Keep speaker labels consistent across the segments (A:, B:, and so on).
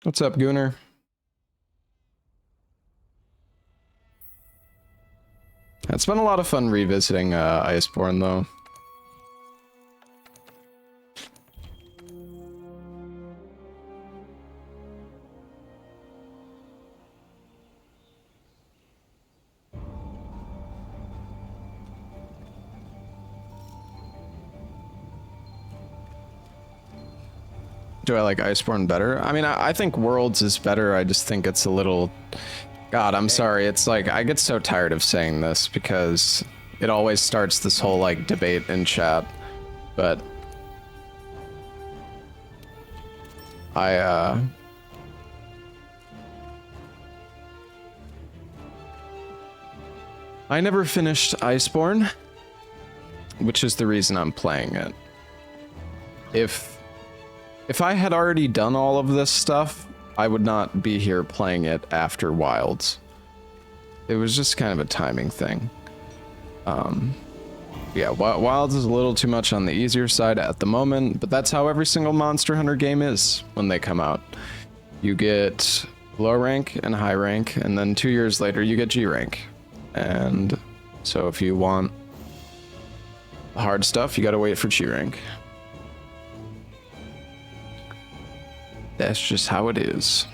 A: What's up, Gooner? It's been a lot of fun revisiting Iceborne, though. Do I like Iceborne better? I mean, I think Worlds is better. I just think it's a little... God, I'm sorry. It's like, I get so tired of saying this because it always starts this whole, like, debate in chat. But... I never finished Iceborne, which is the reason I'm playing it. If I had already done all of this stuff, I would not be here playing it after Wilds. It was just kind of a timing thing. Yeah, Wilds is a little too much on the easier side at the moment, but that's how every single Monster Hunter game is when they come out. You get low rank and high rank, and then 2 years later you get G rank. And so if you want the hard stuff, you gotta wait for G rank. That's just how it is.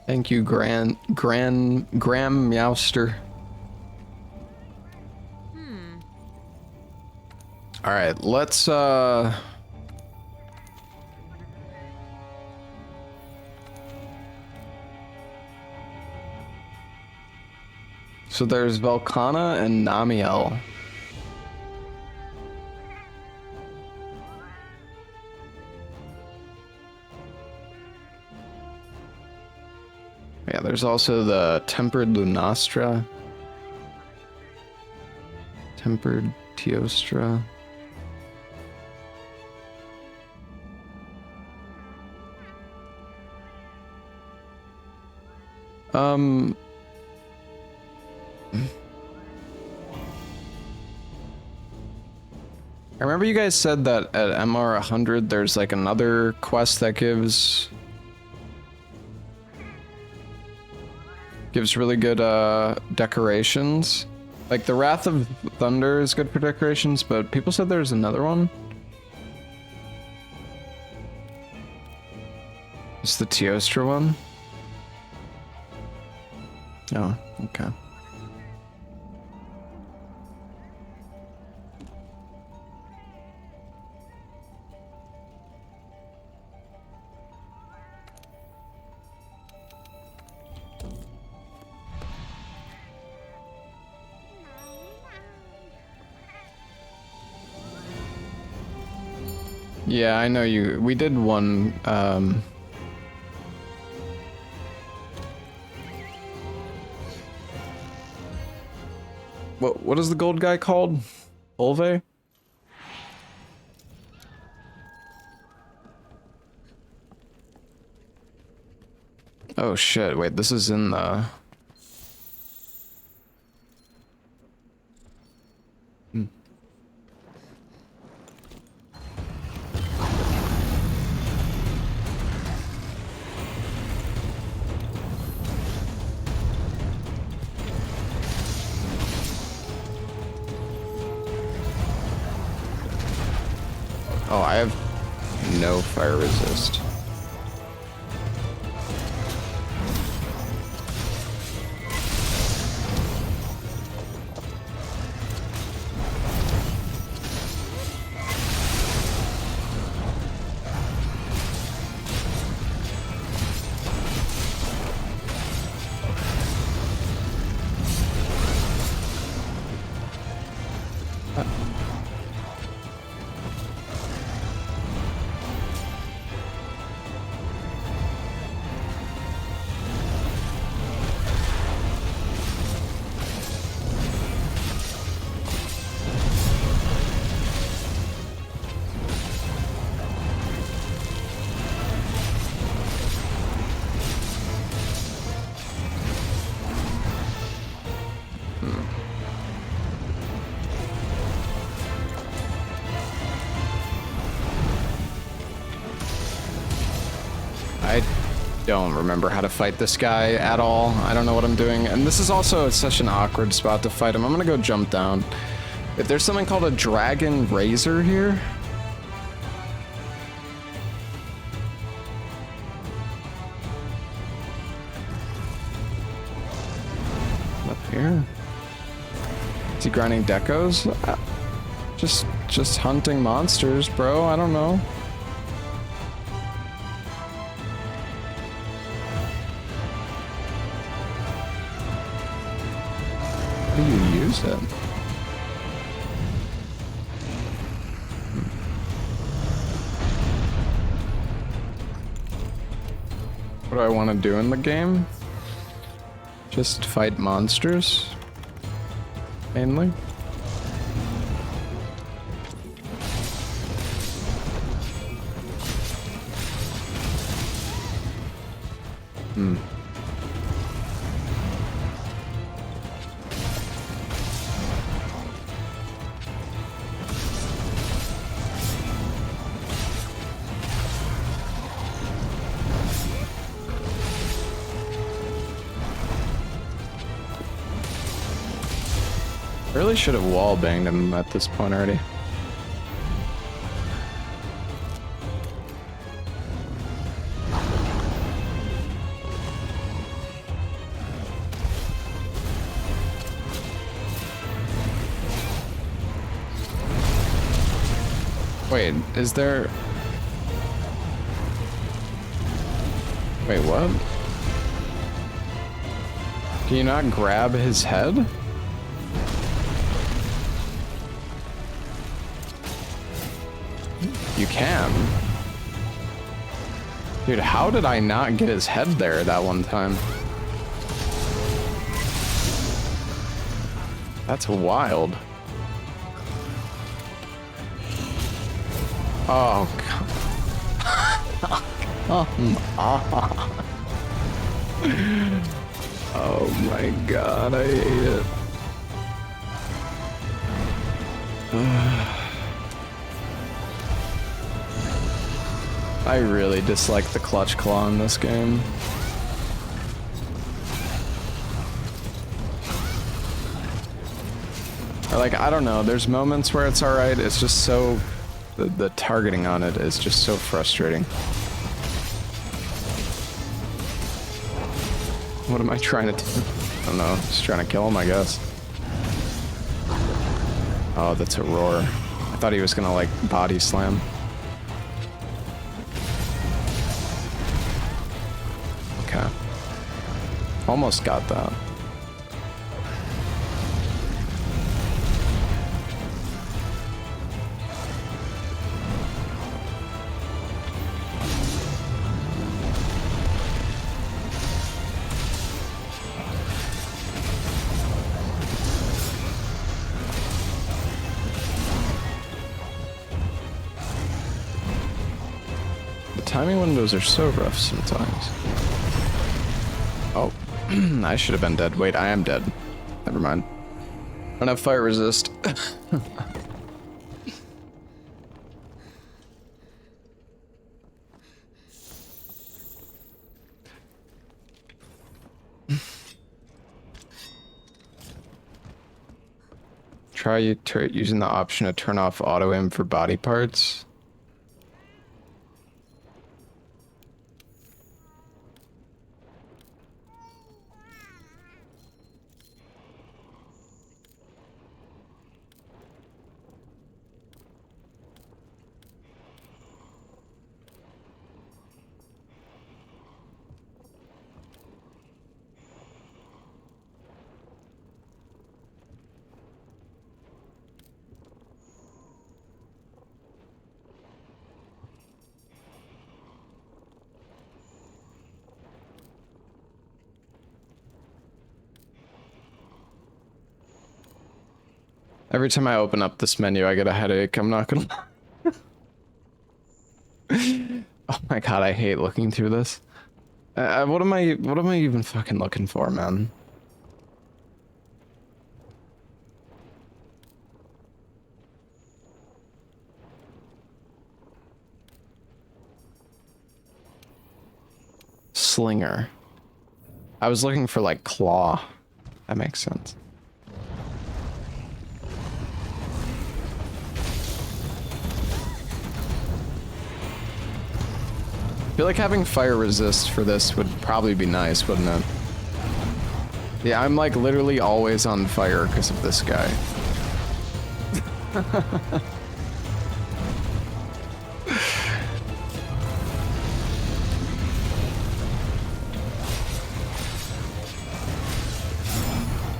A: Thank you, Graham Meowster. All right, let's so there's Velkhana and Namiel. Yeah, there's also the Tempered Lunastra. Tempered Teostra. I remember you guys said that at MR 100 there's like another quest that gives really good decorations. Like the Wrath of Thunder is good for decorations, but people said there's another one. It's the Teostra one. Oh, okay. Yeah, I know you. We did one. What is the gold guy called? Volve? Oh shit! Wait, this is in the. Oh, I have no fire resist. I don't remember how to fight this guy at all. I don't know what I'm doing. And this is also such an awkward spot to fight him. I'm gonna go jump down. If there's something called a dragon razor here. Up here? Is he grinding decos? Just hunting monsters, bro. I don't know. How do you use it? What do I want to do in the game? Just fight monsters? Mainly? Really should have wall banged him at this point already. Wait, is there... Wait, what? Can you not grab his head? You can. Dude, how did I not get his head there that one time? That's wild. Oh, God. Come on. Oh my God, I hate it. I really dislike the clutch claw in this game. Or like, I don't know, there's moments where it's alright, it's just so... The targeting on it is just so frustrating. What am I trying to do? I don't know, just trying to kill him, I guess. Oh, that's a roar. I thought he was gonna, like, body slam. Okay. Almost got that. Timing windows are so rough sometimes. Oh, I should have been dead. Wait, I am dead. Never mind. I don't have fire resist. Try using the option to turn off auto aim for body parts. Every time I open up this menu, I get a headache. I'm not gonna... Oh my God, I hate looking through this. What am I even fucking looking for, man? slinger. I was looking for like claw. That makes sense. I feel like having fire resist for this would probably be nice, wouldn't it? Yeah, I'm like literally always on fire because of this guy.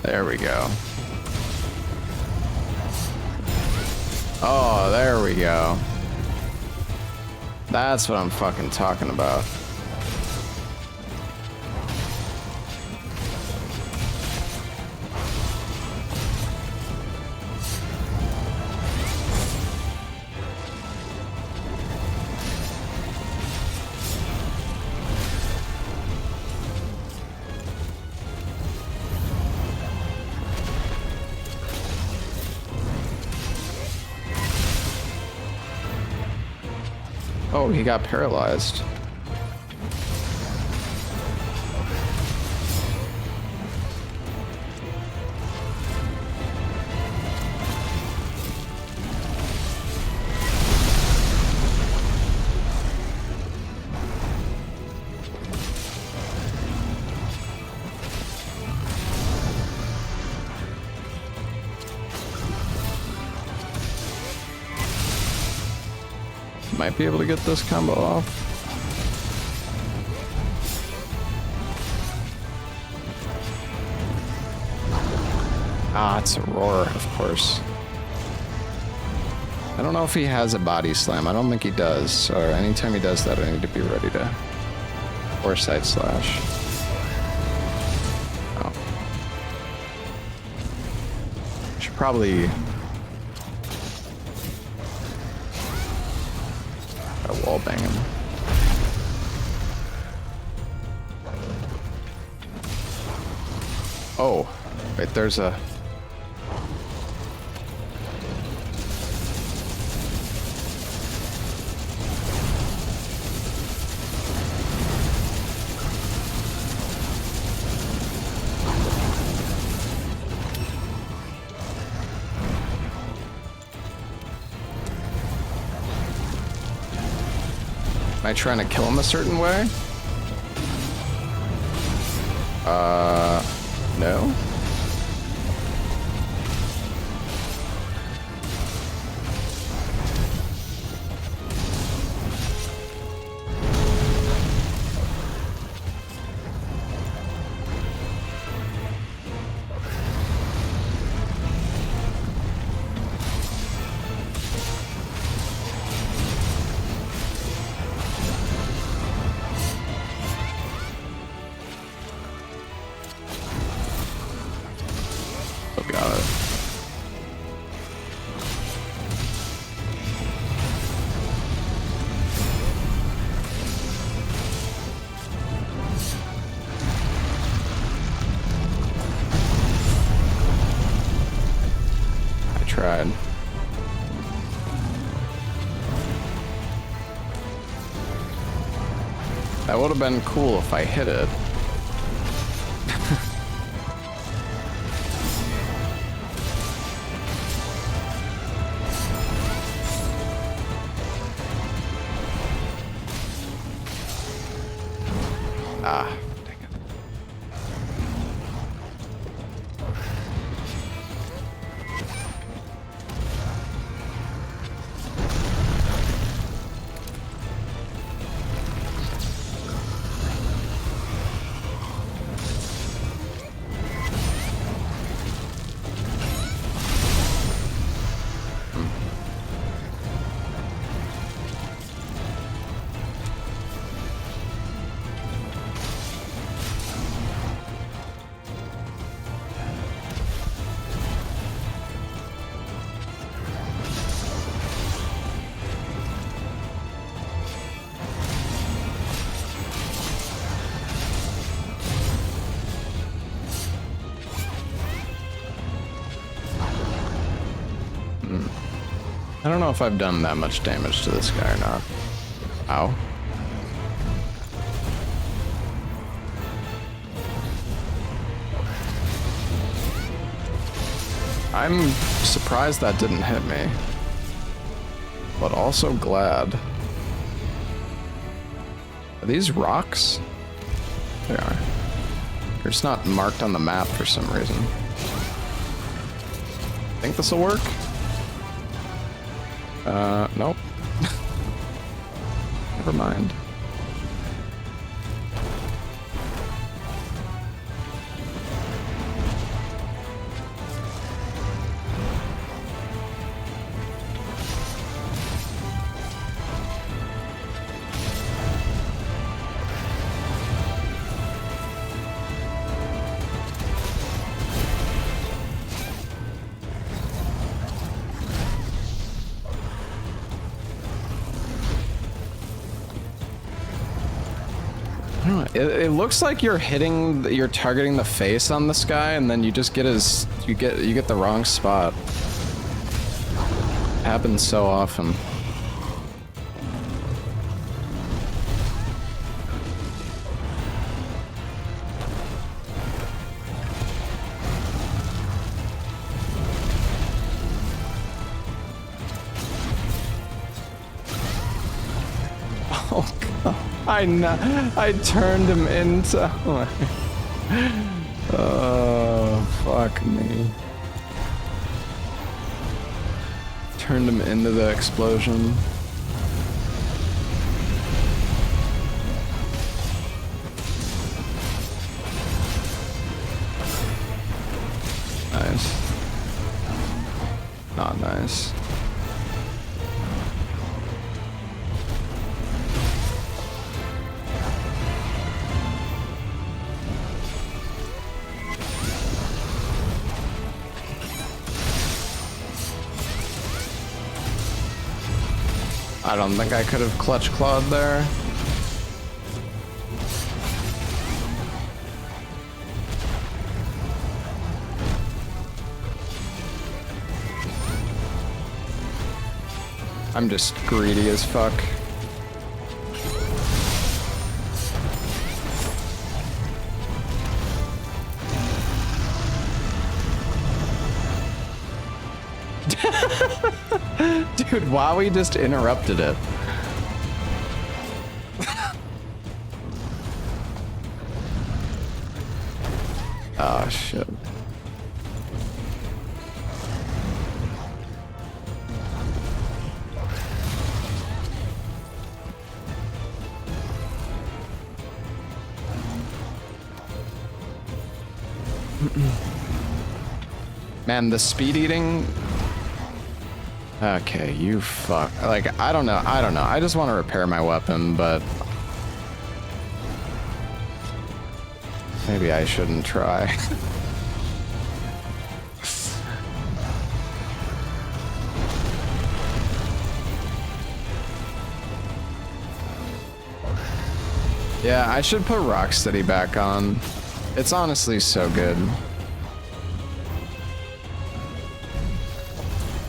A: There we go. Oh, there we go. That's what I'm fucking talking about. Oh, he got paralyzed. Might be able to get this combo off. Ah, it's a roar, of course. I don't know if he has a body slam. I don't think he does. So anytime he does that, I need to be ready to... Or side slash. Oh. Should probably... wall bang him. Oh, wait, there's a... Am I trying to kill him a certain way? No? Got it. I tried. That would have been cool if I hit it. Ah, dang it. I don't know if I've done that much damage to this guy or not. Ow. I'm surprised that didn't hit me, but also glad. Are these rocks? They are. They're just not marked on the map for some reason. Think this will work? Nope. Never mind. It looks like you're targeting the face on this guy, and then you just get you get the wrong spot. Happens so often. Oh god. I turned him into... Oh, fuck me. Turned him into the explosion. Nice. Not nice. I don't think I could have clutch clawed there. I'm just greedy as fuck. Dude, Wowie just interrupted it. Oh, shit. Man, the speed eating... Okay, you fuck. Like, I don't know. I just want to repair my weapon, but... Maybe I shouldn't try. Yeah, I should put Rocksteady back on. It's honestly so good.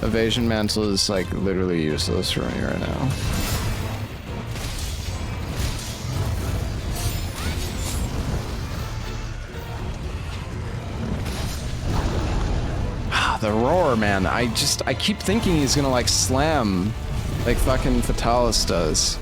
A: Evasion Mantle is like literally useless for me right now. The roar, man. I keep thinking he's gonna like slam like fucking Fatalis does.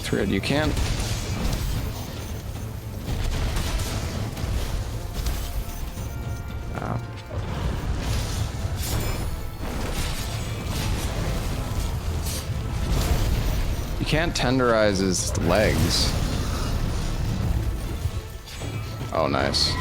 A: It's weird, you can't... Oh. You can't tenderize his legs. Oh, nice.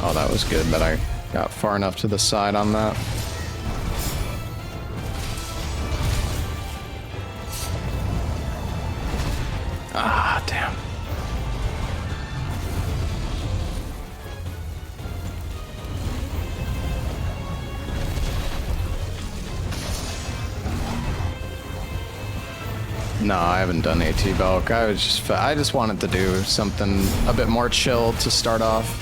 A: Oh, that was good that I got far enough to the side on that. Ah, damn. No, I haven't done AT bulk. I just wanted to do something a bit more chill to start off.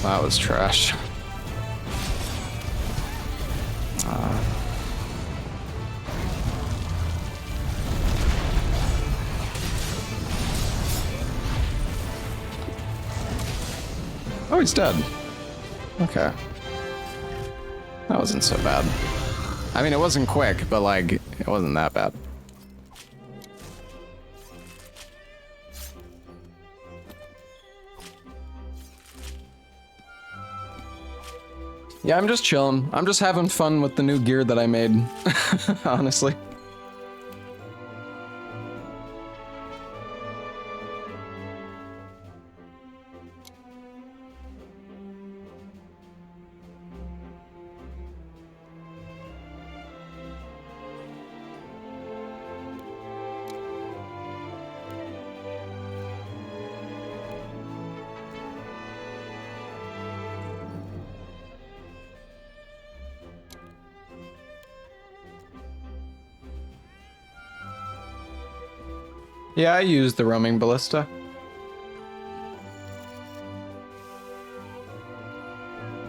A: That was trash. Oh, he's dead. Okay. That wasn't so bad. I mean, it wasn't quick, but like, it wasn't that bad. Yeah, I'm just chilling. I'm just having fun with the new gear that I made, honestly. Yeah, I used the roaming ballista.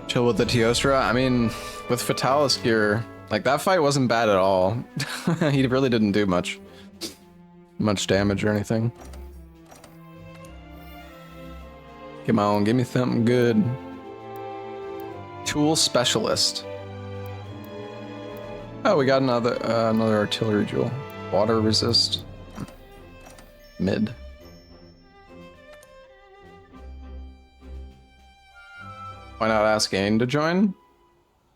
A: Chill with the Teostra. I mean, with Fatalis gear, like that fight wasn't bad at all. He really didn't do much damage or anything. Come on, give me something good. Tool specialist. Oh, we got another artillery jewel. Water resist. Mid. Why not ask Ain to join?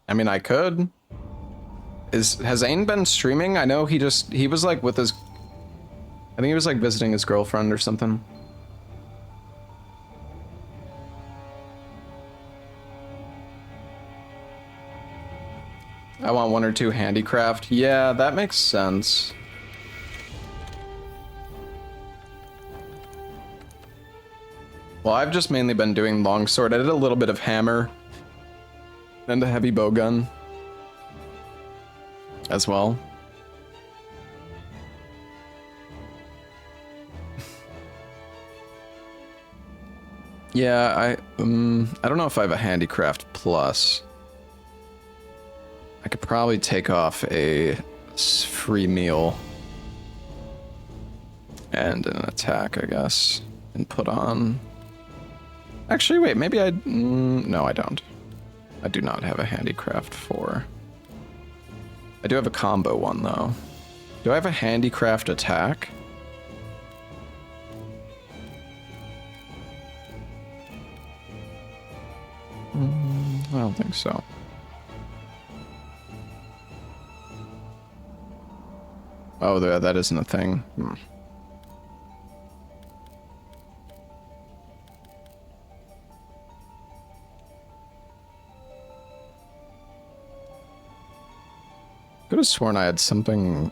A: I mean, I could. Has Ain been streaming? I know he was like with his, I think he was like visiting his girlfriend or something. I want 1 or 2 handicraft. Yeah, that makes sense. Well, I've just mainly been doing longsword. I did a little bit of hammer and a heavy bowgun as well. Yeah, I don't know if I have a handicraft plus. I could probably take off a free meal and an attack, I guess, and put on. Actually, wait, maybe I... no, I don't. I do not have a handicraft 4. I do have a combo 1, though. Do I have a handicraft attack? I don't think so. Oh, that isn't a thing. Could have sworn I had something.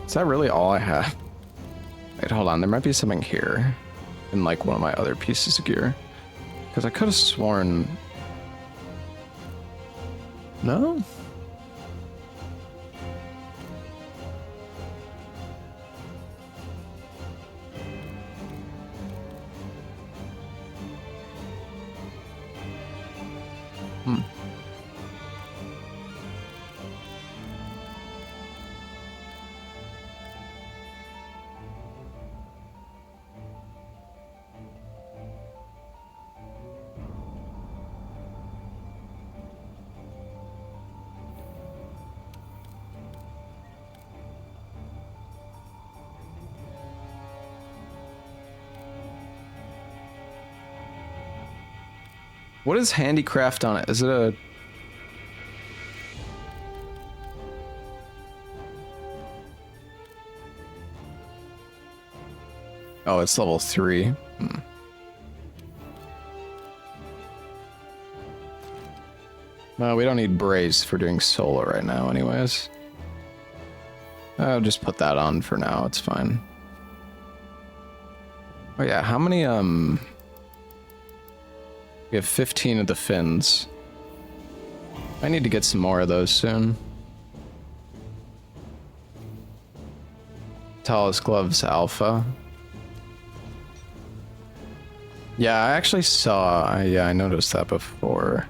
A: Is that really all I have? Wait, hold on. There might be something here in like one of my other pieces of gear. Because I could have sworn. No? What is handicraft on it? Is it a... Oh, it's level 3. No, we don't need brace for doing solo right now anyways. I'll just put that on for now, it's fine. Oh yeah, how many, we have 15 of the fins. I need to get some more of those soon. Tallest Gloves Alpha. Yeah, I actually saw, yeah, I noticed that before.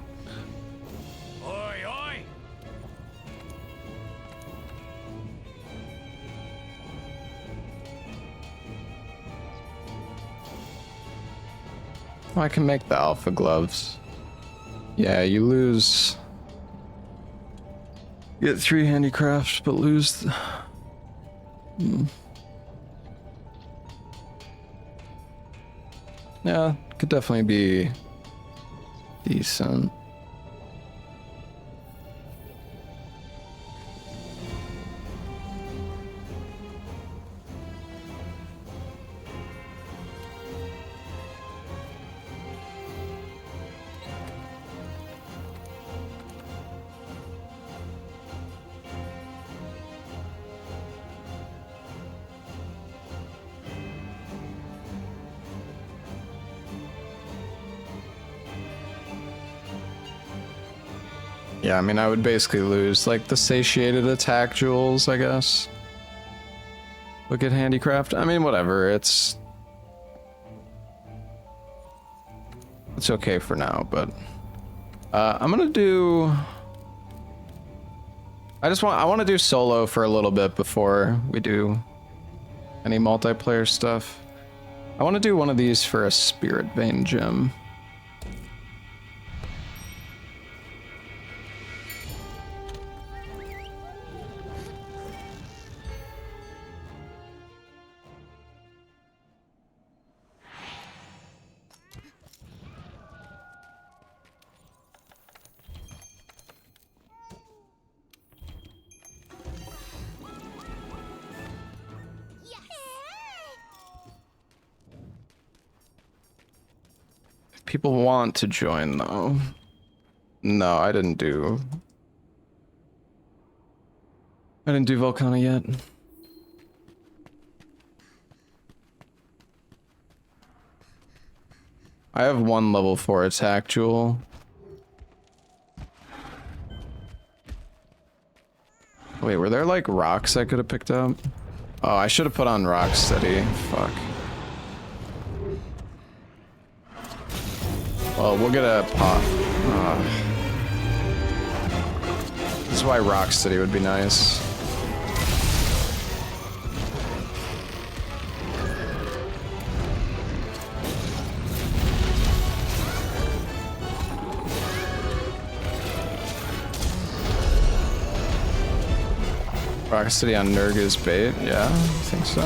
B: Oi, oi!
A: Oh, I can make the alpha gloves. Yeah, you lose... You get 3 handicrafts, but lose... Yeah, could definitely be decent. Yeah, I mean, I would basically lose, like, the satiated attack jewels, I guess. Look at handicraft. I mean, whatever, it's okay for now, but... I'm gonna do... I want to do solo for a little bit before we do any multiplayer stuff. I want to do one of these for a Spirit Vein gem. People want to join, though. No, I didn't do Volcana yet. I have 1 level 4 attack jewel. Wait, were there like rocks I could have picked up? Oh, I should have put on Rocksteady. Fuck. Well, we'll get a pop. This is why Rocksteady would be nice. Rocksteady on Nurga's bait? Yeah, I think so.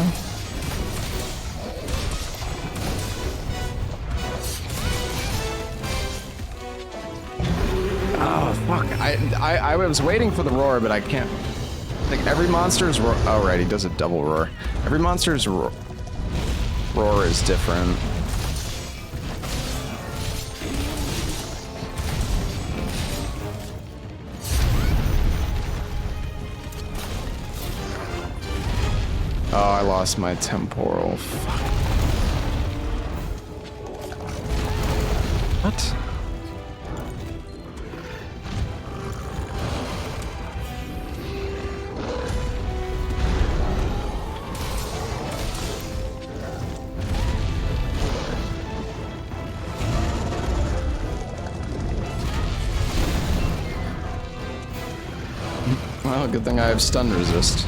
A: Oh, fuck. I was waiting for the roar, but I can't. Like, every monster's roar. Oh, right, he does a double roar. Every monster's roar is different. Oh, I lost my temporal. Fuck. What? Well, good thing I have stun resist.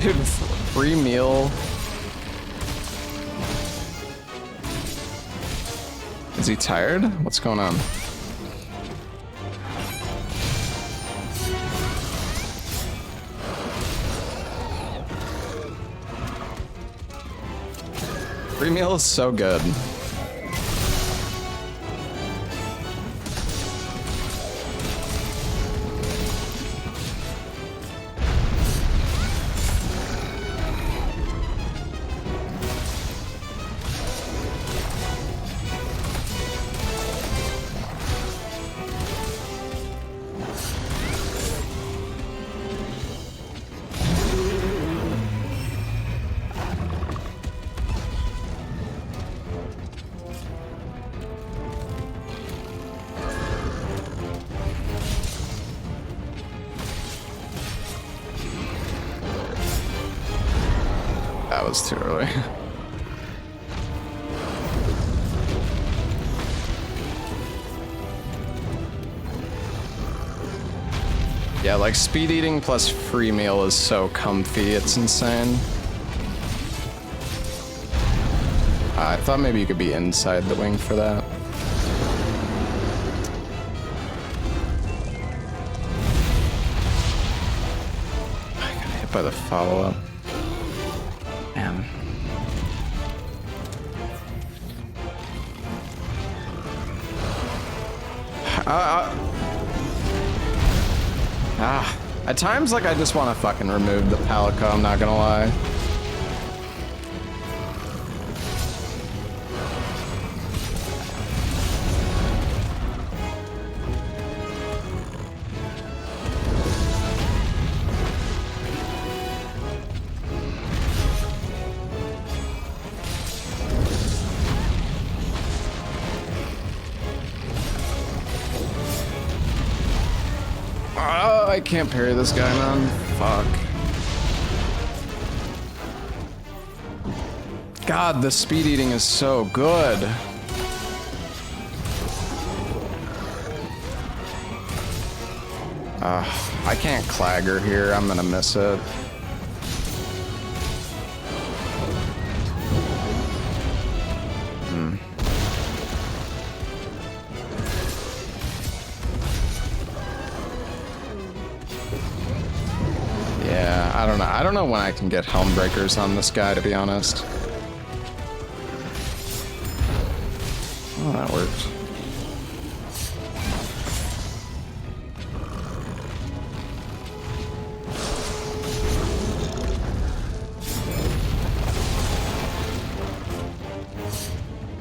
A: Dude, free meal. Is he tired? What's going on? Free meal is so good. That was too early. Yeah, like speed eating plus free meal is so comfy, it's insane. I thought maybe you could be inside the wing for that. I got hit by the follow-up. Man. At times, like, I just want to fucking remove the Palico, I'm not gonna lie. I can't parry this guy, man. Fuck. God, the speed eating is so good. I can't clagger here. I'm gonna miss it. Yeah, I don't know. I don't know when I can get helm breakers on this guy, to be honest. Oh, that worked.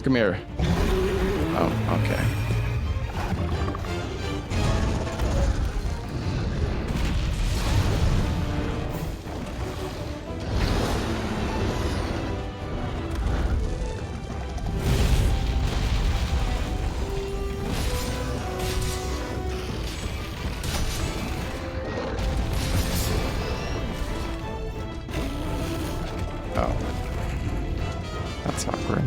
A: Come here. Oh, okay. Oh. That's awkward.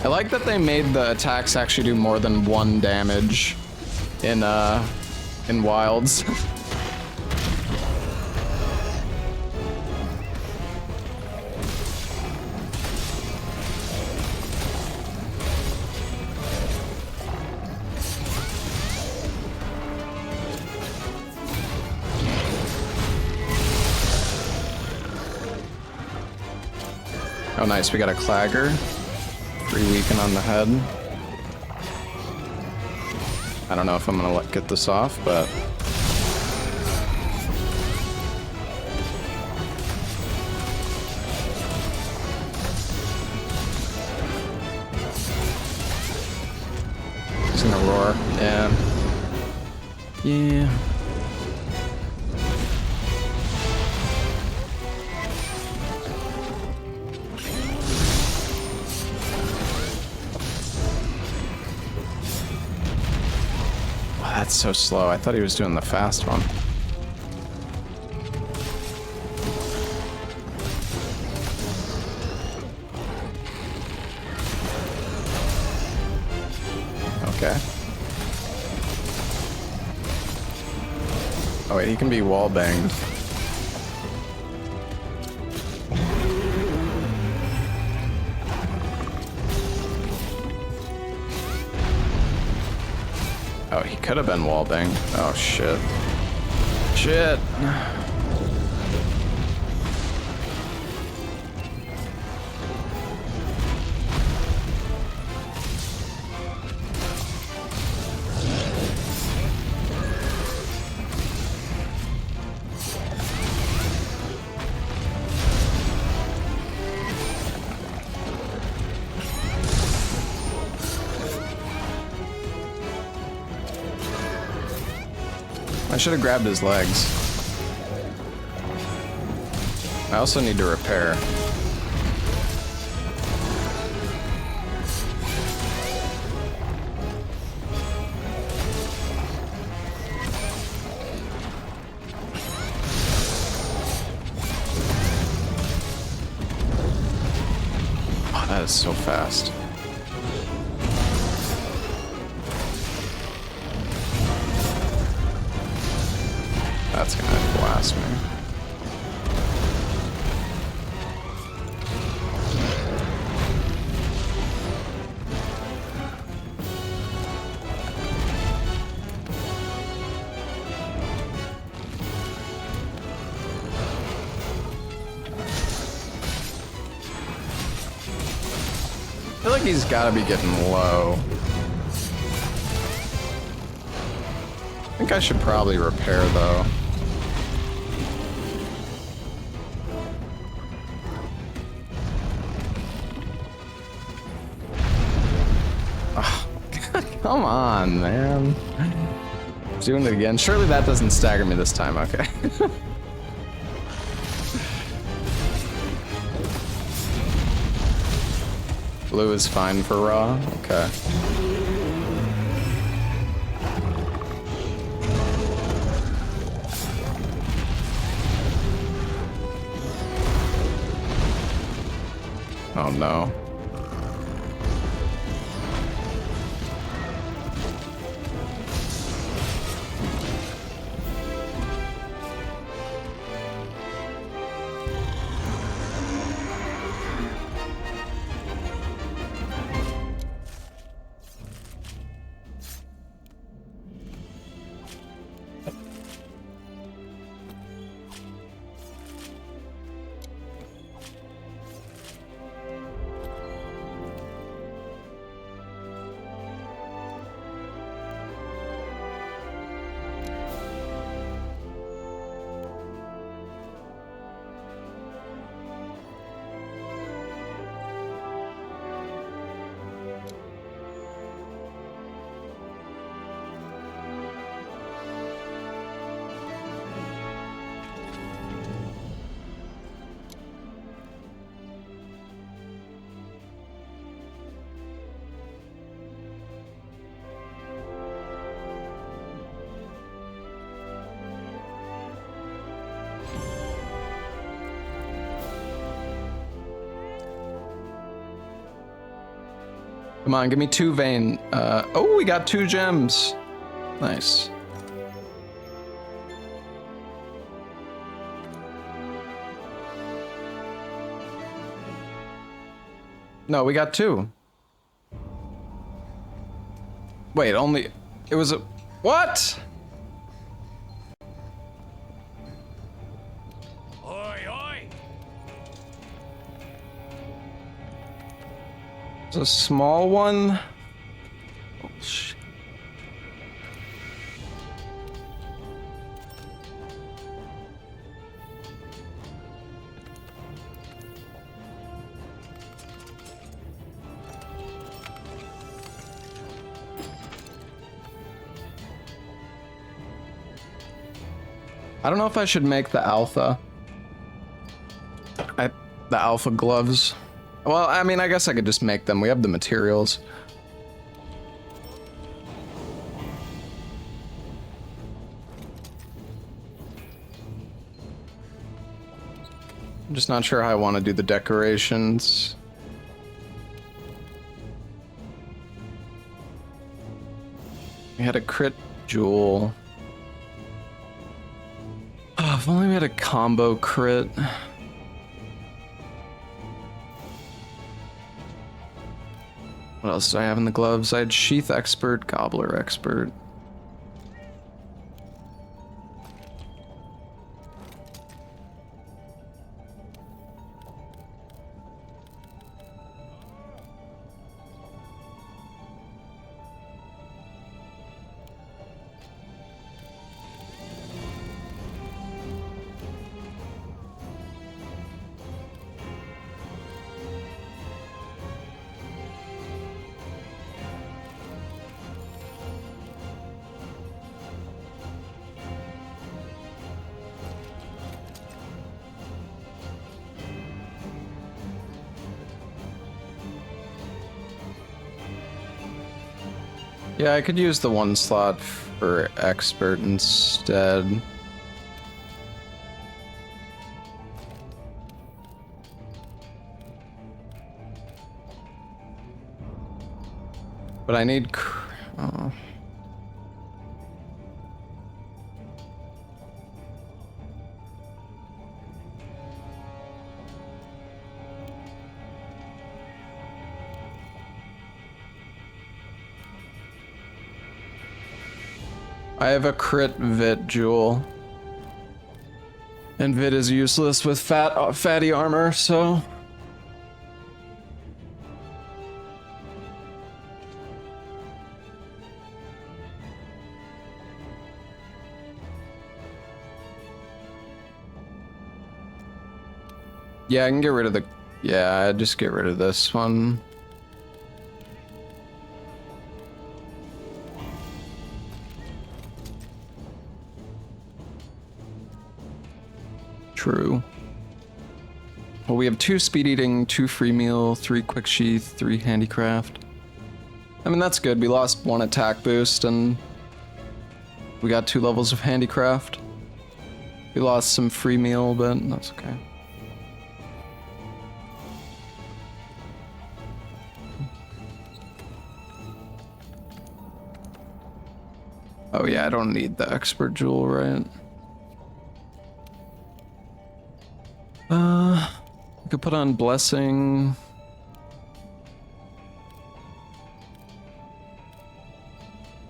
A: I like that they made the attacks actually do more than 1 damage in Wilds. Oh nice, we got a clagger. Free weaken on the head. I don't know if I'm gonna get this off, but he's gonna roar. Yeah. Yeah. so slow. I thought he was doing the fast one. Okay. Oh wait, he can be wall banged. Oh, he could have been wall banged. Oh shit. Shit. I should have grabbed his legs. I also need to repair. Oh, that is so fast. That's gonna blast me. I feel like he's gotta be getting low. I think I should probably repair though. Come on, man. Doing it again. Surely that doesn't stagger me this time, okay. Blue is fine for raw, okay. Oh no. Come on, give me 2 vein. Oh, we got 2 gems. Nice. No, we got 2. Wait, only... It was a... What?
B: Oi, oi!
A: It's a small one? Oh, shit. I don't know if I should make the alpha. The alpha gloves. Well, I mean, I guess I could just make them. We have the materials. I'm just not sure how I want to do the decorations. We had a crit jewel. Oh, if only we had a combo crit. What else did I have in the gloves? I had sheath expert, gobbler expert. Yeah, I could use the one slot for expert instead. But I need... Oh. I have a crit Vit jewel. And Vit is useless with fatty armor, so... Yeah, I can get rid of the... Yeah, just get rid of this one. True. Well, we have 2 speed eating, 2 free meal, 3 quick sheath, 3 handicraft. I mean, that's good. We lost 1 attack boost and we got 2 levels of handicraft. We lost some free meal, but that's okay. Oh yeah, I don't need the expert jewel, right? I could put on blessing.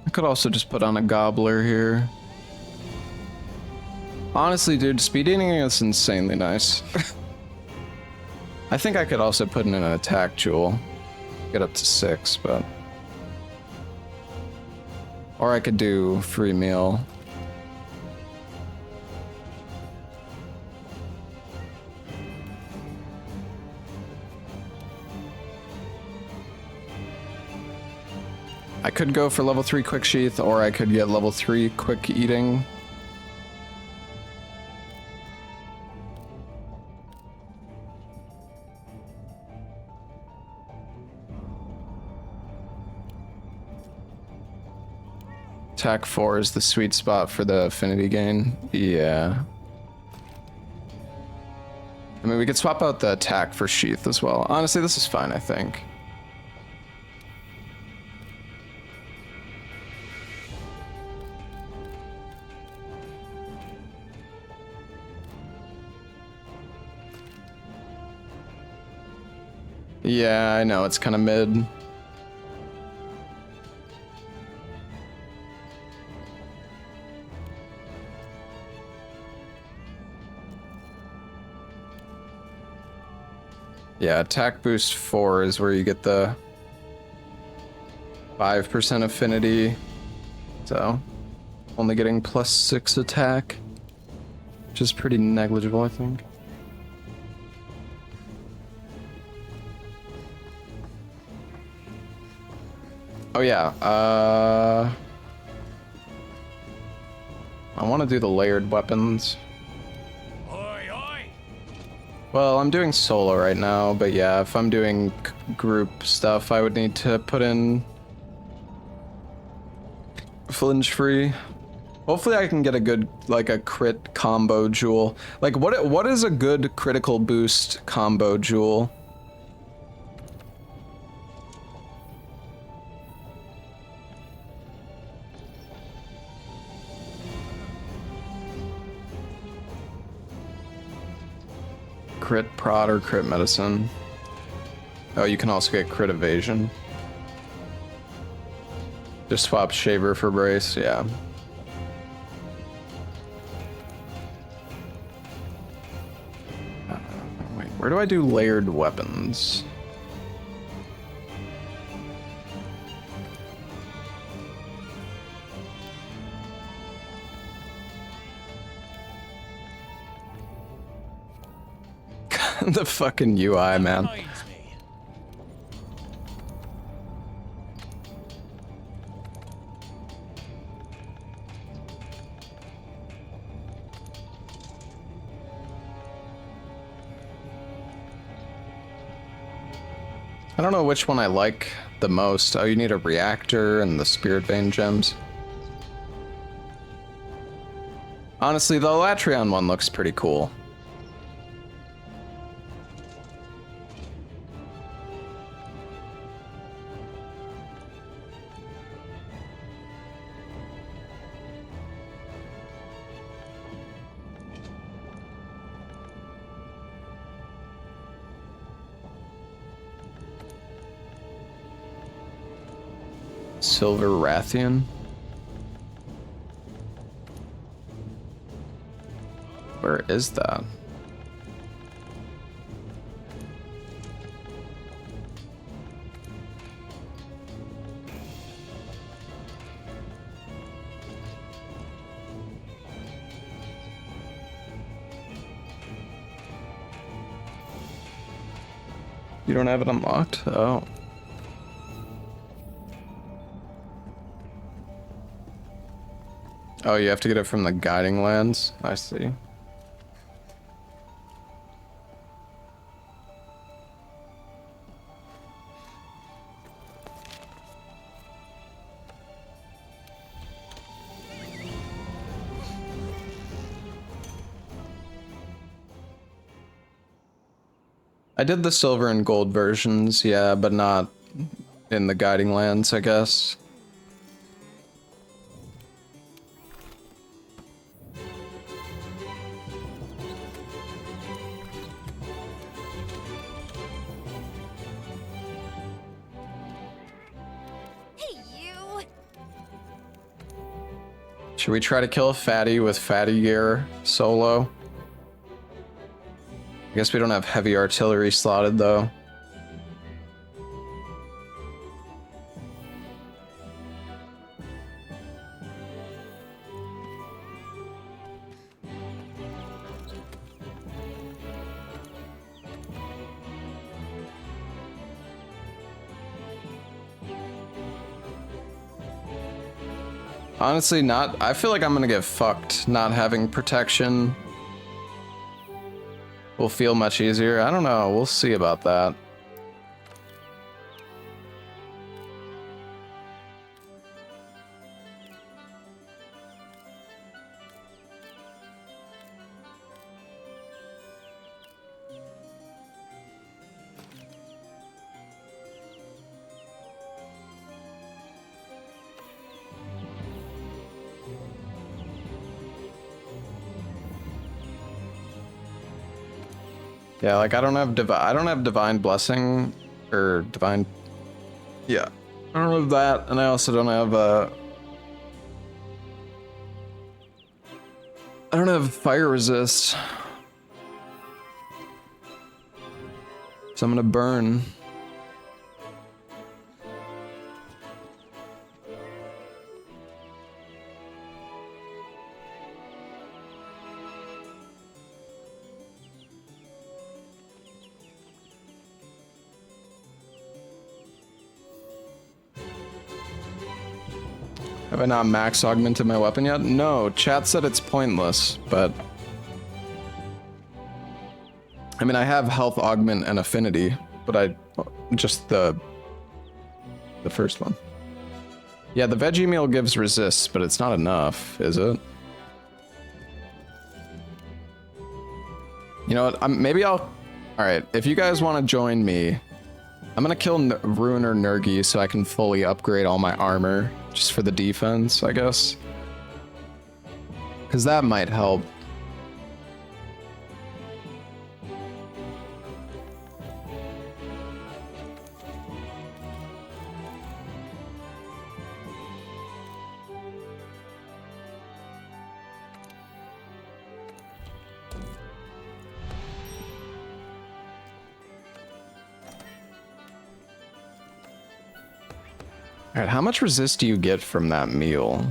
A: I could also just put on a gobbler here. Honestly, dude, speed eating is insanely nice. I think I could also put in an attack jewel. Get up to 6, but... Or I could do free meal. I could go for level 3 quick sheath, or I could get level 3 quick eating. Attack 4 is the sweet spot for the affinity gain. Yeah. I mean, we could swap out the attack for sheath as well. Honestly, this is fine, I think. Yeah, I know, it's kind of mid. Yeah, attack boost 4 is where you get the 5% affinity. So, only getting +6 attack, which is pretty negligible, I think. Oh yeah, I want to do the layered weapons.
B: Oi, oi!
A: Well, I'm doing solo right now, but yeah, if I'm doing group stuff, I would need to put in flinch free Hopefully I can get a good, like a crit combo jewel. Like what is a good critical boost combo jewel? Crit prod or crit medicine. Oh, you can also get crit evasion. Just swap shaver for brace, yeah. Wait, where do I do layered weapons? The fucking UI, man.
B: Reminds me.
A: I don't know which one I like the most. Oh, you need a reactor and the spirit vein gems. Honestly, the Latreon one looks pretty cool. Silver Rathian? Where is that? You don't have it unlocked? Oh. Oh, you have to get it from the guiding lands? I see. I did the silver and gold versions, yeah, but not in the guiding lands, I guess. Should we try to kill a fatty with fatty gear solo? I guess we don't have heavy artillery slotted though. Honestly, not. I feel like I'm gonna get fucked not having protection. Will feel much easier. I don't know. We'll see about that. Yeah, like I don't have divine blessing or divine. Yeah, I don't have that, and I also don't have I don't have fire resist, so I'm gonna burn. Have I not max augmented my weapon yet? No, chat said it's pointless, but... I mean, I have health augment and affinity, but just the first one. Yeah, the veggie meal gives resist, but it's not enough, is it? You know what? Maybe I'll... Alright, if you guys want to join me, I'm gonna kill Ruiner Nurgi so I can fully upgrade all my armor, just for the defense, I guess. Because that might help. All right, how much resist do you get from that meal?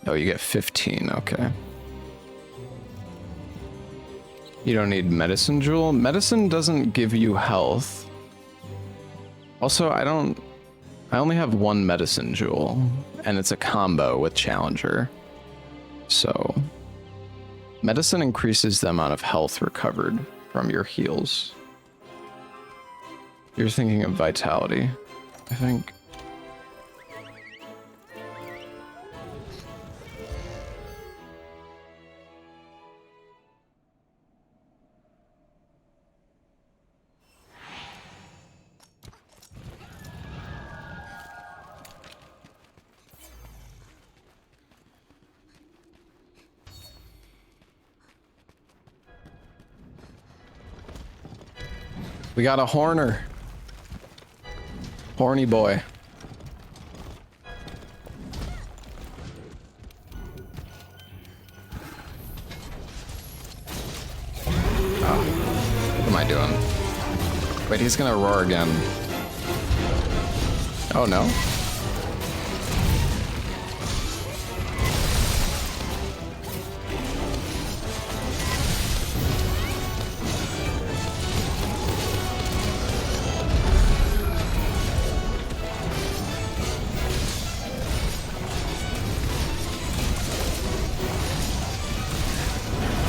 A: Oh, you get 15, okay. You don't need medicine jewel. Medicine doesn't give you health. Also, I only have one medicine jewel, and it's a combo with Challenger. So, medicine increases the amount of health recovered from your heals. You're thinking of vitality, I think. We got a horner. Horny boy. Oh, what am I doing? Wait, he's gonna roar again. Oh no.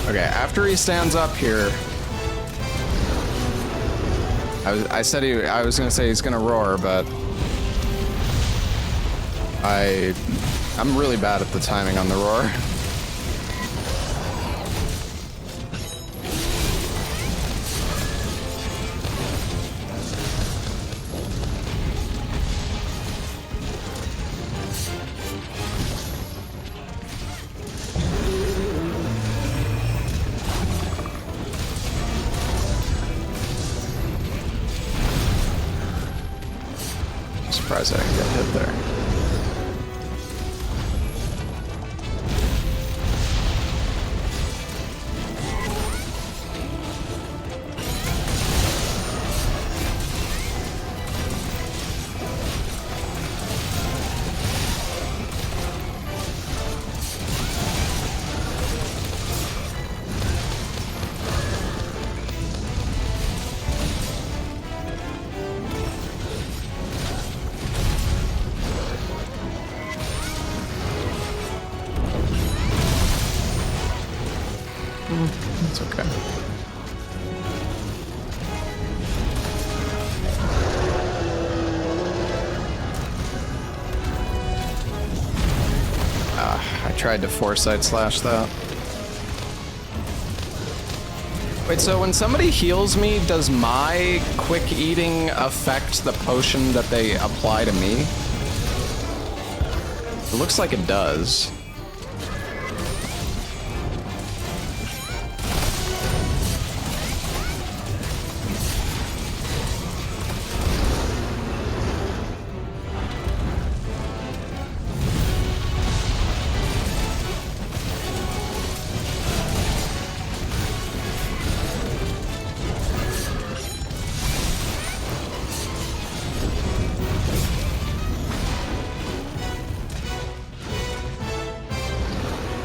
A: Okay, after he stands up here, I was gonna say he's gonna roar, but I'm really bad at the timing on the roar. Surprised I didn't get hit there. It's okay. I tried to foresight slash that. Wait, so when somebody heals me, does my quick eating affect the potion that they apply to me? It looks like it does.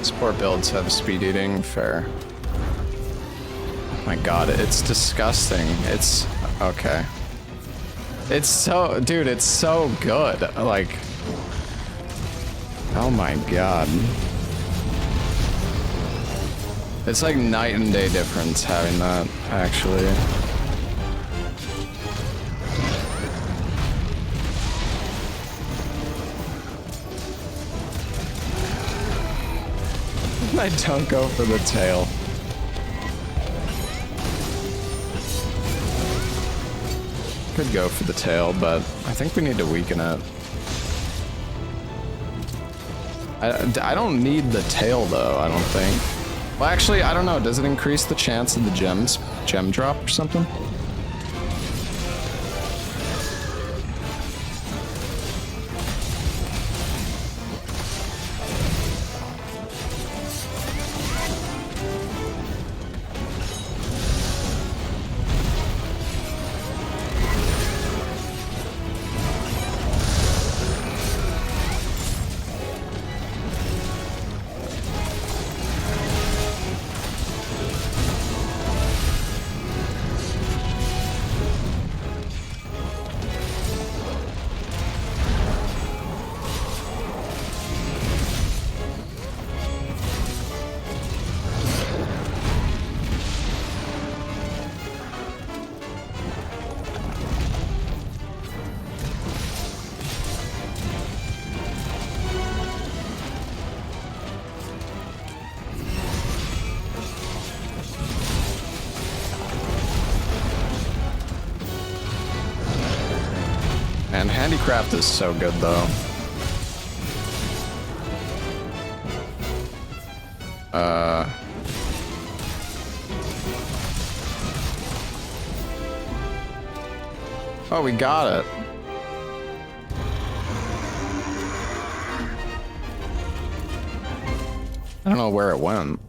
A: Support builds have speed eating, fair. Oh my god, it's disgusting. It's okay. It's so, dude, it's so good. Like, oh my god. It's like night and day difference having that, actually. I don't go for the tail. Could go for the tail, but I think we need to weaken it. I don't need the tail though, I don't think. Well, actually, I don't know. Does it increase the chance of the gem drop or something? Man, handicraft is so good though. Oh, we got it. I don't know where it went.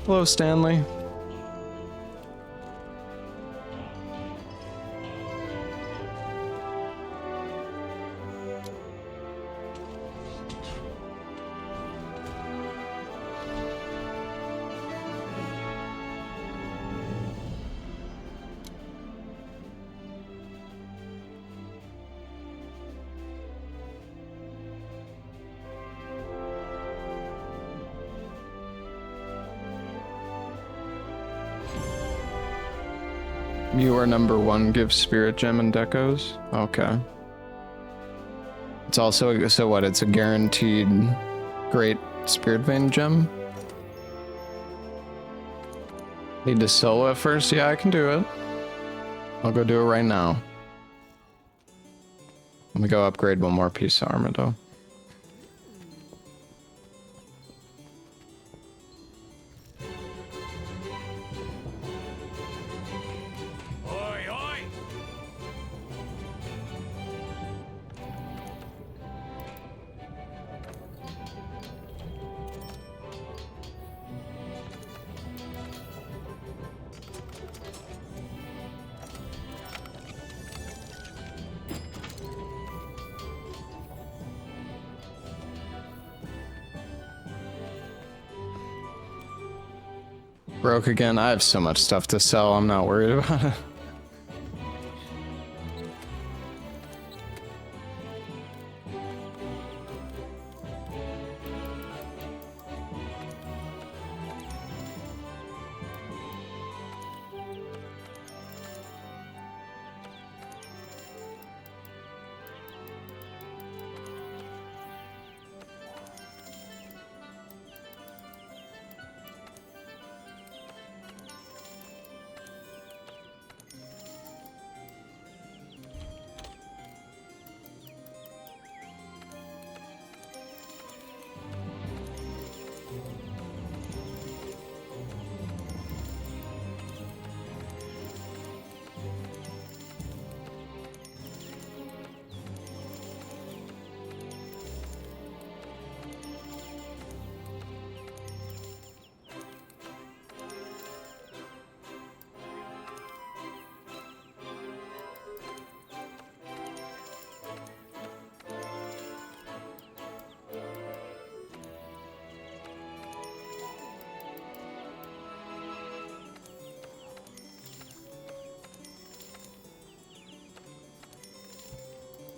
A: Hello, Stanley. You are number one, give Spirit Gem and Decos? Okay. It's also, so what, it's a guaranteed great Spirit Vein Gem? Need to solo it first? Yeah, I can do it. I'll go do it right now. Let me go upgrade one more piece of armor though.
B: Oi, oi!
A: Broke again. I have so much stuff to sell, I'm not worried about it.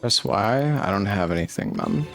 A: Press Y. I don't have anything, man.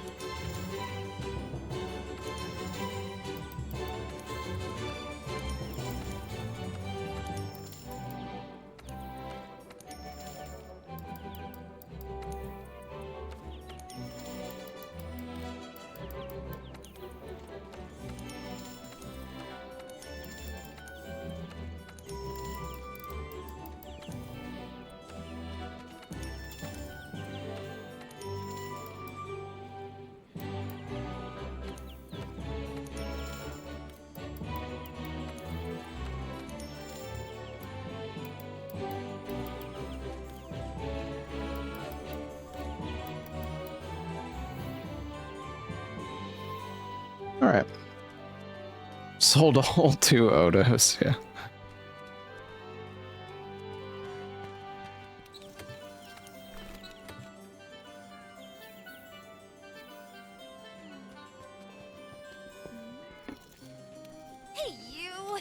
A: All right. Sold a whole 2 Odos, yeah.
C: Hey, you!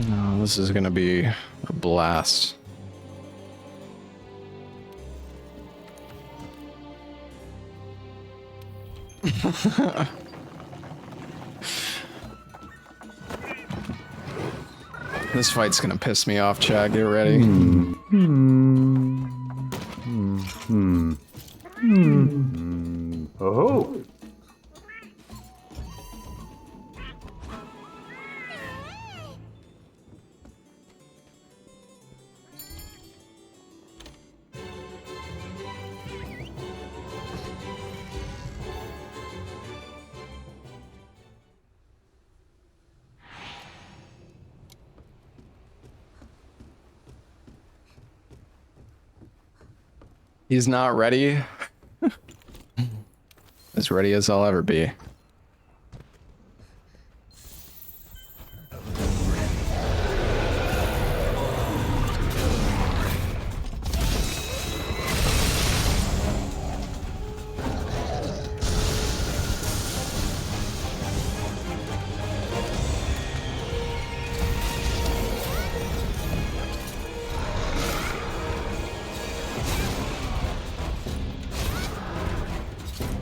A: No, this is gonna be a blast. This fight's gonna piss me off, Chad. Get ready.
D: Oh.
A: He's not ready. As ready as I'll ever be.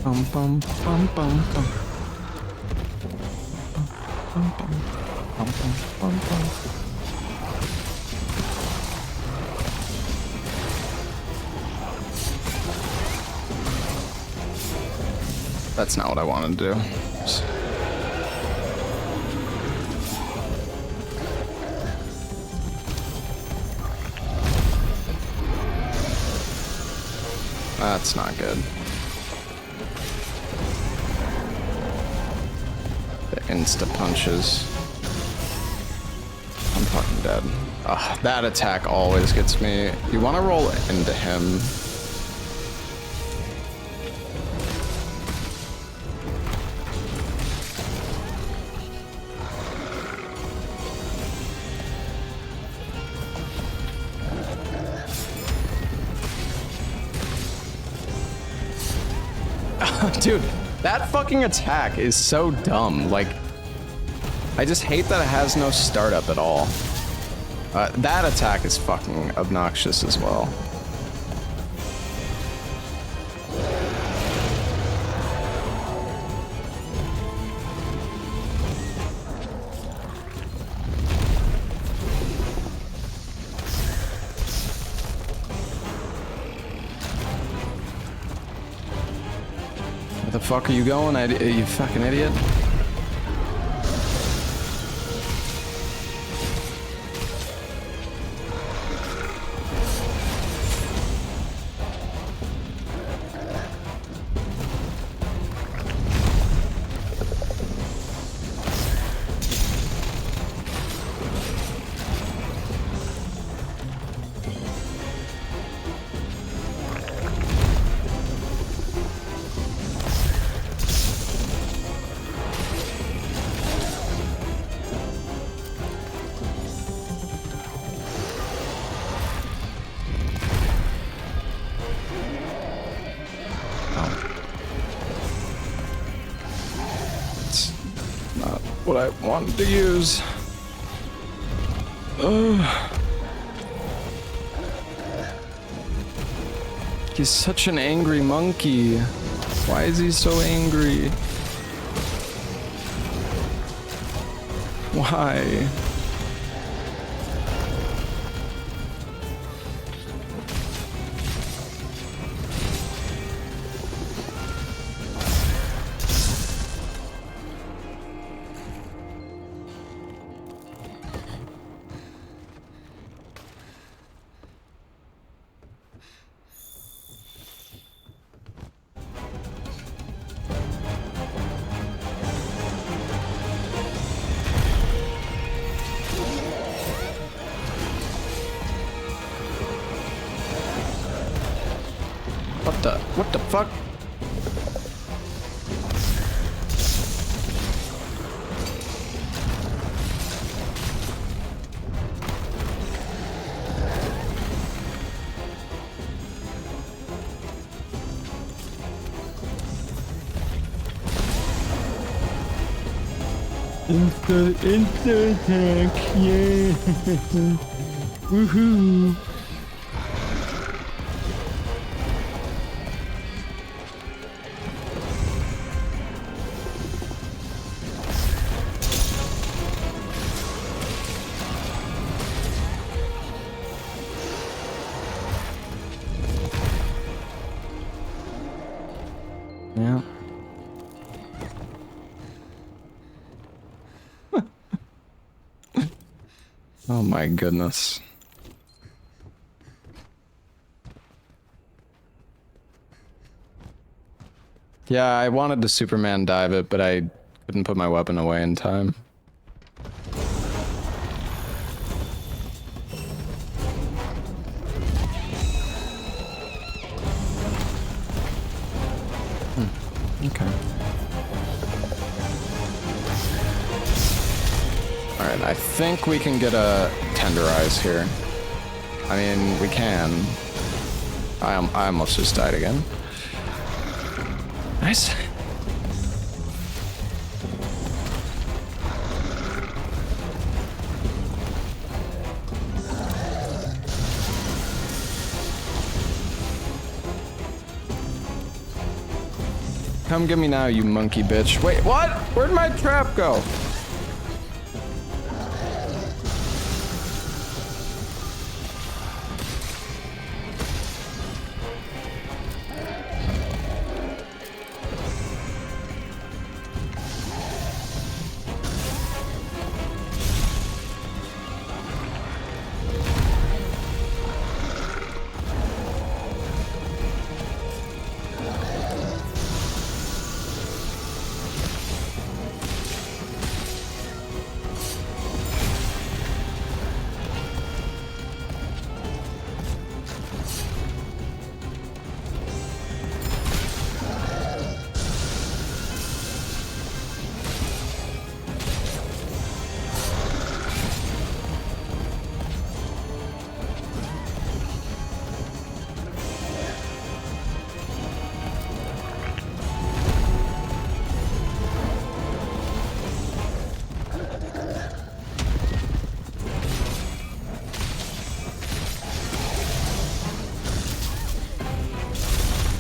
A: Bum bum bum bum bum. Bum bum bum bum bum. That's not what I wanted to do. That's not good. The insta punches. I'm fucking dead. Ugh, that attack always gets me. You want to roll into him. Dude, that fucking attack is so dumb. Like, I just hate that it has no startup at all. That attack is fucking obnoxious as well. Where the fuck are you going, you fucking idiot? what I wanted to use. He's such an angry monkey. Why is he so angry? Why? What the fuck? Insta attack, yeah. Woohoo. Yeah. Oh my goodness. Yeah, I wanted to Superman dive it, but I couldn't put my weapon away in time. Okay. Alright, I think we can get a tenderize here. I mean, we can. I almost just died again. Nice. Come get me now, you monkey bitch. Wait, what? Where'd my trap go?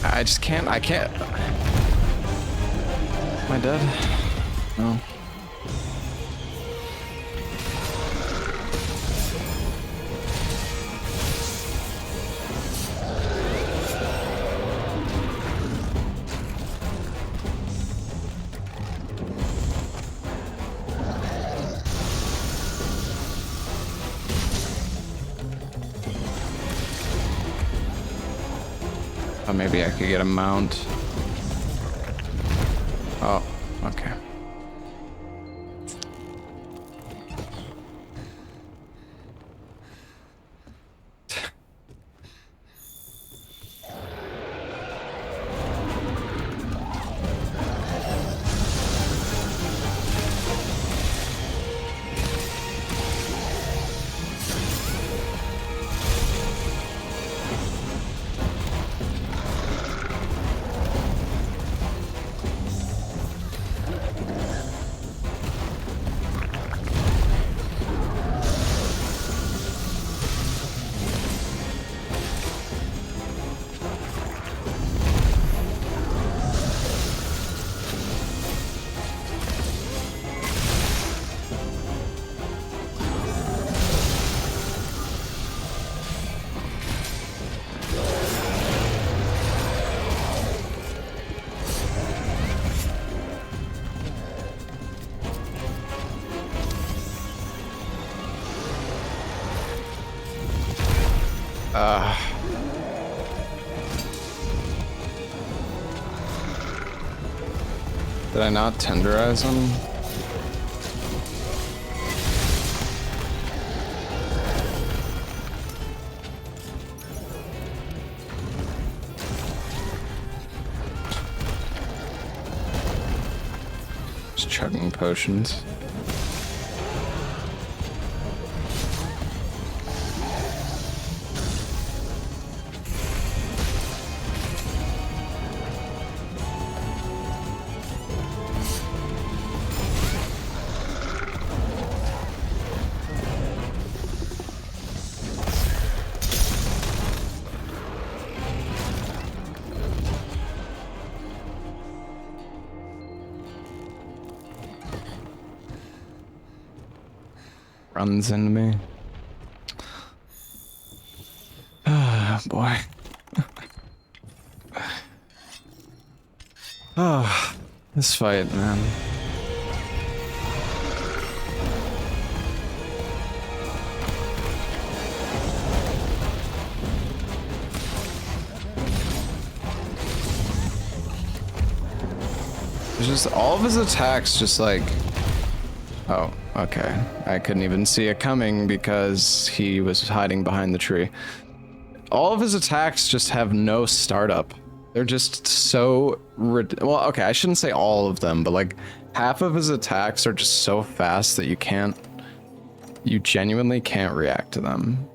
A: I just can't, I can't. Am I dead? No. Oh, maybe I could get a mount. Oh, okay. Did I not tenderize him? Just chugging potions. Runs into me. Ah, boy. Oh, this fight, man. It's just all of his attacks just like... Oh, okay. I couldn't even see it coming because he was hiding behind the tree. All of his attacks just have no startup. They're just so... Well, okay, I shouldn't say all of them, but like half of his attacks are just so fast that you can't... You genuinely can't react to them.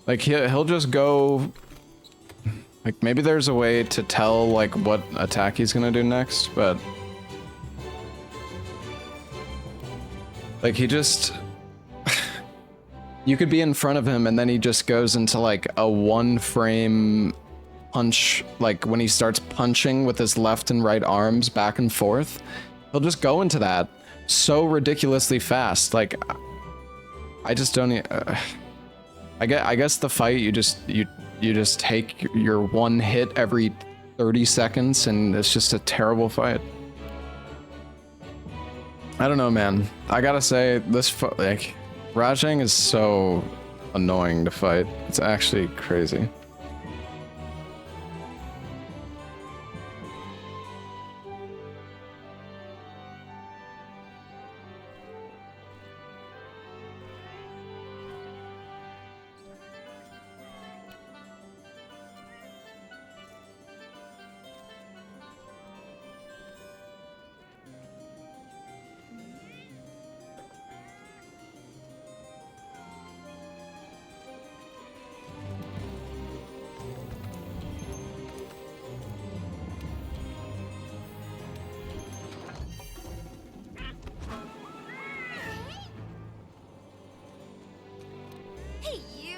A: Like he'll just go, like maybe there's a way to tell like what attack he's gonna do next, but like he just, you could be in front of him and then he just goes into like a 1-frame punch, like when he starts punching with his left and right arms back and forth, he'll just go into that so ridiculously fast. Like I just don't. I guess the fight you just take your one hit every 30 seconds and it's just a terrible fight. I don't know, man. I gotta say this like Rajang is so annoying to fight. It's actually crazy.
C: Hey, you!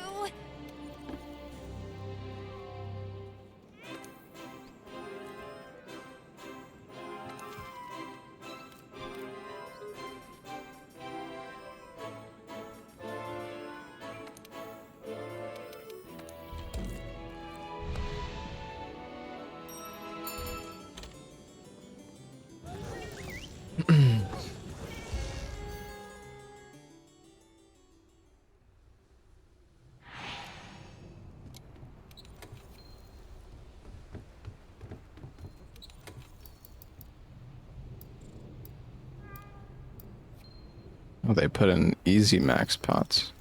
A: Oh, they put in easy max pots.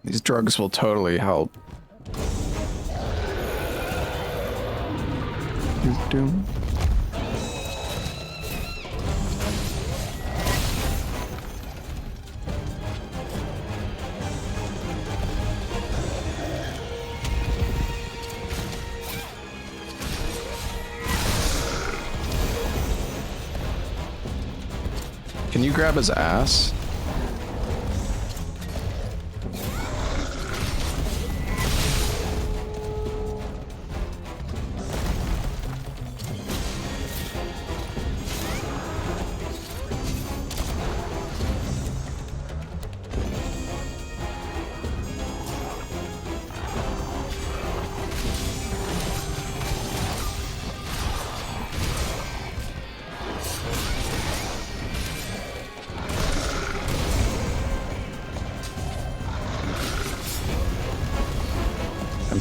A: These drugs will totally help. Doom. Can you grab his ass?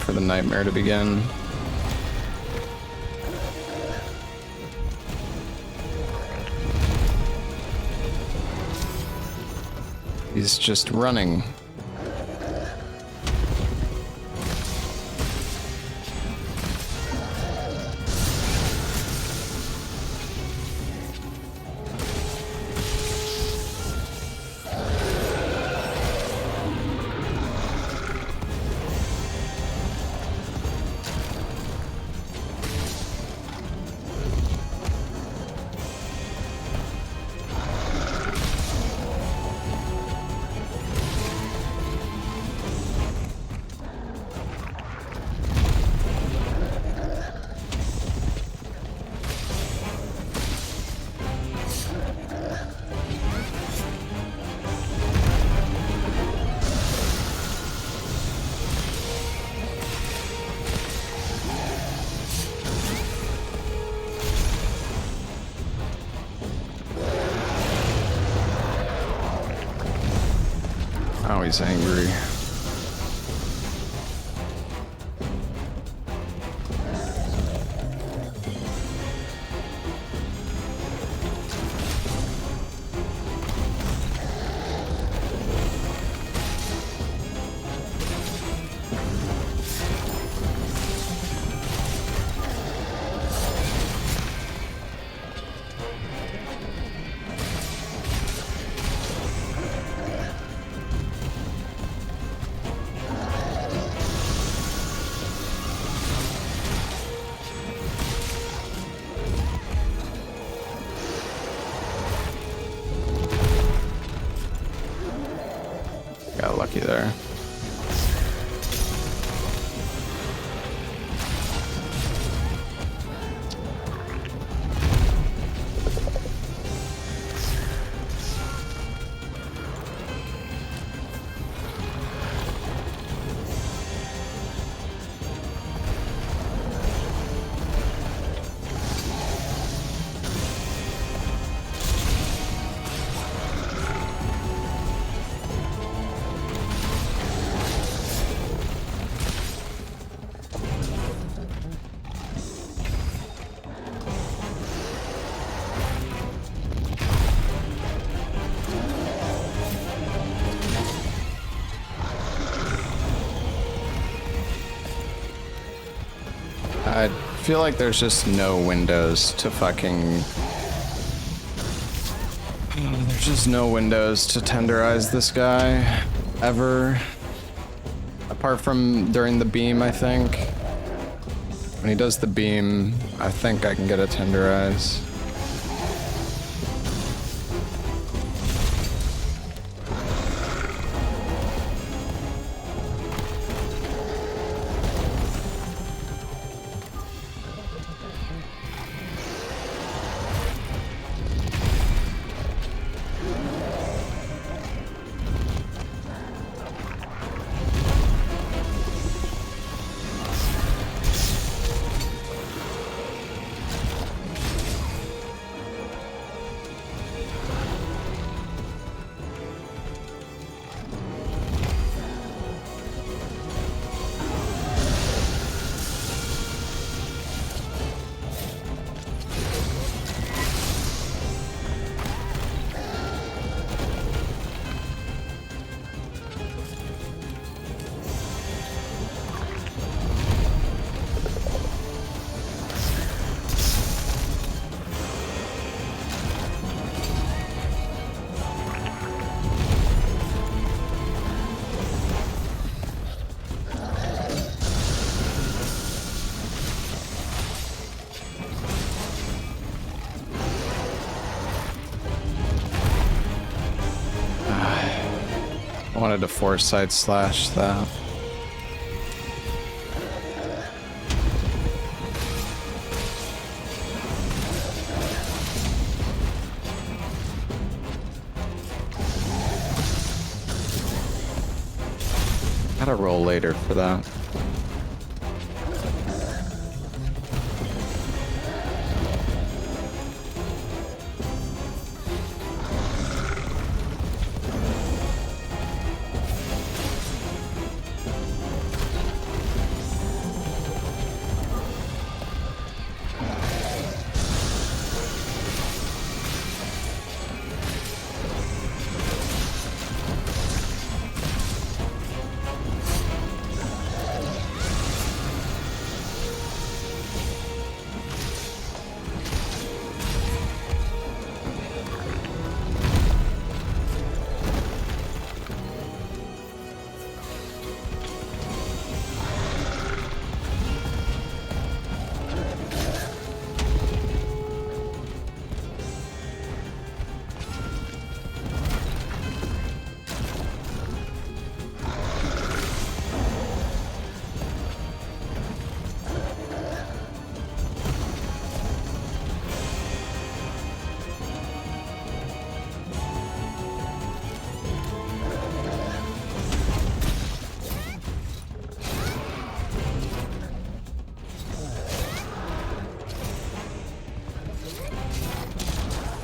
A: for the nightmare to begin. He's just running. Oh, he's angry. Got lucky there. I feel like there's just no windows to fucking... There's just no windows to tenderize this guy, ever. Apart from during the beam, I think. When he does the beam, I think I can get a tenderize. I wanted to foresight slash that. Gotta roll later for that.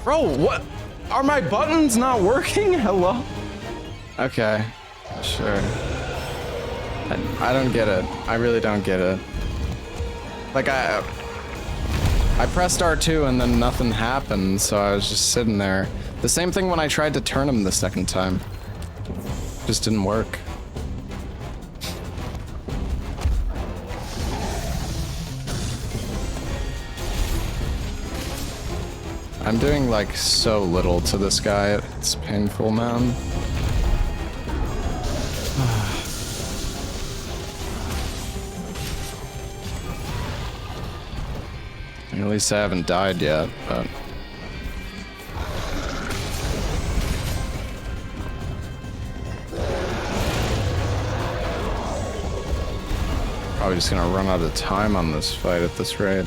A: Bro, what? Are my buttons not working? Hello? Okay, sure. I don't get it. I really don't get it. Like, I pressed R2 and then nothing happened, so I was just sitting there. The same thing when I tried to turn him the second time. Just didn't work. I'm doing like so little to this guy, it's painful, man. At least I haven't died yet, but... Probably just gonna run out of time on this fight at this rate.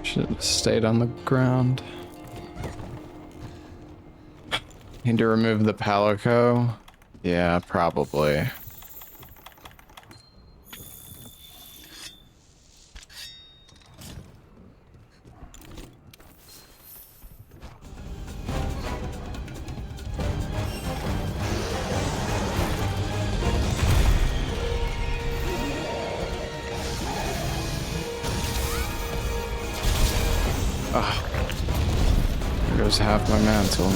A: Should have stayed on the ground. Need to remove the palico? Yeah, probably. There goes half my mantle.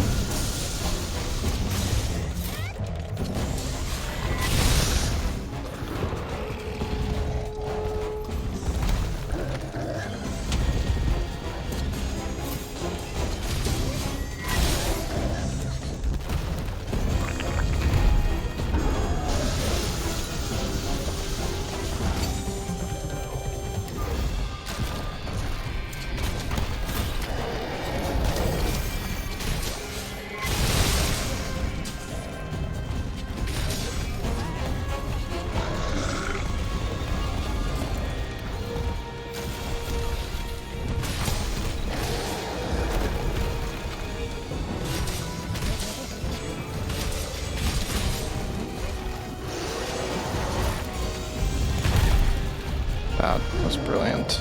A: That was brilliant.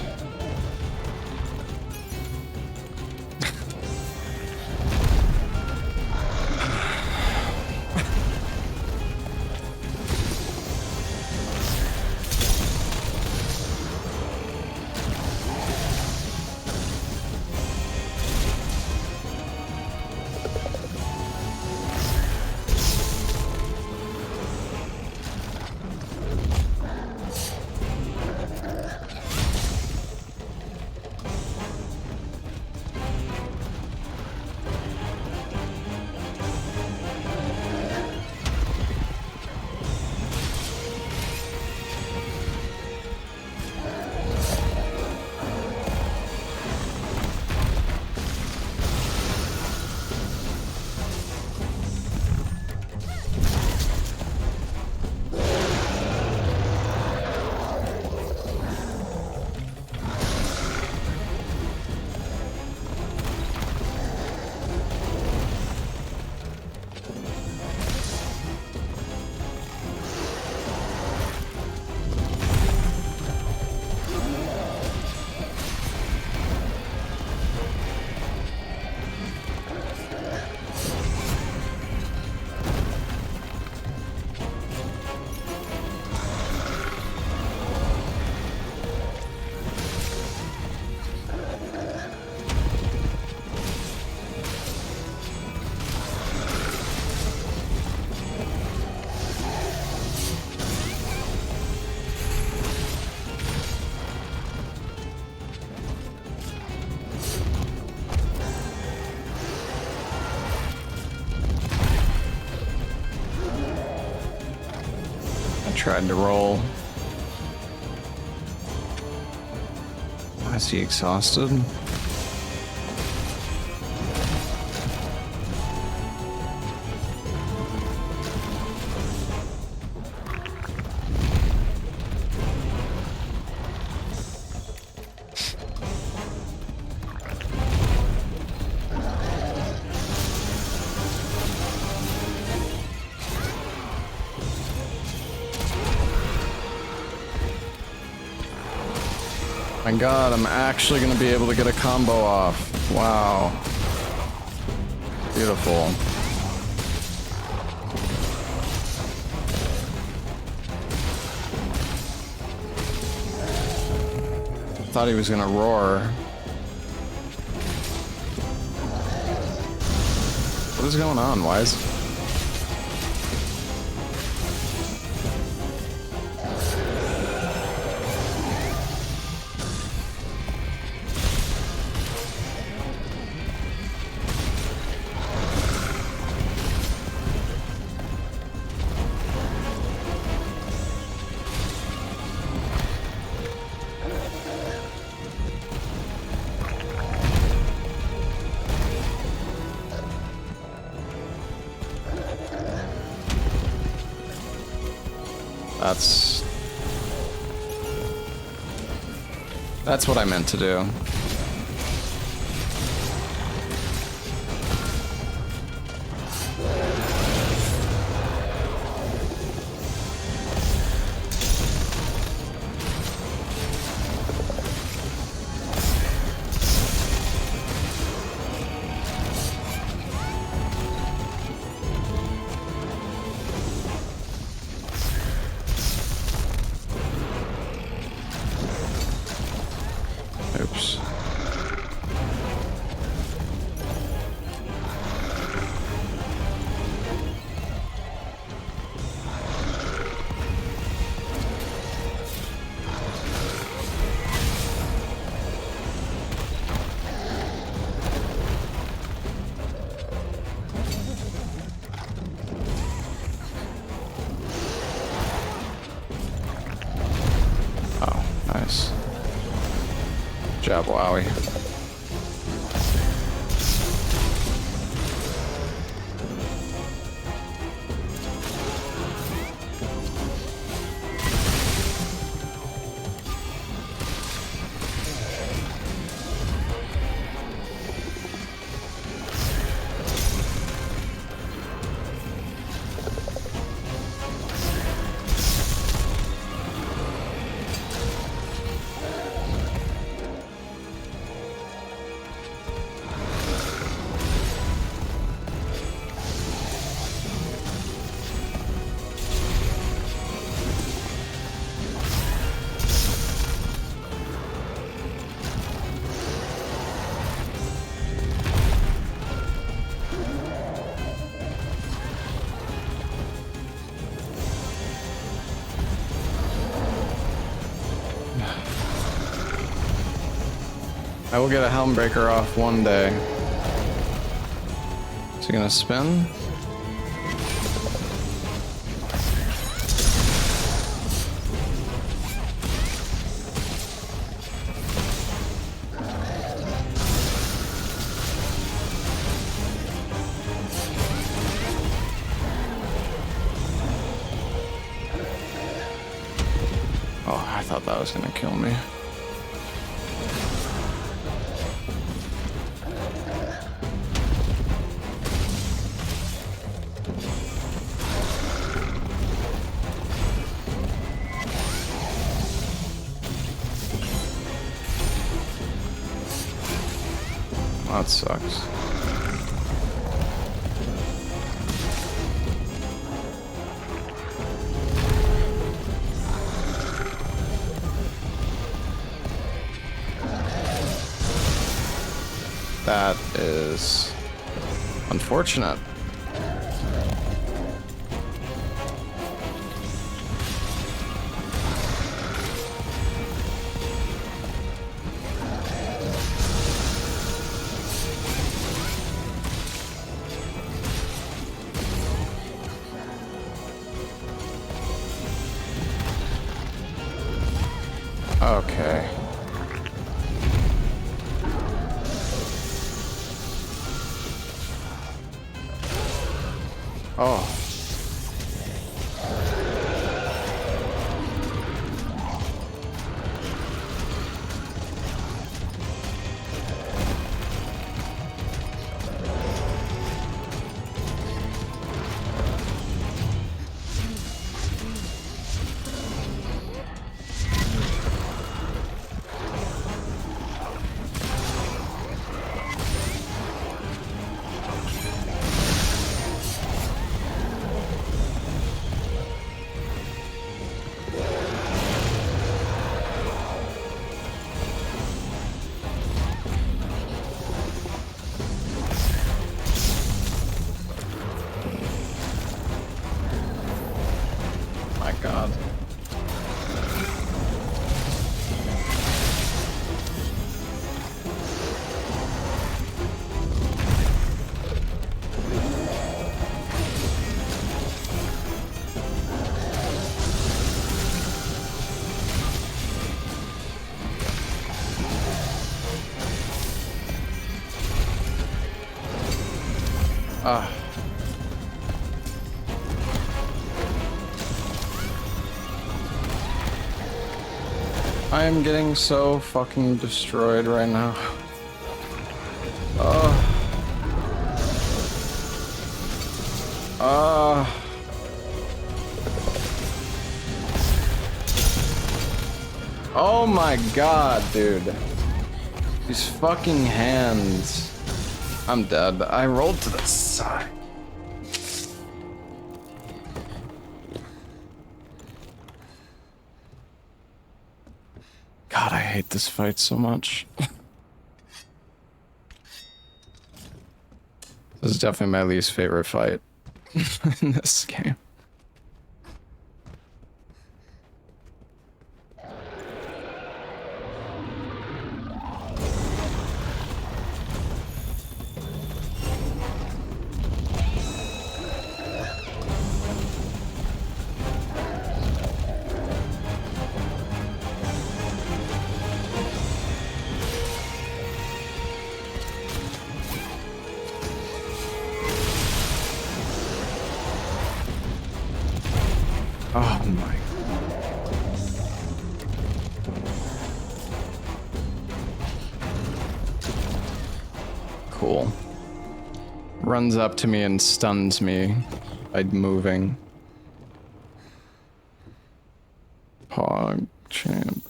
A: Tried to roll. Why is he exhausted? My god, I'm actually gonna be able to get a combo off. Wow. Beautiful. Thought he was gonna roar. What is going on? Why is... That's what I meant to do. Oops. Oh, nice. Job, Wowie. I will get a Helmbreaker off one day. Is he gonna spin? Oh, I thought that was gonna kill me. That sucks. That is unfortunate. Okay. Oh. Ah. I am getting so fucking destroyed right now. Oh my god, dude. These fucking hands. I'm dead. I rolled to the side. God, I hate this fight so much. This is definitely my least favorite fight in this game. Oh my. Cool. Runs up to me and stuns me by moving. Pog champ.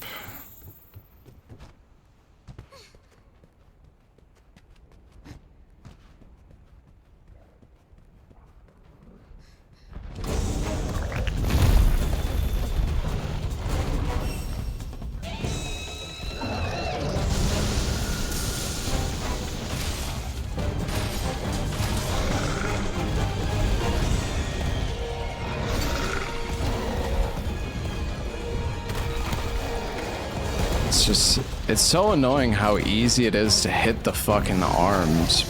A: It's so annoying how easy it is to hit the fucking arms.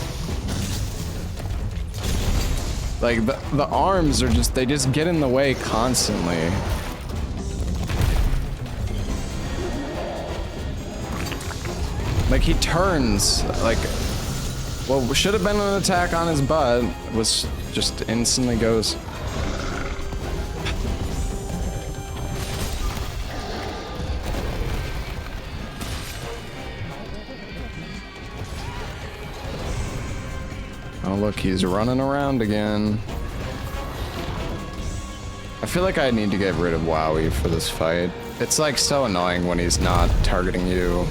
A: Like, the arms are just, they just get in the way constantly. Like, he turns, like, what should have been an attack on his butt was just instantly goes. Oh look, he's running around again. I feel like I need to get rid of Wowie for this fight. It's like so annoying when he's not targeting you.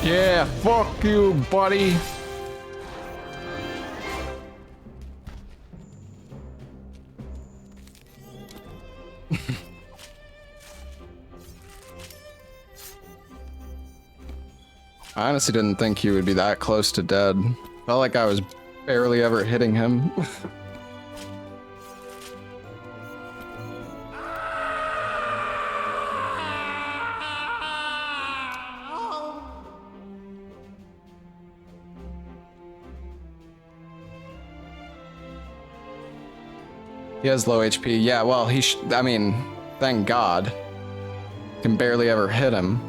A: Yeah, fuck you, buddy. I honestly didn't think he would be that close to dead. Felt like I was barely ever hitting him. He has low HP. Yeah, well, I mean, thank God. Can barely ever hit him.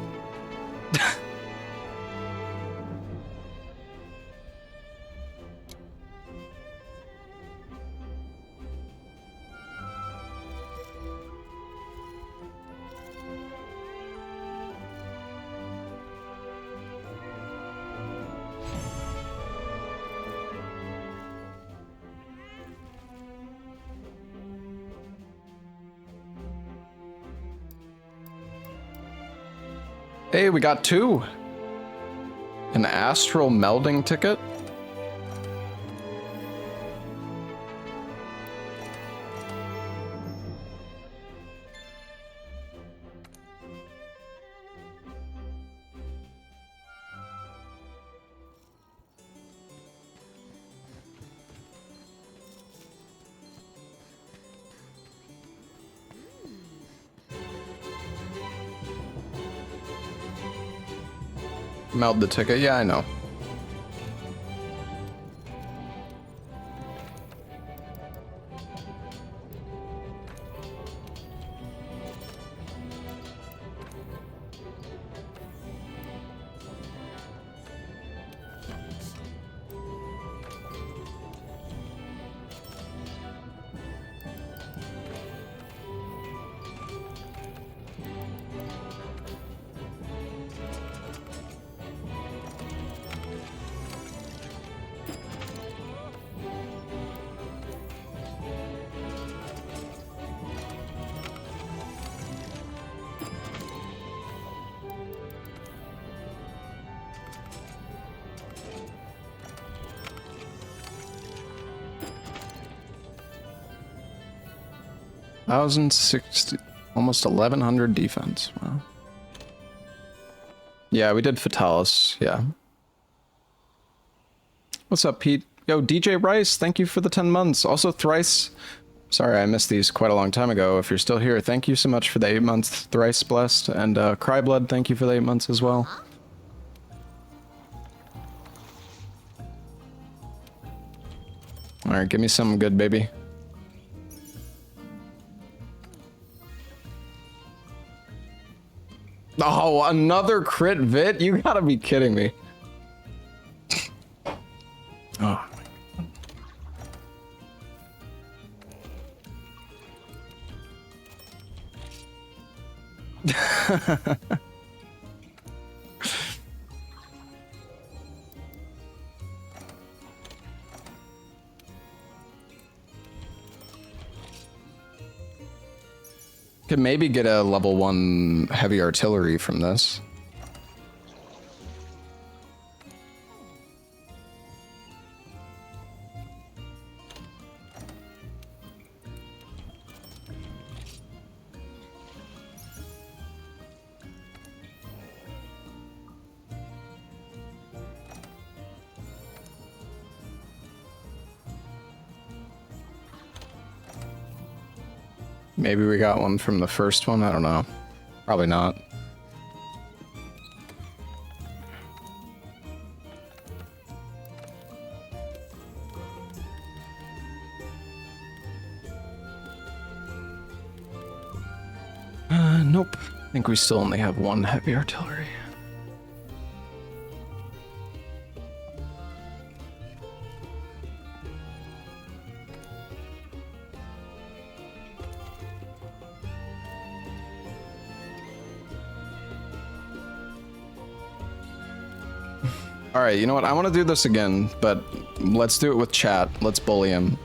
A: Hey, we got 2. An astral melding ticket. Meld the ticket. Yeah, I know. $1,060, almost 1,100 defense. Wow. Yeah, we did Fatalis. Yeah. What's up, Pete? Yo, DJ Rice, thank you for the 10 months. Also, Thrice. Sorry, I missed these quite a long time ago. If you're still here, thank you so much for the 8 months. Thrice blessed. And Cryblood, thank you for the 8 months as well. Alright, give me something good, baby. Oh, another crit vit? You gotta be kidding me. Oh. Could maybe get a level 1 heavy artillery from this. Maybe we got one from the first one, I don't know. Probably not. Nope. I think we still only have 1 heavy artillery. Alright, you know what? I want to do this again, but let's do it with chat. Let's bully him.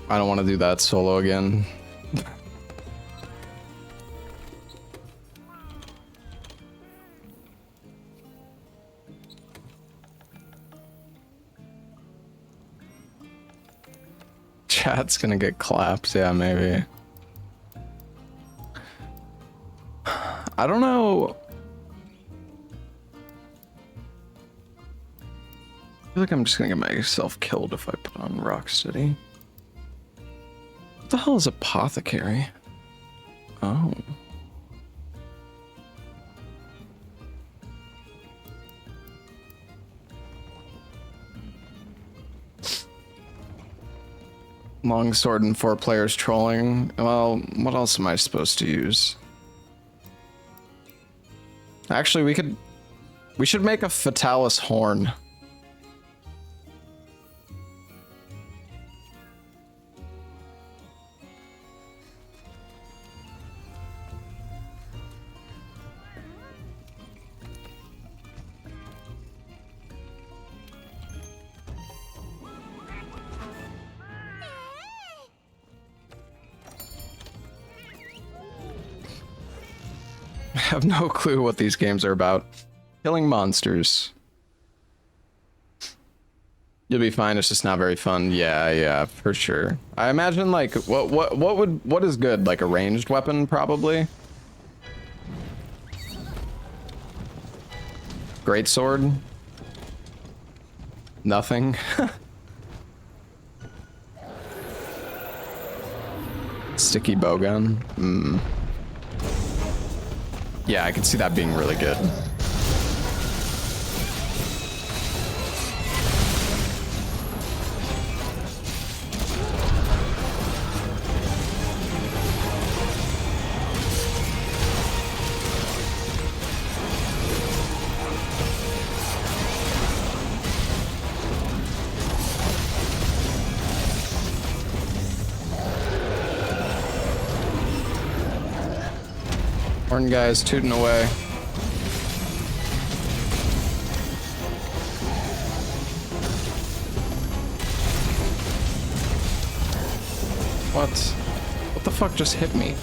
A: I don't want to do that solo again. Chat's gonna get clapped. Yeah, maybe. I don't know. I feel like I'm just gonna get myself killed if I put on Rocksteady. What the hell is Apothecary? Oh. Longsword and 4 players trolling. Well, what else am I supposed to use? Actually, we should make a Fatalis horn. I have no clue what these games are about. Killing monsters. You'll be fine, it's just not very fun. Yeah, for sure. I imagine like what is good? Like a ranged weapon, probably? Greatsword? Nothing. Sticky bowgun. Yeah, I can see that being really good. Horn guys tooting away. What? What the fuck just hit me?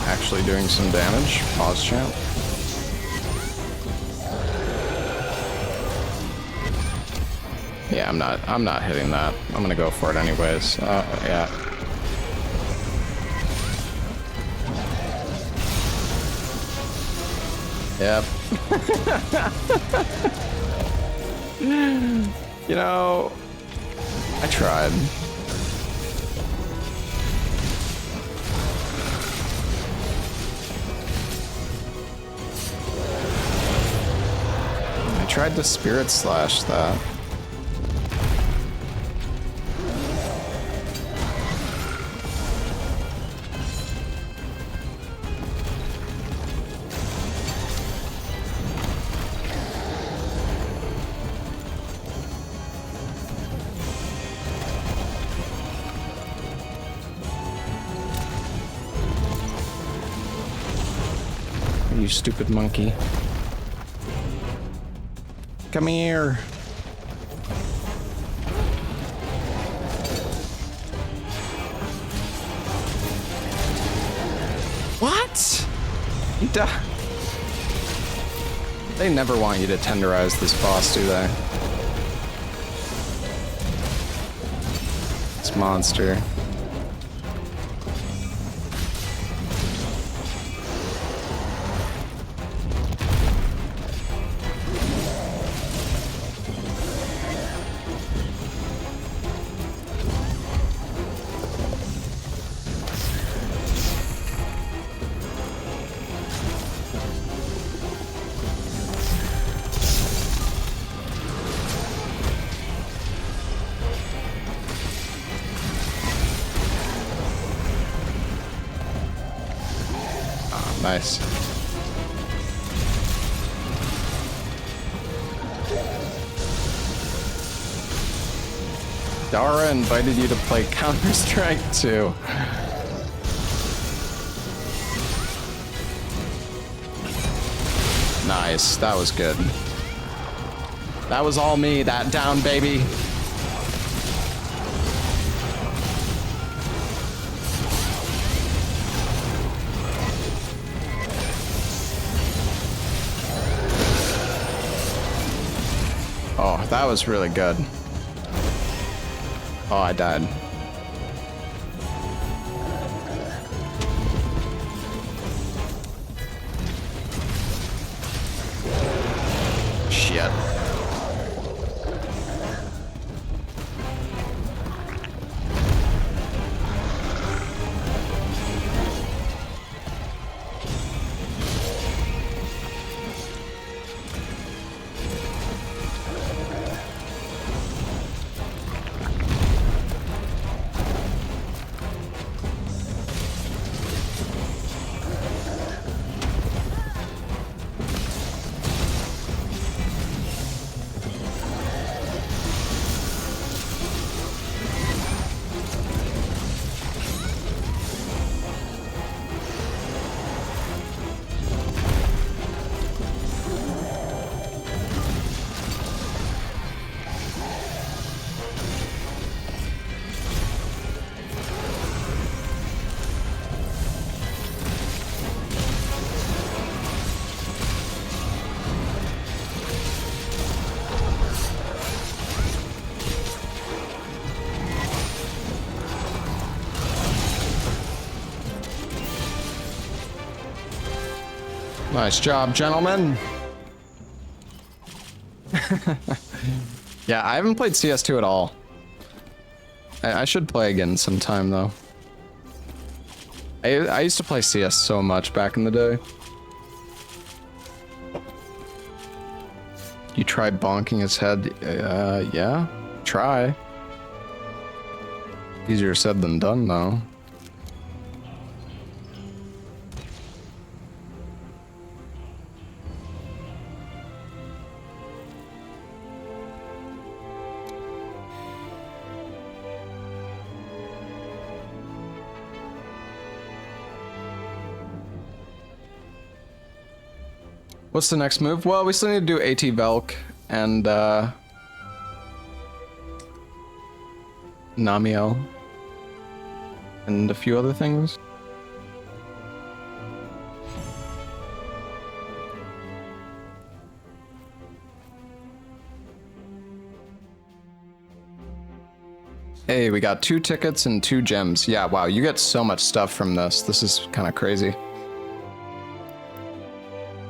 A: Actually doing some damage. Pause champ. Yeah, I'm not hitting that. I'm gonna go for it anyways. Yeah. Yep. You know, I tried. I tried to spirit slash that. stupid monkey. Come here. What? You die. They never want you to tenderize this boss, do they? This monster. Nice. Dara invited you to play Counter-Strike 2. Nice, that was good. That was all me, that down baby. Oh, that was really good. Oh, I died. Shit. Nice job, gentlemen. Yeah, I haven't played CS2 at all. I should play again sometime, though. I used to play CS so much back in the day. You tried bonking his head? Yeah. Try. Easier said than done, though. What's the next move? Well, we still need to do AT Velk and Namiel and a few other things. Hey, we got 2 tickets and 2 gems. Yeah, wow, you get so much stuff from this. This is kind of crazy.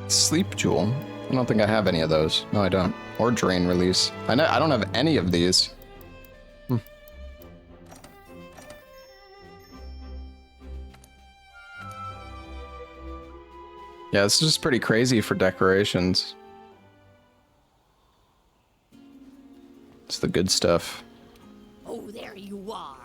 A: Sleep Jewel. I don't think I have any of those. No, I don't. Or Drain Release. I don't have any of these. Yeah, this is just pretty crazy for decorations. It's the good stuff.
C: Oh, there you are.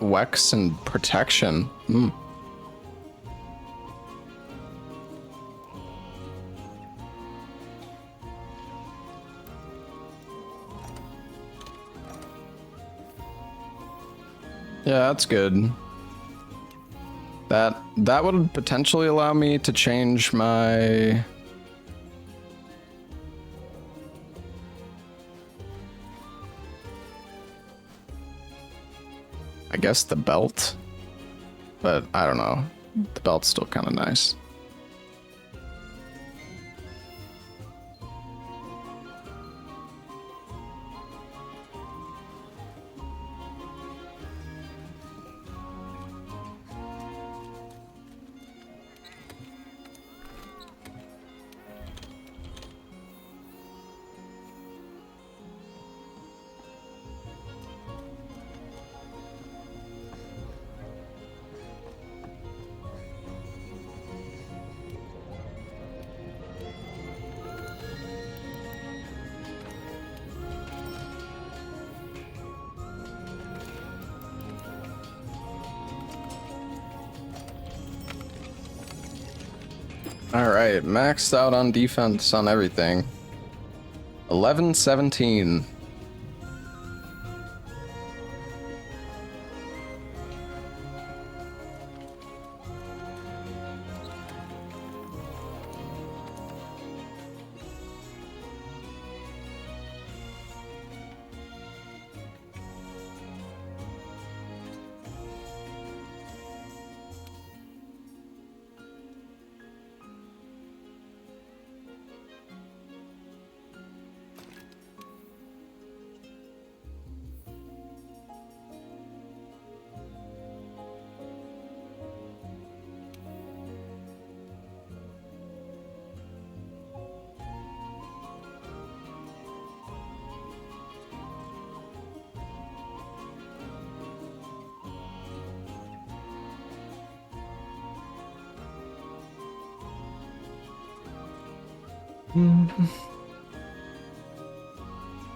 A: Wex and Protection. Hmm. Yeah, that's good. That would potentially allow me to change my... I guess the belt, but I don't know. The belt's still kind of nice. All right, maxed out on defense on everything. 11-17.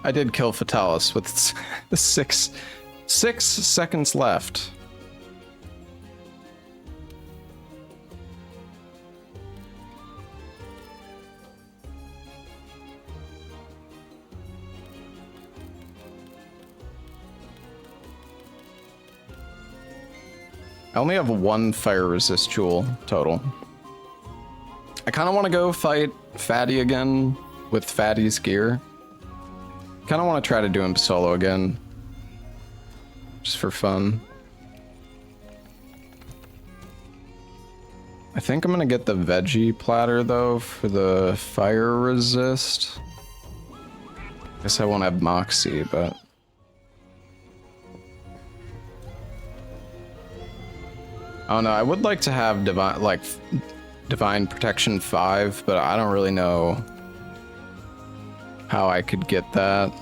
A: I did kill Fatalis with six seconds left. I only have one fire resist jewel total. I kind of want to go fight Fatty again with Fatty's gear. Kind of want to try to do him solo again. Just for fun. I think I'm going to get the veggie platter though for the fire resist. Guess I won't have Moxie, but... Oh no, I would like to have Divine Protection 5, but I don't really know how I could get that.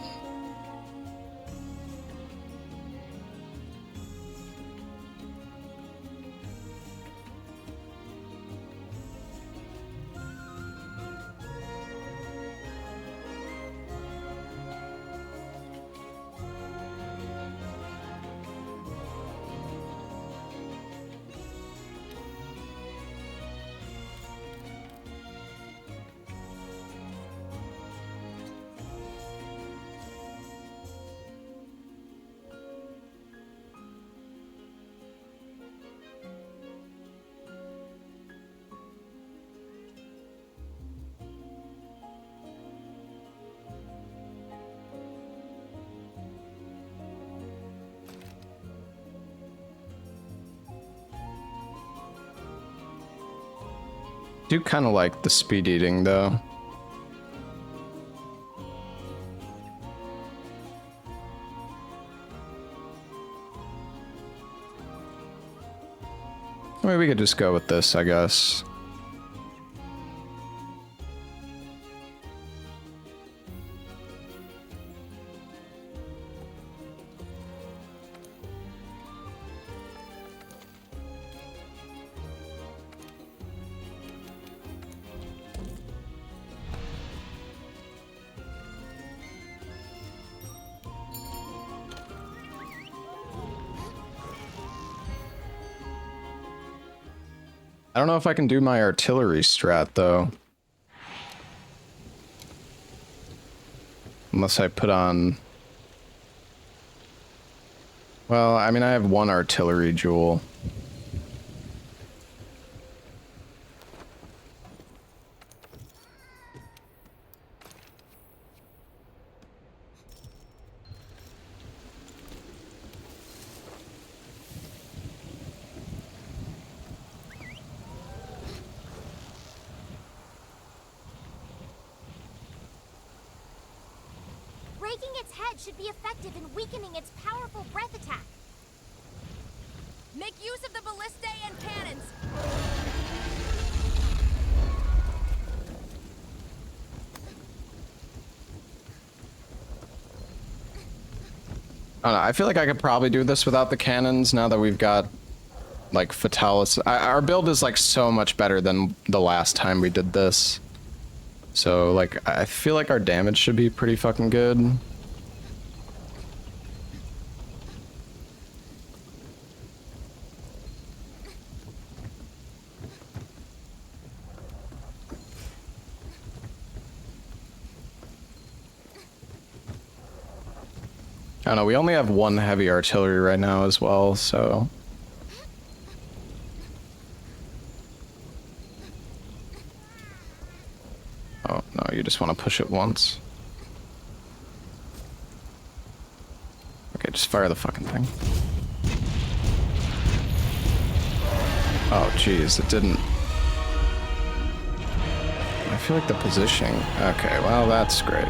A: Do kind of like the speed eating though. I mean, we could just go with this, I guess. I don't know if I can do my artillery strat, though. Unless I put on... Well, I mean, I have one artillery jewel.
D: Breaking its head should be effective in weakening its powerful breath attack.
E: Make use of the ballistae and cannons.
A: I don't know, I feel like I could probably do this without the cannons now that we've got, like, Fatalis. Our build is, like, so much better than the last time we did this. So, like, I feel like our damage should be pretty fucking good. I don't know, we only have one heavy artillery right now as well, so... Oh, no, you just want to push it once. Okay, just fire the fucking thing. Oh, jeez, it didn't... I feel like the positioning... Okay, well, that's great.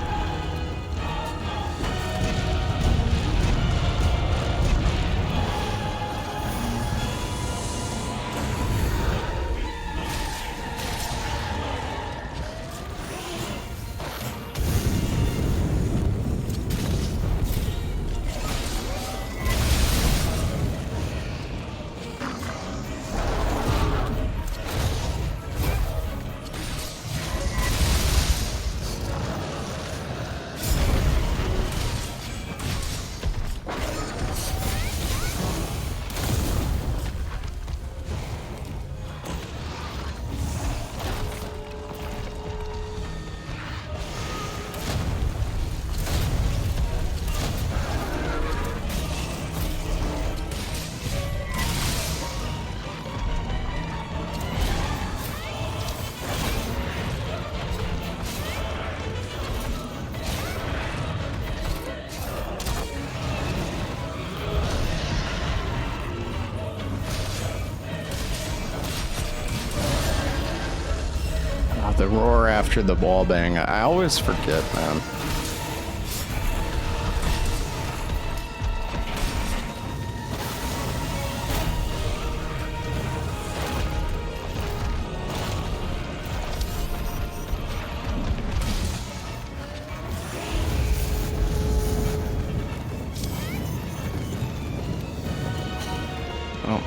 A: The roar after the wall bang. I always forget, man. Oh.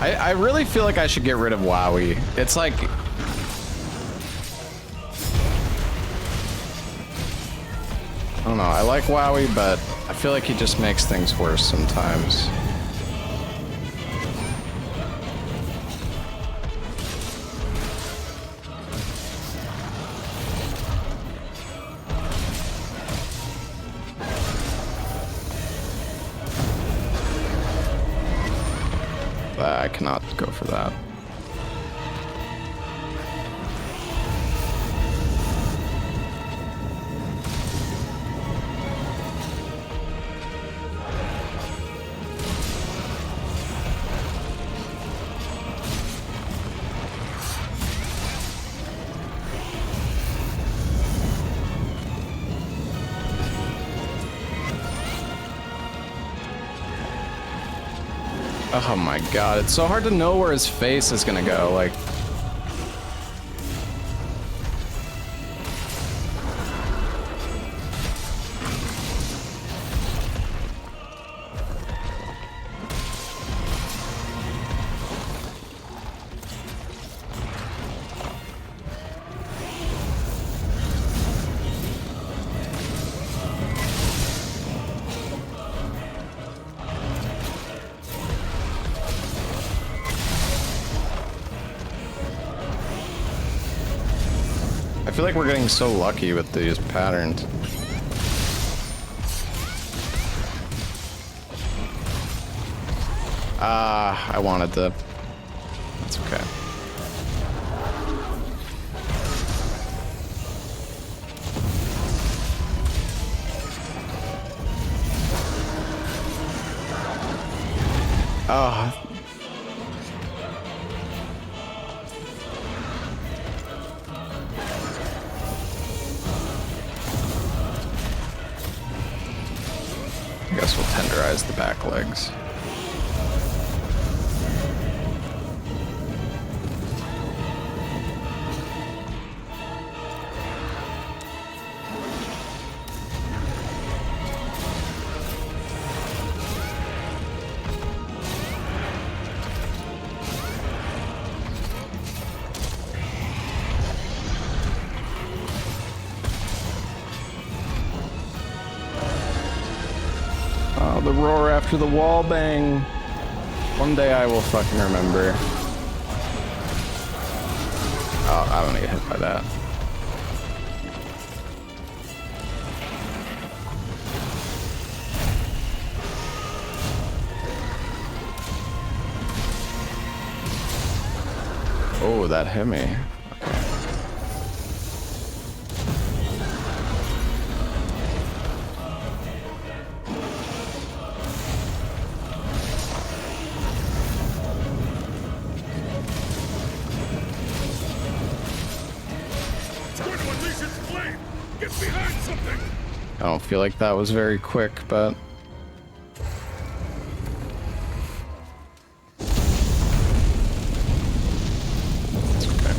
A: I really feel like I should get rid of Wowie. It's like... I don't know, I like Wowie, but I feel like he just makes things worse sometimes. I cannot go for that. Oh my god, it's so hard to know where his face is gonna go, like... I feel like we're getting so lucky with these patterns. I wanted to... That's okay. Oh. I guess we'll tenderize the back legs. Oh, the roar after the wall bang. One day I will fucking remember. Oh, I don't get hit by that. Oh, that hit me. Okay.
B: Get behind something!
A: I don't feel like that was very quick, but... It's okay.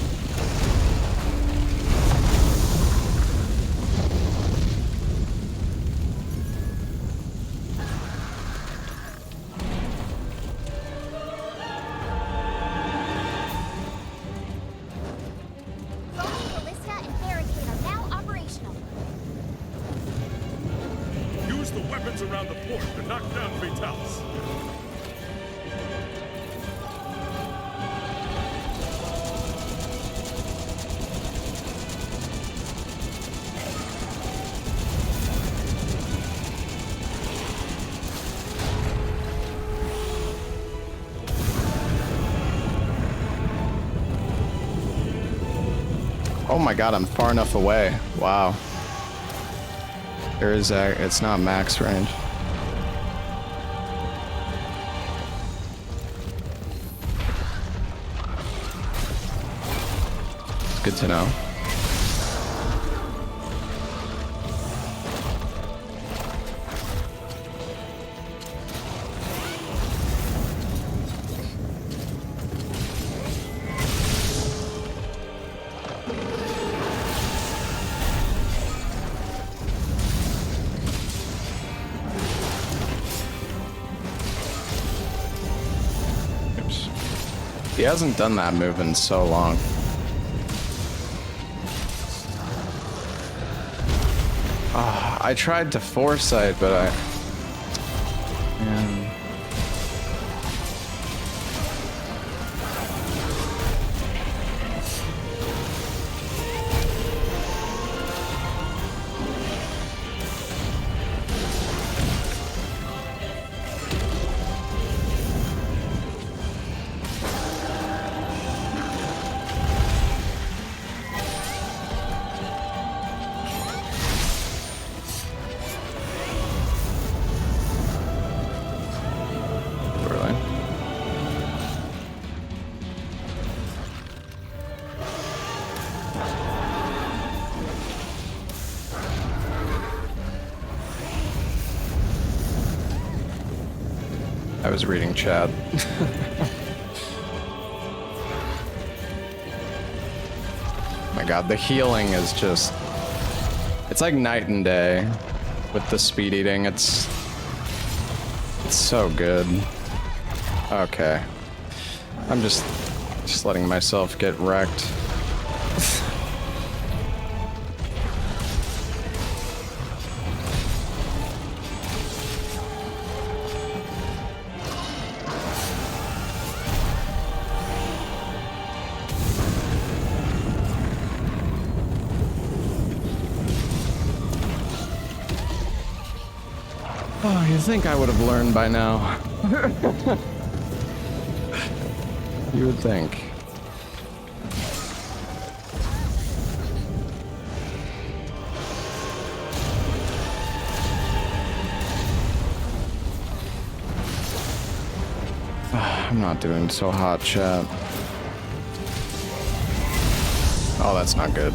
D: Foaming ballista and barricade are now operational.
B: Use the weapons around the port to knock down Vitalis.
A: Oh my god, I'm far enough away. Wow. There is a... It's not max range. It's good to know. Oops. He hasn't done that move in so long. Ah, I tried to foresight, but I... Man. was reading chat. My god, the healing is just... It's like night and day with the speed eating. It's so good. Okay. I'm just letting myself get wrecked. Oh, you think I would have learned by now? You would think. I'm not doing so hot, chat. Oh, that's not good.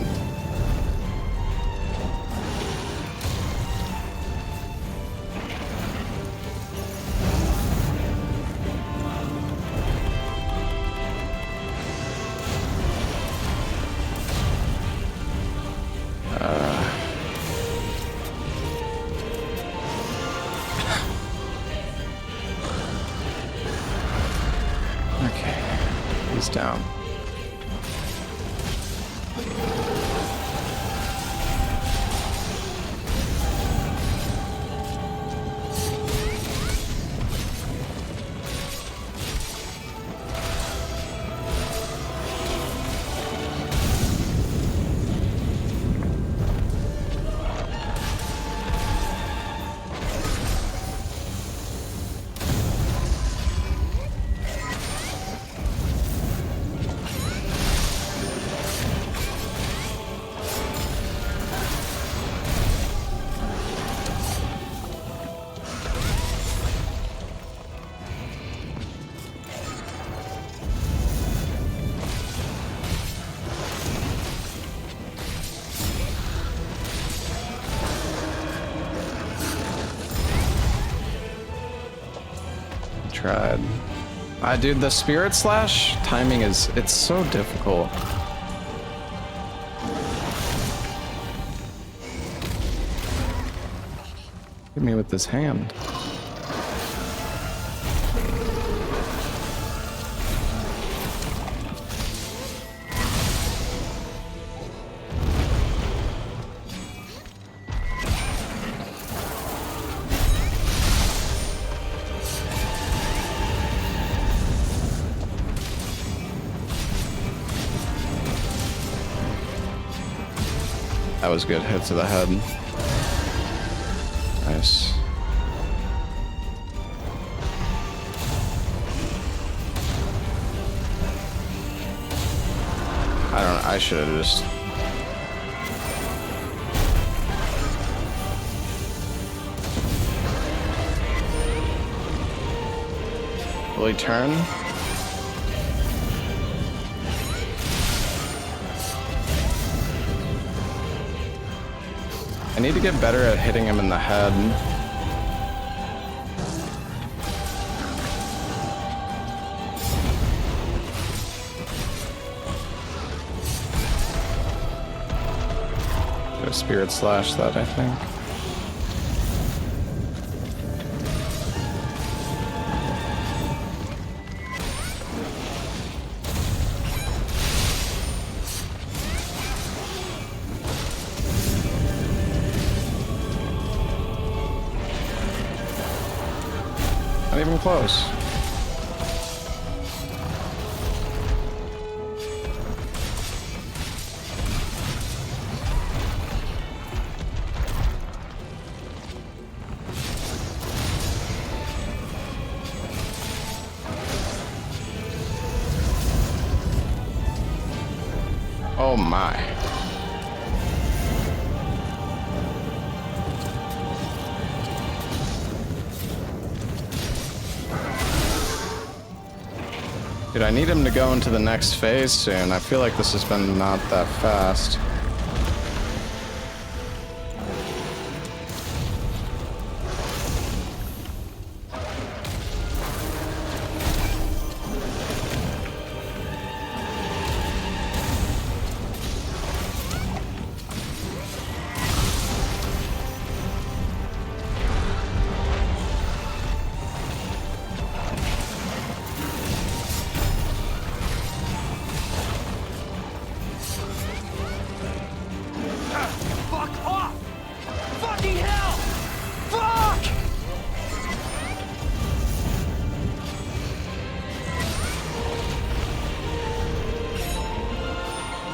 A: Okay, he's down. Tried. Dude, the Spirit Slash timing it's so difficult. Hit me with this hand. That was good. Hit to the head. Nice. I should have just... Will he turn? I need to get better at hitting him in the head. Go Spirit Slash that, I think. Not even close. Oh my. Dude, I need him to go into the next phase soon. I feel like this has been not that fast.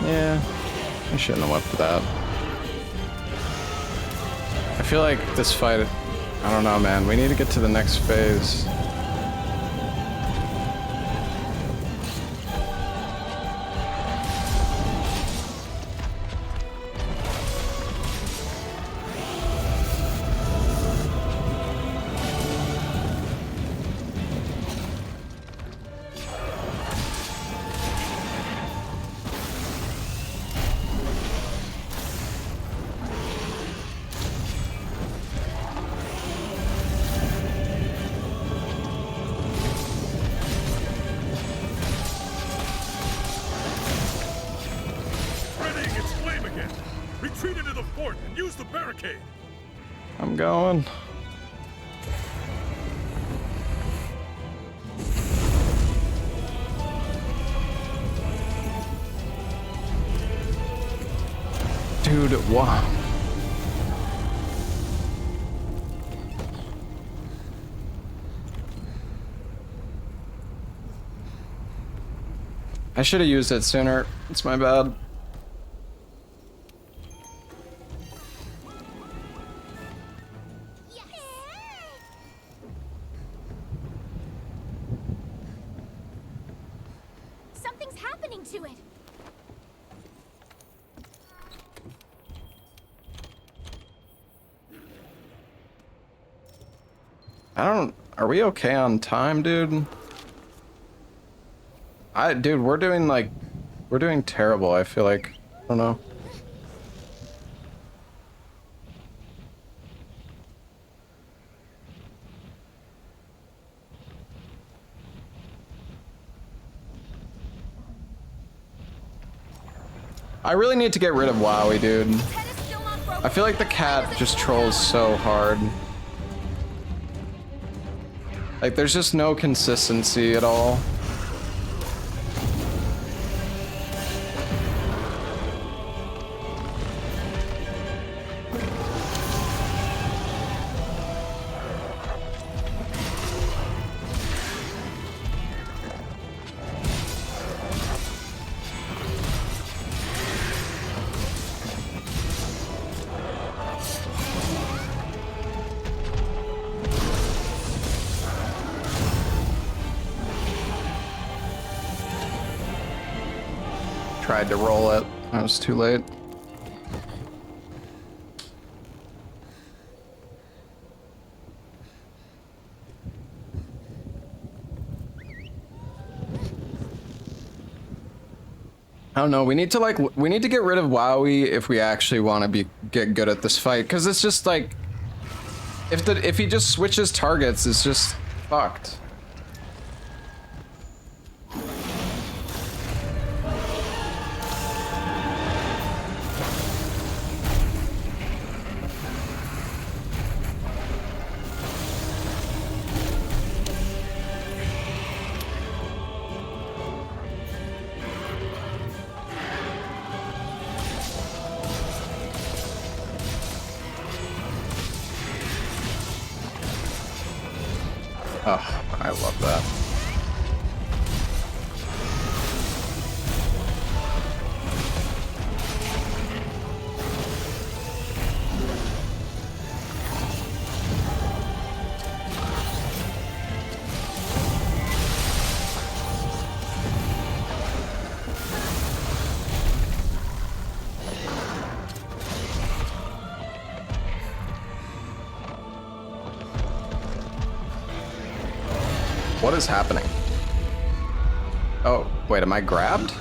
A: Yeah, I shouldn't have went for that. I feel like this fight, I don't know, man. We need to get to the next phase.
B: Readying its flame again. Retreat into the fort and use the barricade.
A: I'm going. Dude, wow. I should have used it sooner. It's my bad.
D: Yes. Something's happening to it.
A: Are we okay on time, dude? Dude, we're doing terrible, I feel like. I don't know. I really need to get rid of Wowie, dude.
E: Head is still not broken.
A: I feel like the cat just trolls so hard. Like, there's just no consistency at all. Tried to roll it. I was too late. I don't know. We need to get rid of Wowie if we actually want to get good at this fight, because it's just like if he just switches targets, it's just fucked. Oh, I love that. What is happening? Oh, wait, am I grabbed?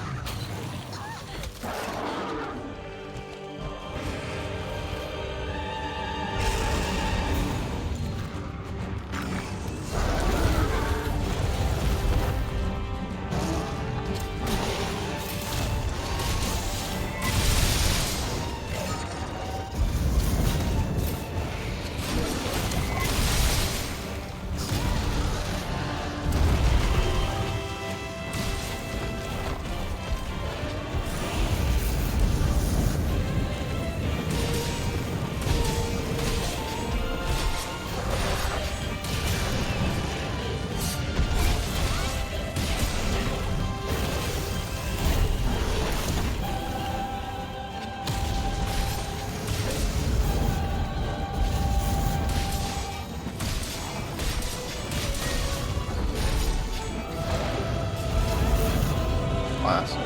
A: class.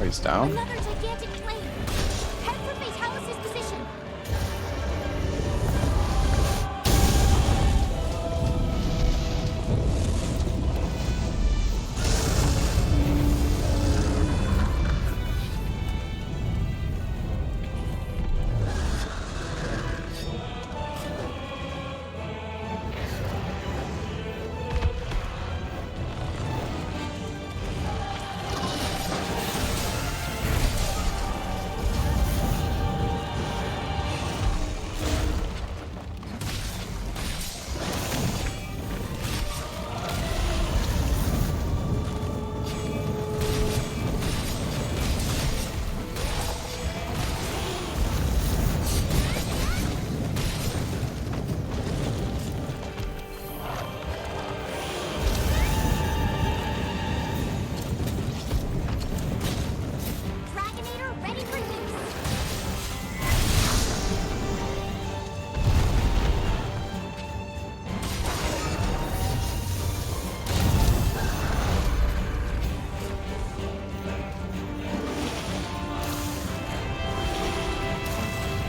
A: Oh, he's down?
D: Another gigantic flame. Head for Fatalis' position. Dragonator ready for use.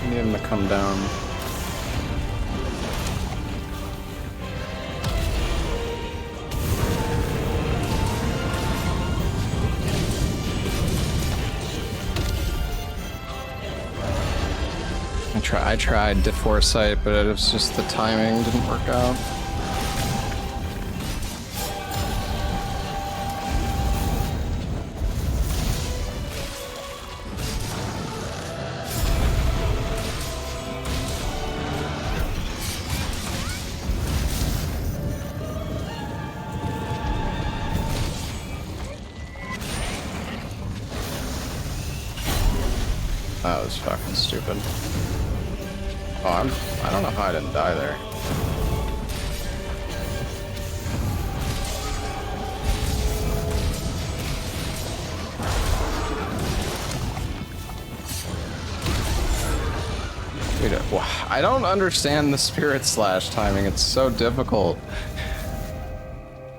A: I need him to come down. I tried to foresight, but it was just the timing didn't work out. That was fucking stupid. Oh, I don't know how I didn't die there. Dude, I don't understand the Spirit Slash timing. It's so difficult.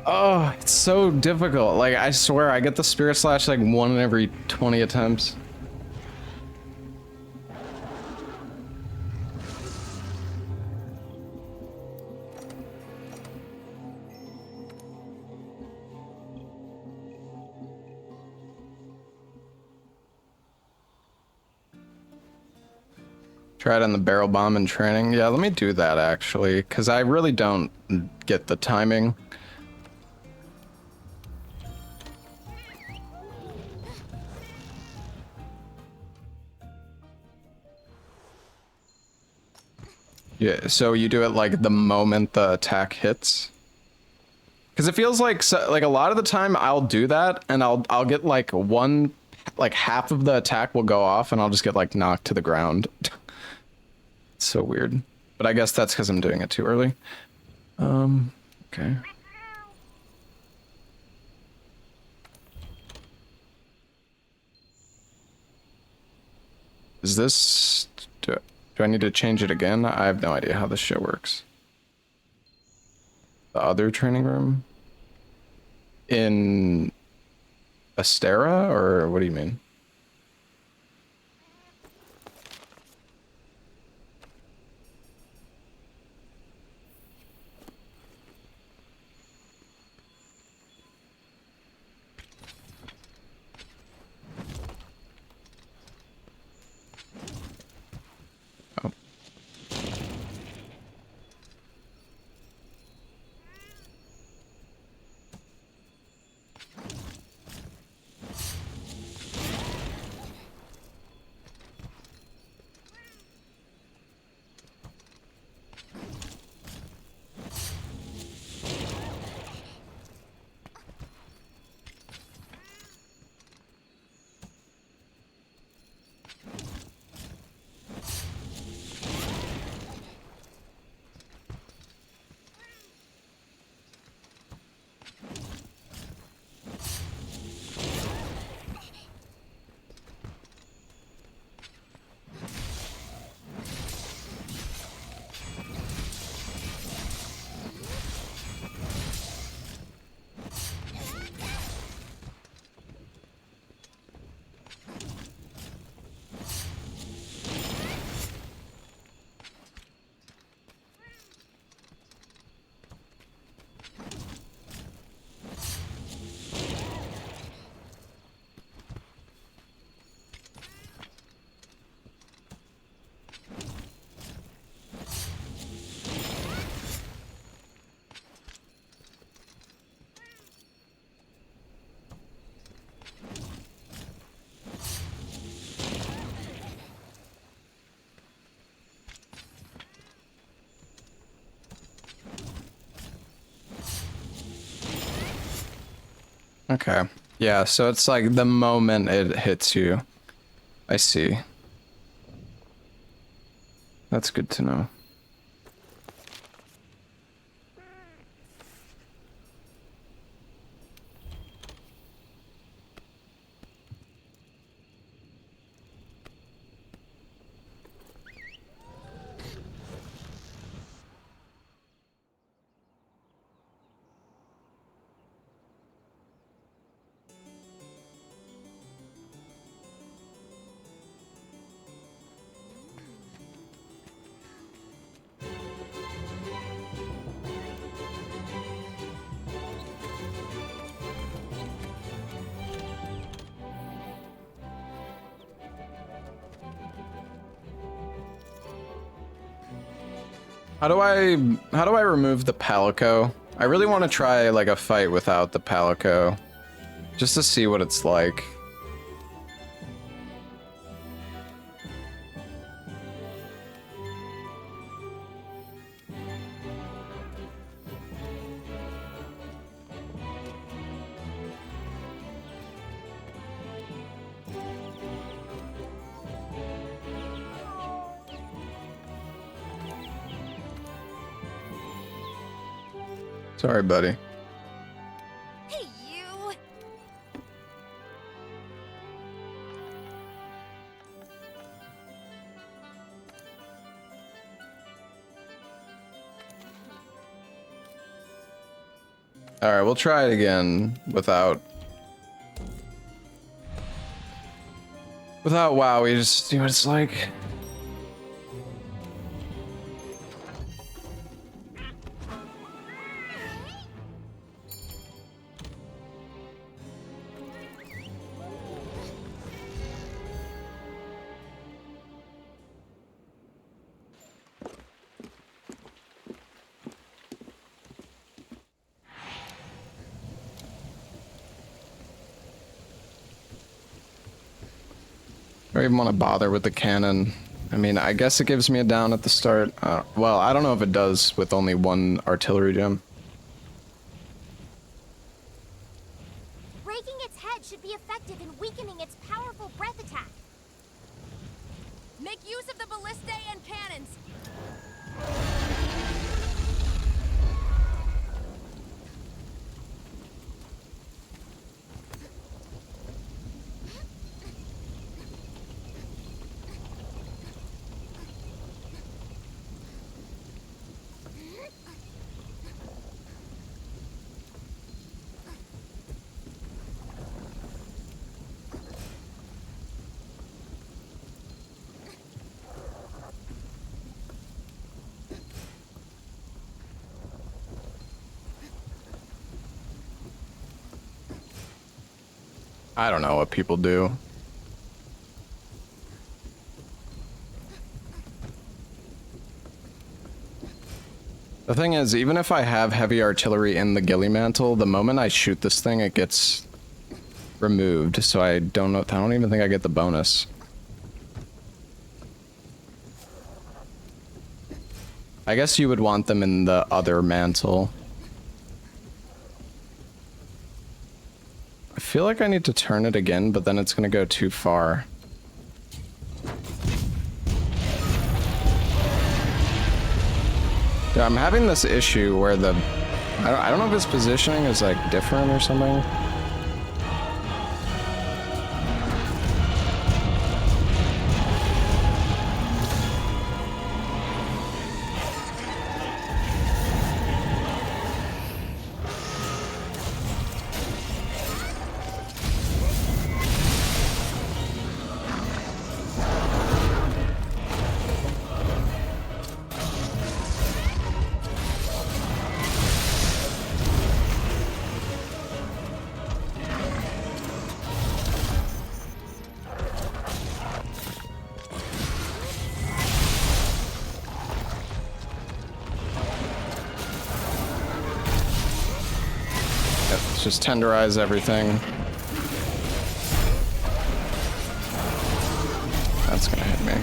A: Oh, it's so difficult. Like, I swear, I get the Spirit Slash like 1 in every 20 attempts. Try it on the barrel bomb in training. Yeah, let me do that actually, because I really don't get the timing. Yeah, so you do it like the moment the attack hits. Because it feels like like a lot of the time I'll do that and I'll get like half of the attack will go off and I'll just get like knocked to the ground. It's so weird. But I guess that's because I'm doing it too early. Okay. Is this... Do I need to change it again? I have no idea how this shit works. The other training room? In... Astera? Or what do you mean? Okay. Yeah, so it's like the moment it hits you. I see. That's good to know. How do I remove the palico? I really want to try like a fight without the palico, just to see what it's like. Sorry, buddy.
E: Hey, you!
A: All right, we'll try it again without WoWy, just see what it's like. I don't even want to bother with the cannon. I mean, I guess it gives me a down at the start. Well, I don't know if it does with only one artillery gem.
D: Breaking its head should be effective in weakening its powerful breath attack.
E: Make use of the ballistae and cannons.
A: I don't know what people do. The thing is, even if I have heavy artillery in the ghillie mantle, the moment I shoot this thing, it gets removed. So I don't know. I don't even think I get the bonus. I guess you would want them in the other mantle. I feel like I need to turn it again, but then it's gonna go too far. Yeah, I'm having this issue where I don't know if his positioning is like different or something. Just tenderize everything. That's gonna hit me.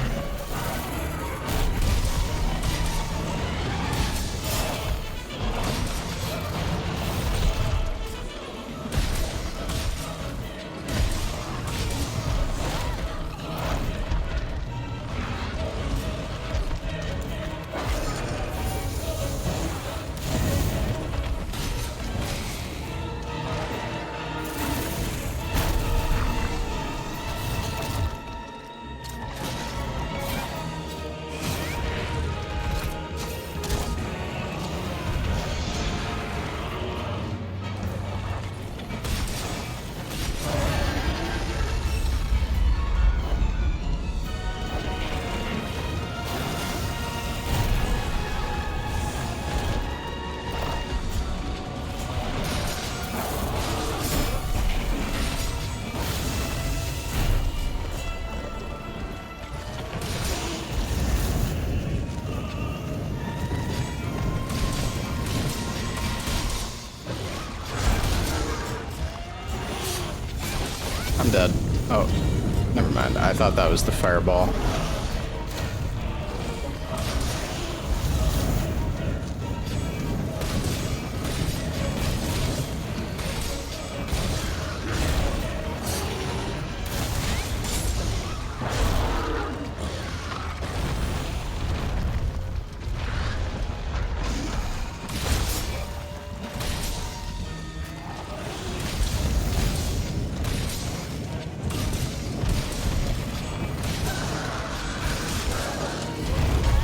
A: I'm dead. Oh, never mind. I thought that was the fireball.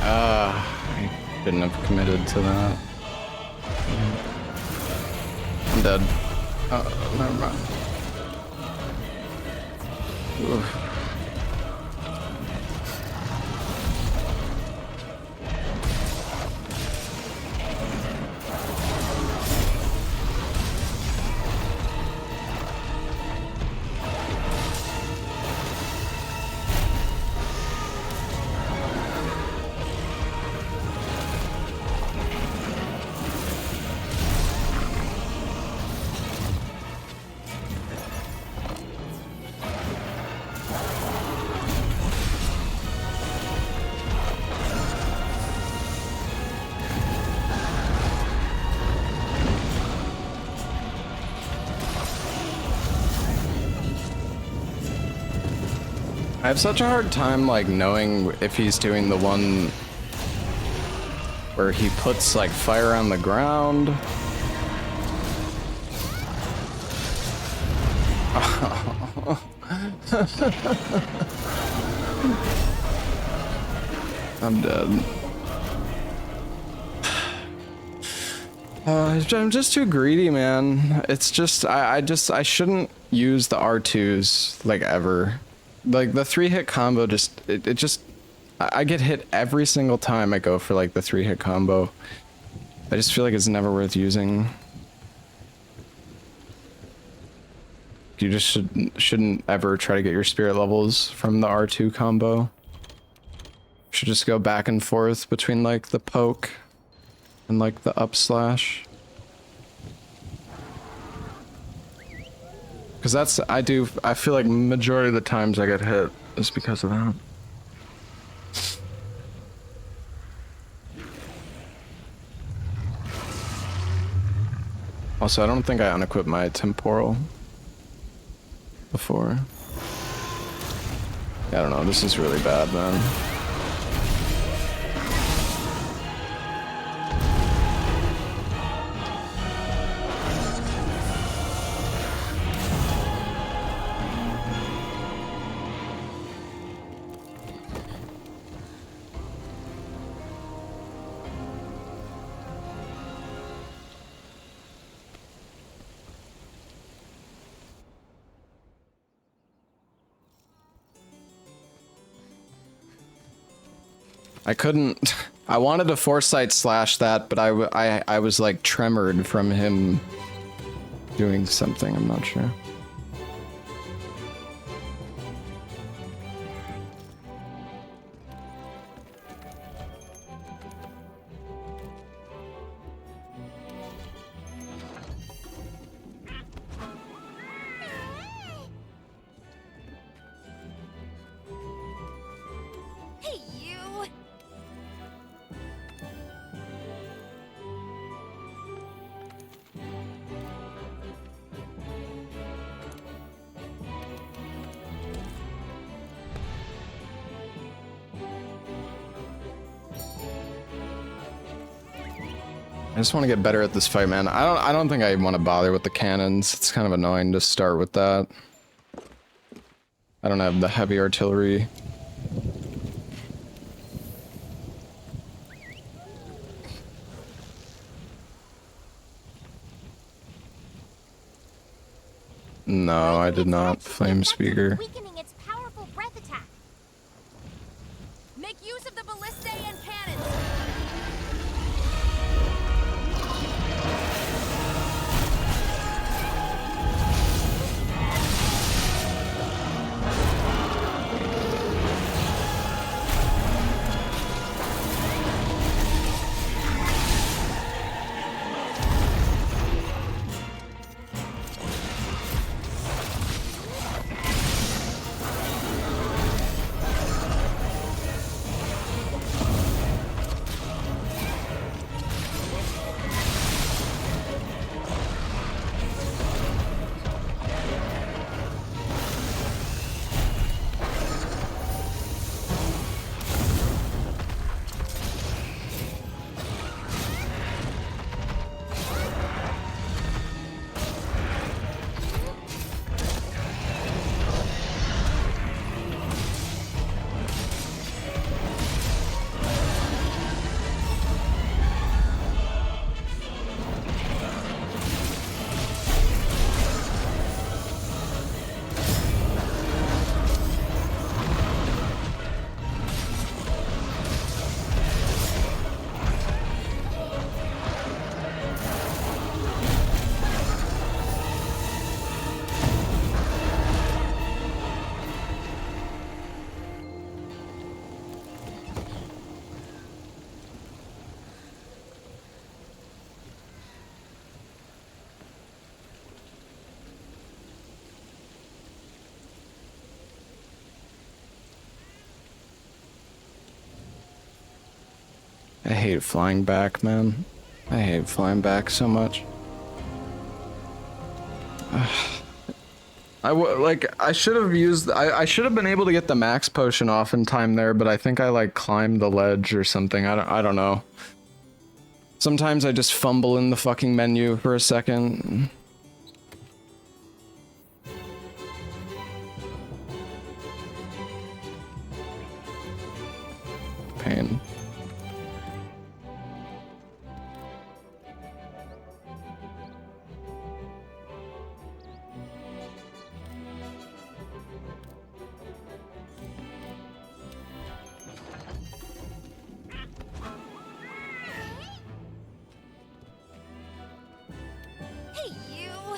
A: I shouldn't have committed to that. I'm dead. Oh, never mind. Oof. I have such a hard time, like, knowing if he's doing the one where he puts, like, fire on the ground. I'm dead. I'm just too greedy, man. It's just, I shouldn't use the R2s, like, ever. Like, the 3-hit combo just, it just, I get hit every single time I go for, like, the 3-hit combo. I just feel like it's never worth using. You just shouldn't ever try to get your spirit levels from the R2 combo. Should just go back and forth between, like, the poke and, like, the up slash. Because that's, I feel like majority of the times I get hit is because of that. Also, I don't think I unequipped my temporal before. I don't know, this is really bad, man. I couldn't, I wanted to foresight slash that, but I was like tremored from him doing something, I'm not sure.
E: Hey, you!
A: I just want to get better at this fight, man. I don't think I want to bother with the cannons. It's kind of annoying to start with that. I don't have the heavy artillery. No, I did not. Flame speaker.
D: Weakening its powerful breath attack.
E: Make use of the ballistae and cannons!
A: I hate flying back, man. I hate flying back so much. I should have used, I should have been able to get the max potion off in time there, but I think I like climbed the ledge or something. I don't know. Sometimes I just fumble in the fucking menu for a second. Pain.
E: Hey, you!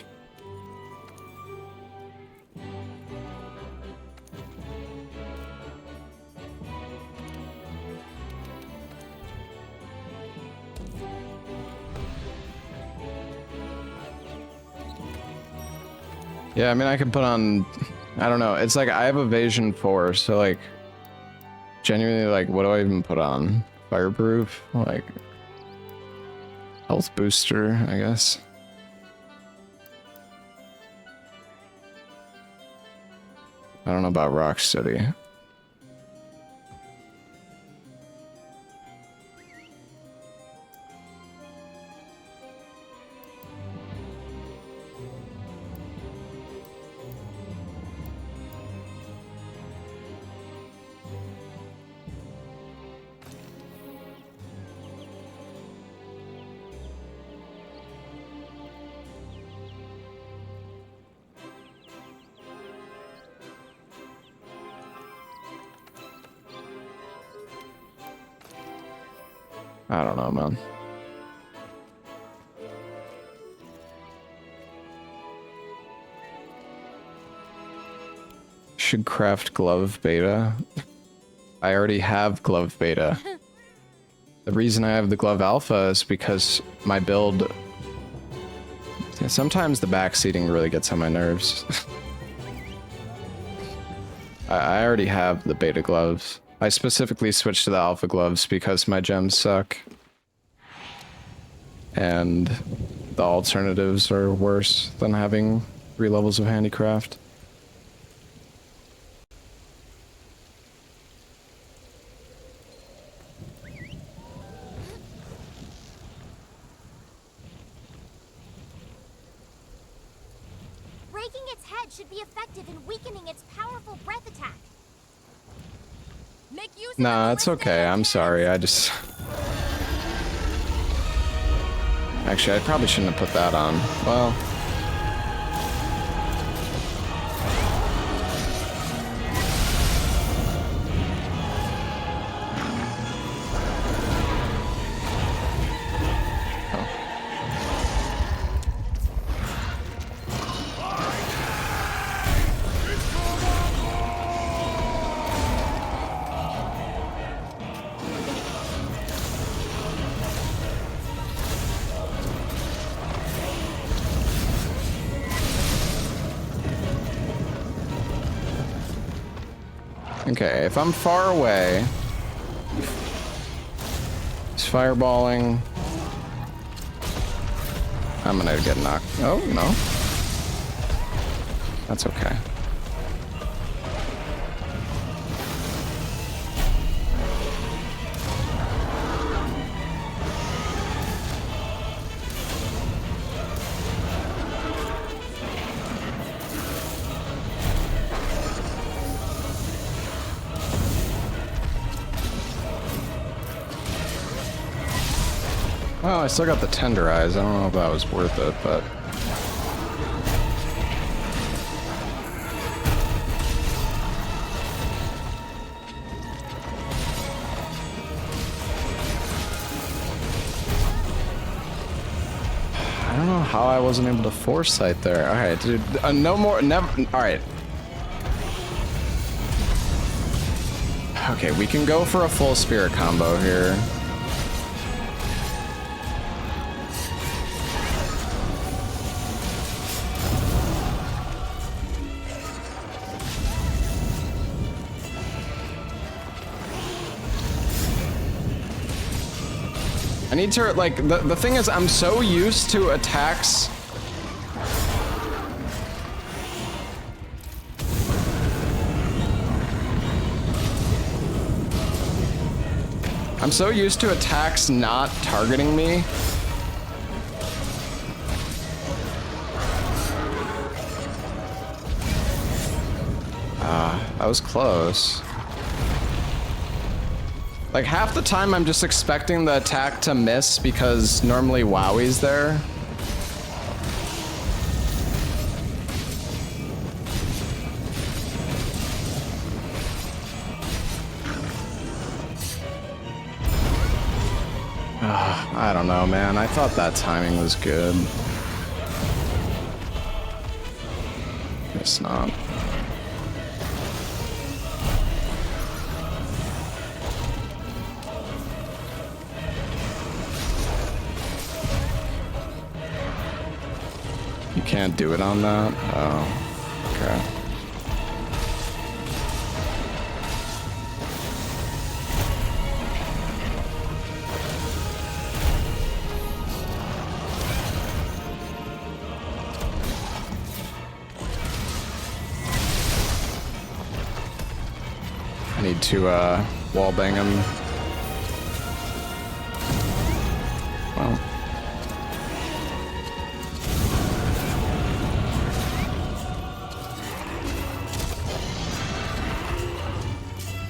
A: Yeah, I mean, I could put on, I don't know. It's like I have evasion 4, so like, genuinely, like, what do I even put on? Fireproof? Like, health booster, I guess. I don't know about Rocksteady. I don't know, man. Should craft glove beta. I already have glove beta. The reason I have the glove alpha is because my build... Sometimes the backseating really gets on my nerves. I already have the beta gloves. I specifically switched to the alpha gloves because my gems suck. And the alternatives are worse than having 3 levels of handicraft.
D: Breaking its head should be effective in weakening its powerful breath attack.
E: Make use of
A: Nah,
E: the
A: it's
E: ballista
A: okay.
E: and
A: I'm sorry. I just... Actually, I probably shouldn't have put that on. Well... Okay, if I'm far away, it's fireballing. I'm gonna get knocked. Oh, no. That's okay. Oh, I still got the tenderize. I don't know if that was worth it, but... I don't know how I wasn't able to foresight there. Alright, dude. No more... Never... Alright. Okay, we can go for a full spirit combo here. I need to, like, the thing is, I'm so used to attacks. I'm so used to attacks not targeting me. That was close. Like, half the time I'm just expecting the attack to miss because normally Wowie's there. I don't know, man. I thought that timing was good. It's not. You can't do it on that? Oh, okay. I need to wall bang him. Well.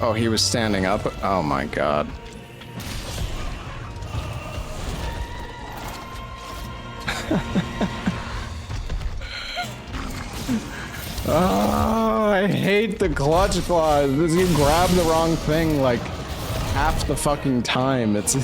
A: Oh, he was standing up? Oh my god. Oh, I hate the clutch claws. You grab the wrong thing like half the fucking time. It's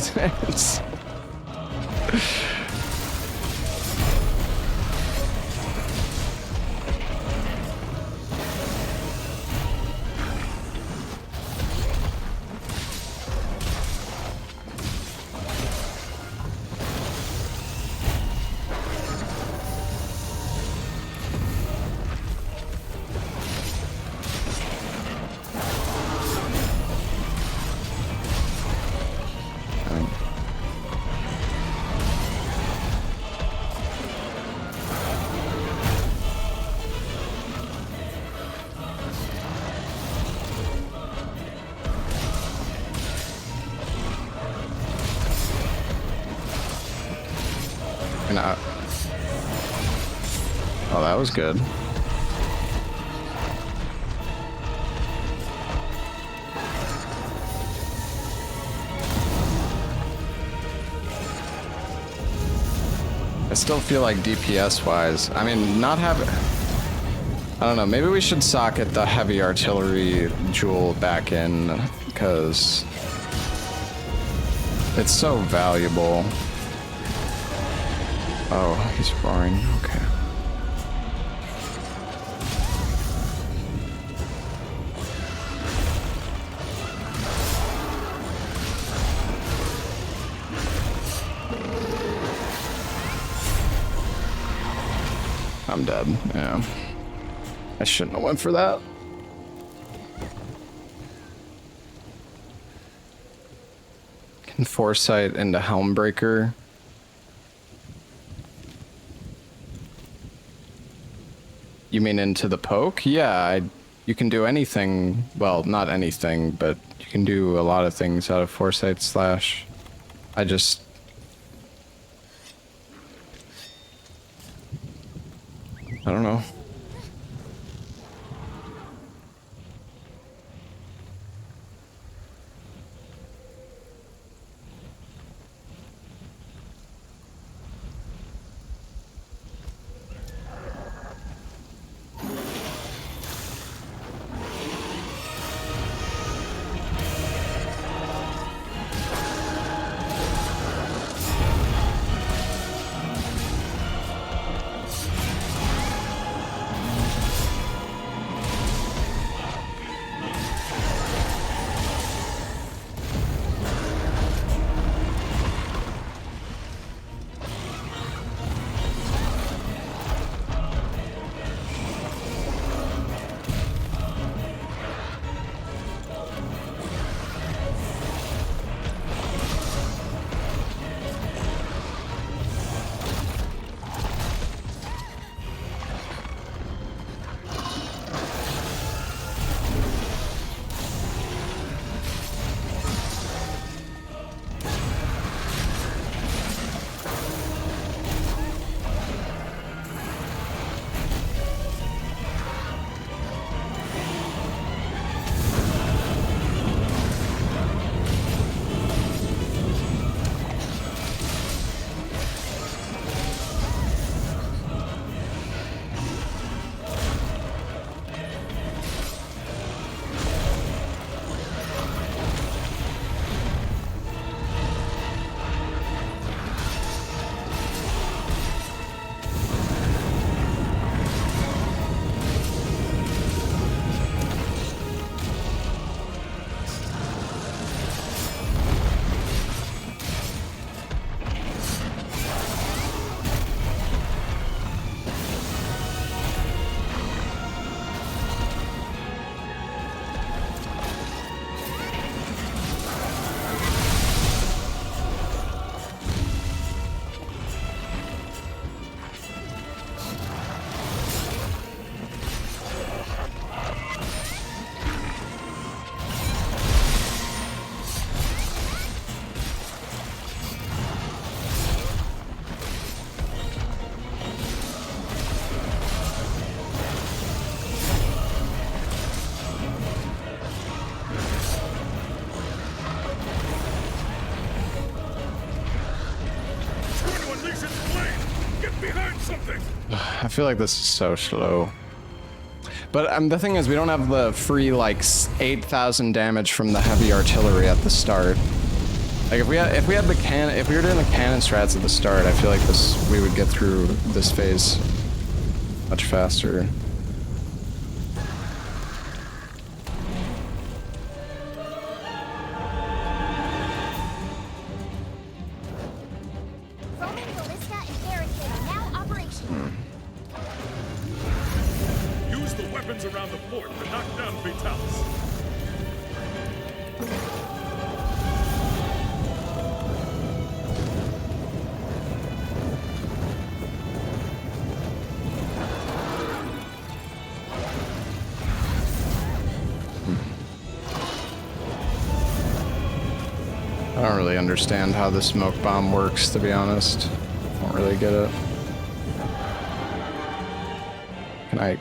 A: oh, that was good. I still feel like DPS wise, I mean, not having, I don't know, maybe we should socket the heavy artillery jewel back in because it's so valuable. Oh, he's roaring. Okay. I'm dead. Yeah. I shouldn't have went for that. Can foresight into Helmbreaker. You mean into the poke? Yeah, you can do anything. Well, not anything, but you can do a lot of things out of Foresight Slash. I just... I don't know. I feel like this is so slow. But the thing is, we don't have the free like 8,000 damage from the heavy artillery at the start. Like if we were doing the cannon strats at the start, I feel like we would get through this phase much faster.
D: Roman ballista and barricade are now operational.
B: Use the weapons around the fort to knock down Vitalis.
A: I don't really understand how the smoke bomb works, to be honest. I don't really get it. Can I...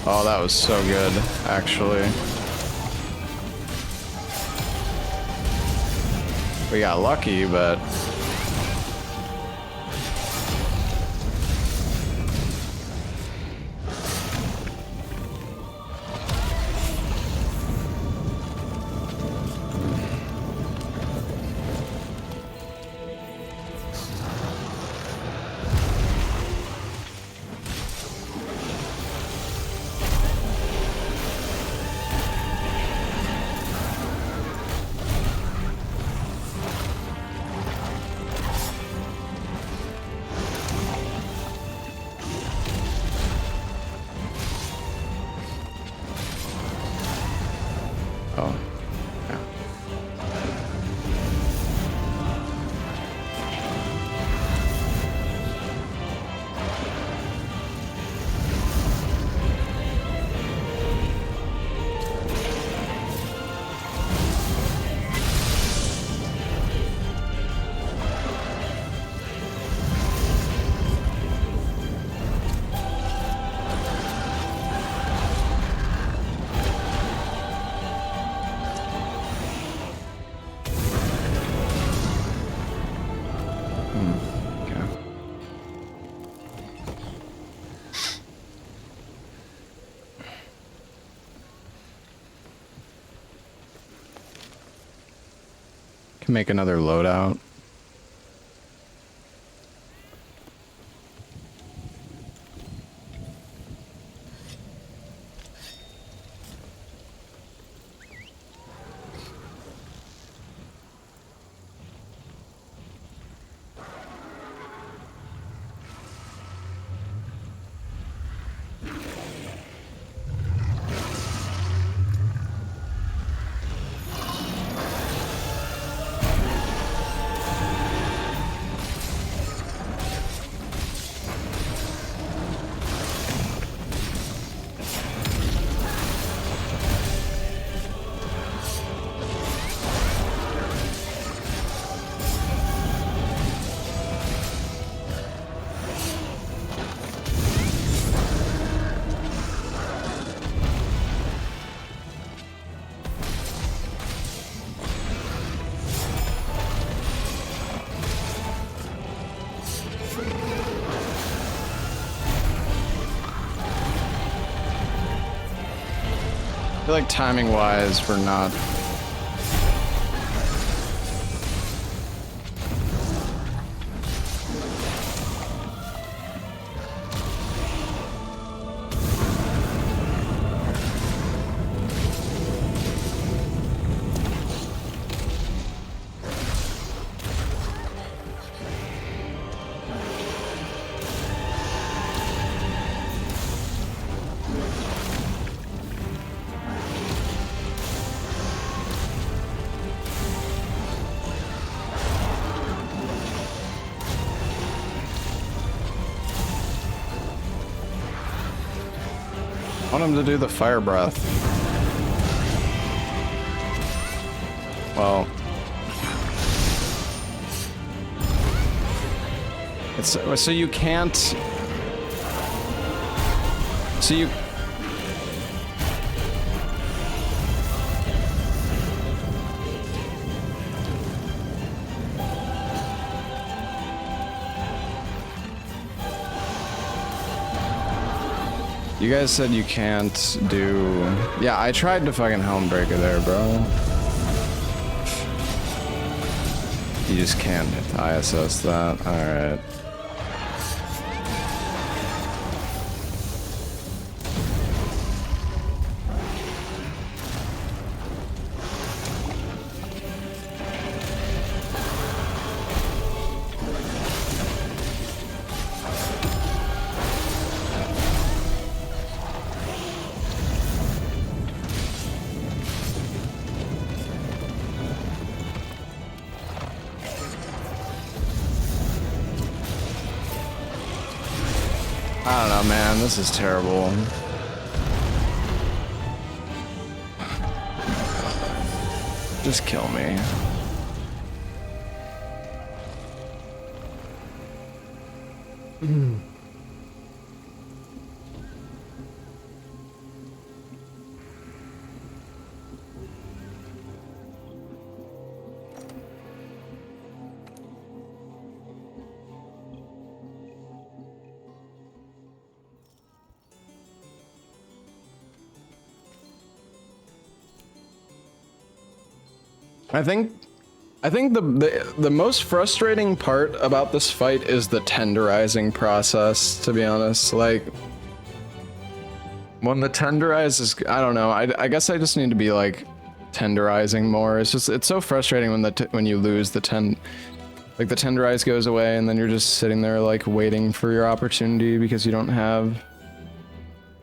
A: Oh, that was so good, actually. We got lucky, but... Can make another loadout. I feel like timing wise, we're not. I want him to do the fire breath. Well, it's so you can't. So you. You guys said you can't do... Yeah, I tried to fucking Helmbreaker there, bro. You just can't ISS that. Alright. I don't know, man. This is terrible. Just kill me. I think the most frustrating part about this fight is the tenderizing process, to be honest. Like, when the tenderize is, I don't know, I guess I just need to be like tenderizing more. It's just, it's so frustrating when when you lose the like the tenderize goes away and then you're just sitting there like waiting for your opportunity because you don't have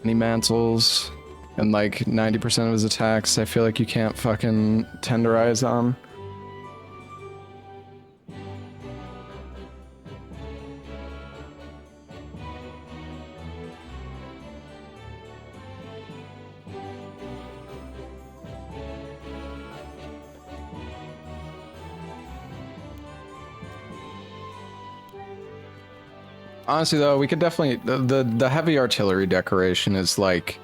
A: any mantles. And like 90% of his attacks, I feel like you can't fucking tenderize on. Honestly though, we could definitely, the heavy artillery decoration is like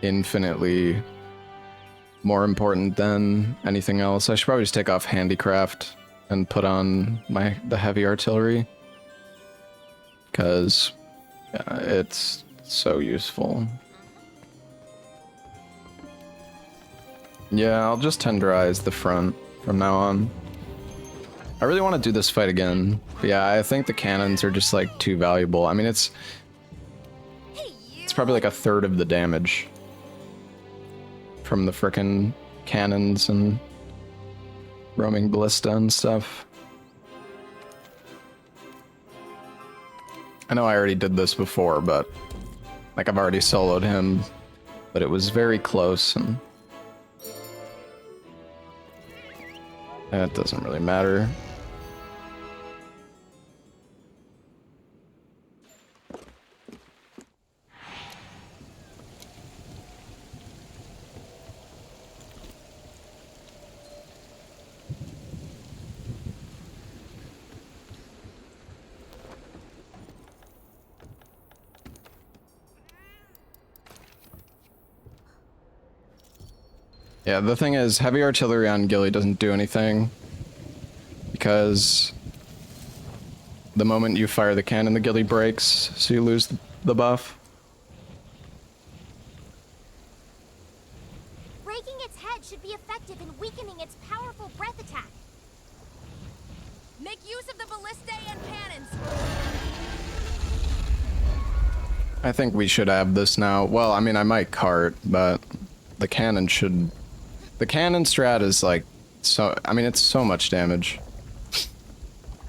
A: infinitely more important than anything else. I should probably just take off handicraft and put on the heavy artillery, because it's so useful. Yeah, I'll just tenderize the front from now on. I really want to do this fight again. But yeah, I think the cannons are just like too valuable. I mean, it's probably like a third of the damage from the frickin' cannons and roaming ballista and stuff. I know I already did this before, but like I've already soloed him, but it was very close and it doesn't really matter. Yeah, the thing is, heavy artillery on Gilly doesn't do anything because the moment you fire the cannon, the Gilly breaks, so you lose the buff.
D: Breaking its head should be effective in weakening its powerful breath attack.
E: Make use of the ballistae and cannons.
A: I think we should have this now. Well, I mean, I might cart, but the cannon should... The cannon strat is like, so, I mean, it's so much damage.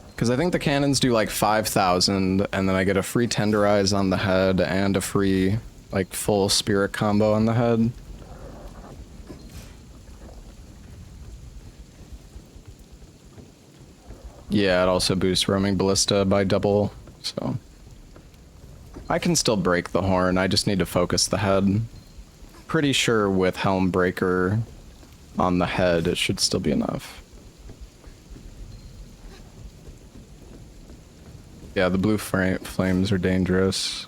A: Because I think the cannons do like 5,000, and then I get a free tenderize on the head and a free, like, full spirit combo on the head. Yeah, it also boosts roaming ballista by double, so... I can still break the horn, I just need to focus the head. Pretty sure with Helm Breaker on the head, it should still be enough. Yeah, the blue flames are dangerous.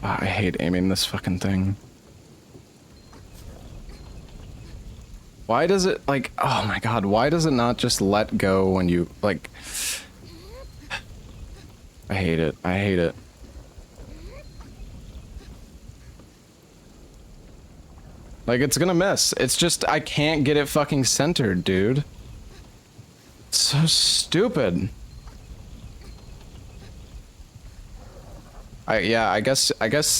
A: Ah, I hate aiming this fucking thing. Why does it, like, oh my god, why does it not just let go when you, like... I hate it, I hate it. Like, it's gonna miss. It's just, I can't get it fucking centered, dude. It's so stupid. I guess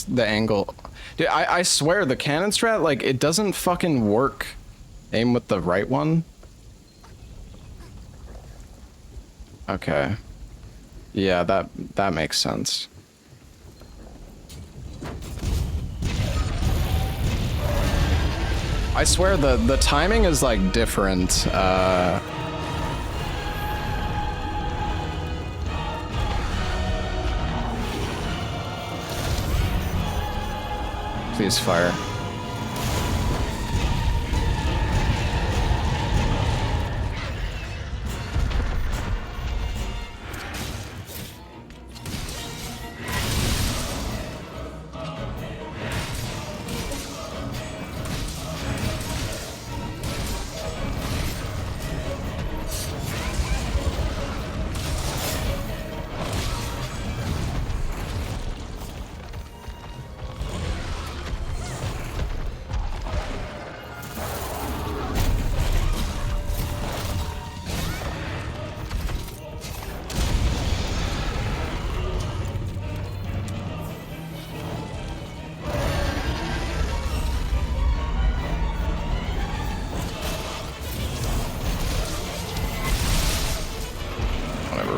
A: the angle... Dude, I swear, the cannon strat, like, it doesn't fucking work. Aim with the right one? Okay. Yeah, that makes sense. I swear the timing is like different. Please fire.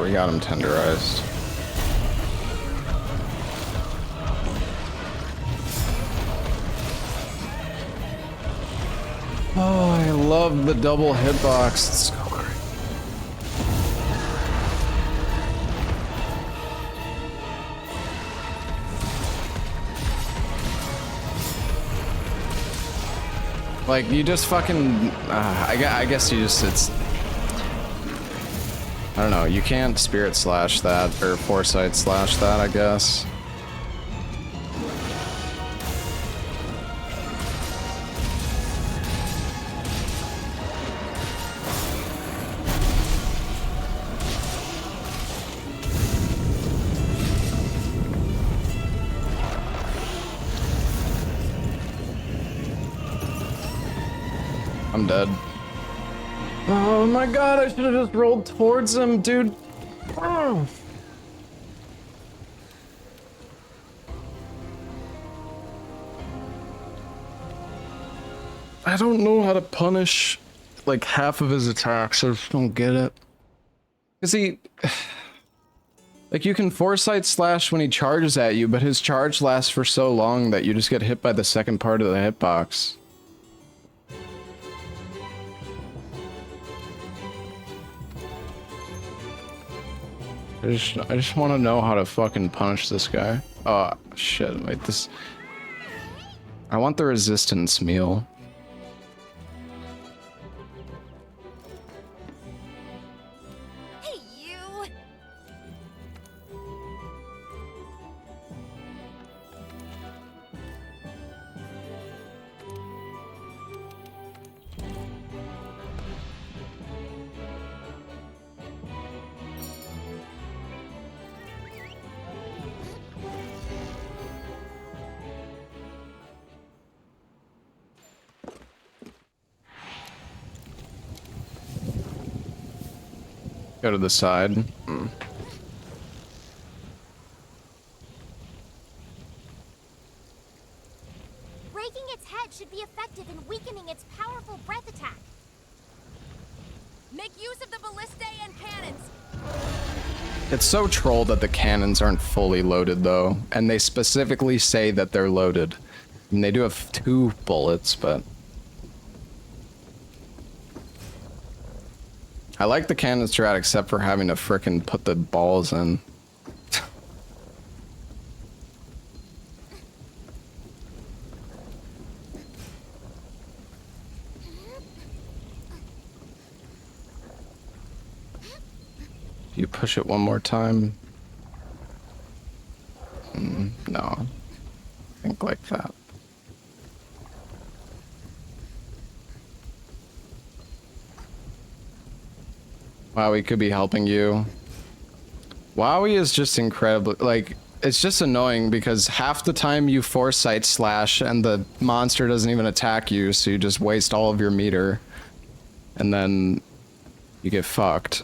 A: We got him tenderized. Oh, I love the double hitbox. It's so great. Like, you just fucking... I guess you just... It's... I don't know, you can't spirit slash that, or foresight slash that, I guess. I'm dead. Oh my god, I should have just rolled towards him, dude. Oh. I don't know how to punish like half of his attacks. I just don't get it. Cause he, like, you can foresight slash when he charges at you, but his charge lasts for so long that you just get hit by the second part of the hitbox. I just want to know how to fucking punish this guy. Oh shit! Wait, this. I want the resistance meal.
E: Hey, you!
A: Go to the side.
D: Breaking its head should be effective in weakening its powerful breath attack.
E: Make use of the ballistae and cannons!
A: It's so troll that the cannons aren't fully loaded though, and they specifically say that they're loaded. And they do have 2 bullets, but I like the cannon strat except for having to frickin' put the balls in. You push it one more time. No. Think like that. Wowie could be helping you. Wowie is just incredibly, like, it's just annoying because half the time you foresight slash and the monster doesn't even attack you, so you just waste all of your meter. And then you get fucked.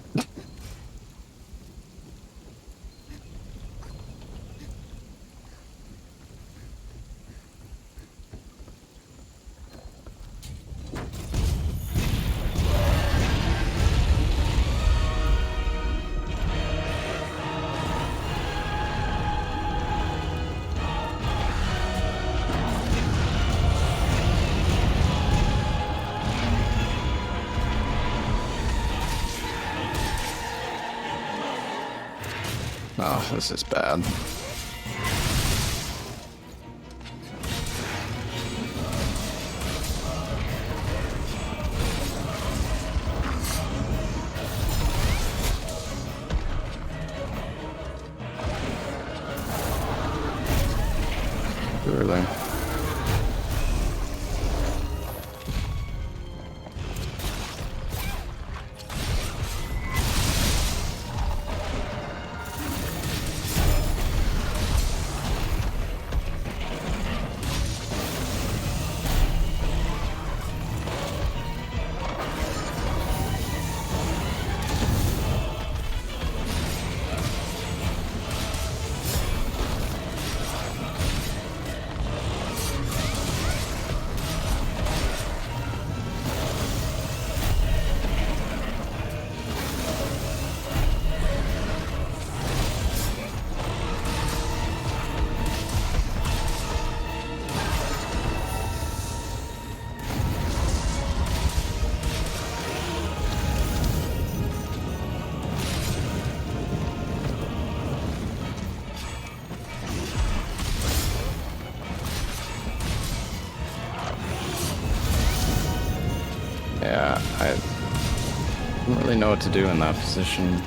A: Oh, this is bad. Too early. Yeah, I don't really know what to do in that position.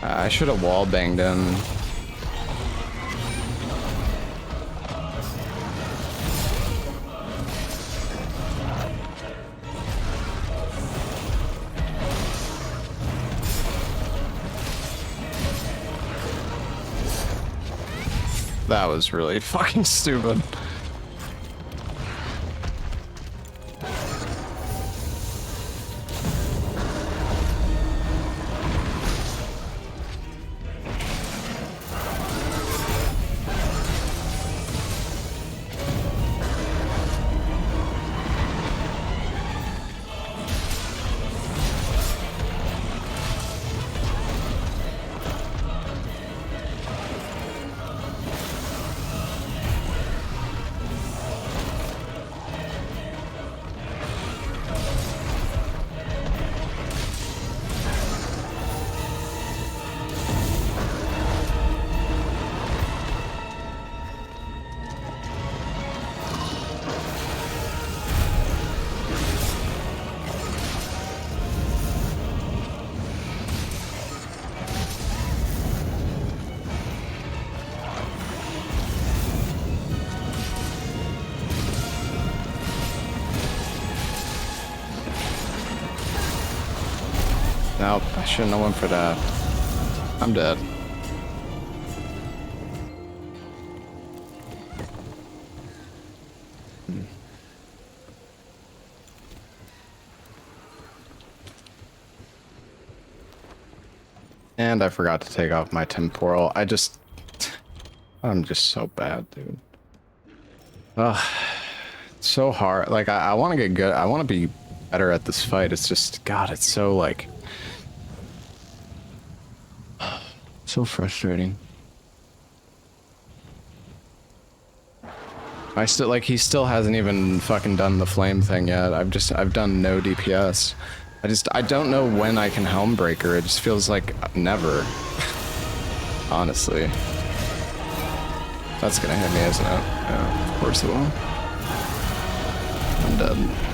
A: I should have wall banged him. That was really fucking stupid. Nope, I shouldn't have went for that. I'm dead. And I forgot to take off my temporal. I'm just so bad, dude. Ugh. It's so hard. Like, I want to get good. I want to be better at this fight. It's just, God, it's so, like... so frustrating. I still, like, he still hasn't even fucking done the flame thing yet. I've done no DPS. I don't know when I can Helmbreaker. It just feels like never. Honestly. That's gonna hit me, isn't it? Yeah, of course it will. I'm dead.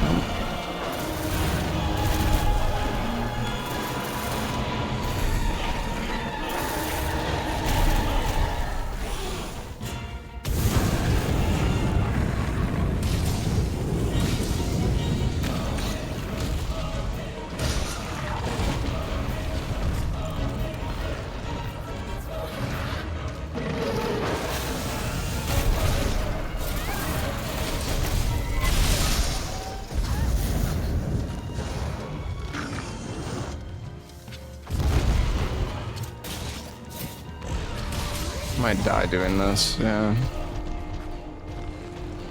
A: Might die doing this, yeah.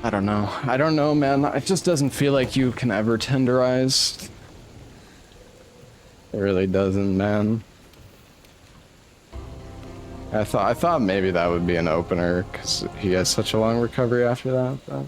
A: I don't know. I don't know, man. It just doesn't feel like you can ever tenderize. It really doesn't, man. I thought maybe that would be an opener, because he has such a long recovery after that, but...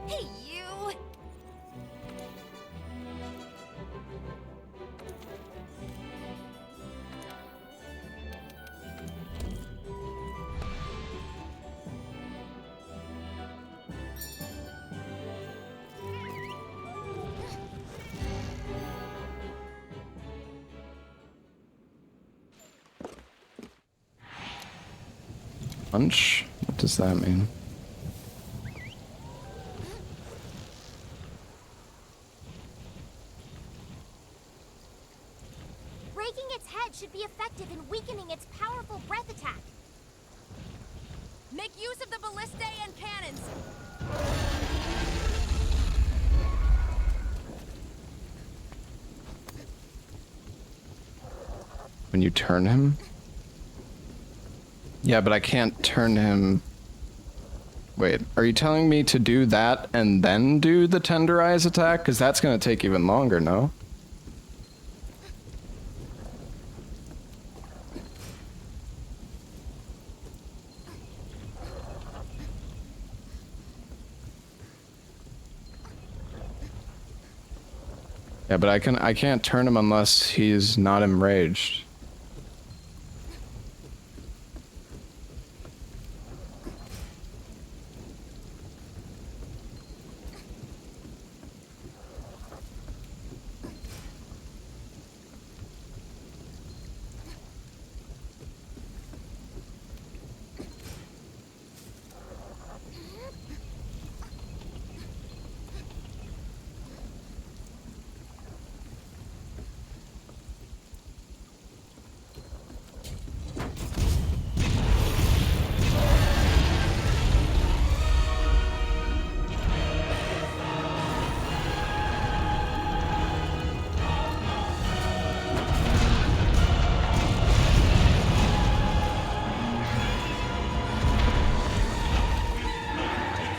E: Hey, you!
A: Punch? What does that mean?
D: Breaking its head should be effective in weakening its powerful breath attack.
E: Make use of the ballistae and cannons!
A: When you turn him? Yeah, but I can't turn him... Wait, are you telling me to do that and then do the Tenderize attack? Because that's going to take even longer, no? Yeah, but I can't turn him unless he's not enraged.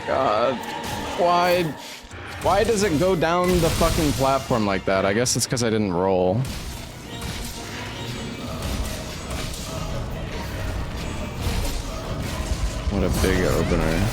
A: God. Why does it go down the fucking platform like that? I guess it's because I didn't roll. What a big opener.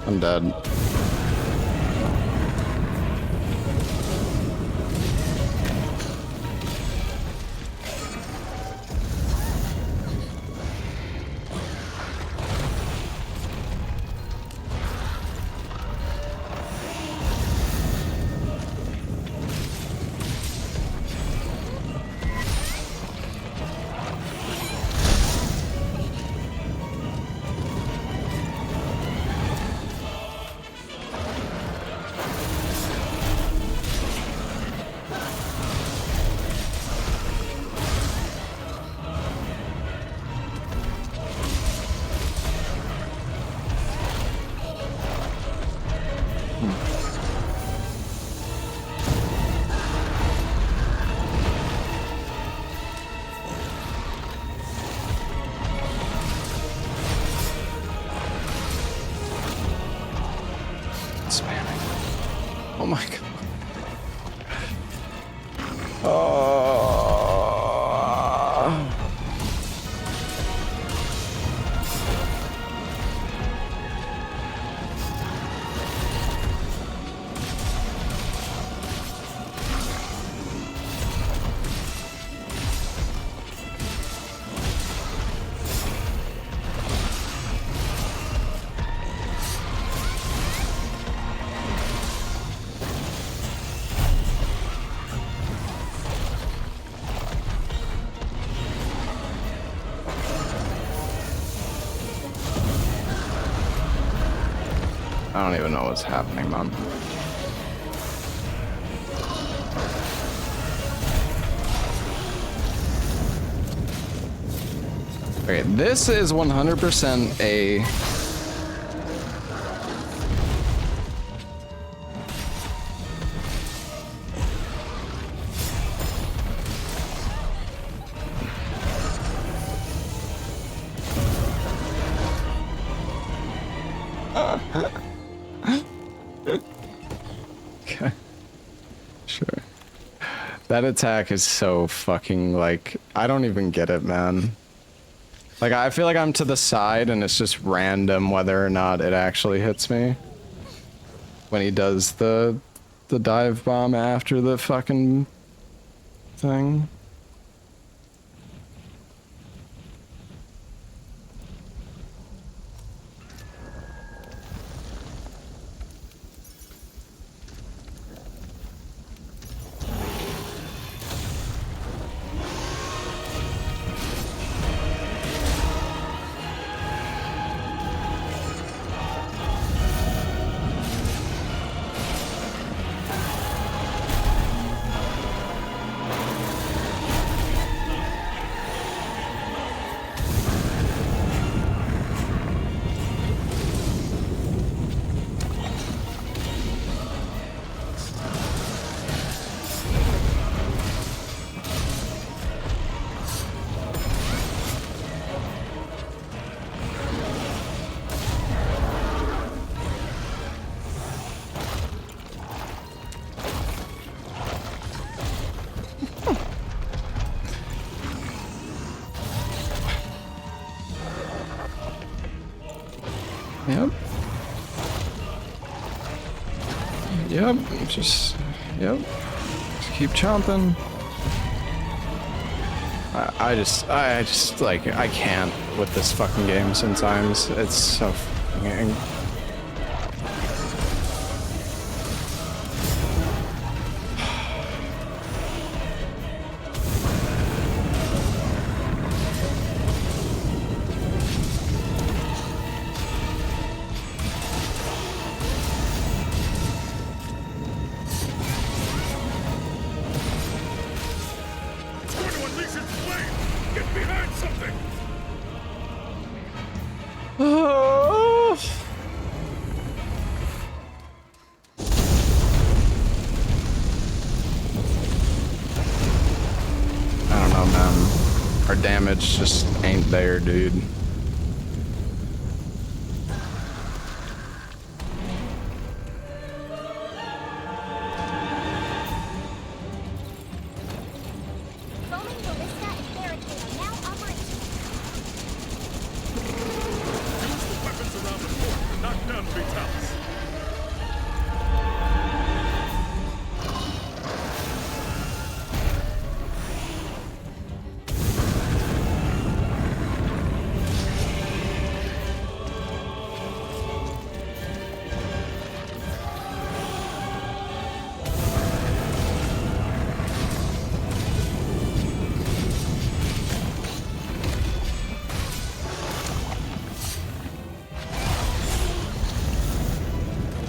A: I'm dead. Oh my god. I don't even know what's happening, man. Okay, this is 100% a... Okay. Sure. That attack is so fucking, like, I don't even get it, man. Like, I feel like I'm to the side and it's just random whether or not it actually hits me. When he does the dive bomb after the fucking thing. Yep, just keep chomping. I just like, I can't with this fucking game sometimes. It's so fucking...
B: It's going to unleash its flame! Get behind something!
A: I don't know, man. Our damage just ain't there, dude.
D: Foaming ballista and barricade are now operational.
B: Use the weapons around the fort to knock down Vitalis.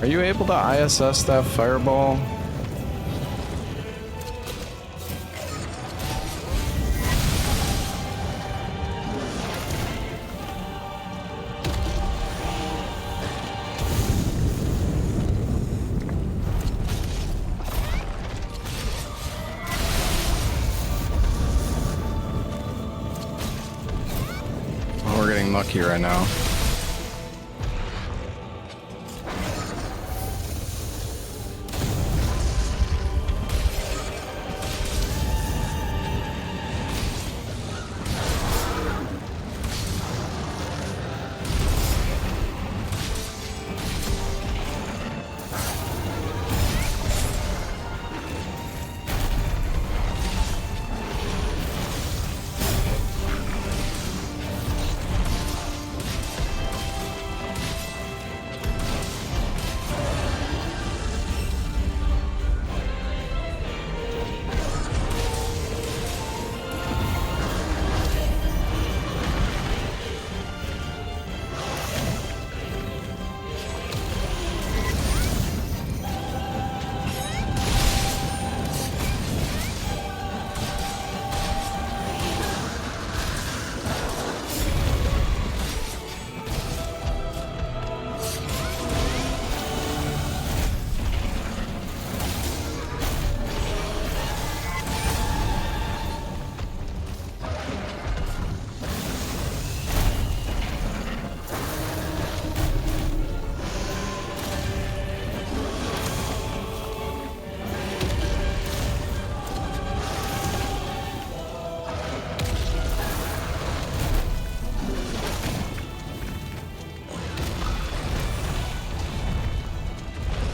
A: Are you able to ISS that fireball? Oh, we're getting lucky right now.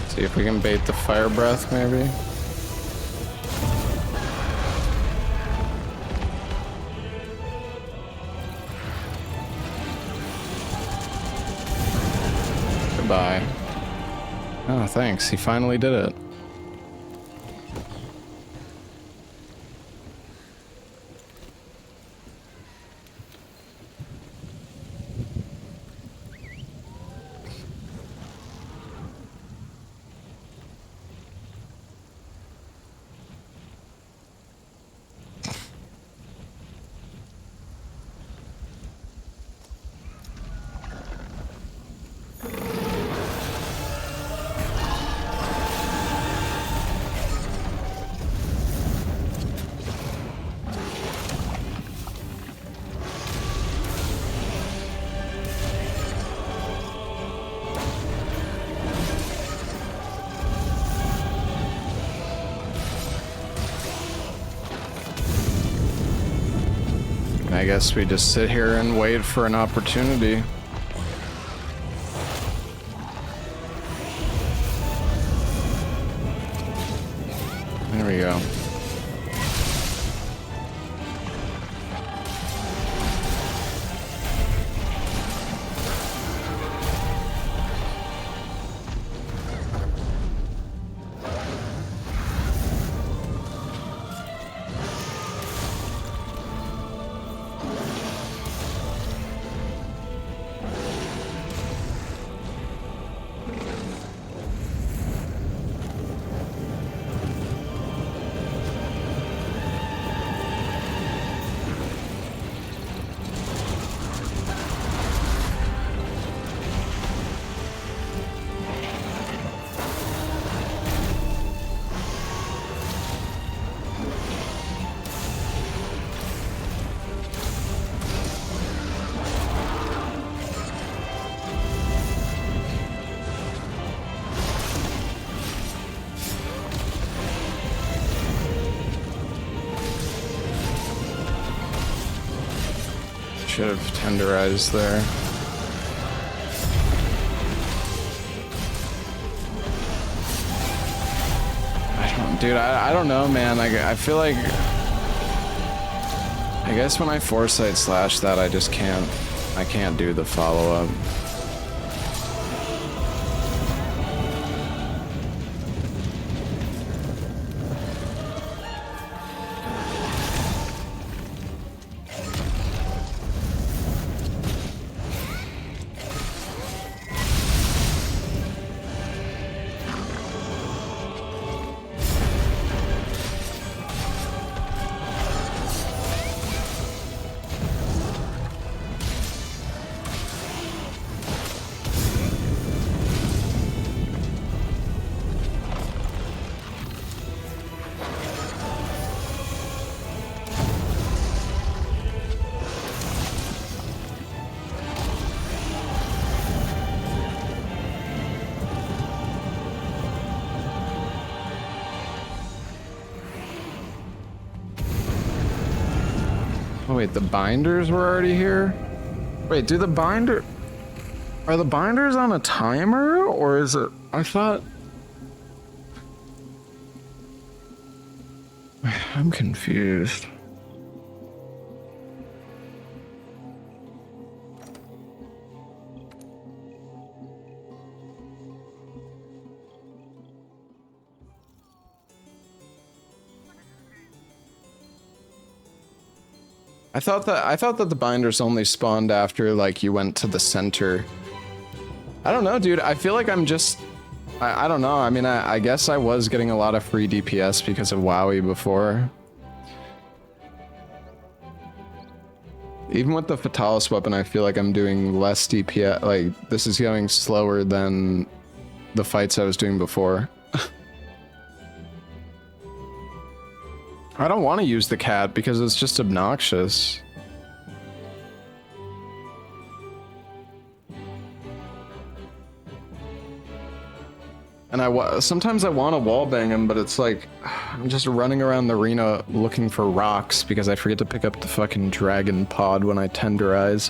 A: See if we can bait the fire breath, maybe. Goodbye. Oh, thanks. He finally did it. I guess we just sit here and wait for an opportunity. There we go. Should have tenderized there. I don't know, man. I feel like, I guess when I foresight slash that, I can't do the follow-up. Oh wait, the binders were already here? Wait, are the binders on a timer, or is it, I thought... I'm confused. I thought that the binders only spawned after, like, you went to the center. I don't know, dude. I feel like I'm just... I don't know. I mean, I guess I was getting a lot of free DPS because of WoWy before. Even with the Fatalis weapon, I feel like I'm doing less DPS. Like, this is going slower than the fights I was doing before. I don't want to use the cat because it's just obnoxious. And sometimes I want to wallbang him, but it's like, I'm just running around the arena looking for rocks because I forget to pick up the fucking dragon pod when I tenderize.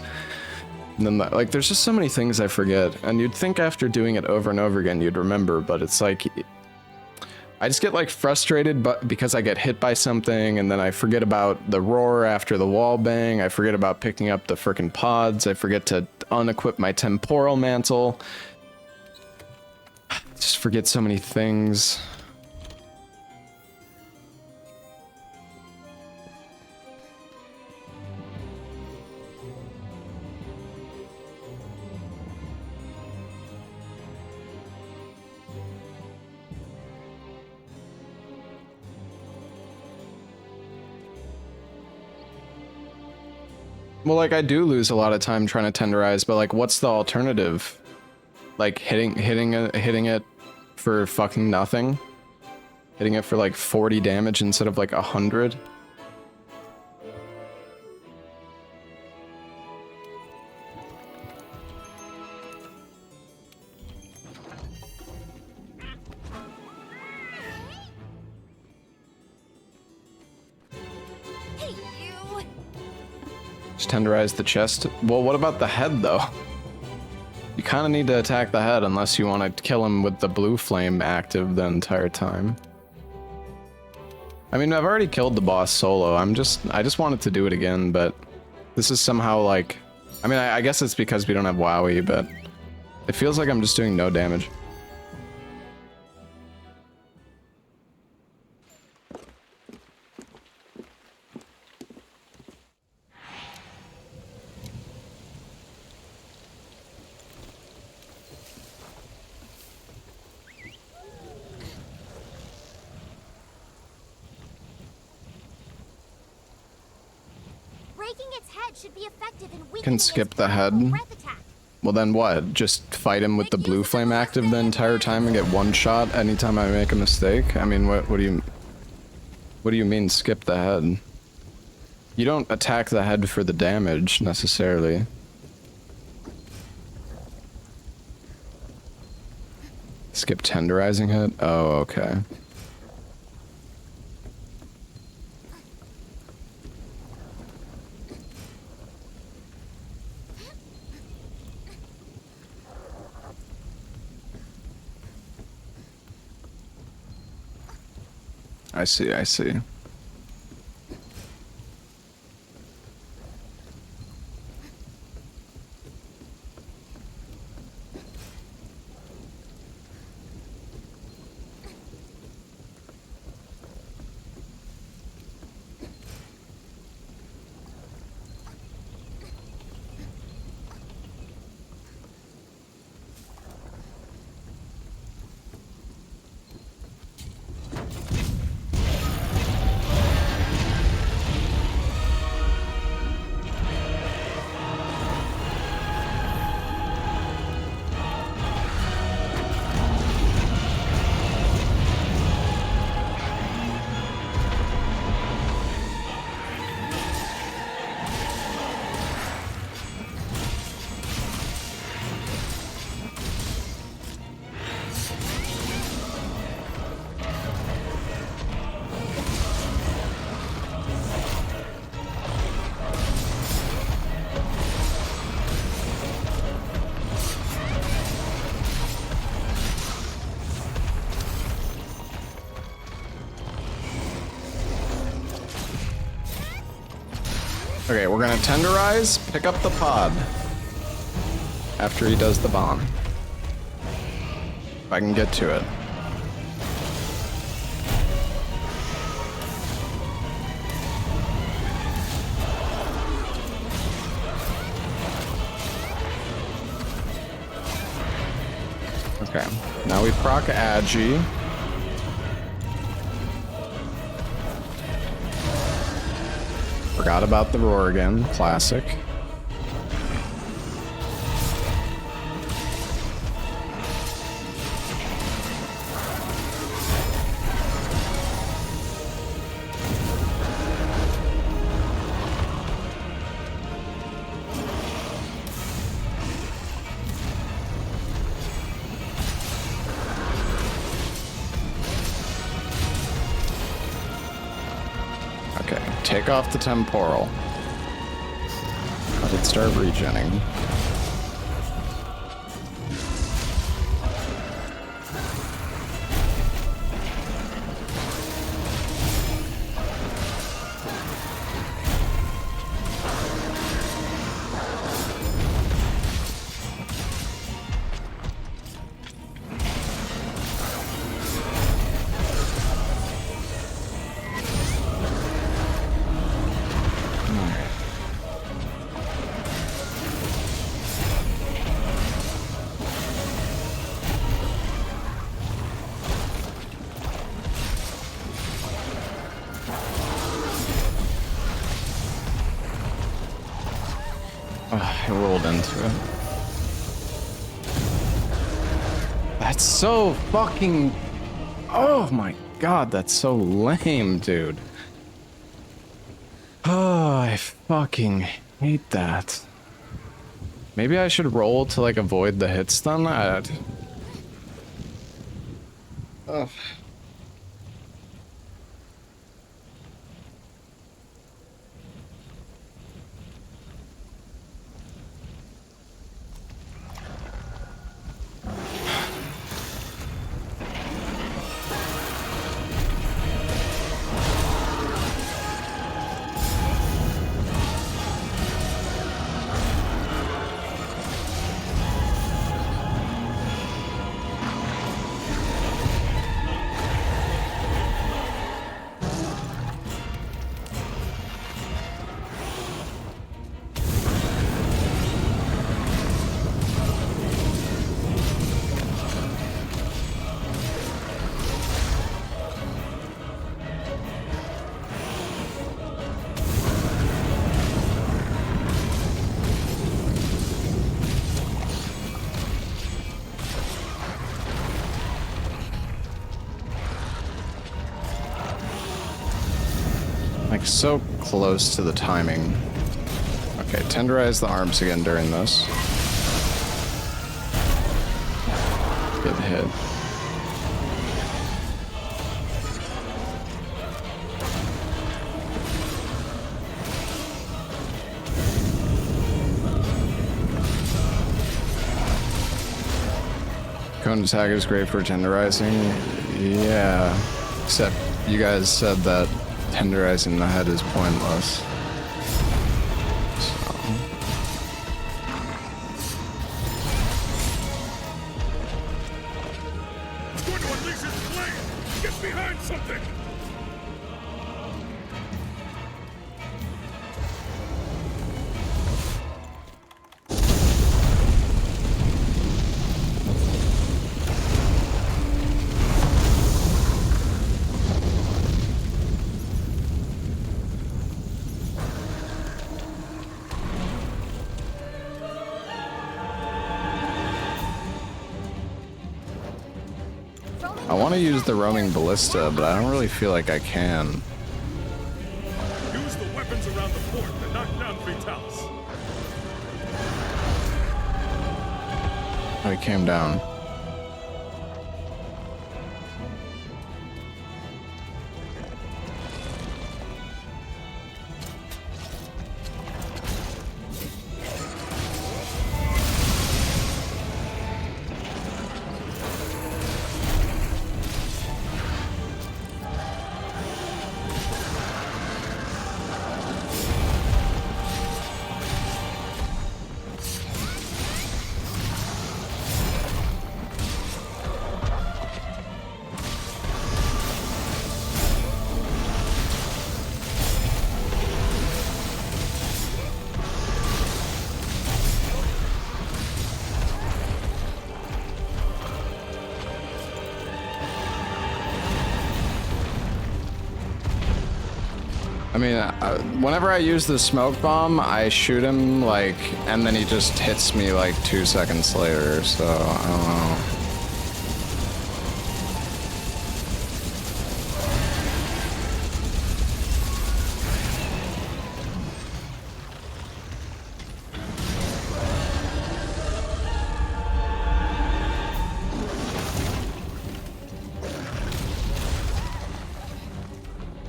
A: And then, like, there's just so many things I forget. And you'd think after doing it over and over again, you'd remember, but it's like... I just get, like, frustrated because I get hit by something, and then I forget about the roar after the wall bang. I forget about picking up the frickin' pods. I forget to unequip my temporal mantle. Just forget so many things. Well, like, I do lose a lot of time trying to tenderize, but, like, what's the alternative? Like, hitting it for fucking nothing? Hitting it for, like, 40 damage instead of, like, 100? Just tenderize the chest. Well, what about the head, though? You kind of need to attack the head unless you want to kill him with the blue flame active the entire time. I mean, I've already killed the boss solo. I just wanted to do it again, but this is somehow like, I mean, I guess it's because we don't have WoWy, but it feels like I'm just doing no damage.
D: Breaking its head should be effective in weakening
A: Can skip
D: its
A: the head.
D: powerful breath attack.
A: Well then what? Just fight him with the blue flame active the entire time and get one shot anytime I make a mistake? I mean, what do you mean skip the head? You don't attack the head for the damage necessarily. Skip tenderizing head? Oh, okay. I see, I see. Okay, we're gonna tenderize, pick up the pod. After he does the bomb. If I can get to it. Okay, now we proc Agi. Forgot about the roar again, classic. Okay, take off the temporal. Let it start regenning. I rolled into it. That's so fucking... Oh my god, that's so lame, dude. Oh, I fucking hate that. Maybe I should roll to, like, avoid the hits then? Ugh. Like, so close to the timing. Okay, tenderize the arms again during this. Good hit. Cone attack is great for tenderizing. Yeah. Except you guys said that tenderizing the head is pointless. So.
B: He's going to unleash his flame! Get behind something!
A: I want to use the roaming ballista, but I don't really feel like I can.
B: Use the weapons around the fort to knock down Vitalis.
A: Oh, he came down. I mean, whenever I use the smoke bomb, I shoot him, like, and then he just hits me, like, 2 seconds later, so, I don't know.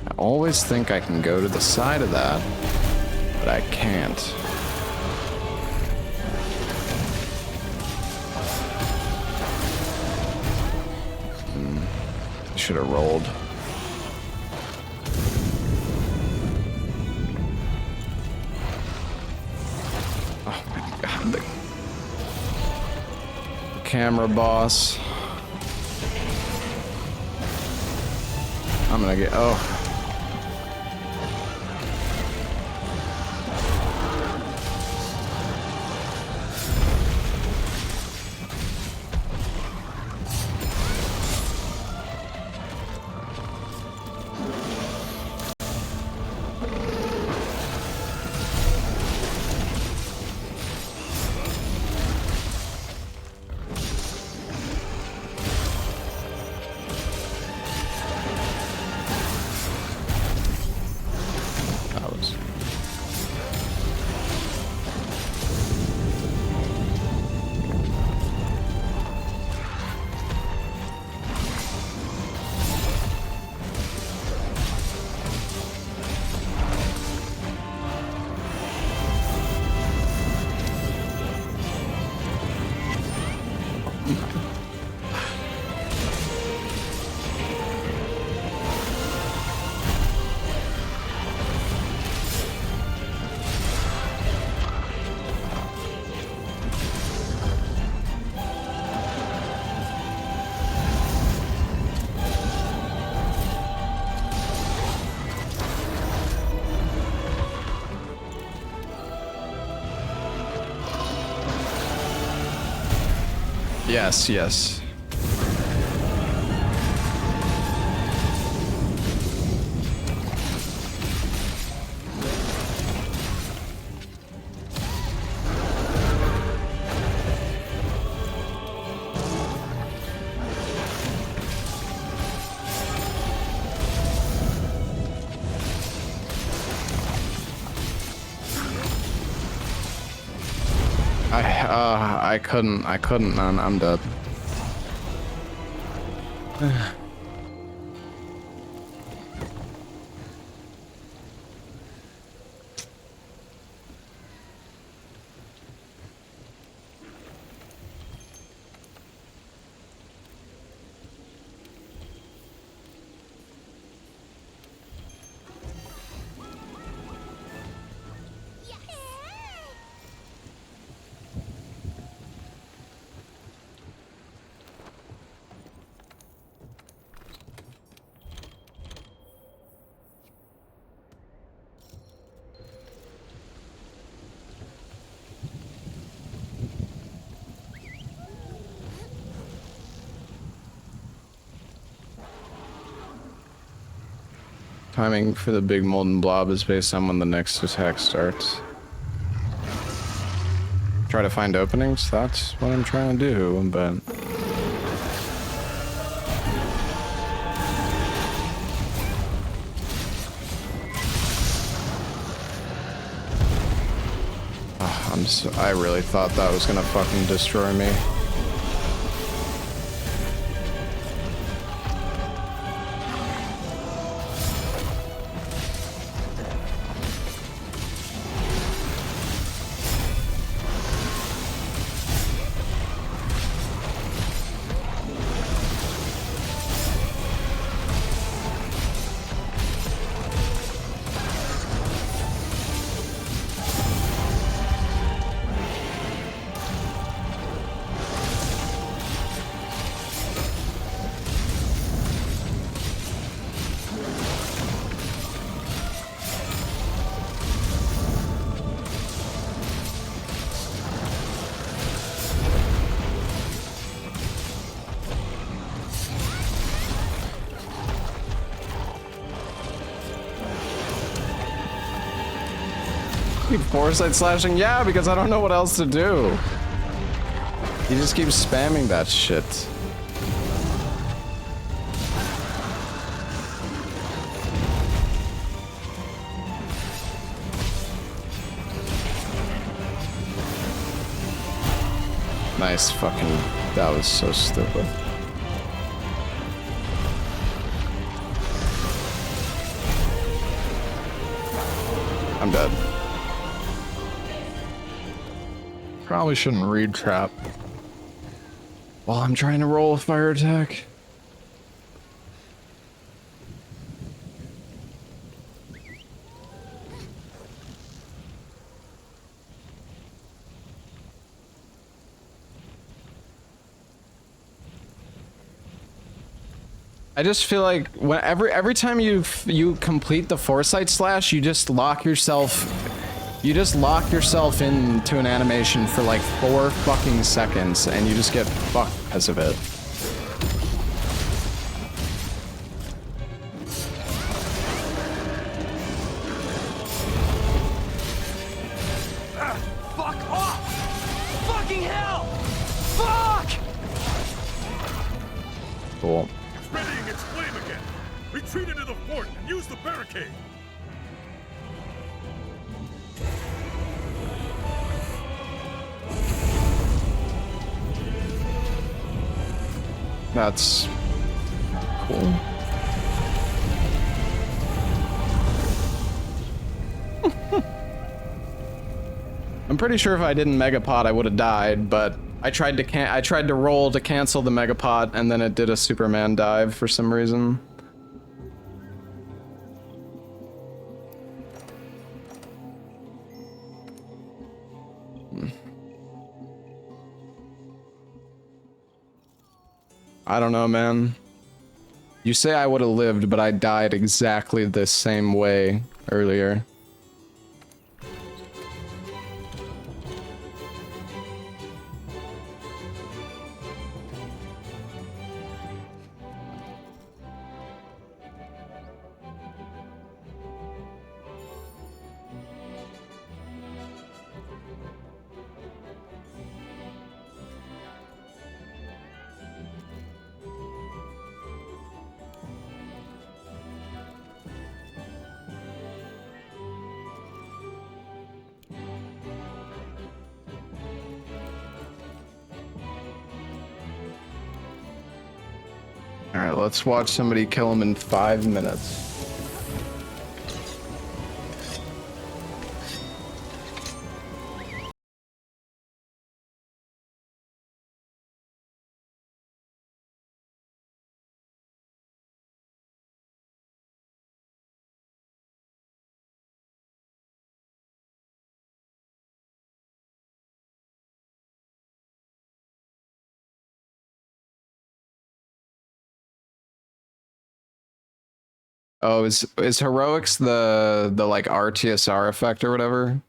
A: I always think I can go to the side of that, but I can't. Should have rolled. Oh my god, the camera boss. I'm gonna get, oh. Yes, yes. I couldn't, man. I'm dead. Timing for the big molten blob is based on when the next attack starts. Try to find openings, that's what I'm trying to do, but... I really thought that was gonna fucking destroy me. Keep foresight slashing? Yeah, because I don't know what else to do. He just keeps spamming that shit. Nice fucking... That was so stupid. I'm dead. Probably shouldn't read trap while I'm trying to roll a fire attack. I just feel like every time you complete the foresight slash, you just lock yourself into an animation for like 4 fucking seconds, and you just get fucked because of it.
F: Fuck off! Fucking hell! Fuck!
A: Cool.
B: It's readying its flame again. Retreat into the fort and use the barricade.
A: That's cool. I'm pretty sure if I didn't megapod, I would have died, but I tried to roll to cancel the megapod, and then it did a Superman dive for some reason. I don't know, man. You say I would have lived, but I died exactly the same way earlier. All right, let's watch somebody kill him in 5 minutes. Oh, is heroics the like RTSR effect or whatever?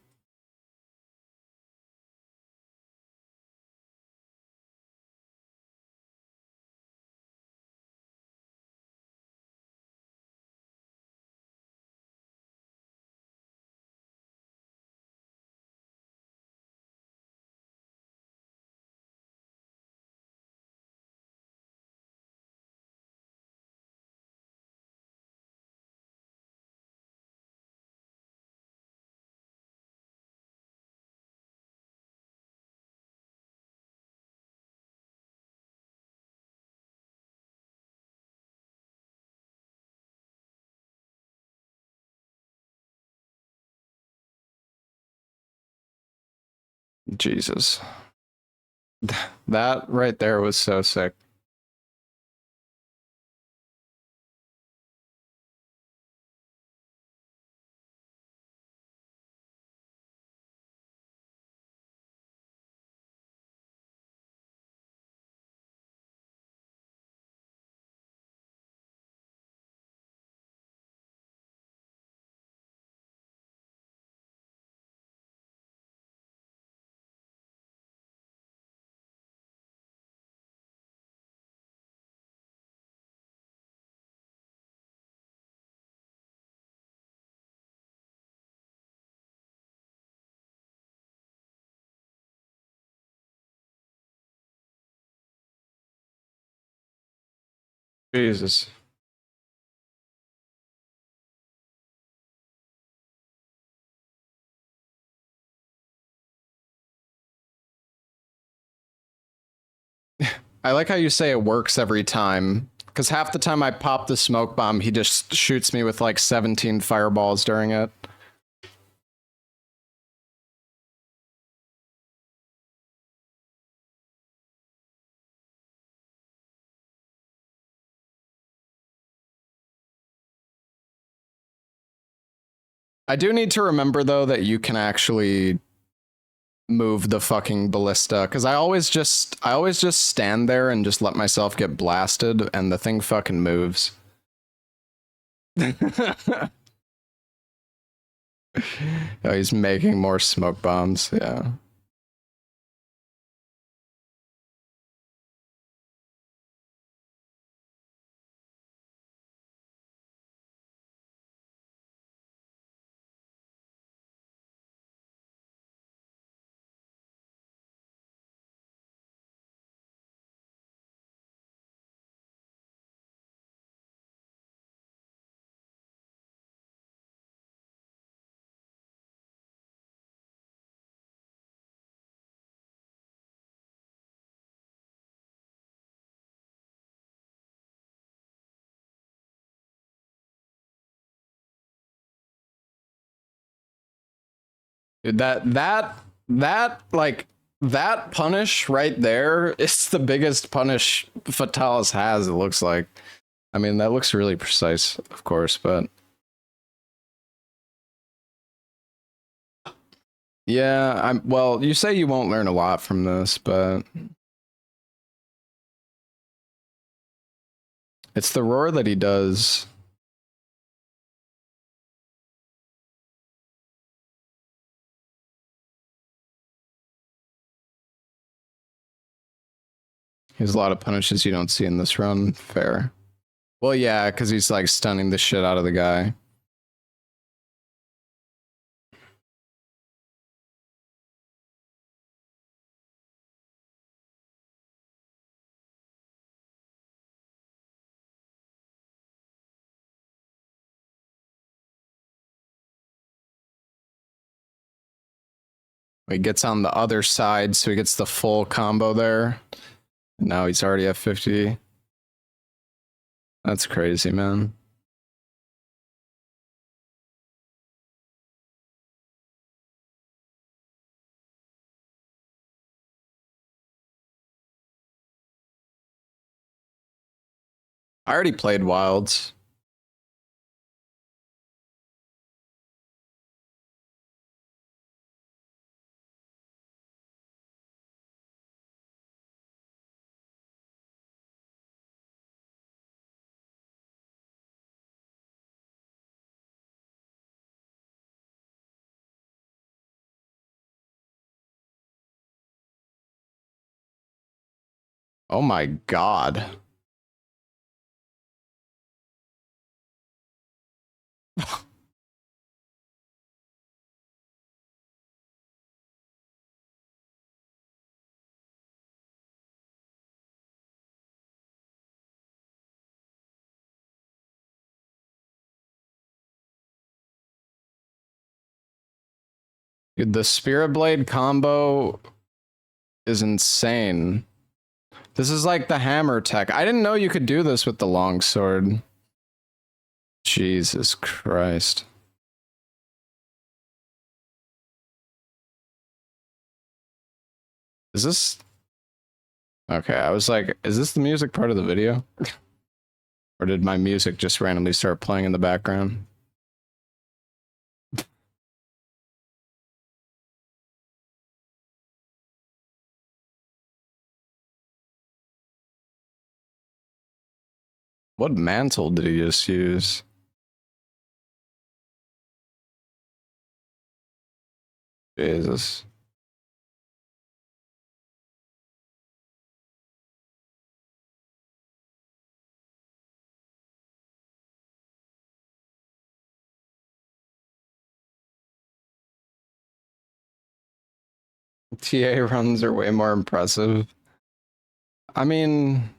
A: Jesus. That right there was so sick. Jesus. I like how you say it works every time. Because half the time I pop the smoke bomb, he just shoots me with like 17 fireballs during it. I do need to remember though that you can actually move the fucking ballista, because I always just stand there and just let myself get blasted and the thing fucking moves. Oh, he's making more smoke bombs, yeah. Dude, that punish right there is the biggest punish Fatalis has, it looks like. I mean, that looks really precise, of course, but yeah, well, you say you won't learn a lot from this, but it's the roar that he does. He has a lot of punishes you don't see in this run. Fair. Well, yeah, because he's like stunning the shit out of the guy. He gets on the other side, so he gets the full combo there. Now he's already at 50. That's crazy, man. I already played Wilds. Oh my god. Dude, the Spirit Blade combo is insane. This is like the hammer tech. I didn't know you could do this with the longsword. Jesus Christ. Is this... Okay, I was like, is this the music part of the video? Or did my music just randomly start playing in the background? What mantle did he just use? Jesus. TA runs are way more impressive. I mean,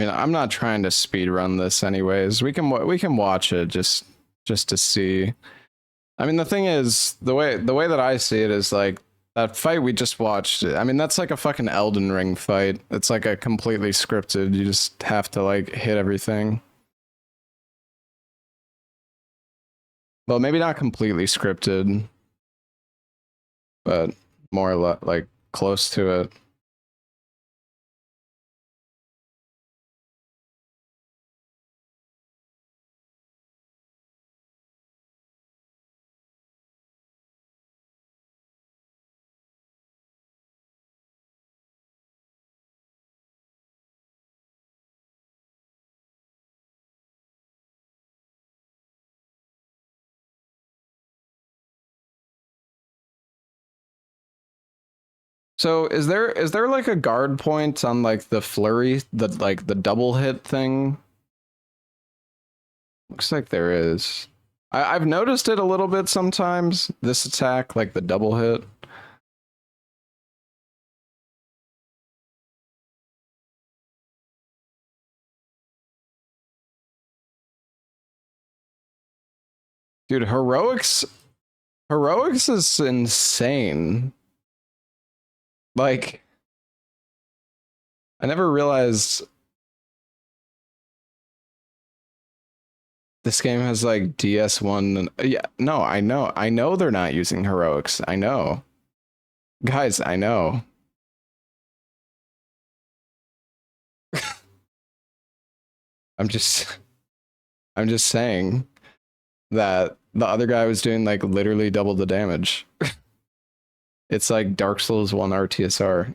A: I'm not trying to speed run this anyways. We can watch it just to see. I mean, the thing is, the way that I see it is like that fight we just watched. I mean, that's like a fucking Elden Ring fight. It's like a completely scripted. You just have to like hit everything. Well, maybe not completely scripted, but more or less like close to it. So is there like a guard point on like the flurry, the double hit thing? Looks like there is. I've noticed it a little bit sometimes, this attack, like the double hit. Dude, heroics is insane. Like, I never realized this game has like DS1 and yeah, no, I know they're not using heroics. I know. Guys, I know. I'm just I'm just saying that the other guy was doing like literally double the damage. It's like Dark Souls 1 RTSR.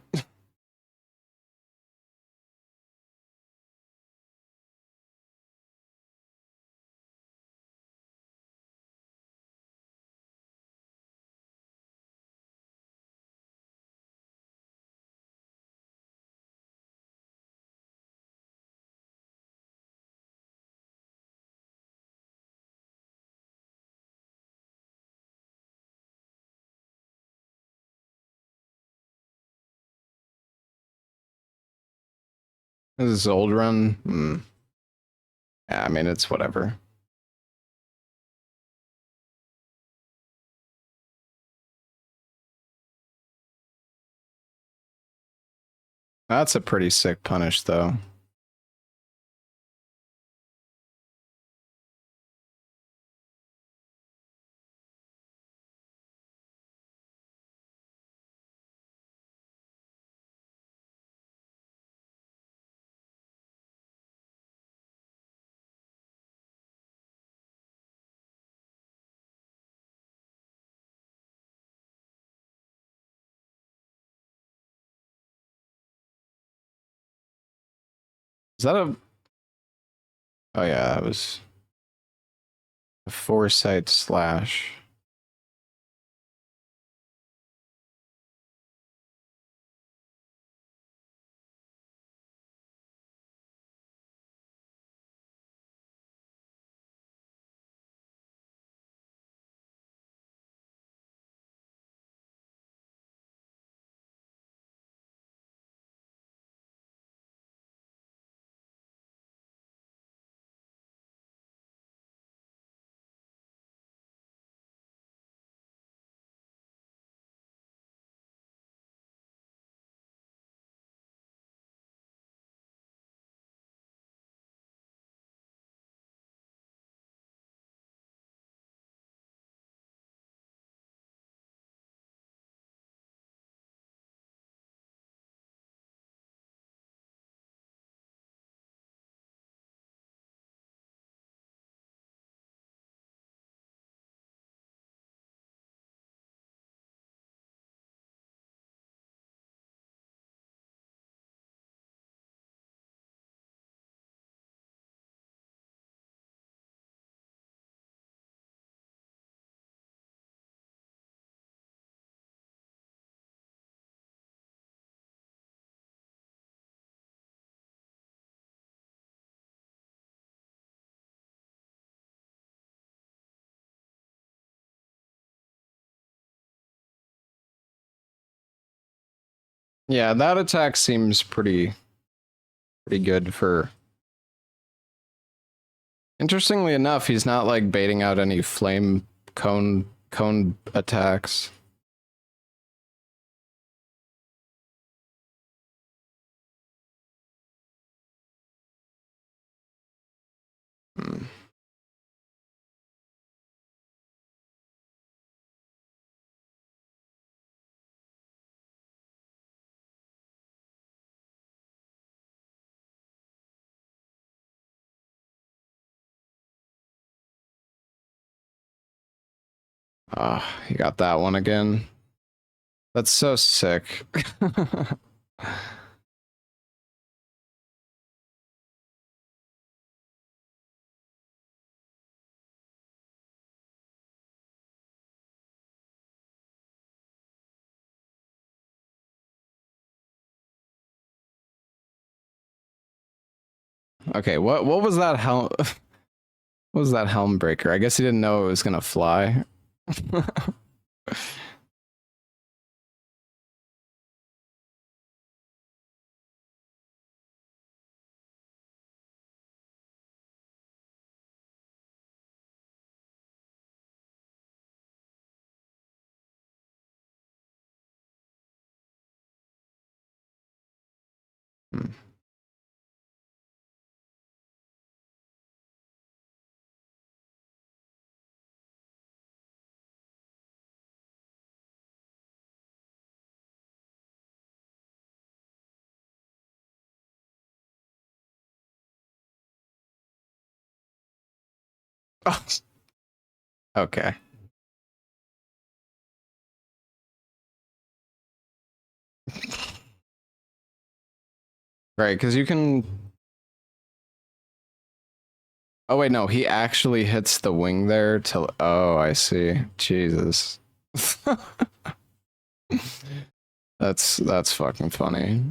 A: This is old run. Yeah, I mean, it's whatever. That's a pretty sick punish, though. Is that a... Oh yeah, that was a foresight slash. Yeah, that attack seems pretty good for... Interestingly enough, he's not like baiting out any flame cone attacks. Hmm. Ah, you got that one again. That's so sick. Okay, what was that helm? What was that helm breaker? I guess he didn't know it was gonna fly. Hmm. Oh, okay. Right, because you can... Oh wait, no, he actually hits the wing there till... Oh, I see. Jesus. That's fucking funny.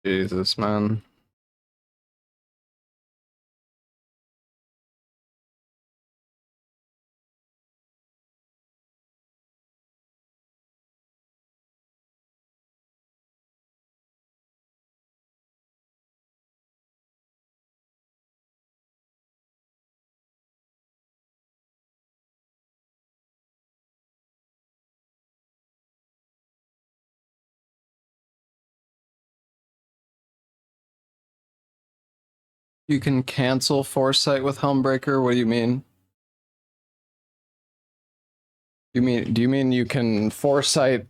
A: Jesus, man. You can cancel Foresight with Helmbreaker? What do you mean? Do you mean you can Foresight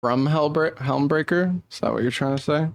A: from Helmbreaker? Is that what you're trying to say?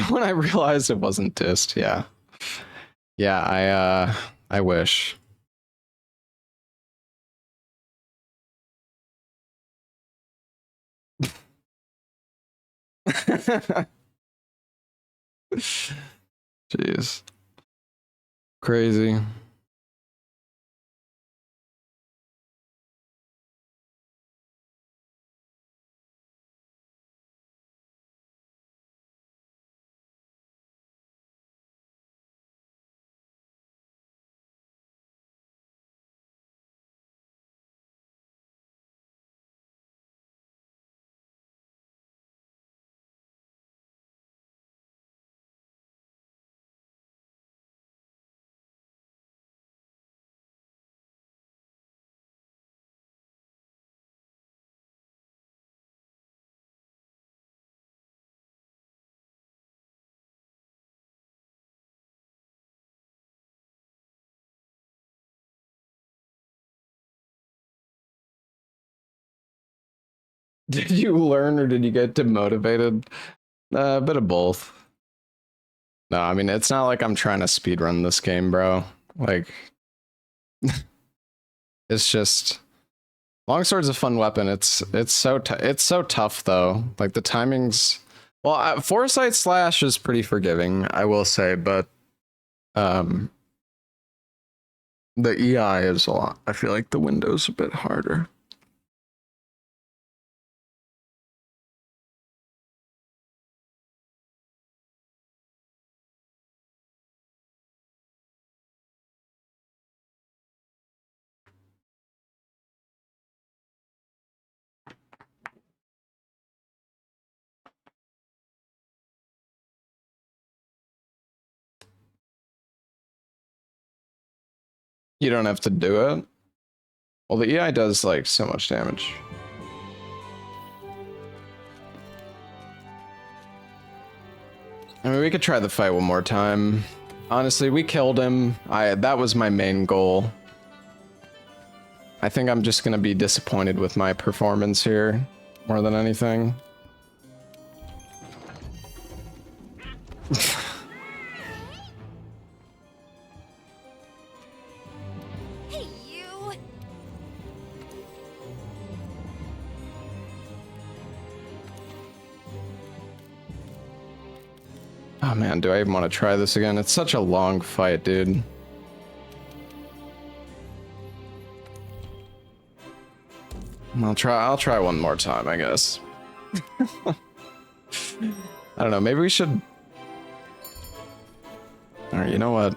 A: When I realized it wasn't dissed, yeah. Yeah, I wish. Jeez. Crazy. Did you learn or did you get demotivated? A bit of both. No, I mean, it's not like I'm trying to speedrun this game, bro. Like, it's just longsword's a fun weapon. It's so tough though. Like the timings. Well, Foresight Slash is pretty forgiving, I will say, but um, the EI is a lot. I feel like the window's a bit harder. You don't have to do it. Well, the EI does like so much damage. I mean, we could try the fight one more time. Honestly, we killed him. That was my main goal. I think I'm just gonna be disappointed with my performance here, more than anything.
E: Hey, you!
A: Oh man, do I even want to try this again? It's such a long fight, dude. I'll try one more time, I guess. I don't know, maybe we should... Alright, you know what?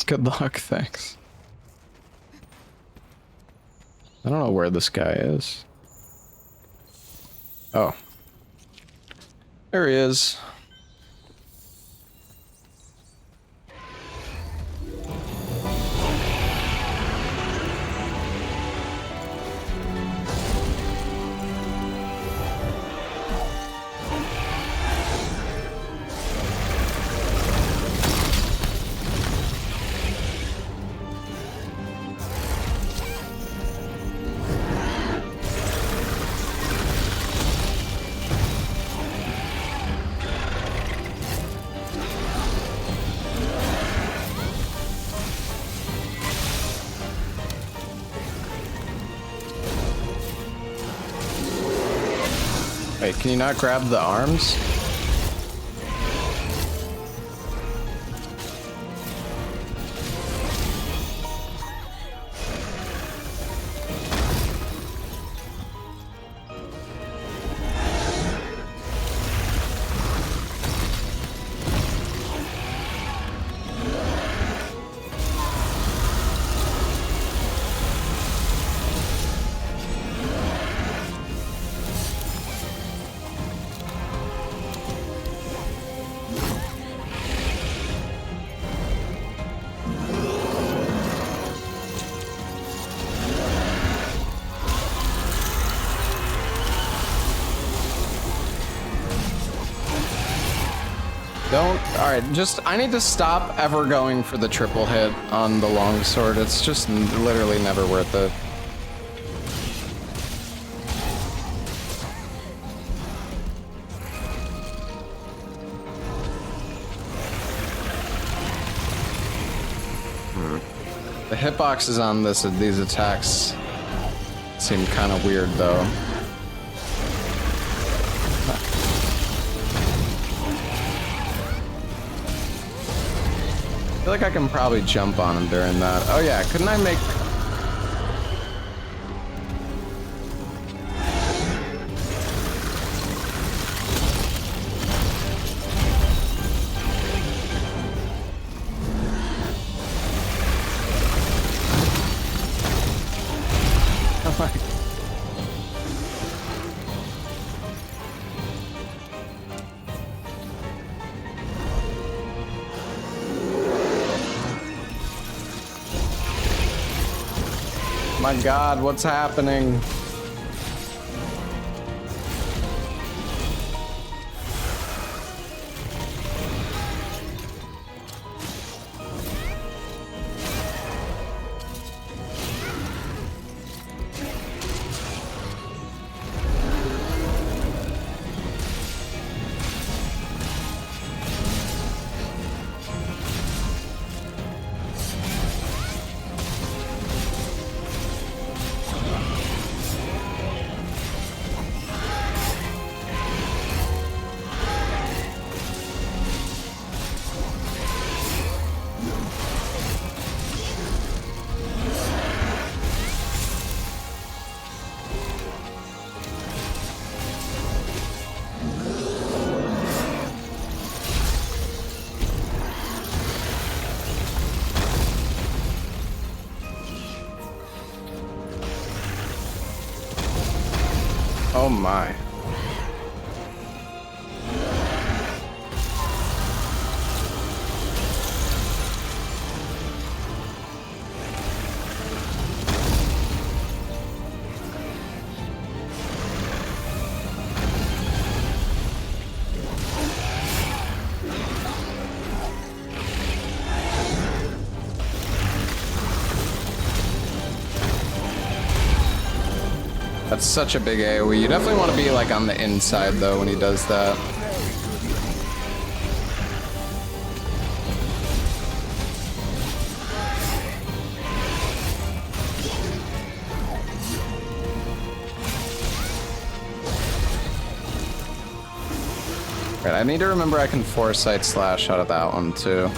A: Good luck, thanks. I don't know where this guy is. Oh. There he is. Wait, can you not grab the arms? Don't. Alright, I need to stop ever going for the triple hit on the longsword. It's just literally never worth it. The hitboxes on these attacks seem kind of weird, though. I feel like I can probably jump on him during that. Oh yeah, couldn't I make... Oh my... My God, what's happening? Oh my. That's such a big AoE. You definitely want to be like on the inside though when he does that. Right, I need to remember I can foresight slash out of that one too.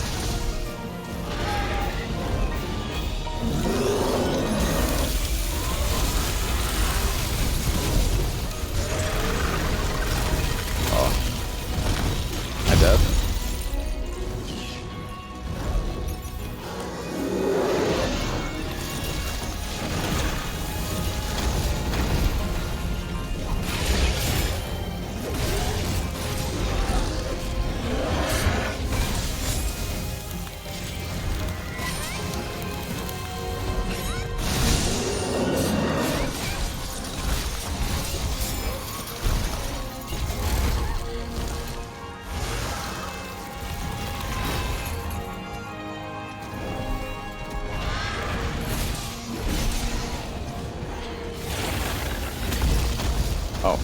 A: Oh.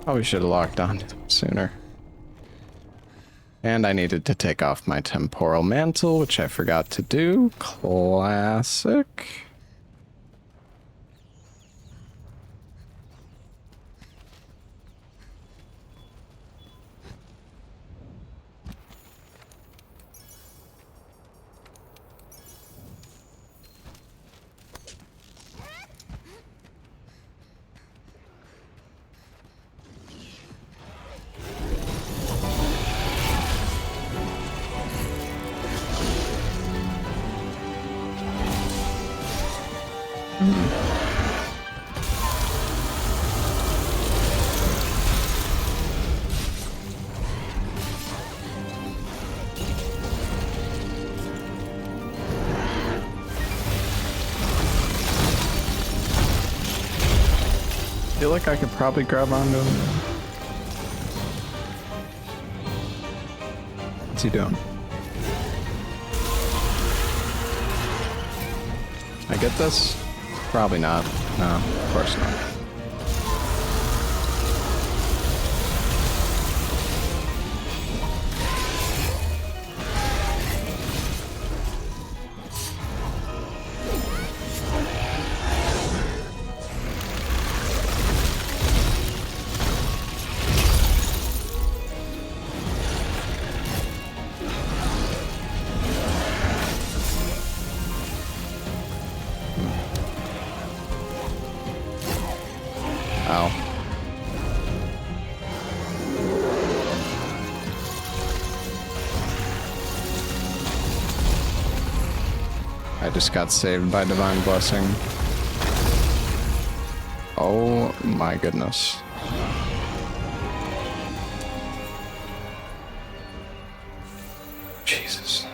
A: Probably should have locked on to them sooner. And I needed to take off my temporal mantle, which I forgot to do. Classic. I feel like I could probably grab onto him. What's he doing? I get this? Probably not. No, of course not. Ow. I just got saved by Divine Blessing. Oh my goodness. Jesus.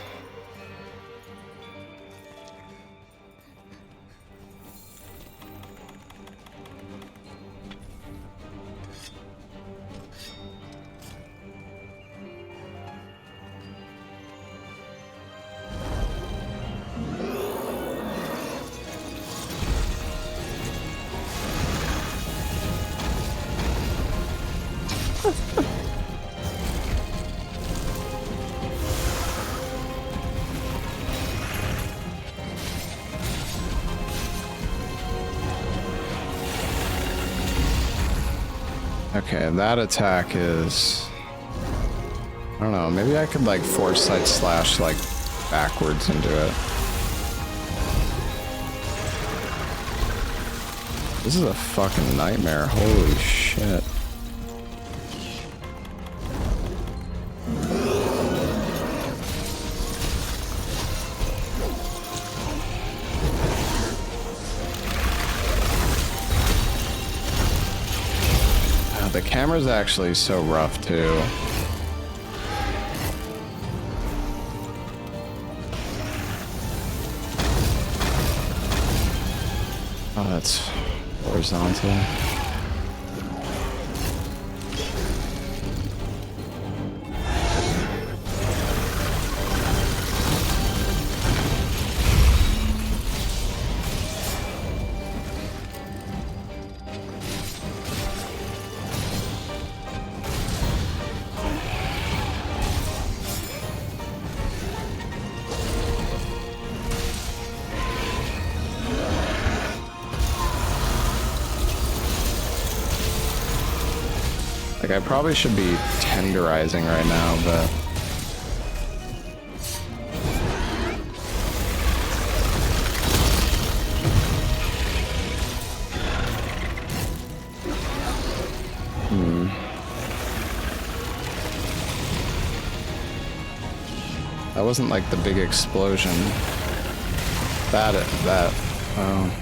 A: Okay, that attack is... I don't know, maybe I could like foresight slash like backwards into it. This is a fucking nightmare, holy shit. The camera's actually so rough too. Oh, that's horizontal. Like, I probably should be tenderizing right now, but... That wasn't like the big explosion. Oh.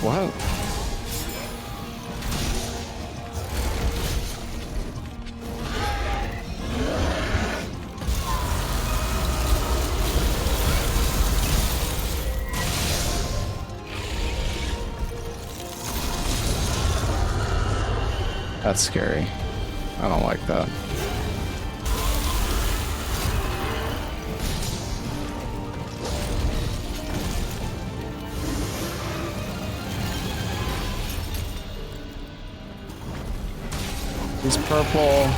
A: What? That's scary. I don't like that. He's purple.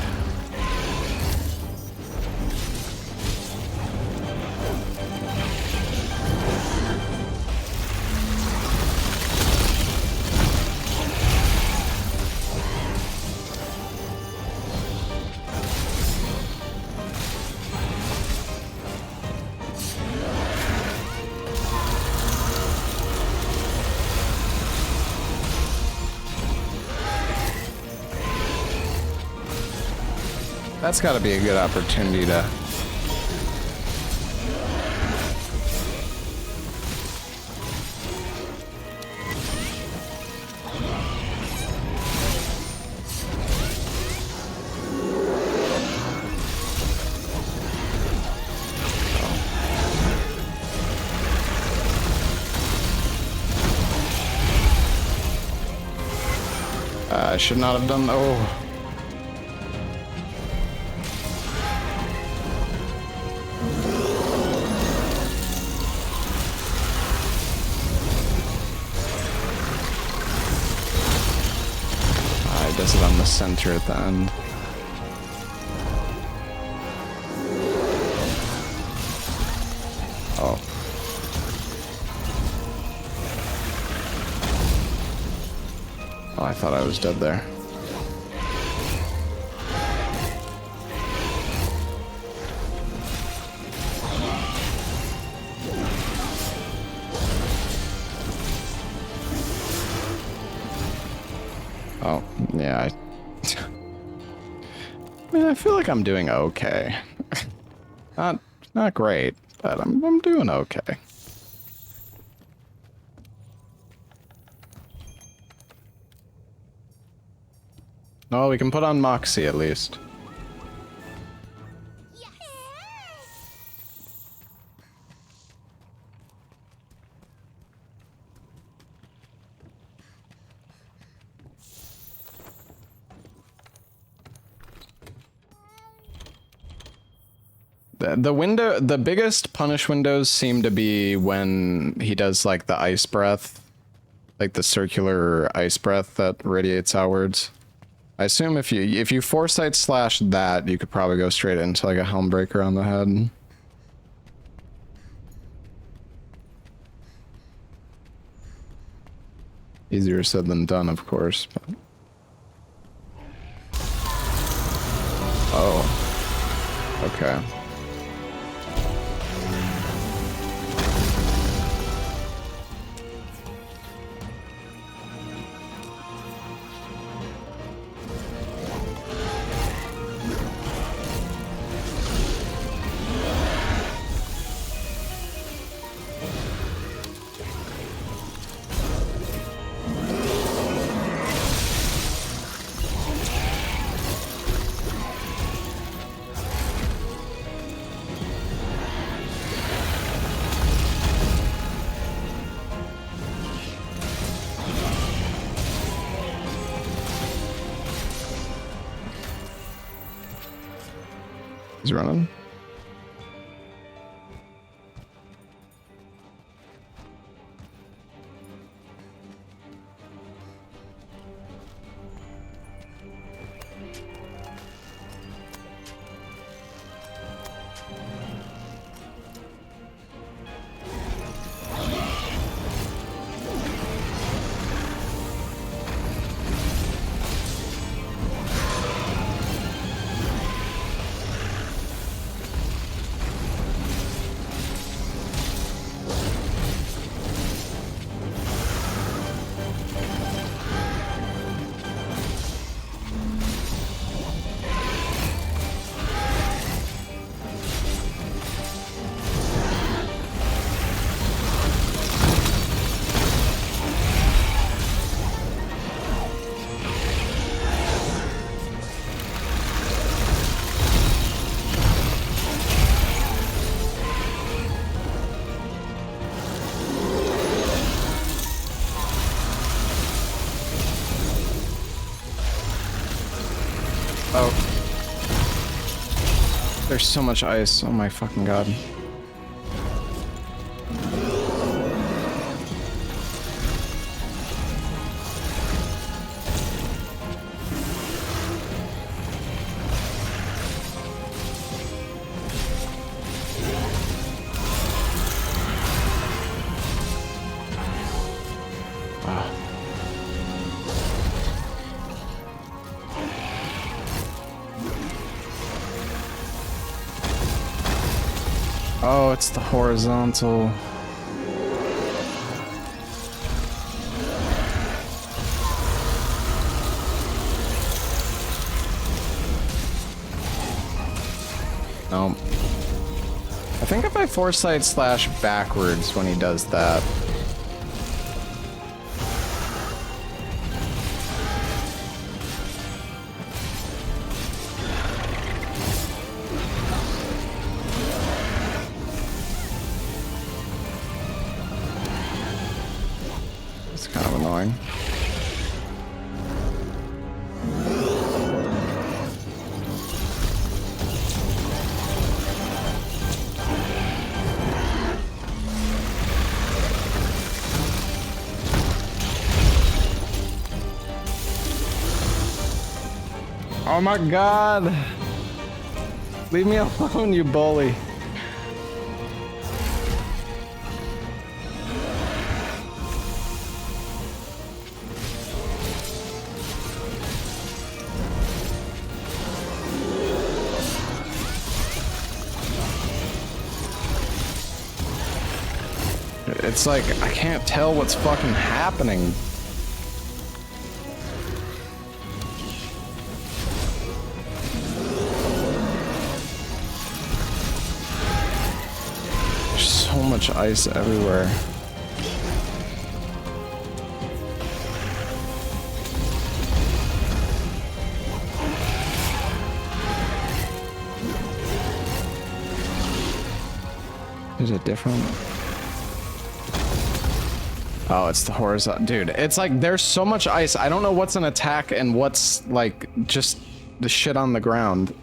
A: That's got to be a good opportunity to... I should not have done... Oh. Does it on the center at the end. Oh. Oh, I thought I was dead there. Oh, yeah, I mean, I feel like I'm doing okay. Not great, but I'm doing okay. Oh, we can put on Moxie at least. The biggest punish windows seem to be when he does like the ice breath, like the circular ice breath that radiates outwards. I assume if you foresight slash that, you could probably go straight into like a Helmbreaker on the head. Easier said than done, of course. But... Oh. Okay. He's running. Oh. There's so much ice. Oh my fucking god. Oh, it's the horizontal. No. I think if I foresight slash backwards when he does that. It's kind of annoying. Oh my god! Leave me alone, you bully. It's like, I can't tell what's fucking happening. There's so much ice everywhere. Is it different? Oh, it's the horizontal. Dude, it's like there's so much ice. I don't know what's an attack and what's like just the shit on the ground.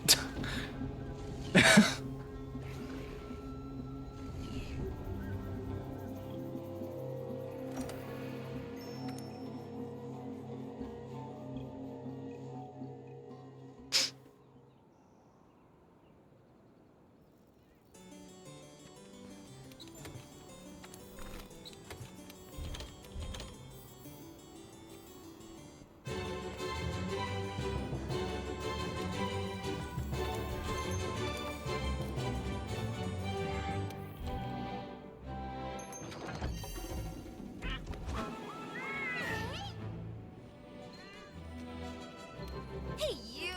E: Hey, you!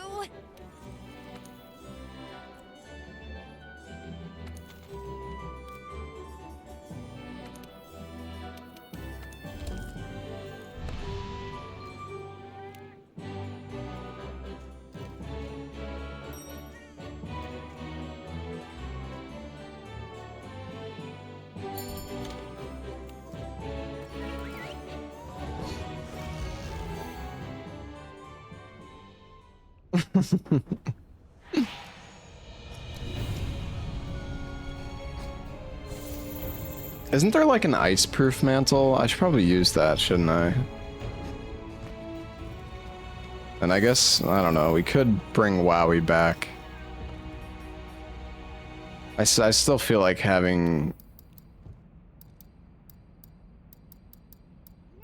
A: Isn't there like an ice-proof mantle? I should probably use that, shouldn't I? And I guess, I don't know, we could bring Wowie back. I still feel like having...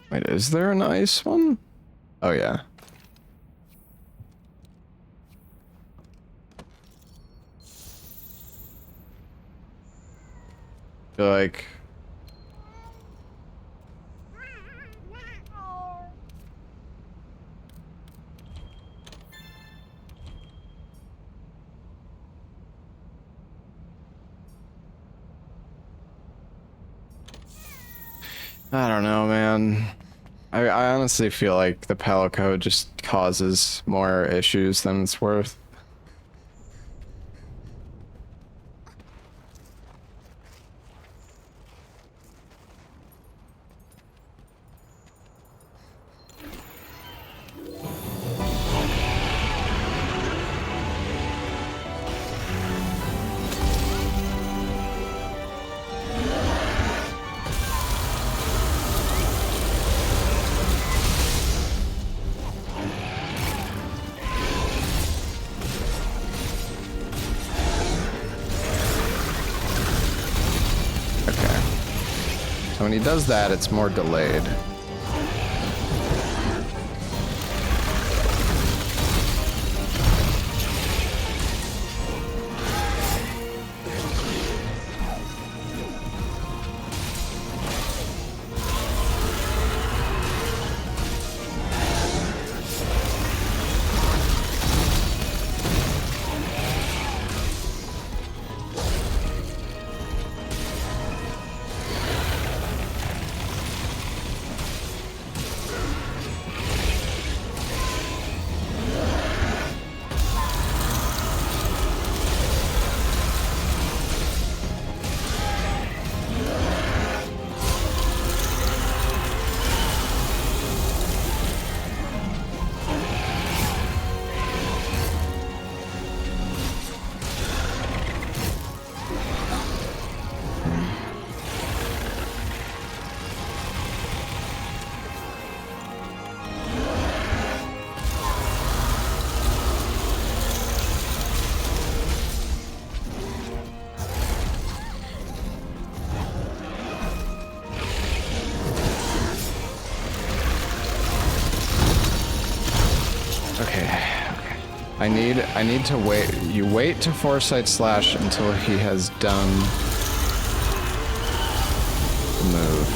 A: Wait, is there an ice one? Oh, yeah. I feel like... I don't know, man. I honestly feel like the Palico just causes more issues than it's worth. So when he does that, it's more delayed. I need to wait. You wait to Foresight Slash until he has done the move.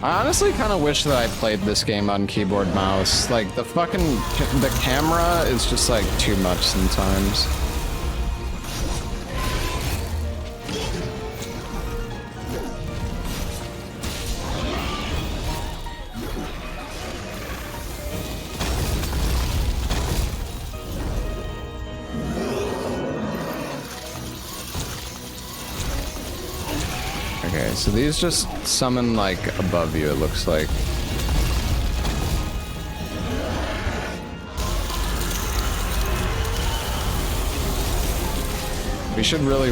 A: I honestly kind of wish that I played this game on keyboard mouse. Like, the camera is just like too much sometimes. Okay, so these just summon, like, above you, it looks like. We should really...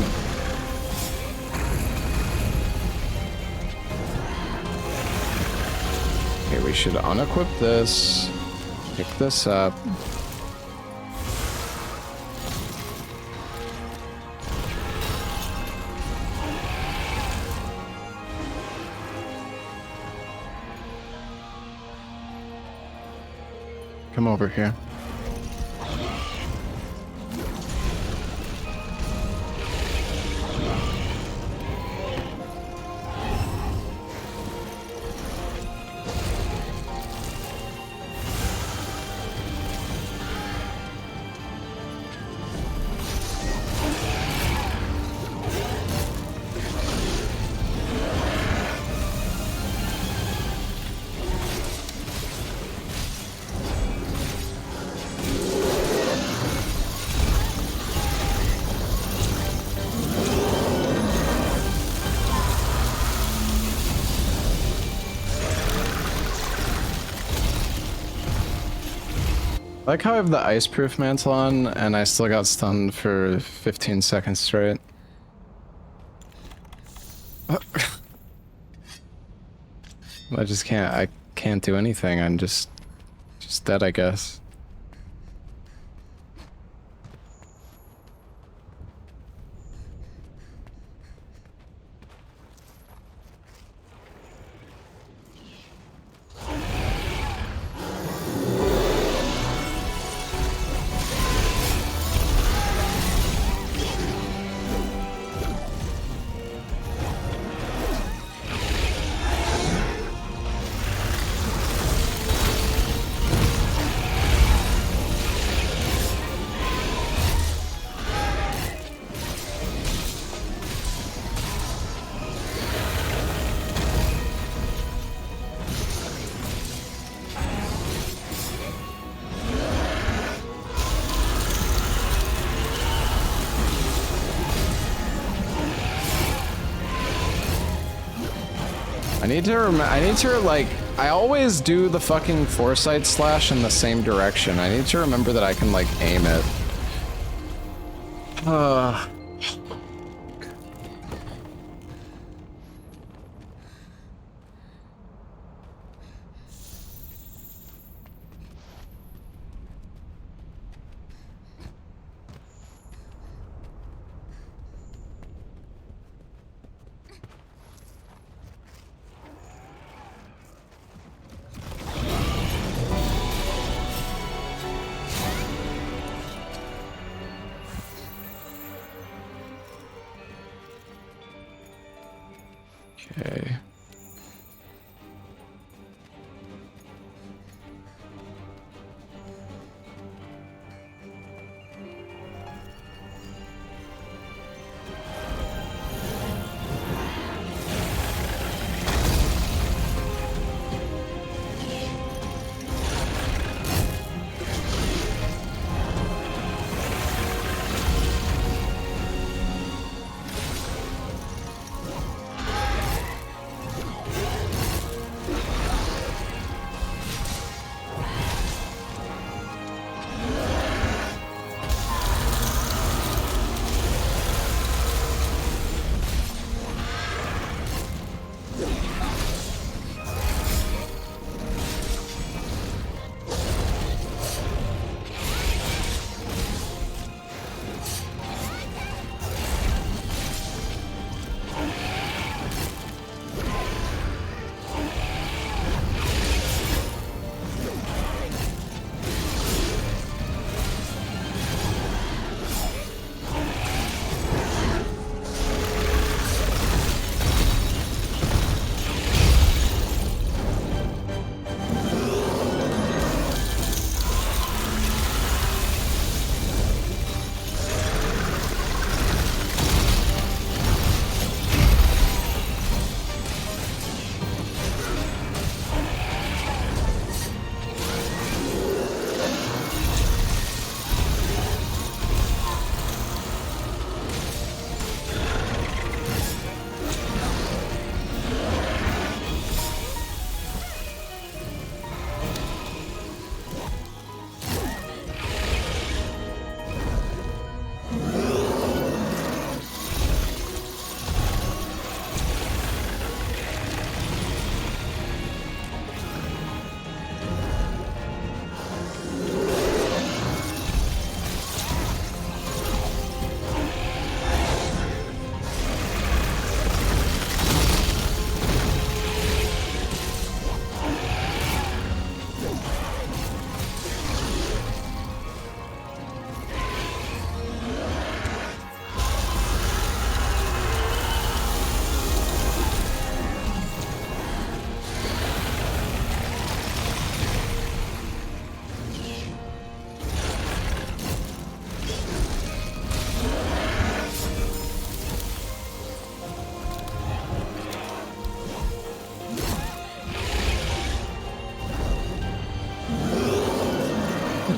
A: Okay, we should unequip this, pick this up. Come over here. Like how I have the ice-proof mantle on, and I still got stunned for 15 seconds straight. I just can't. I can't do anything. I'm just dead, I guess. I need to like, I always do the fucking foresight slash in the same direction. I need to remember that I can like aim it. Okay.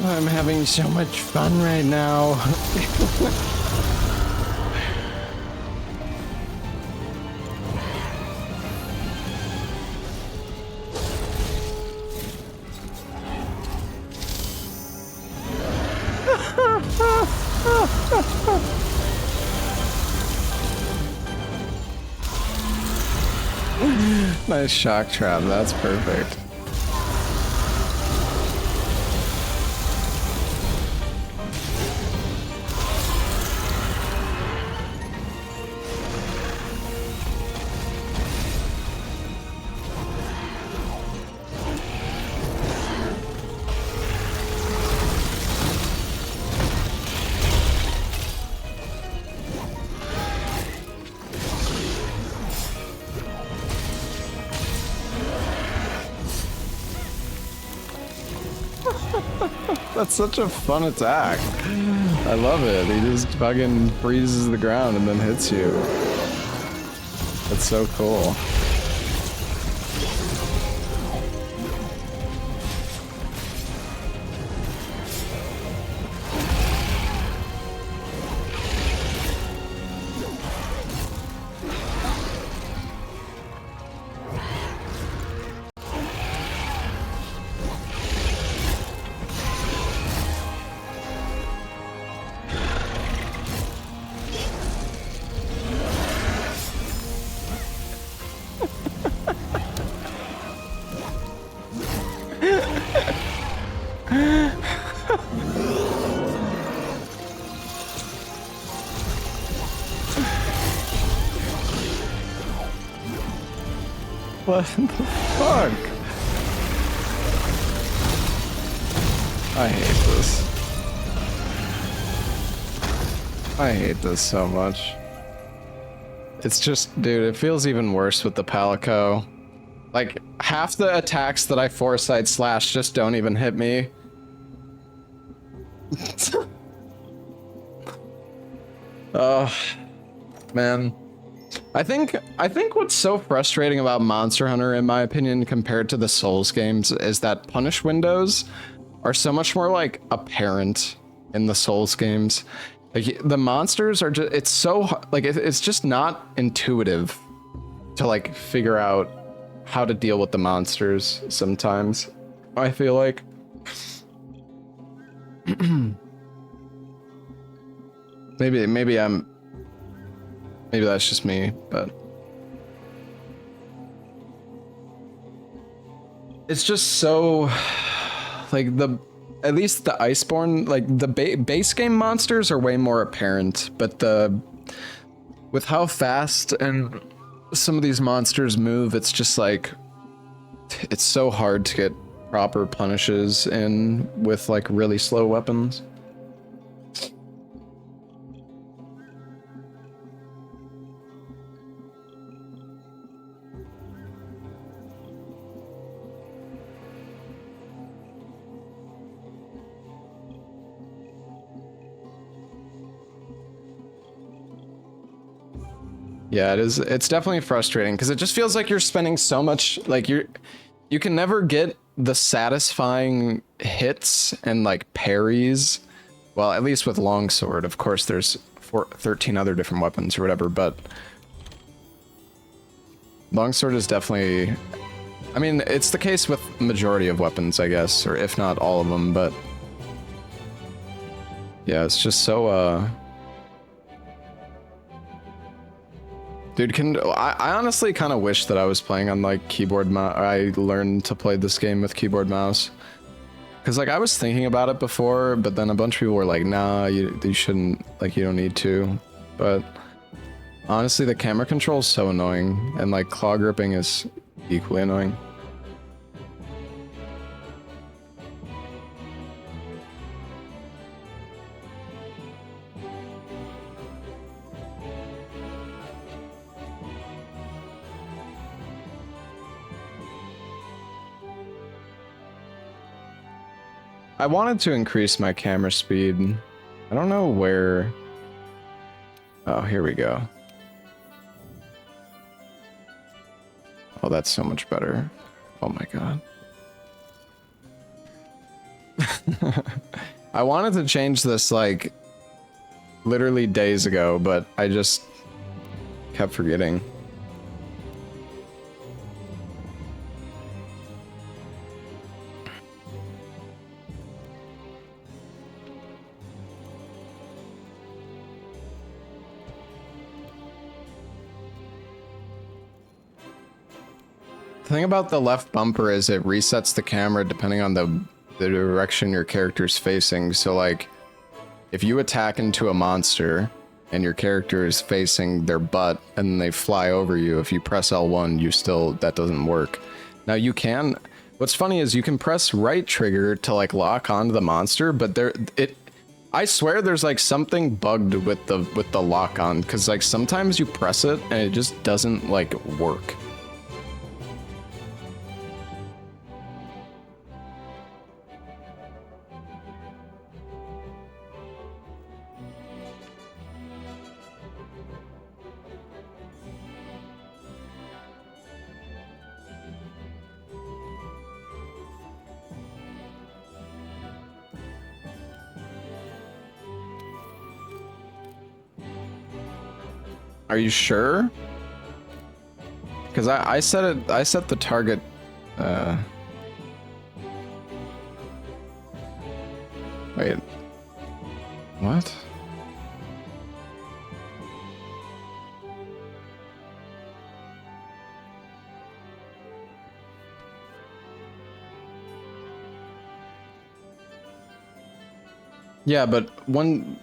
A: I'm having so much fun right now. Nice shock trap. That's perfect. That's such a fun attack. I love it. He just fucking freezes the ground and then hits you. That's so cool. What the fuck? I hate this. I hate this so much. It's just, dude, it feels even worse with the Palico. Like, half the attacks that I foresight slash just don't even hit me. Oh, man. I think what's so frustrating about Monster Hunter, in my opinion, compared to the Souls games, is that punish windows are so much more like apparent in the Souls games. Like the monsters are just, it's so like it's just not intuitive to like figure out how to deal with the monsters sometimes. I feel like. Maybe that's just me, but it's just so like at least the Iceborne, like the base game monsters are way more apparent, but with how fast and some of these monsters move, it's just like it's so hard to get proper punishes in with like really slow weapons. Yeah, it is. It's definitely frustrating because it just feels like you're spending so much, like you can never get the satisfying hits and like parries. Well, at least with longsword, of course, there's 13 other different weapons or whatever, but longsword is definitely, I mean, it's the case with majority of weapons, I guess, or if not all of them, but yeah, it's just so, dude, I honestly kind of wish that I was playing on like keyboard mouse. I learned to play this game with keyboard mouse. Cause like I was thinking about it before, but then a bunch of people were like, nah, you shouldn't, like you don't need to. But honestly, the camera control is so annoying, and like claw gripping is equally annoying. I wanted to increase my camera speed. I don't know where. Oh, here we go. Oh, that's so much better. Oh my god. I wanted to change this like literally days ago, but I just kept forgetting. The thing about the left bumper is it resets the camera depending on the direction your character's facing. So like, if you attack into a monster and your character is facing their butt and they fly over you, if you press L1, that doesn't work. Now you can, what's funny is you can press right trigger to like lock onto the monster, but I swear there's like something bugged with the lock on, because like sometimes you press it and it just doesn't like work. Are you sure? Because I set the target, wait, what? Yeah, but when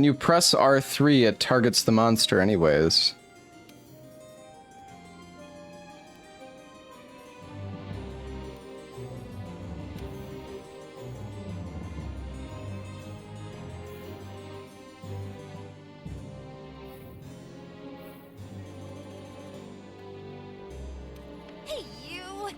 A: you press R3, it targets the monster anyways.
E: Hey, you!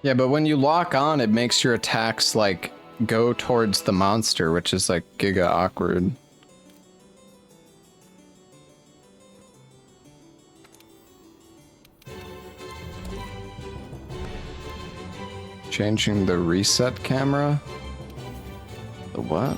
A: Yeah, but when you lock on, it makes your attacks, like, go towards the monster, which is, like, giga awkward. Changing the reset camera? The what?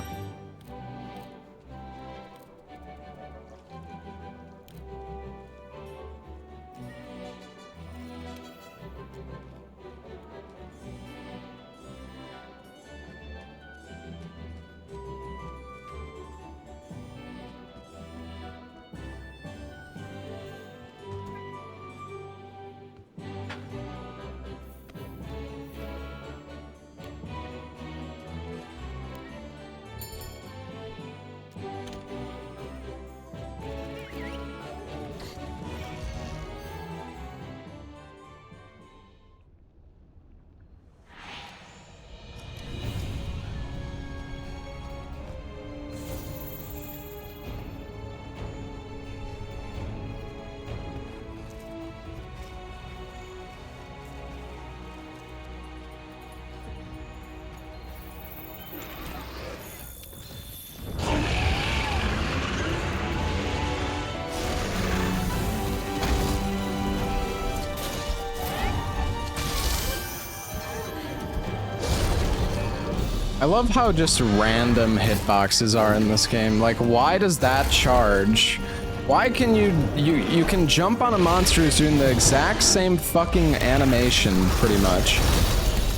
A: I love how just random hitboxes are in this game. Like, why does that charge? Why can you can jump on a monster who's doing the exact same fucking animation, pretty much,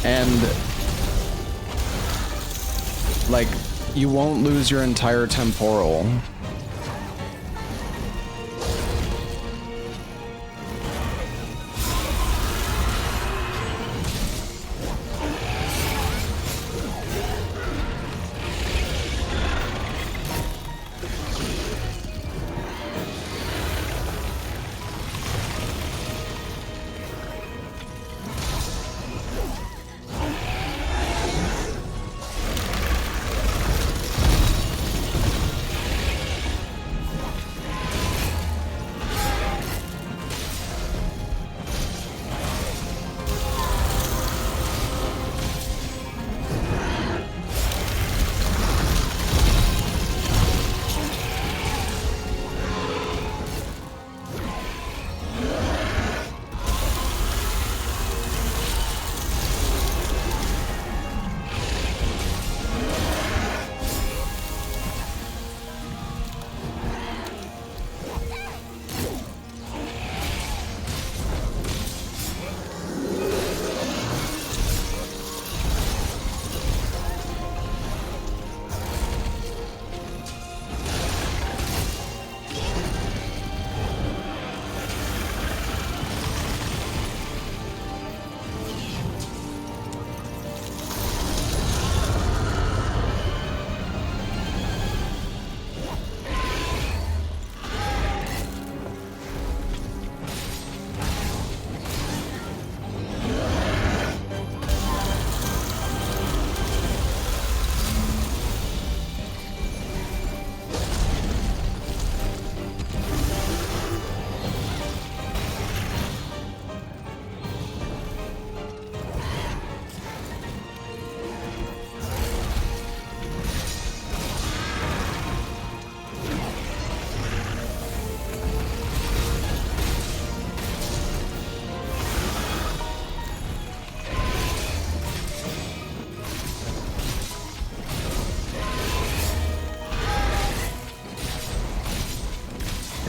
A: and like, you won't lose your entire temporal.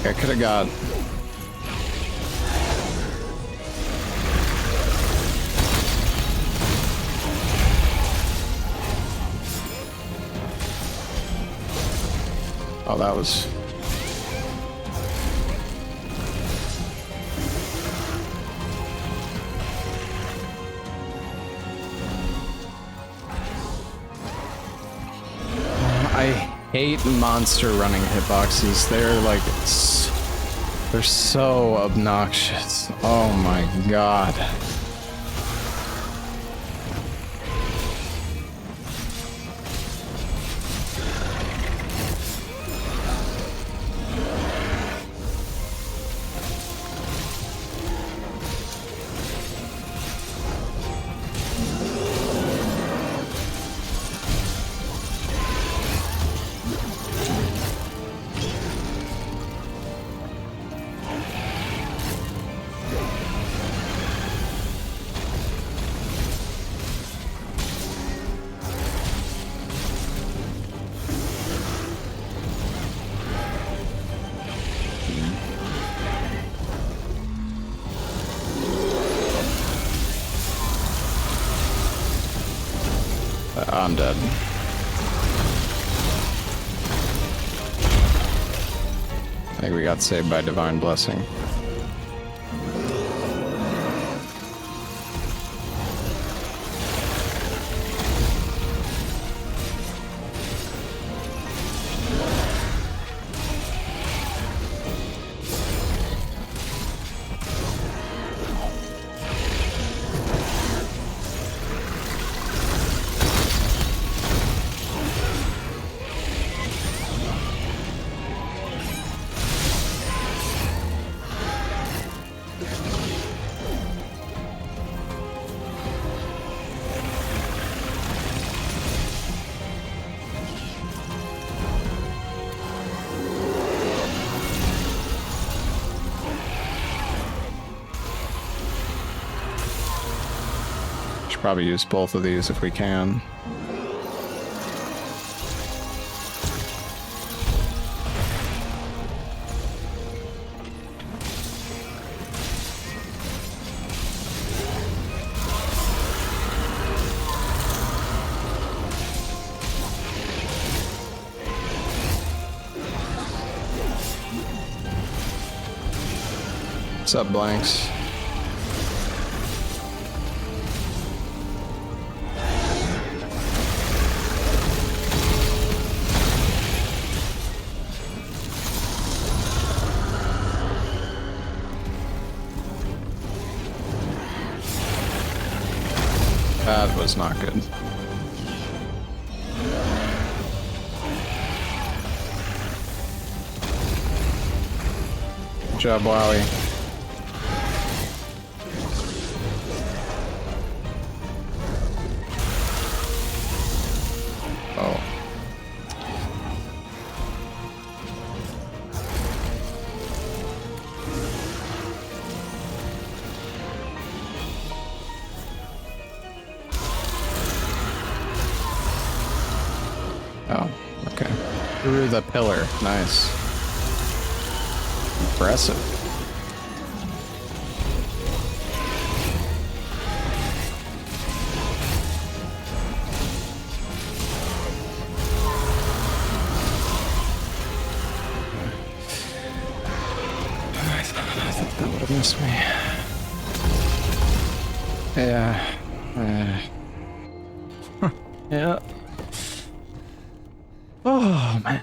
A: I could have got. Oh, that was. I hate monster running hitboxes. They're like, they're so obnoxious. Oh my god. I'm dead. I think we got saved by divine blessing. Should probably use both of these if we can. What's up, Blanks? That was not good. Good job, Wowie. Oh. Oh, okay. Through the pillar. Nice. Impressive. I thought that would have missed me. Yeah. Yeah. Oh, man.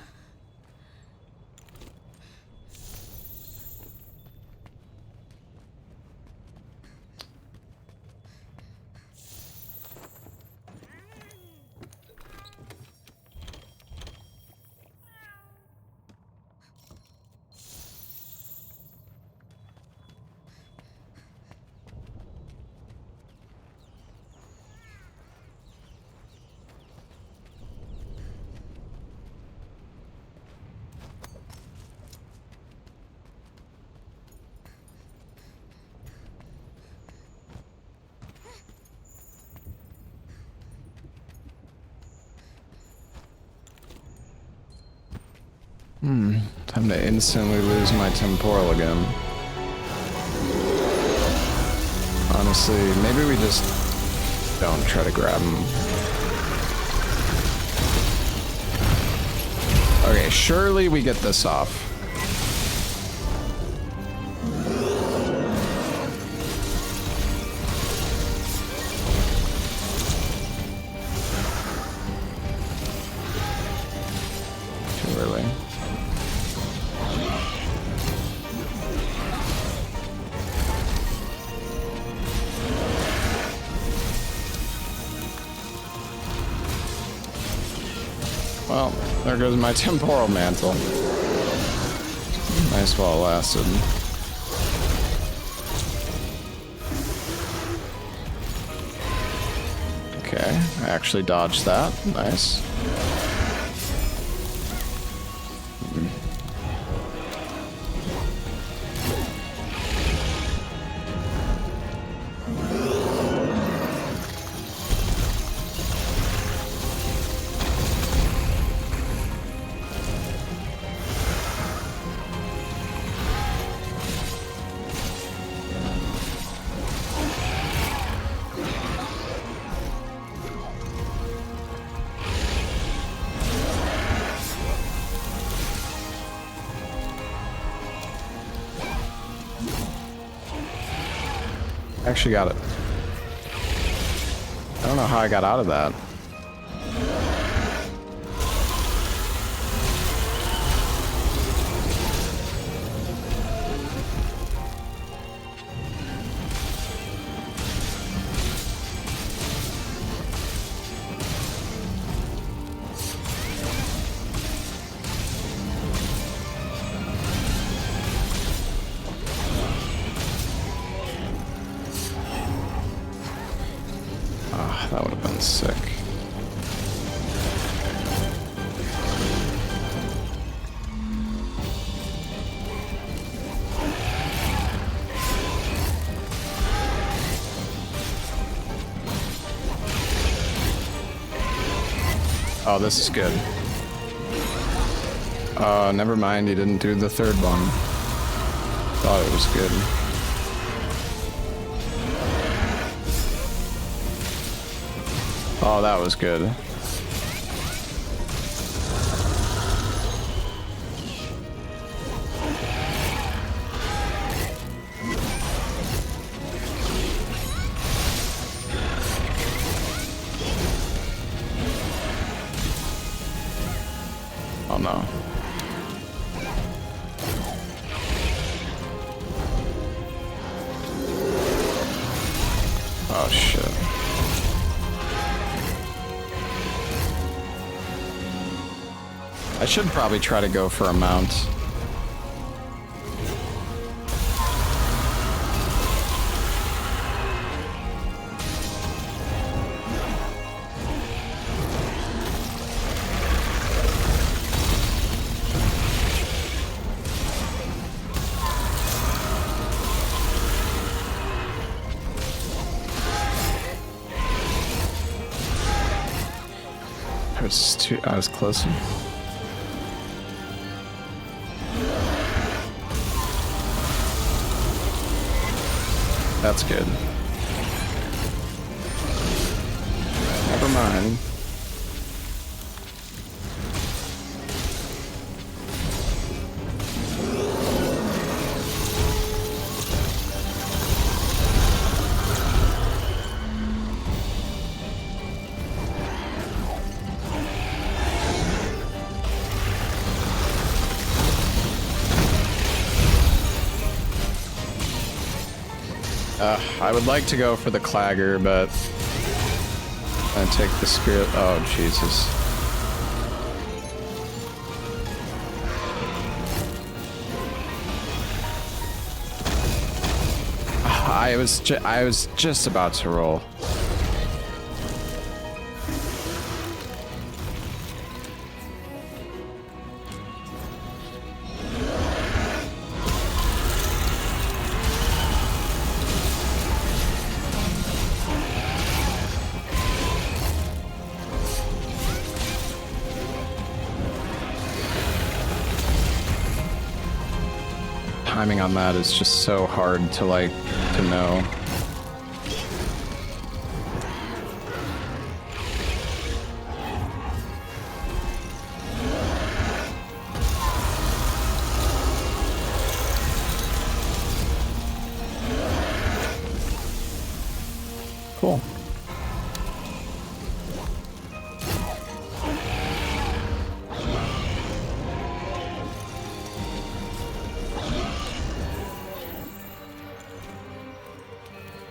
A: Time to instantly lose my temporal again. Honestly, maybe we just don't try to grab him. Okay, surely we get this off. Too early. Well, there goes my temporal mantle. Nice while it lasted. Okay, I actually dodged that. Nice. I actually got it. I don't know how I got out of that. That would have been sick. Oh, this is good. Never mind, he didn't do the third one. Thought it was good. Oh, that was good. Oh no. Oh shit. I should probably try to go for a mount. I was closer. That's good. Never mind. I would like to go for the Clagger, but I take the Spirit. Oh, Jesus. I was just about to roll. timing on that is just so hard to like to know. Cool.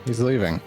A: He's leaving.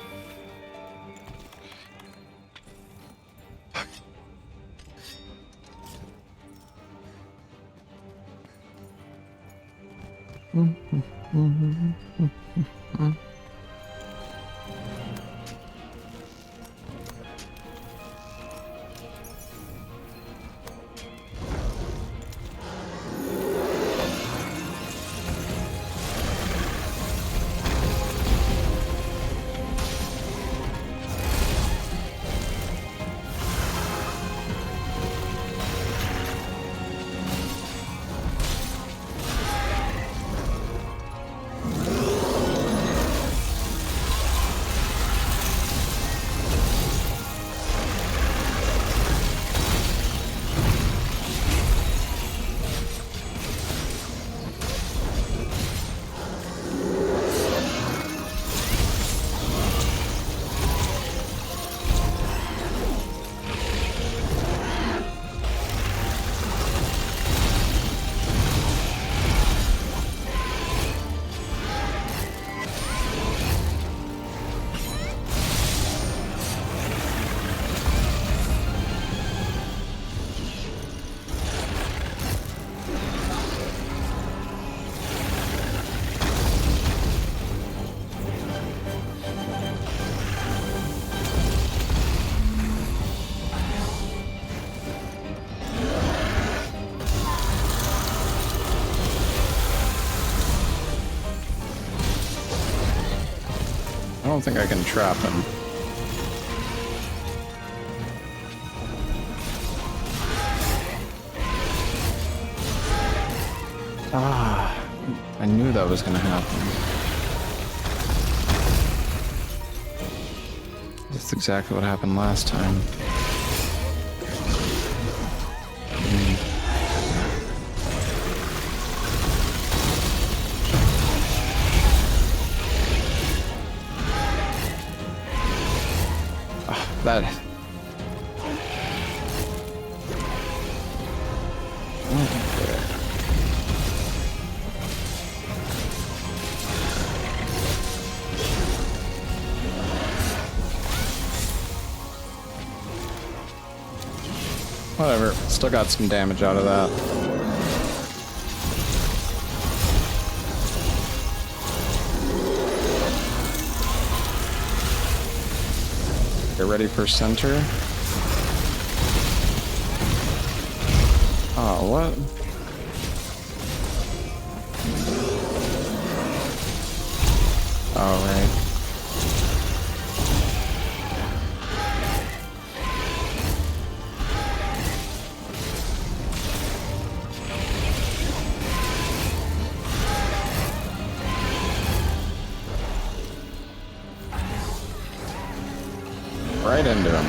A: I don't think I can trap him. Ah, I knew that was gonna happen. That's exactly what happened last time. That. Whatever, still got some damage out of that. Get ready for center. Oh, what? Oh, right. Right into him.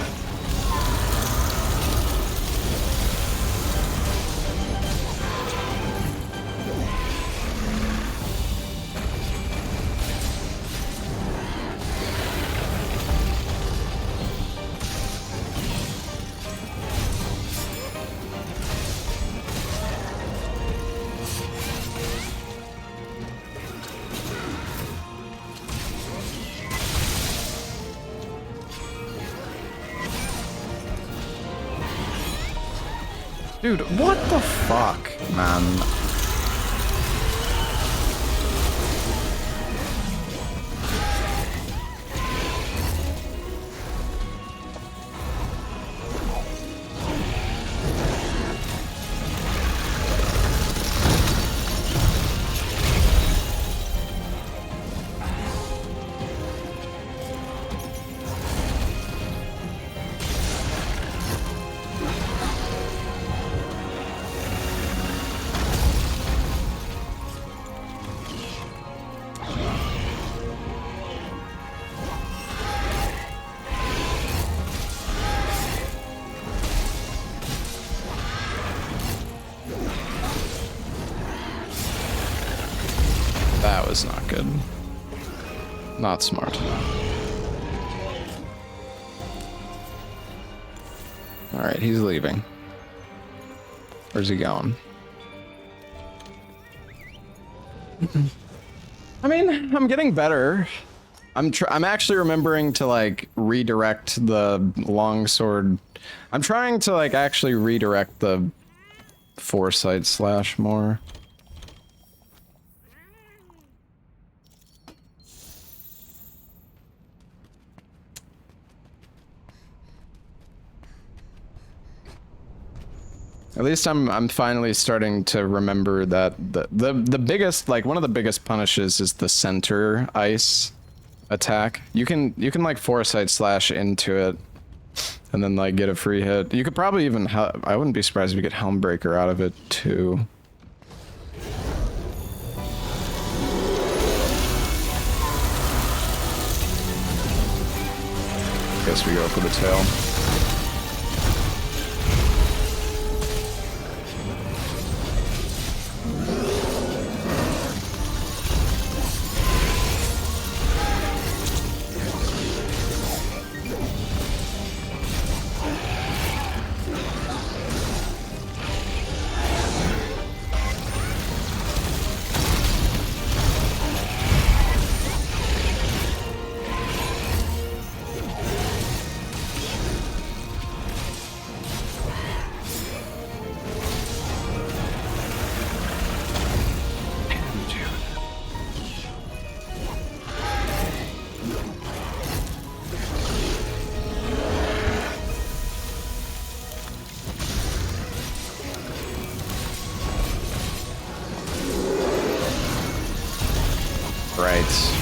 A: Dude, what the fuck, man? That was not good. Not smart. Alright, he's leaving. Where's he going? I mean, I'm getting better. I'm actually remembering to like redirect the longsword. I'm trying to like actually redirect the foresight slash more. At least I'm finally starting to remember that the biggest, like one of the biggest punishes is the center ice attack. You can like foresight slash into it and then like get a free hit. You could probably even I wouldn't be surprised if you get Helmbreaker out of it too. Guess we go for the tail.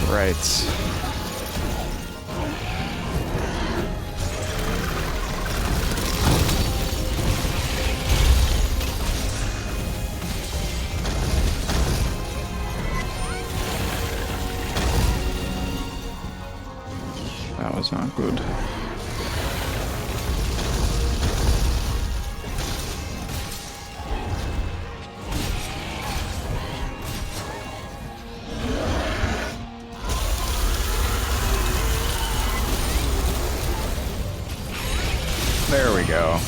A: Right. That was not good. There we go.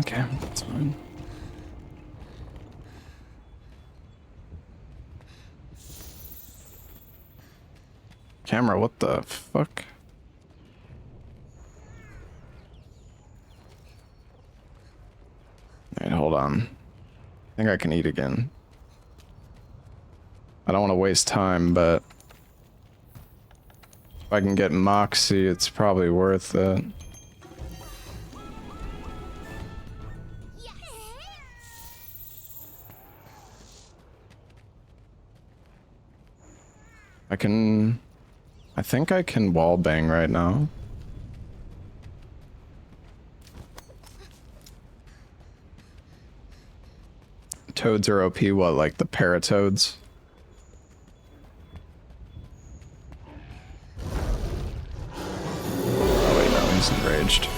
A: Okay, that's fine. Camera, what the fuck? Alright, hold on. I think I can eat again. I don't want to waste time, but if I can get Moxie, it's probably worth it. I think I can wallbang right now. Toads are OP, what, like the paratoads? Oh wait, no, he's enraged.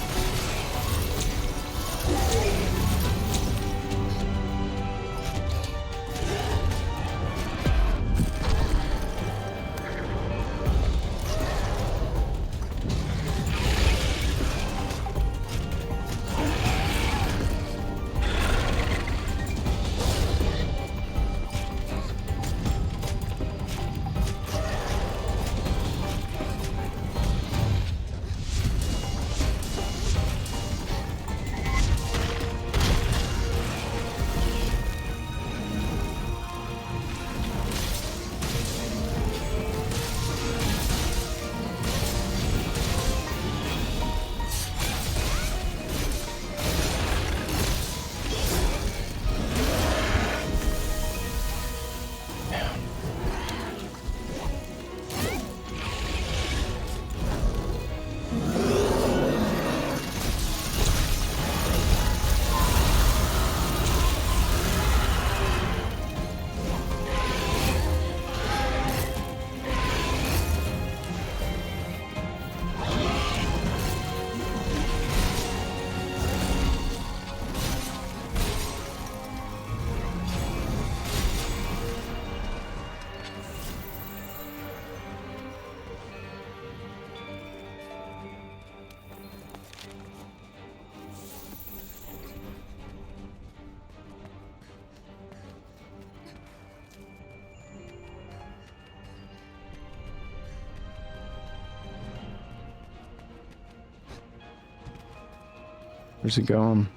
A: Where's he going?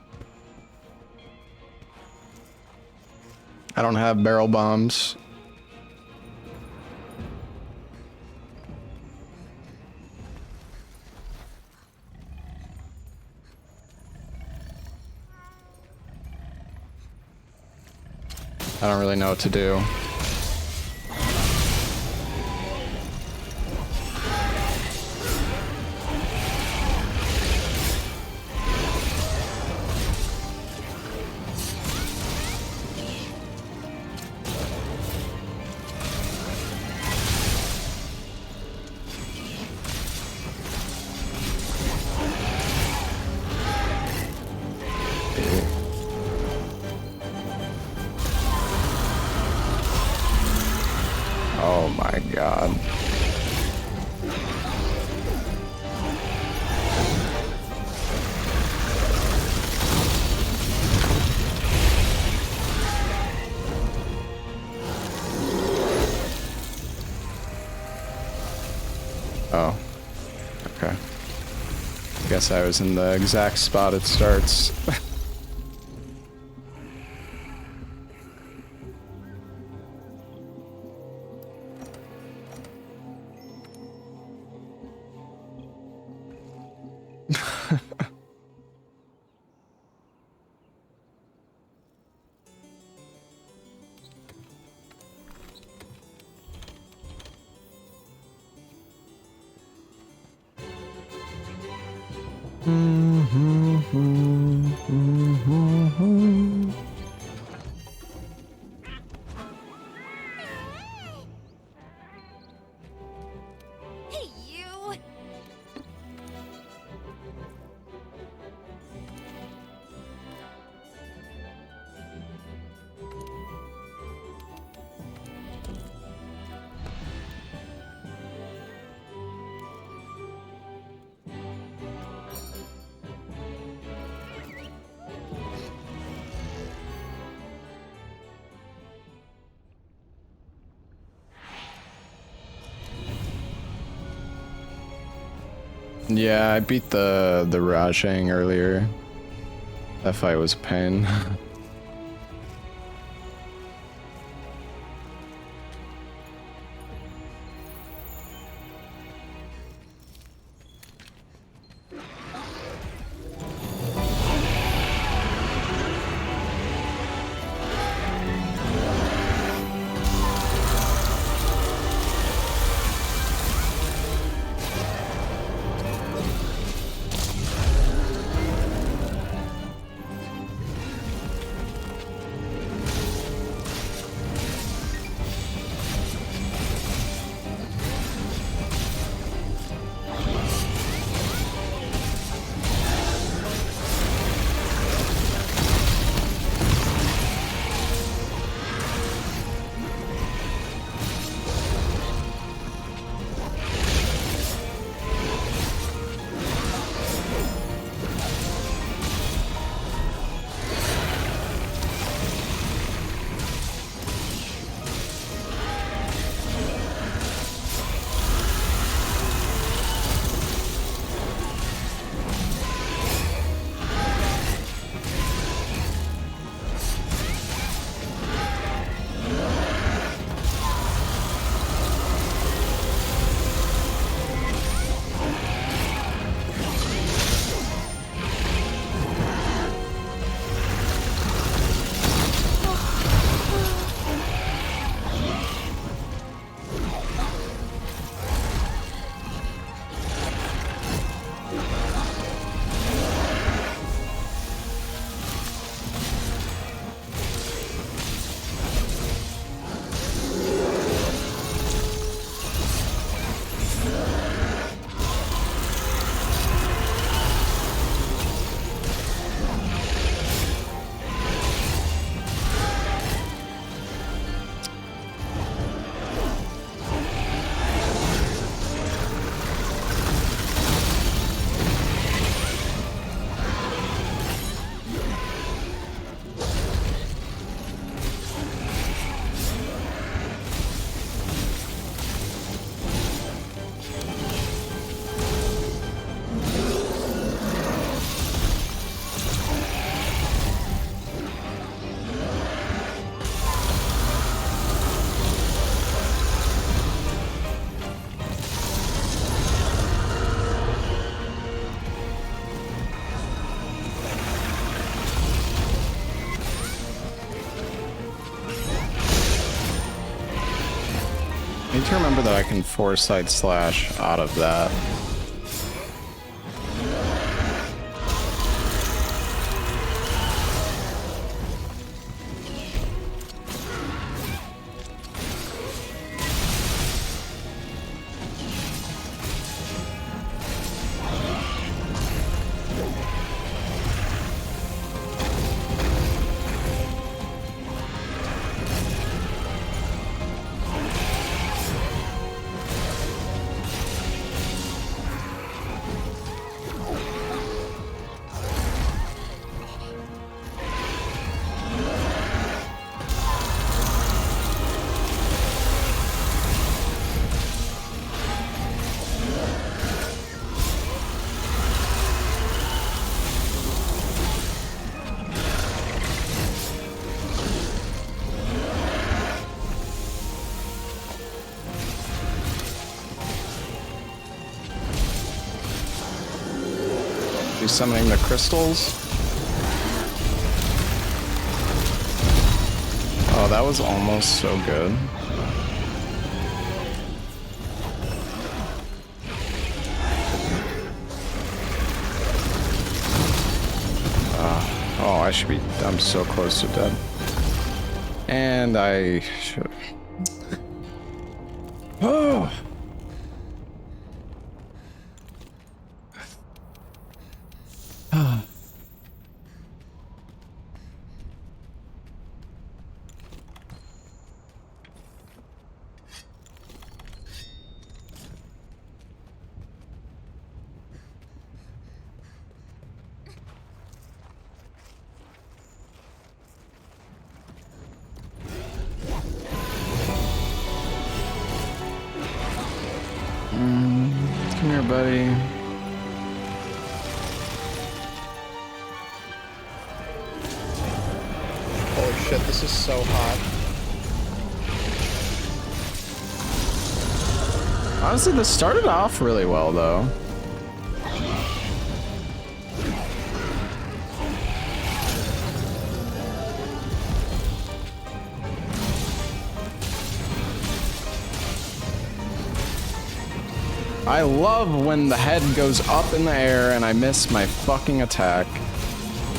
A: I don't have barrel bombs. I don't really know what to do. Oh my god. Oh. Okay. I guess I was in the exact spot it starts.
E: Hey, you!
A: Yeah, I beat the Rajang earlier. That fight was a pain. to remember that I can foresight slash out of that. Summoning the crystals. Oh, that was almost so good. Oh, I should be. I'm so close to dead. And I should. Oh. Come here, buddy. Holy shit, this is so hot. Honestly, this started off really well, though. I love when the head goes up in the air and I miss my fucking attack.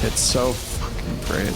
A: It's so fucking great.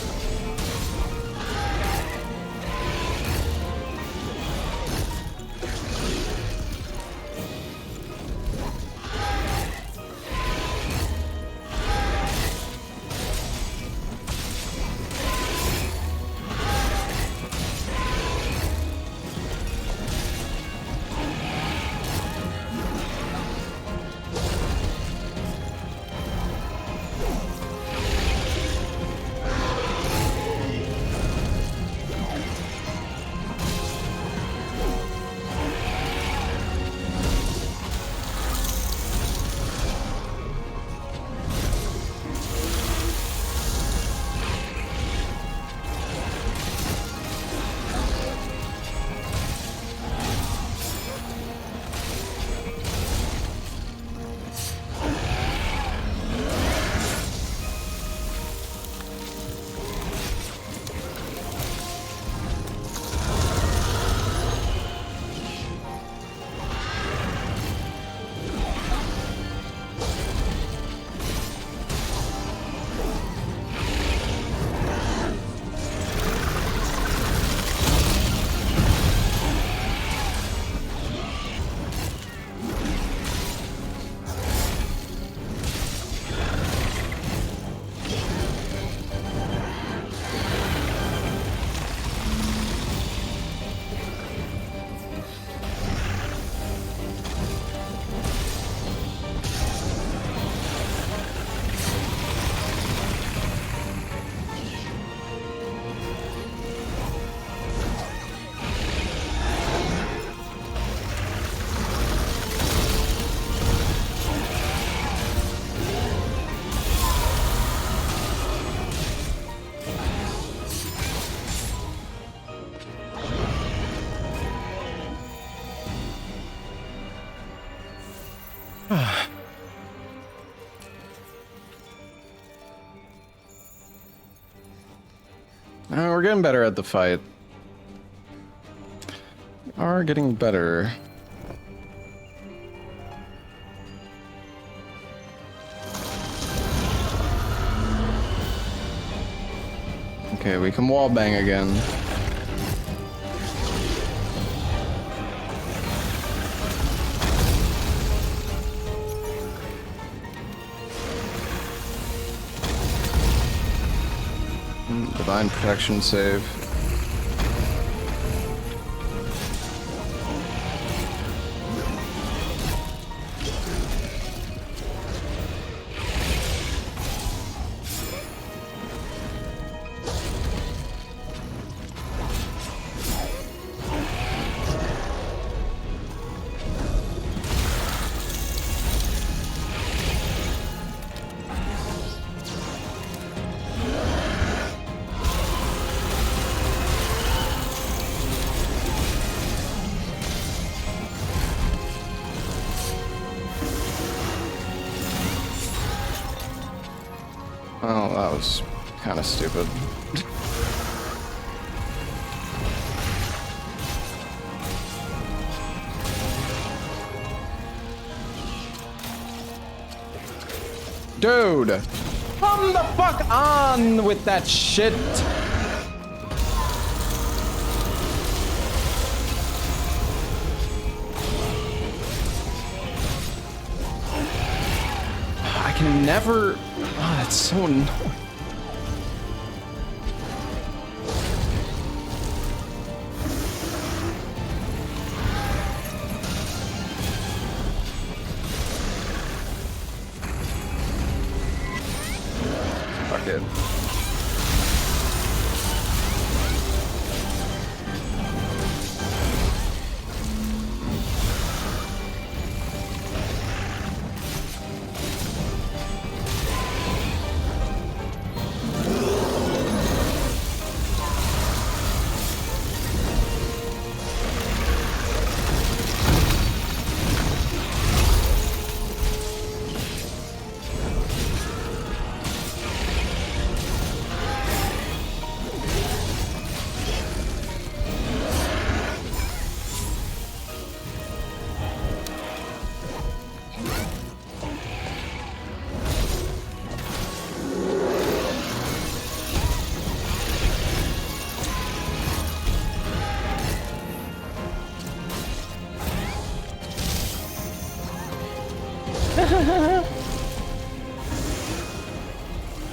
A: We're getting better at the fight. are getting better. Okay, we can wallbang again. Divine protection save. Oh, that was kind of stupid. Dude! Come the fuck on with that shit! I can never... Oh, that's so annoying. Fuck it.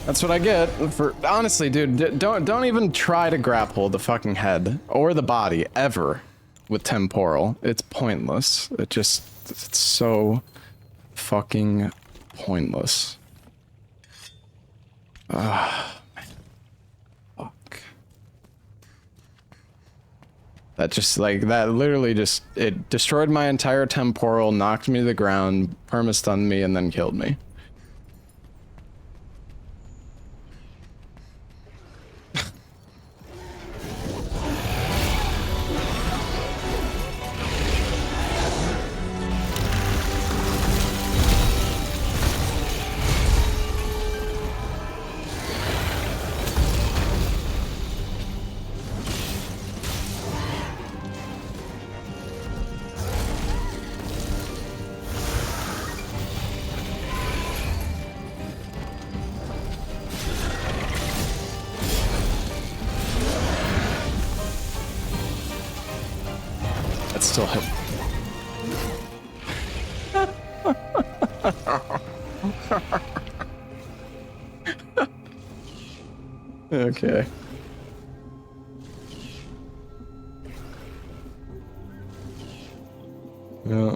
A: That's what I get for honestly, dude. Don't even try to grapple the fucking head or the body ever with temporal. It's pointless. It's so fucking pointless. Ah, fuck. That just like that literally just it destroyed my entire temporal, knocked me to the ground, perma-stunned me, and then killed me. That still hit. Okay. Yeah.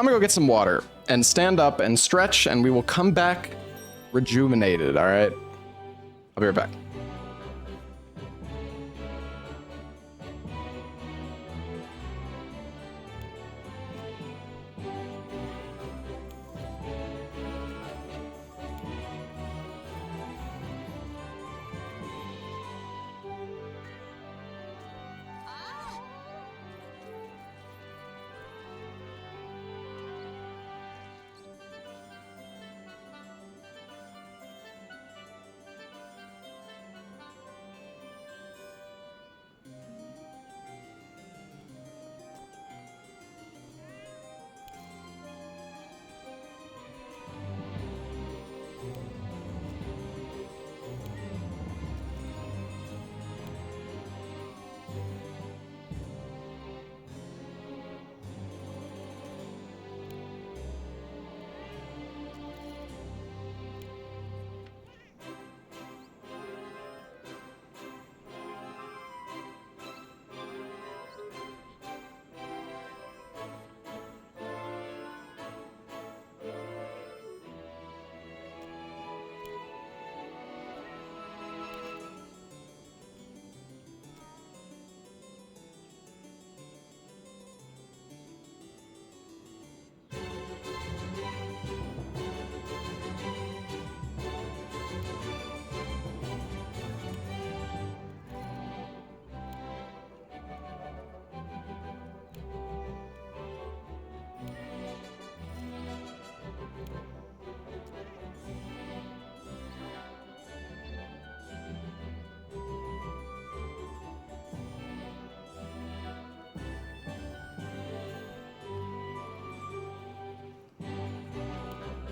A: I'm gonna go get some water and stand up and stretch, and we will come back rejuvenated, all right? I'll be right back.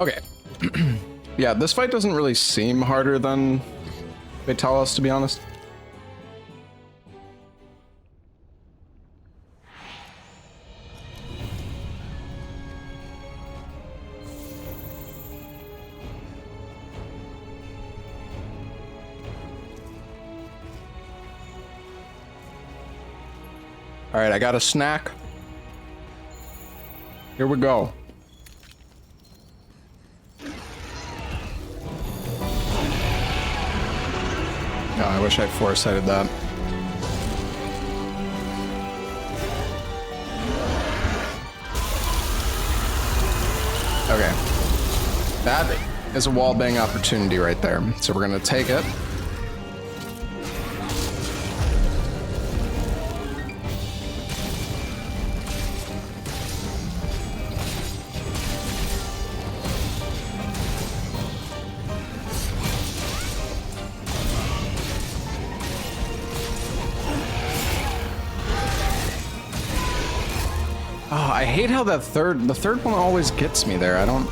A: Okay. Yeah, this fight doesn't really seem harder than they tell us, to be honest. All right, I got a snack. Here we go. Oh, I wish I foresighted that. Okay. That is a wall bang opportunity right there. So we're gonna take it. Oh, I hate how the third one always gets me there. I don't.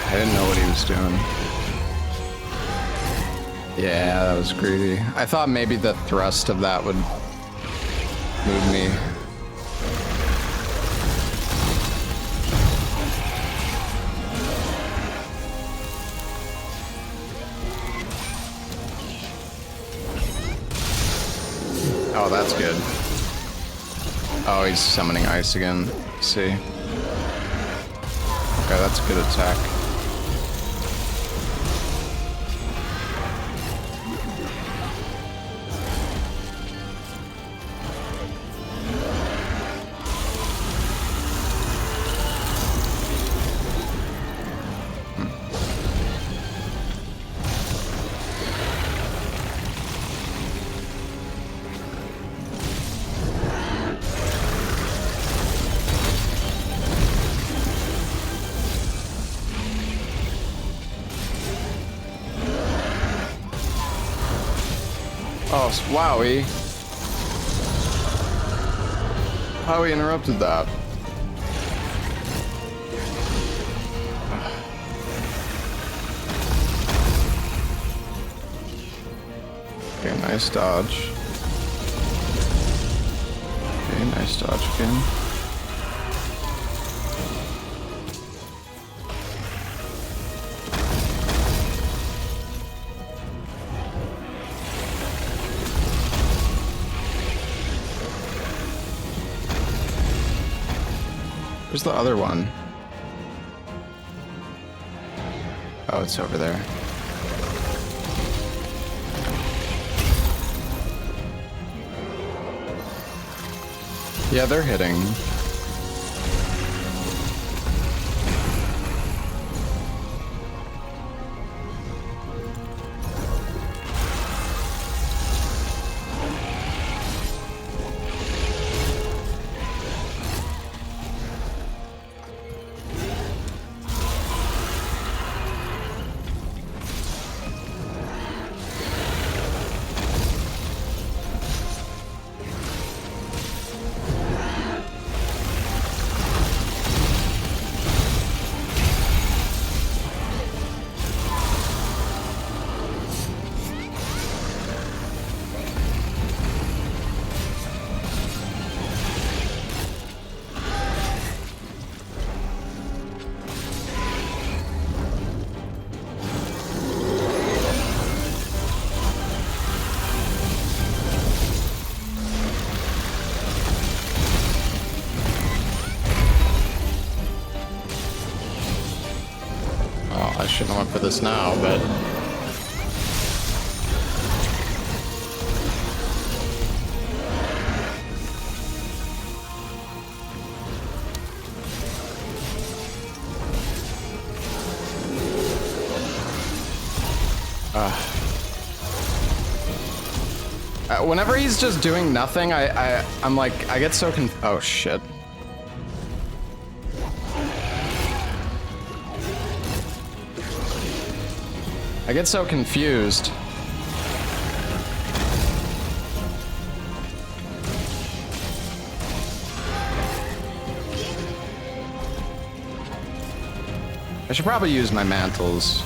A: I didn't know what he was doing. Yeah, that was greedy. I thought maybe the thrust of that would move me. Oh, that's good. Oh, he's summoning ice again. Let's see. Okay, that's a good attack. Oh, wowie. How he interrupted that. Okay, nice dodge. Okay, nice dodge again. Where's the other one? Oh, it's over there. Yeah, they're hitting. I shouldn't have went for this now, but... whenever he's just doing nothing, I'm like, I get so oh shit. I get so confused. I should probably use my mantles.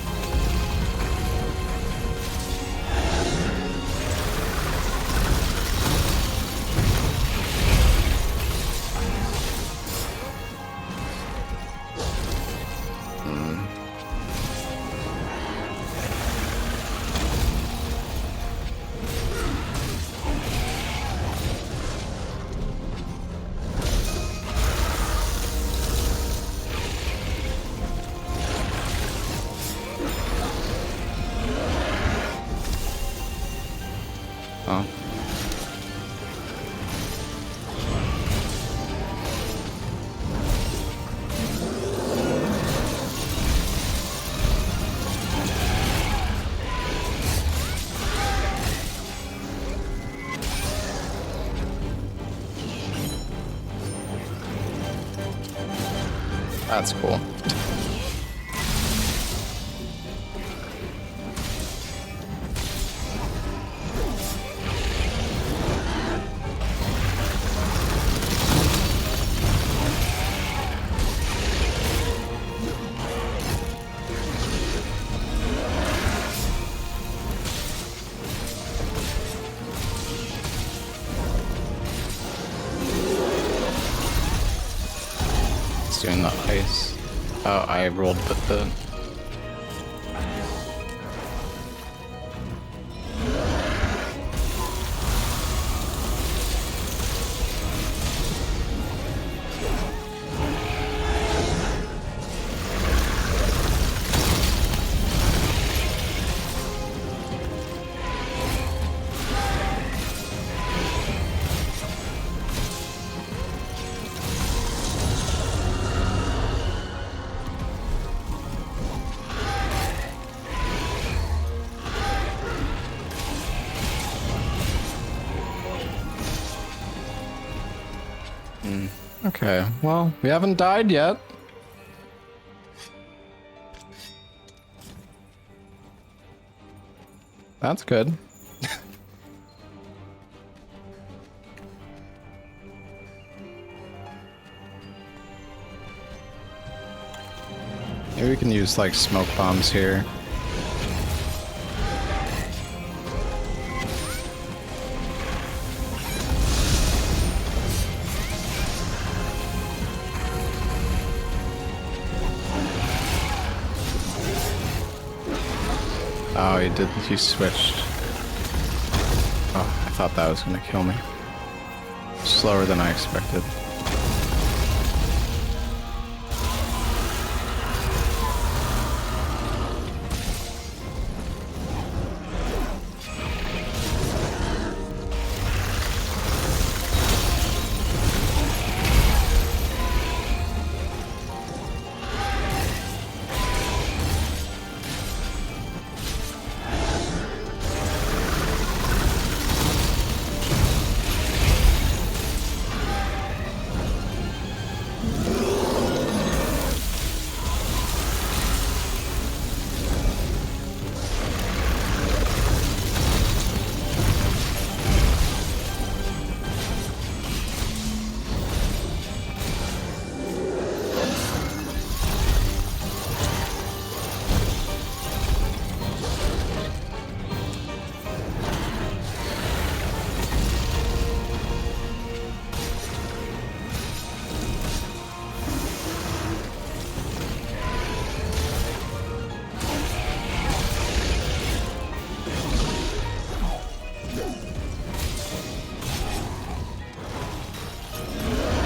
A: Oh. That's cool. Doing the ice. Oh, I rolled with the... Okay, well, we haven't died yet. That's good. Maybe we can use like smoke bombs here. Oh, he did. He switched. Oh, I thought that was gonna kill me. Slower than I expected.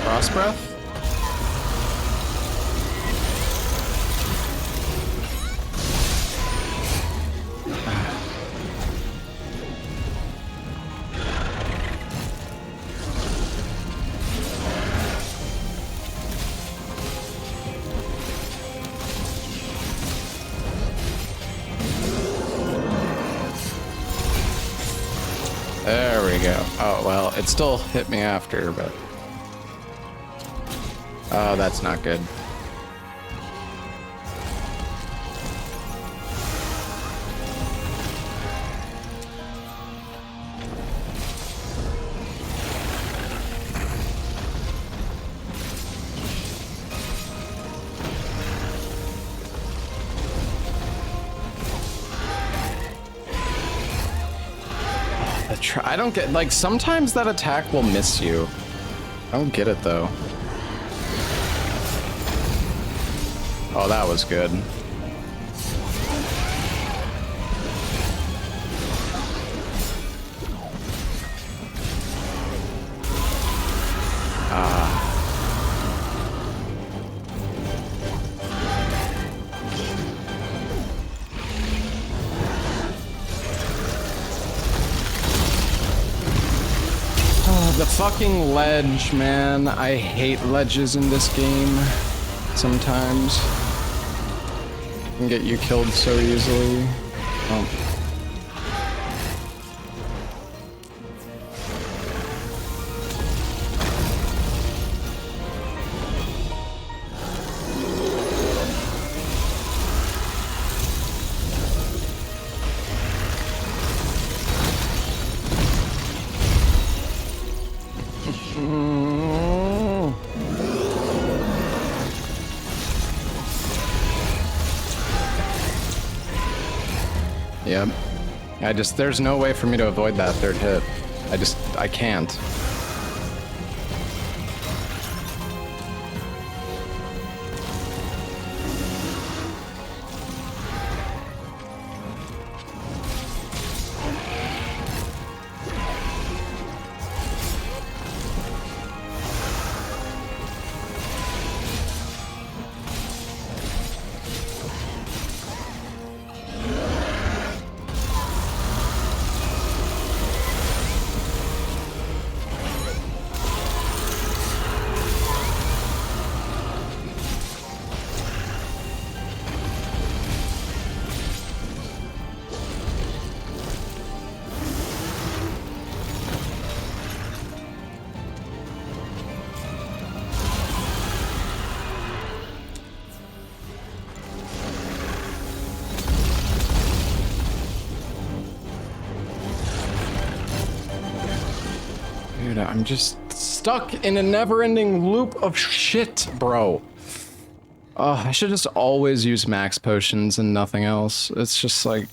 A: Cross breath? There we go. Oh, well, it still hit me after, but... Oh, that's not good. I don't get, like, sometimes that attack will miss you. I don't get it, though. Oh, that was good. The fucking ledge, man. I hate ledges in this game. Sometimes. Can get you killed so easily. Oh. Yep. There's no way for me to avoid that third hit. I can't. Dude, I'm just stuck in a never-ending loop of shit, bro. I should just always use max potions and nothing else. It's just like...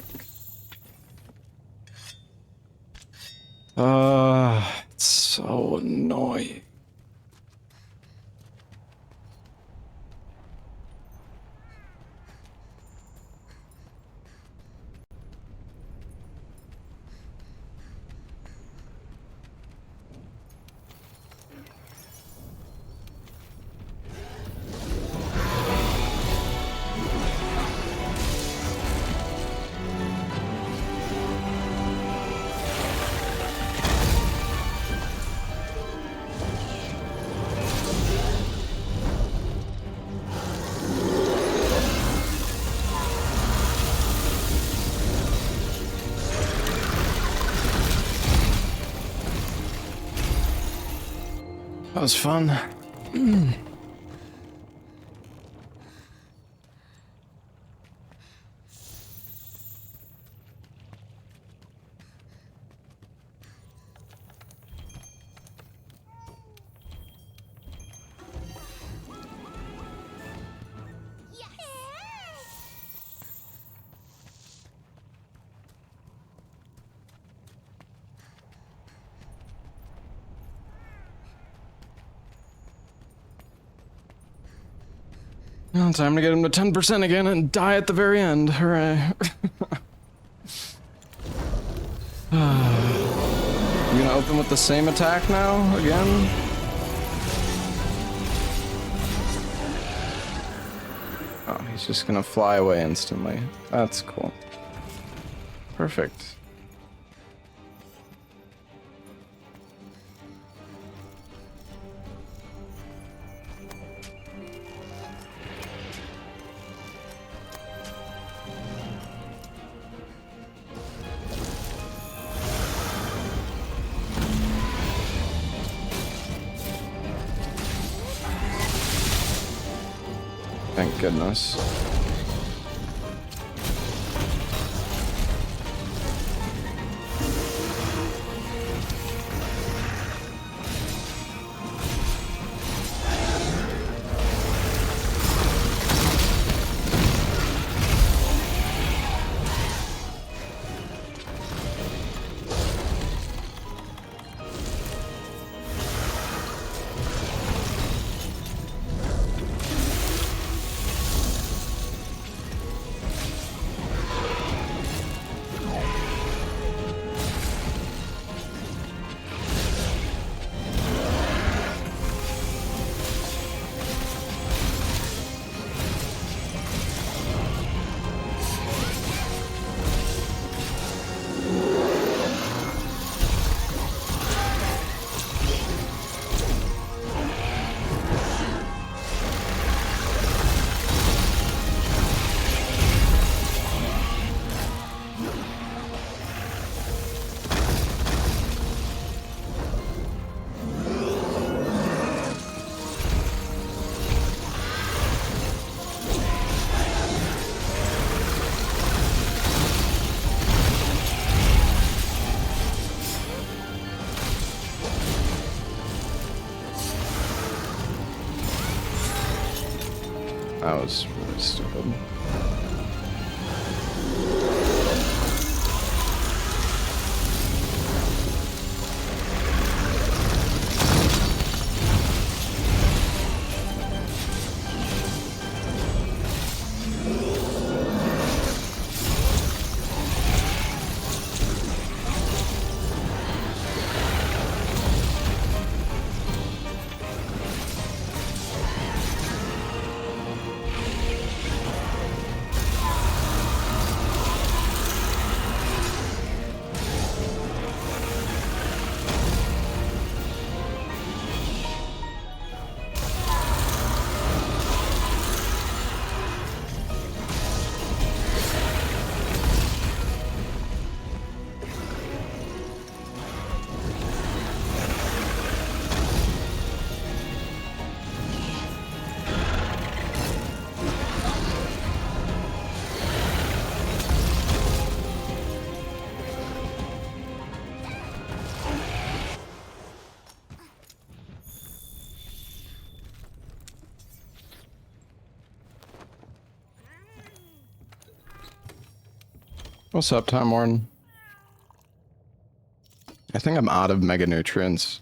A: it's so annoying. That was fun. Well, time to get him to 10% again and die at the very end. Hooray. You gonna open with the same attack now? Again? Oh, he's just gonna fly away instantly. That's cool. Perfect. Thank goodness. That was really stupid. What's up, Time Warden? I think I'm out of mega nutrients.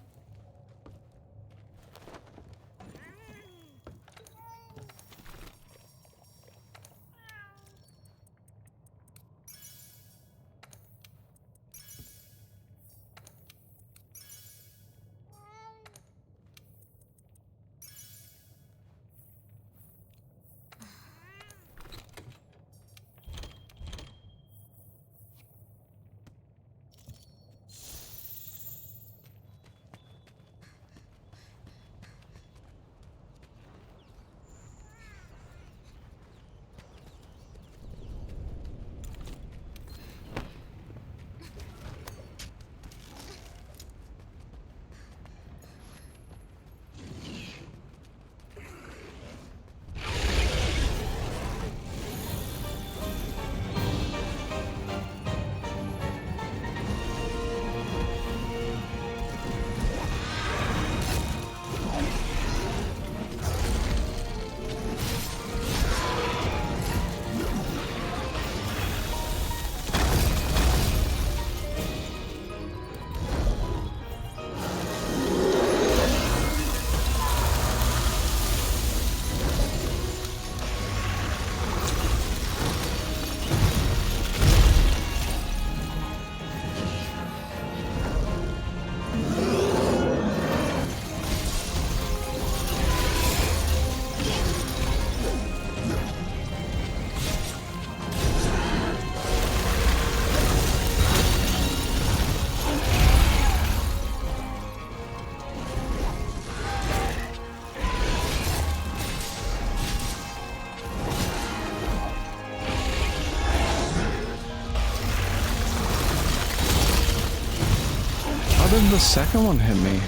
A: did the second one hit me?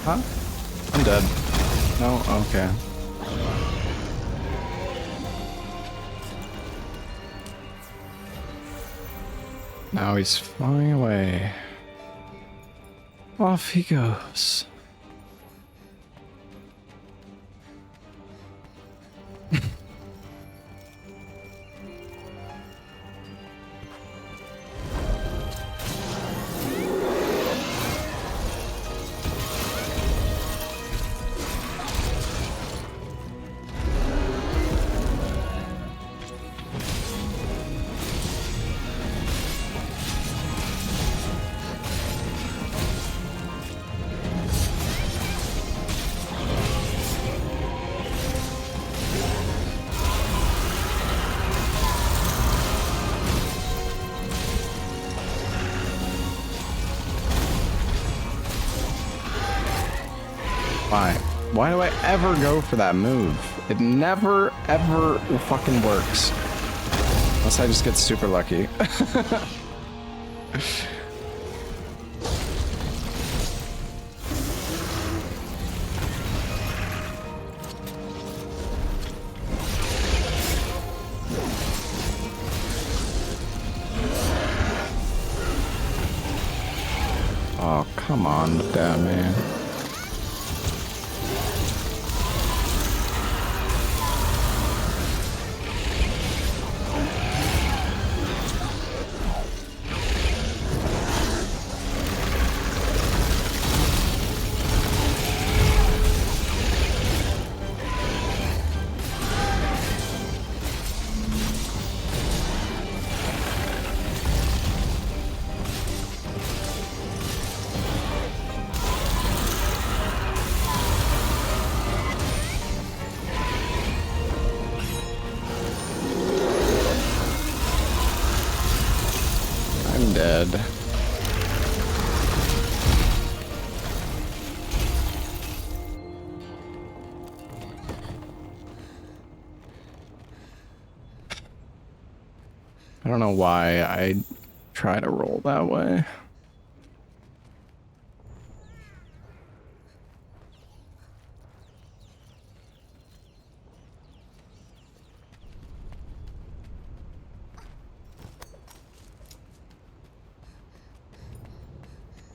A: Huh? I'm dead. No? Okay. Now he's flying away. Off he goes. Why do I ever go for that move? It never, ever fucking works. Unless I just get super lucky. Oh, come on with that, man. I'm dead. I don't know why I try to roll that way.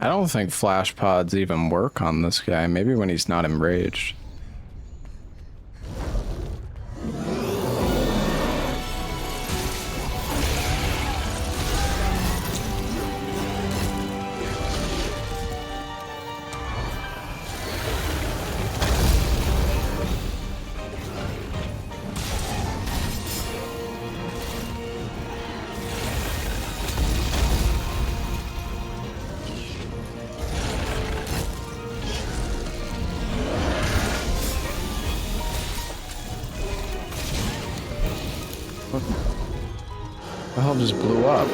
A: I don't think flash pods even work on this guy. Maybe when he's not enraged. What the hell just blew up?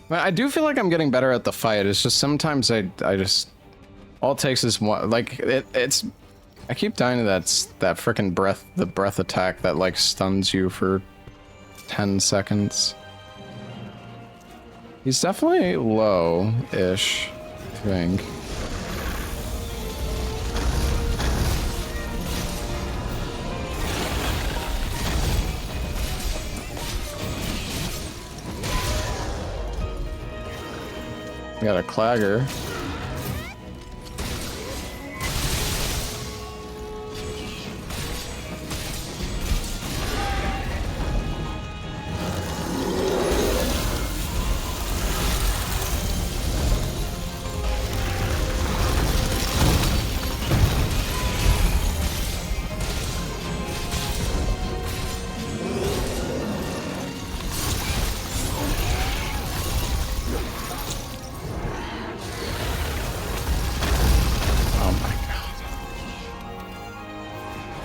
A: But I do feel like I'm getting better at the fight. It's just sometimes I just all it takes is one. Like it's I keep dying to that frickin' the breath attack that like stuns you for 10 seconds. He's definitely low-ish, I think. Got a clagger.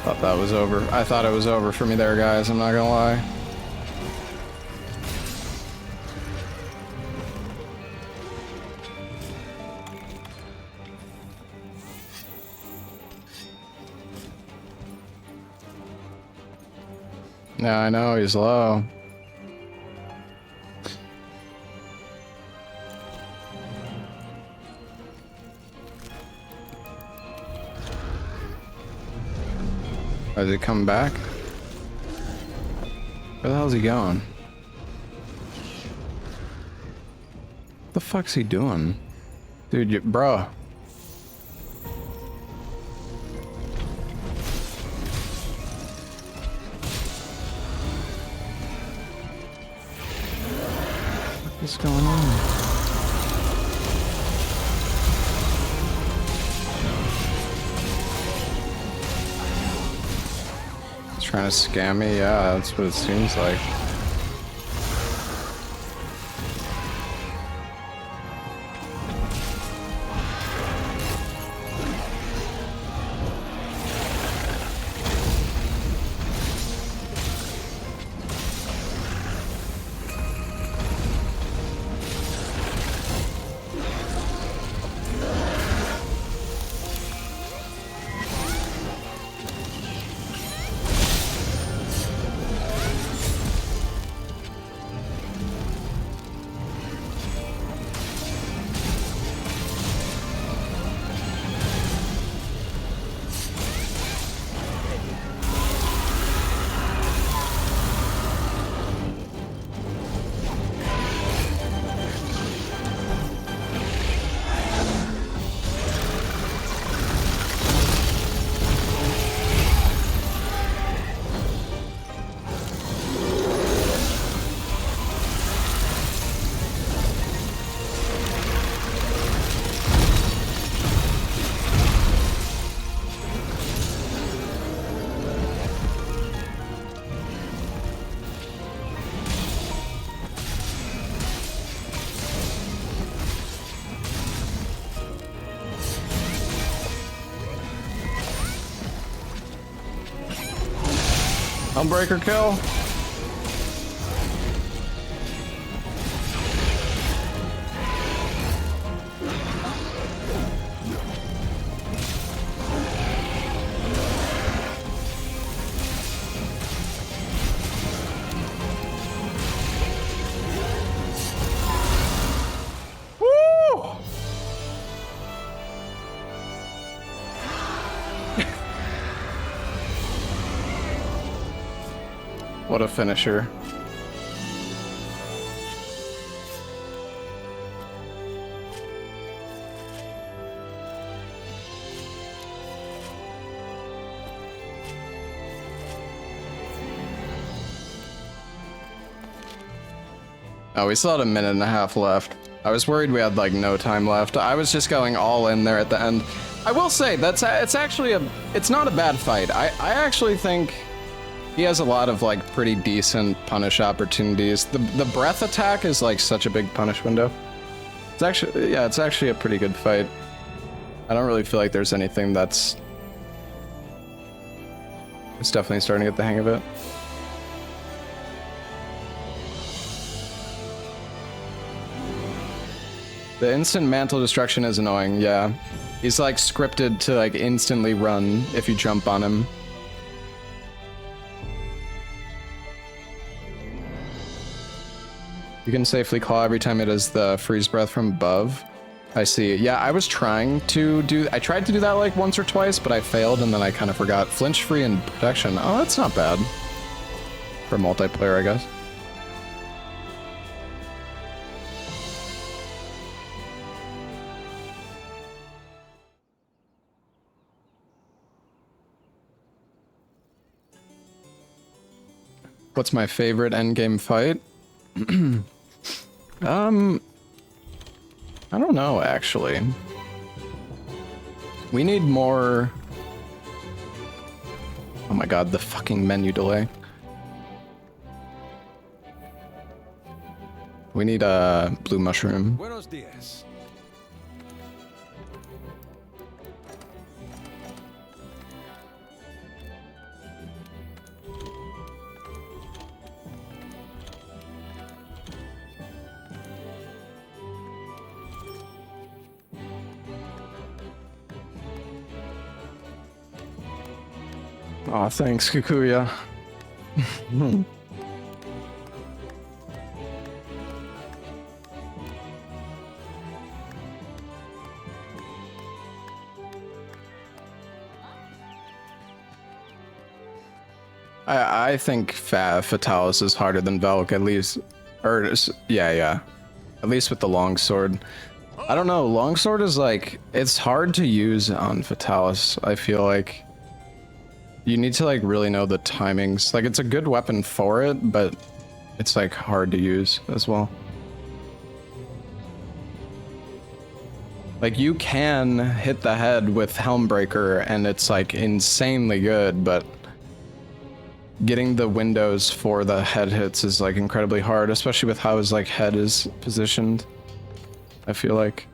A: Thought that was over. I thought it was over for me there, guys. I'm not gonna lie. Yeah, I know he's low. Is he coming back? Where the hell is he going? What the fuck's he doing? Dude, bro. What's going on? Trying to scam me? Yeah, that's what it seems like. Unbreaker kill. Woo! What a finisher. Oh, we still had a minute and a half left. I was worried we had like no time left. I was just going all in there at the end. I will say it's actually it's not a bad fight. I actually think he has a lot of like pretty decent punish opportunities. The breath attack is like such a big punish window. It's actually a pretty good fight. I don't really feel like there's anything that's... It's definitely starting to get the hang of it. The instant mantle destruction is annoying, yeah. He's like scripted to like instantly run if you jump on him. You can safely claw every time it is the freeze breath from above. I see. Yeah, I was trying to do... I tried to do that like once or twice, but I failed and then I kind of forgot. Flinch free and protection. Oh, that's not bad. For multiplayer, I guess. What's my favorite endgame fight? I don't know, actually. We need more... Oh my god, the fucking menu delay. We need a blue mushroom.
F: Buenos dias.
A: Aw, thanks, Kukuya. I think Fatalis is harder than Velk, at least. Yeah. At least with the longsword. I don't know, longsword is like, it's hard to use on Fatalis, I feel like. You need to like really know the timings. Like, it's a good weapon for it, but it's like hard to use as well. Like, you can hit the head with Helmbreaker and it's like insanely good, but getting the windows for the head hits is like incredibly hard, especially with how his like head is positioned, I feel like.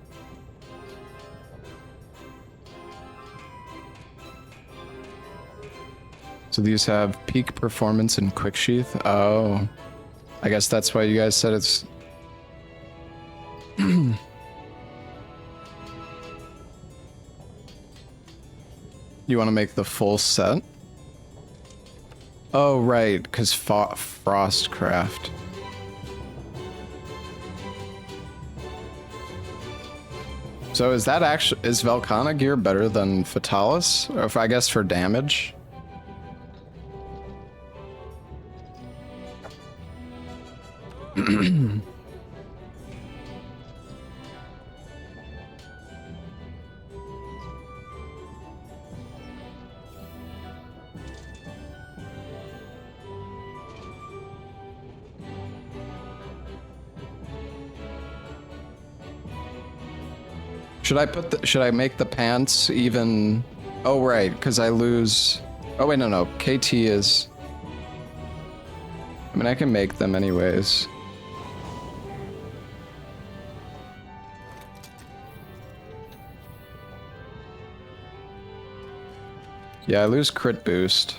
A: So these have peak performance and quick sheath. Oh, I guess that's why you guys said it's... You want to make the full set? Oh, right, because Frostcraft. So is that actually... Is Velkhana gear better than Fatalis? Or if I guess for damage? Should I make the pants even... Oh, right, because I lose... Oh, wait, no. KT is... I mean, I can make them anyways. Yeah, I lose crit boost.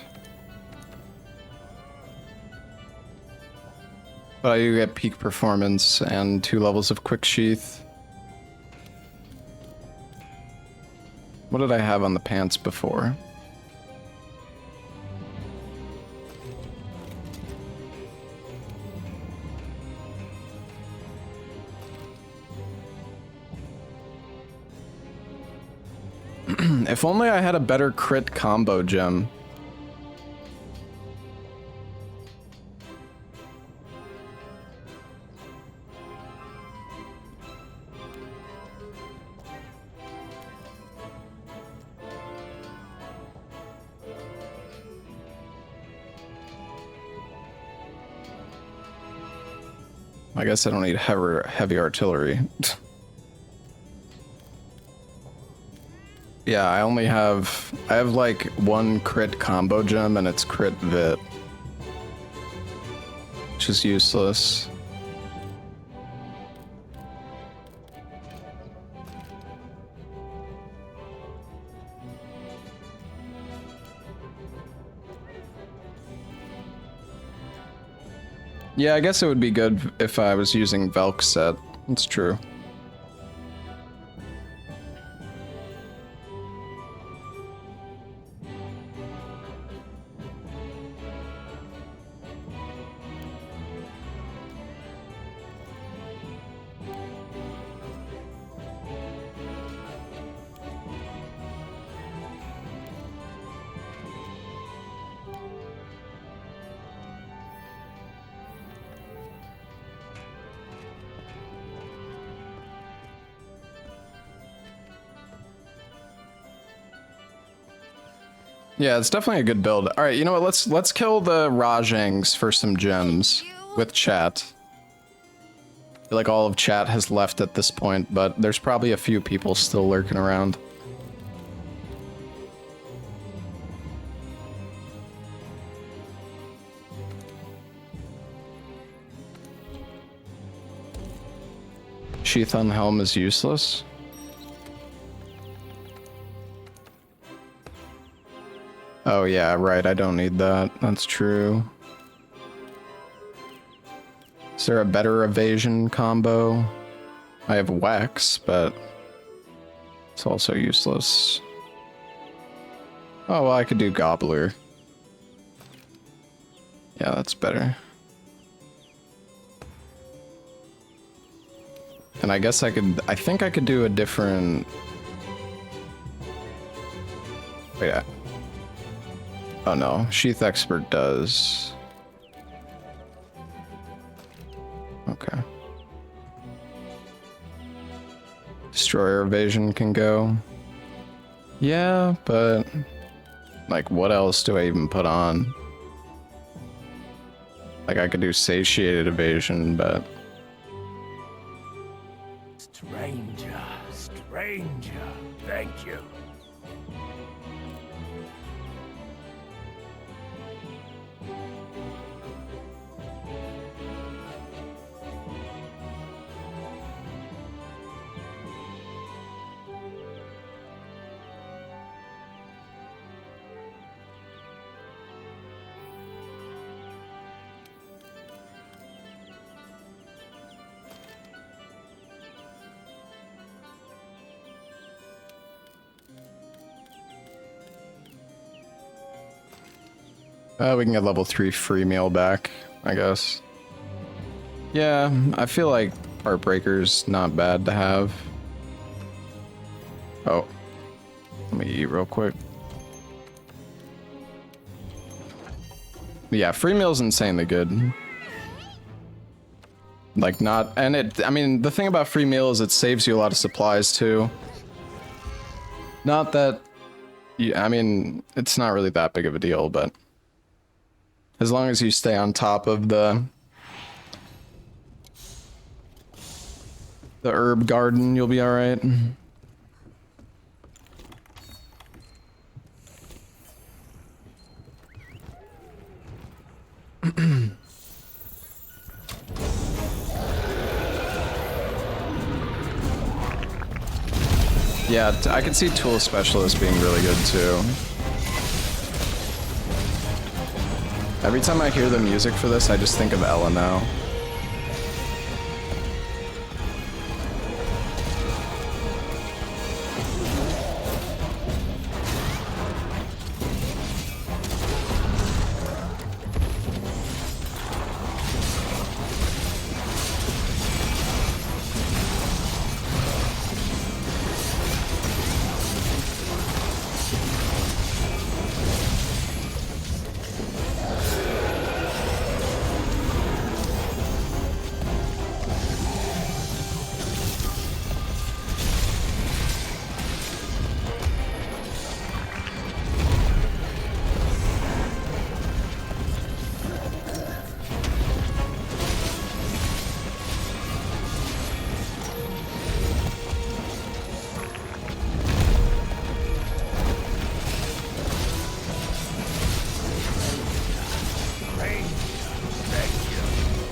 A: But I do get peak performance and 2 levels of quick sheath. What did I have on the pants before? If only I had a better crit combo gem. I guess I don't need heavy artillery. Yeah, I have like 1 crit combo gem and it's crit vit. Which is useless. Yeah, I guess it would be good if I was using Velk set. That's true. Yeah, it's definitely a good build. All right, you know what? Let's kill the Rajangs for some gems with chat. I feel like all of chat has left at this point, but there's probably a few people still lurking around. Sheath on helm is useless. Oh yeah, right, I don't need that. That's true. Is there a better evasion combo? I have Wax, but it's also useless. Oh, well, I could do Gobbler. Yeah, that's better. And I guess I think I could do a different... Wait, oh no, Sheath Expert does. Okay. Destroyer evasion can go. Yeah, but like what else do I even put on? Like I could do satiated evasion, but
B: Stranger, stranger, thank you.
A: we can get level 3 free meal back, I guess. Yeah, I feel like Heartbreaker's not bad to have. Oh. Let me eat real quick. Yeah, free meal's insanely good. Like not, and I mean, the thing about free meal is it saves you a lot of supplies too. Not that, I mean, it's not really that big of a deal, but as long as you stay on top of the herb garden, you'll be all right. Yeah, I could see Tool Specialist being really good too. Every time I hear the music for this, I just think of Ella now.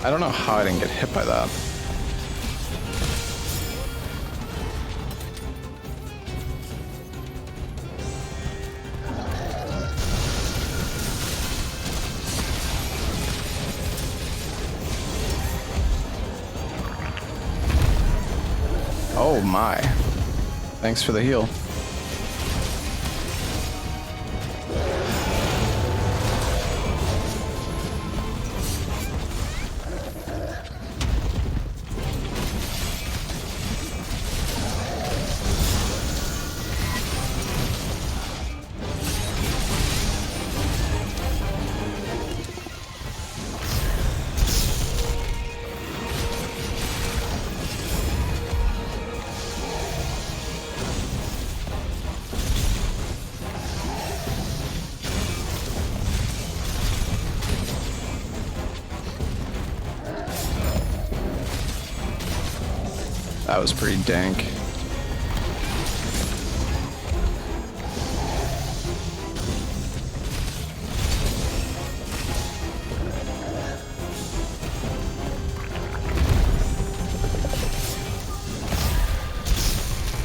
A: I don't know how I didn't get hit by that. Oh my. Thanks for the heal. That was pretty dank.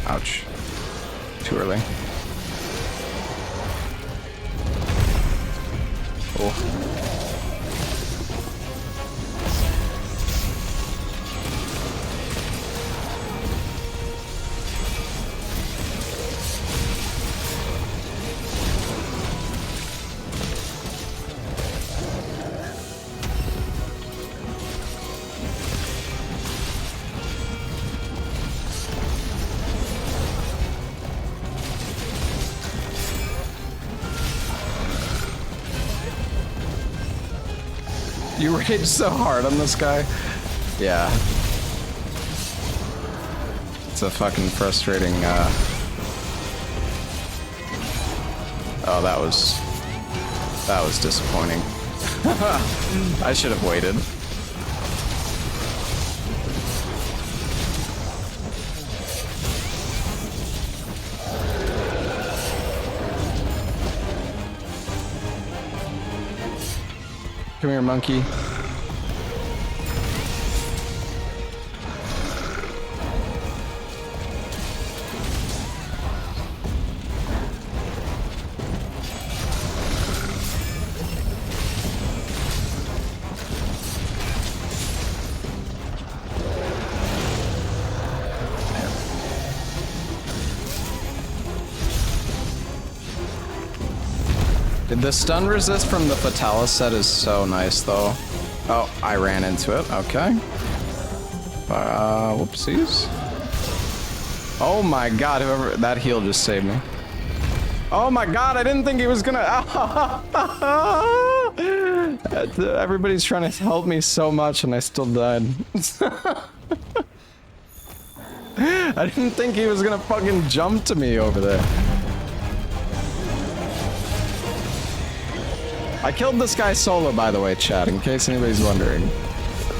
A: Ouch. Too early. Oh. You rage so hard on this guy. Yeah. It's a fucking frustrating, Oh, that was disappointing. I should have waited. Come here, monkey. The stun resist from the Fatalis set is so nice, though. Oh, I ran into it. Okay. Whoopsies. Oh my god, whoever... That heal just saved me. Oh my god, I didn't think he was gonna... Everybody's trying to help me so much, and I still died. I didn't think he was gonna fucking jump to me over there. I killed this guy solo, by the way, chat, in case anybody's wondering.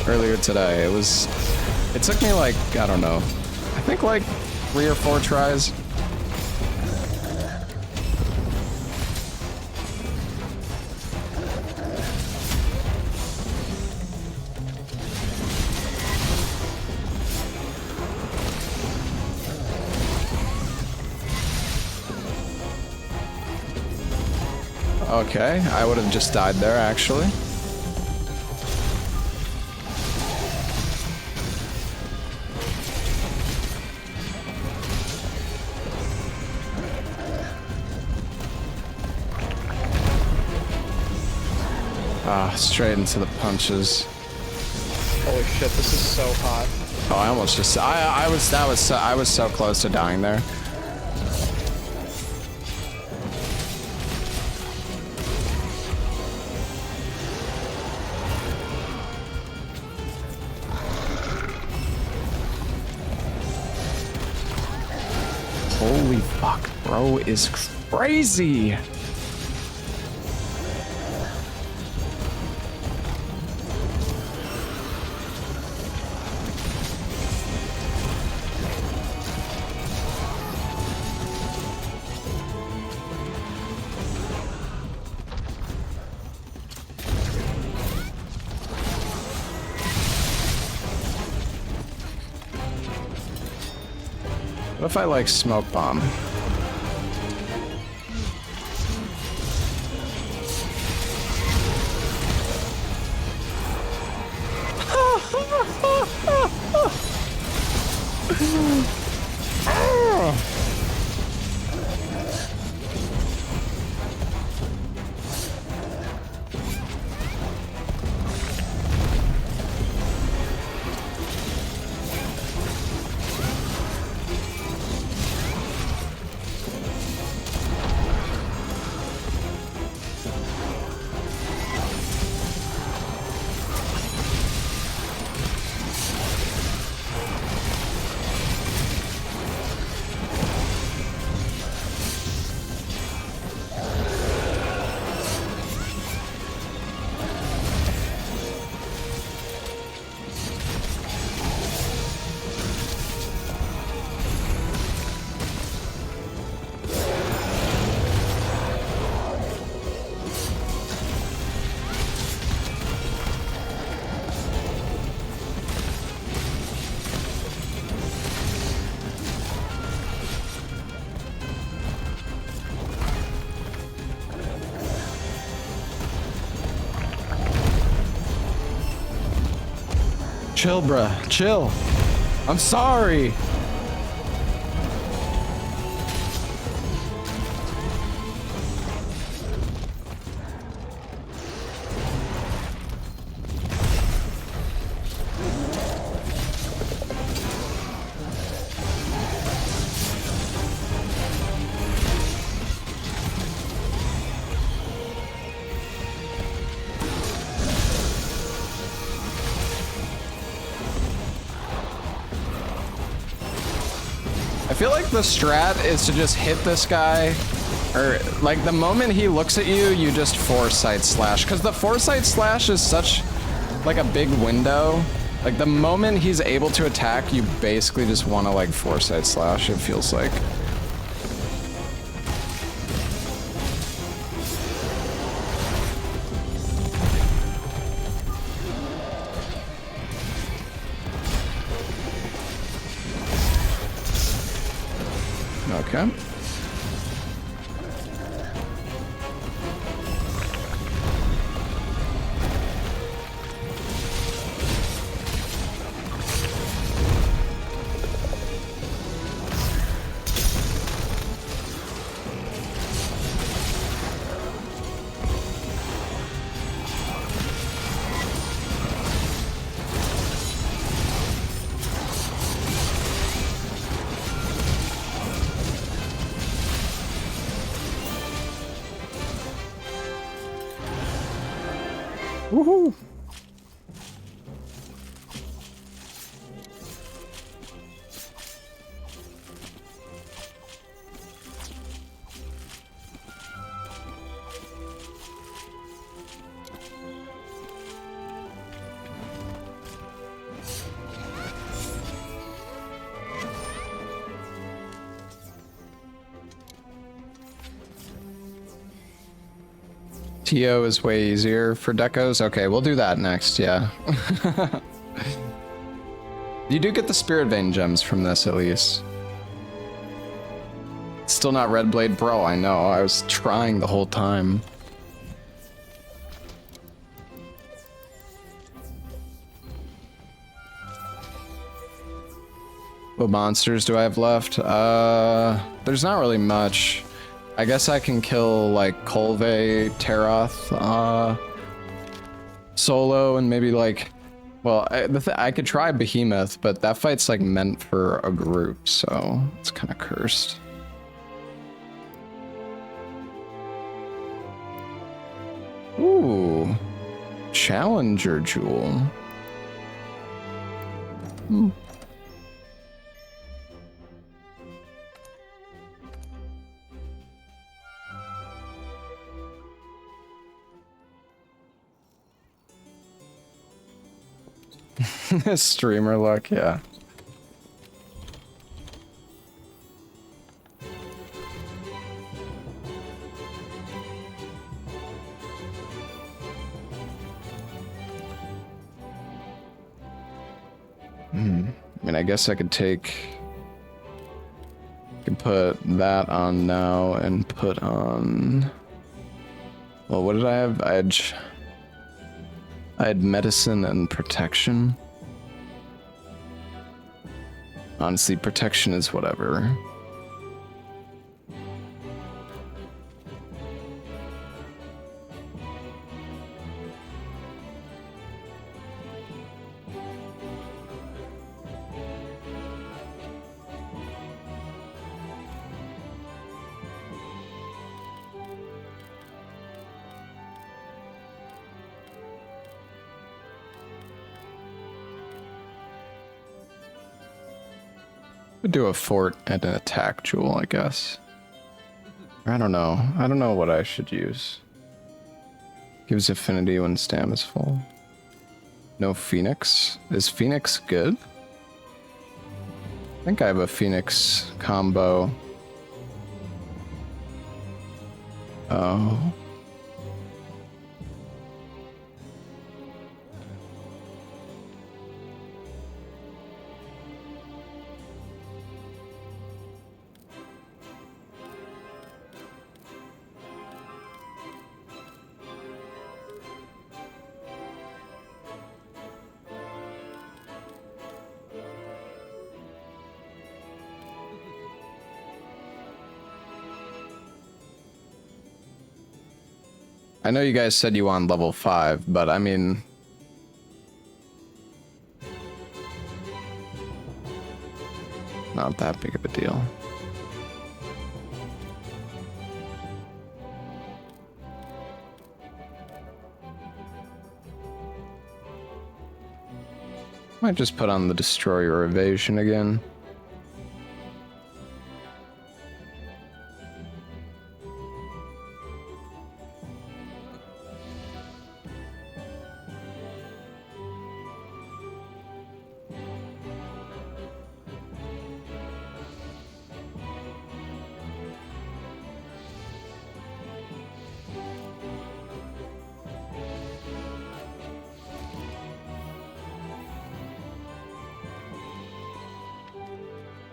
A: Earlier today, it took me like, I don't know, I think like 3 or 4 tries. Okay, I would have just died there, actually. Ah, straight into the punches.
G: Holy shit, this is so hot.
A: Oh, I almost just... I was so close to dying there. Holy fuck, bro is crazy. What if I like smoke bomb? Chill, bruh. Chill. I'm sorry. I feel like the strat is to just hit this guy, or like the moment he looks at you, you just foresight slash, because the foresight slash is such like a big window. Like the moment he's able to attack, you basically just want to like foresight slash, it feels like. Okay. Woohoo! TO is way easier for decos. Okay, we'll do that next, yeah. You do get the Spirit Vein gems from this, at least. Still not Red Blade? Bro, I know. I was trying the whole time. What monsters do I have left? There's not really much. I guess I can kill like Kolve, Teroth, solo, and maybe like, well, I could try Behemoth, but that fight's like meant for a group, so it's kind of cursed. Ooh, Challenger Jewel. Hmm. Streamer luck, yeah. I mean, I guess I could put that on now and put on. Well, what did I have? I had medicine and protection. Honestly, protection is whatever. Could do a fort and an attack jewel, I guess. I don't know. I don't know what I should use. Gives affinity when stam is full. No Phoenix. Is Phoenix good? I think I have a Phoenix combo. Oh. I know you guys said you want level 5, but I mean... not that big of a deal. Might just put on the destroyer evasion again.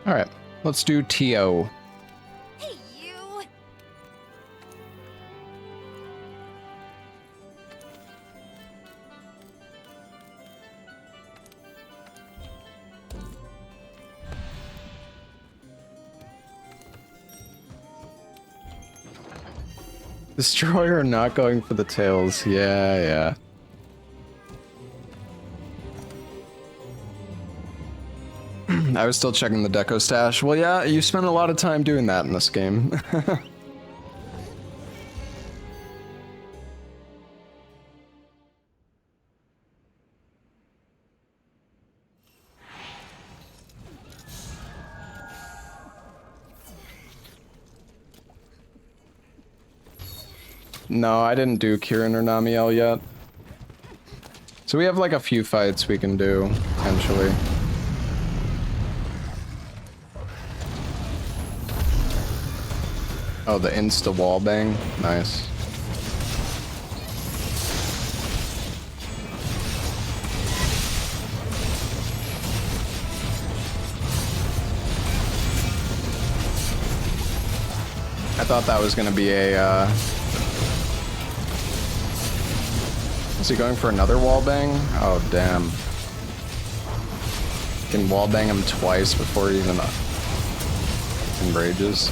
A: Alright, let's do TO.
E: Hey, you!
A: Destroyer not going for the tails. Yeah. I was still checking the deco stash. Well, yeah, you spent a lot of time doing that in this game. No, I didn't do Kirin or Namiel yet. So we have like a few fights we can do, potentially. Oh, the insta wall bang? Nice. I thought that was gonna be a, Is he going for another wall bang? Oh, damn. Can wall bang him twice before he even enrages.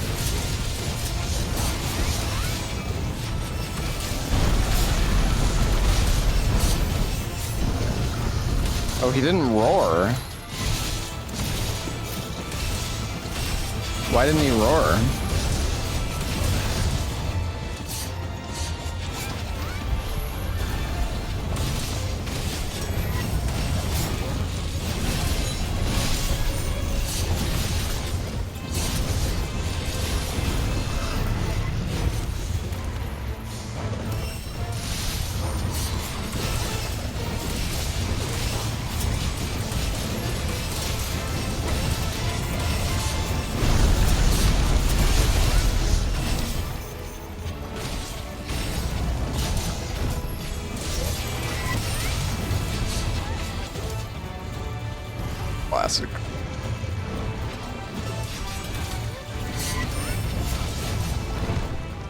A: Oh, he didn't roar. Why didn't he roar? Classic.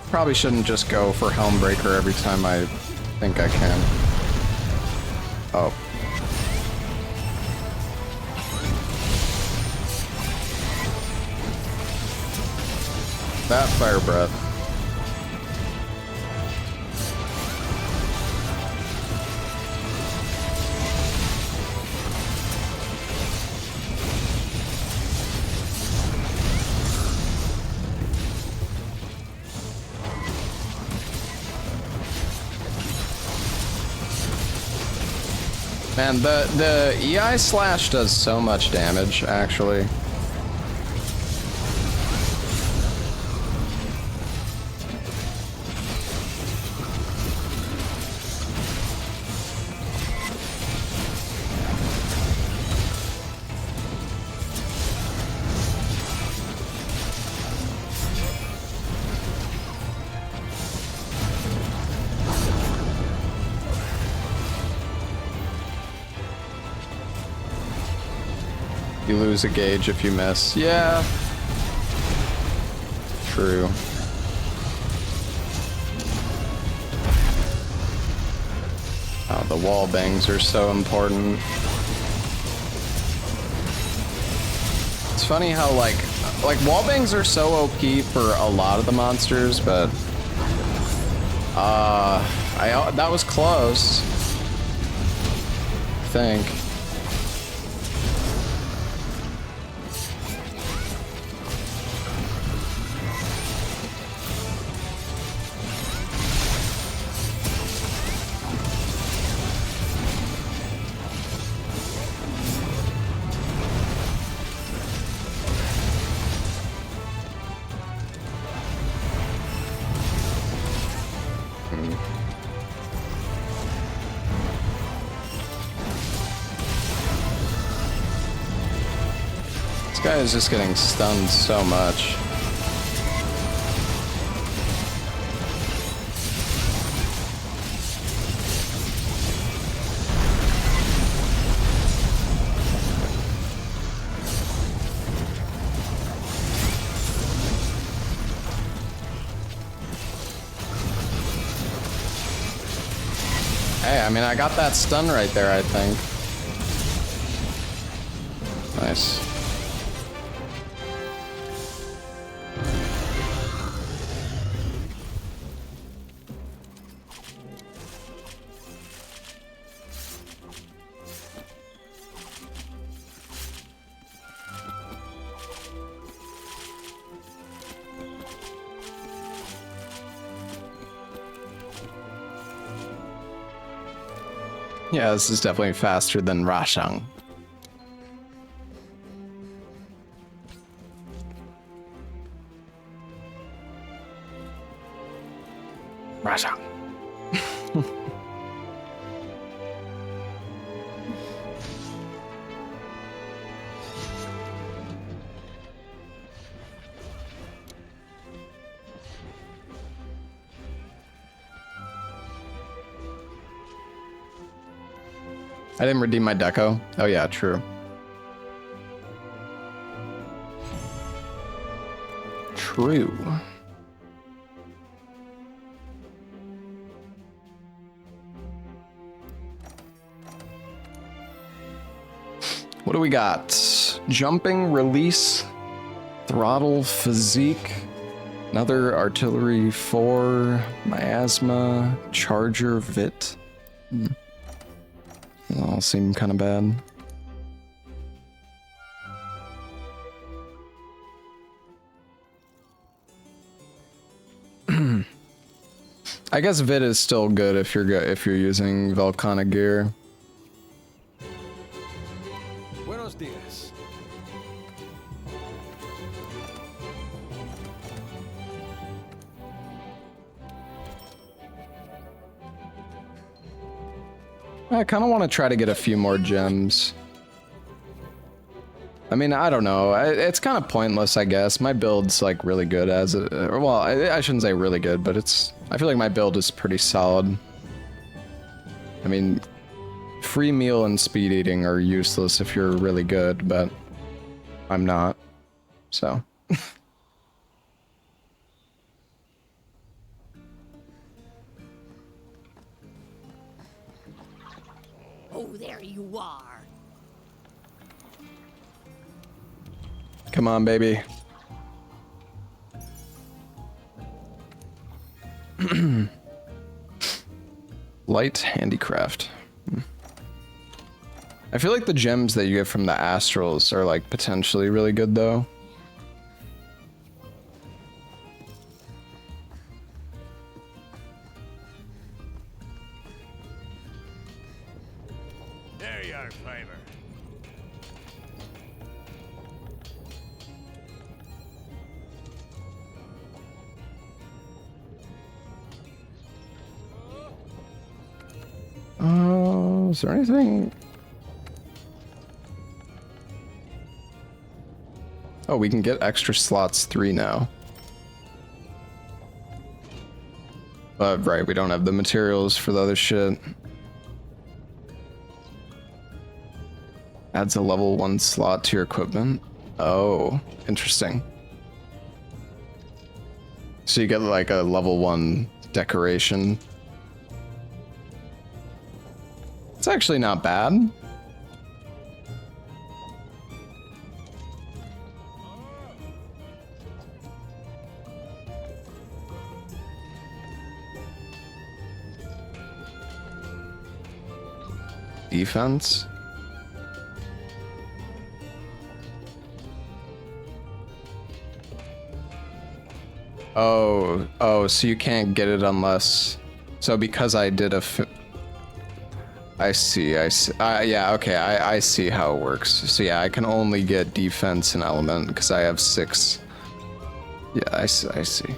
A: Probably shouldn't just go for Helmbreaker every time I think I can. Oh. That fire breath. Man, the EI slash does so much damage, actually. You lose a gauge if you miss. Yeah. True. Oh, the wall bangs are so important. It's funny how like wall bangs are so OP for a lot of the monsters, but That was close. I think. This guy is just getting stunned so much. Hey, I mean, I got that stun right there, I think. Nice. Yeah, this is definitely faster than Rashang. Rashang. I didn't redeem my deco. Oh yeah, true. True. What do we got? Jumping, release, throttle, physique, another artillery 4, miasma, charger, vit. They all seem kind of bad. I guess Vit is still good if you're using Volcanic gear.
F: Buenos dias.
A: I kind of want to try to get a few more gems. I mean, I don't know. It's kind of pointless, I guess. My build's like really good as it. Well, I shouldn't say really good, but I feel like my build is pretty solid. I mean, free meal and speed eating are useless if you're really good, but I'm not. So.
C: Oh, there you are.
A: Come on, baby. Light handicraft. I feel like the gems that you get from the astrals are like potentially really good though.
B: There you are, Flavor.
A: Is there anything? Oh, we can get extra slots 3 now. But right, we don't have the materials for the other shit. Adds a level 1 slot to your equipment. Oh, interesting. So you get like a level 1 decoration. It's actually not bad. defense? Oh, so you can't get it unless... So because I did a... I see. Yeah, okay, I see how it works. So yeah, I can only get defense and element because I have 6. Yeah, I see.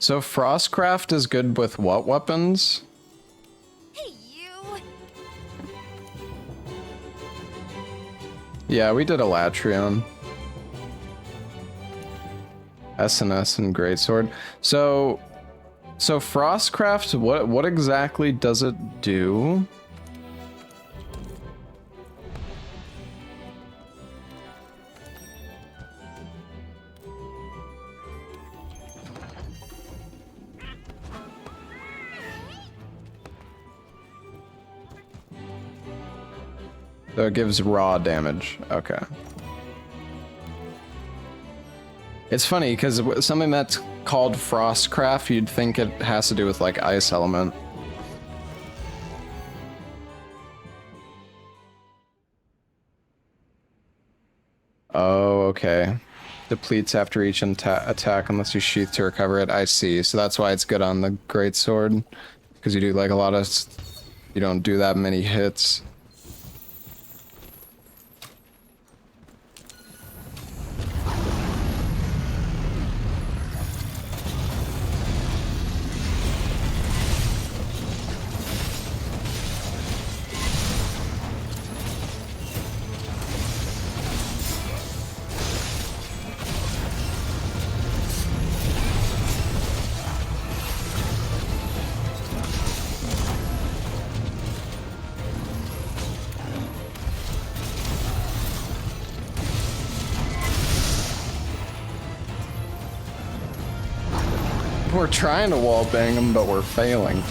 A: So Frostcraft is good with what weapons?
E: Hey, you!
A: Yeah, we did a Latrion. SNS and Greatsword. So Frostcraft, what exactly does it do? So it gives raw damage. Okay. It's funny because something that's called Frostcraft, you'd think it has to do with like ice element. Oh, okay. Depletes after each attack unless you sheath to recover it. I see. So that's why it's good on the greatsword, because you do like a lot of... You don't do that many hits. We're trying to wall bang them, but we're failing.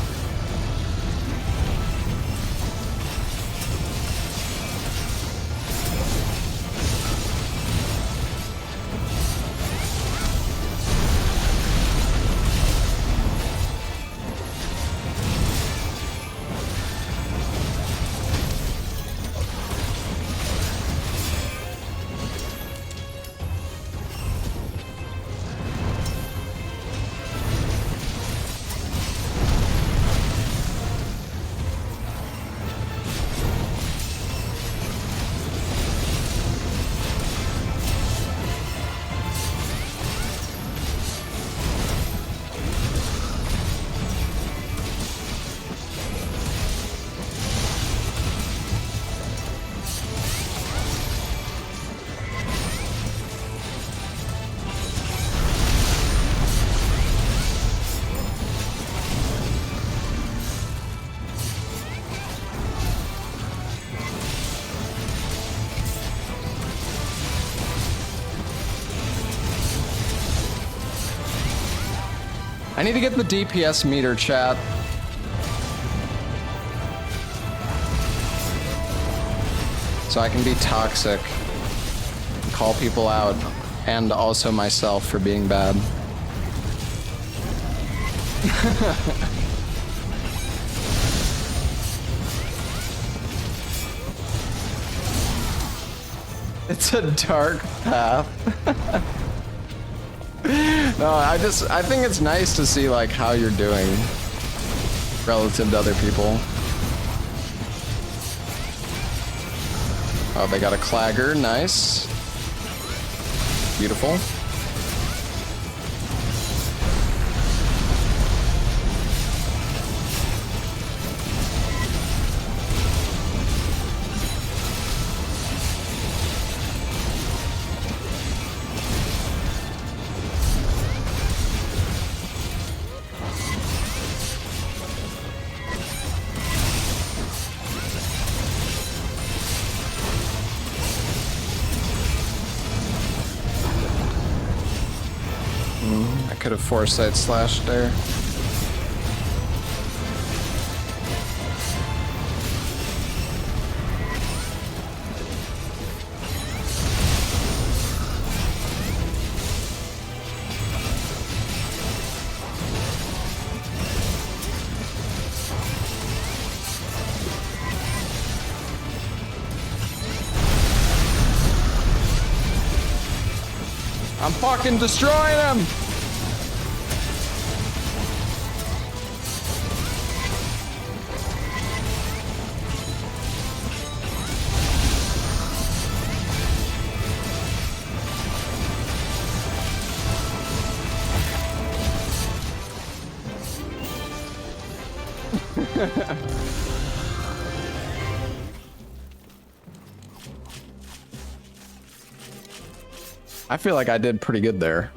A: I need to get the DPS meter, chat. So I can be toxic, call people out, and also myself for being bad. It's a dark path. No, I think it's nice to see like how you're doing relative to other people. Oh, they got a clagger, nice. Beautiful. I could have foresight slashed there. I'm fucking destroying him! I feel like I did pretty good there.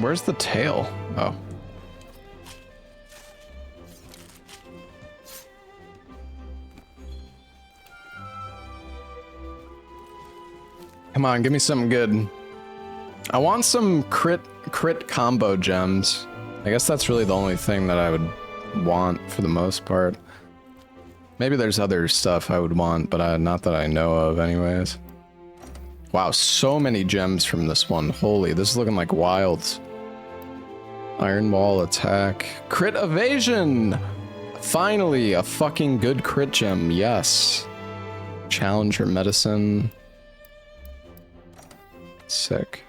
A: Where's the tail? Oh. Come on, give me something good. I want some crit combo gems. I guess that's really the only thing that I would want for the most part. Maybe there's other stuff I would want, but not that I know of anyways. Wow, so many gems from this one. Holy, this is looking like wilds. Iron Wall attack. Crit evasion! Finally, a fucking good crit gem, yes. Challenger medicine. Sick.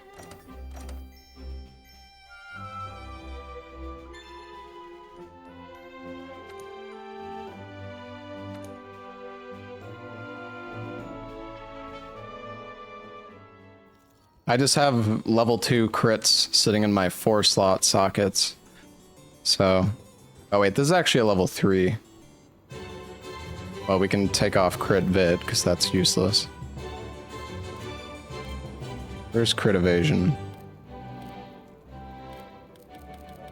A: I just have level 2 crits sitting in my 4 slot sockets. So, oh wait, this is actually a level 3. Well, we can take off crit vid because that's useless. Where's crit evasion?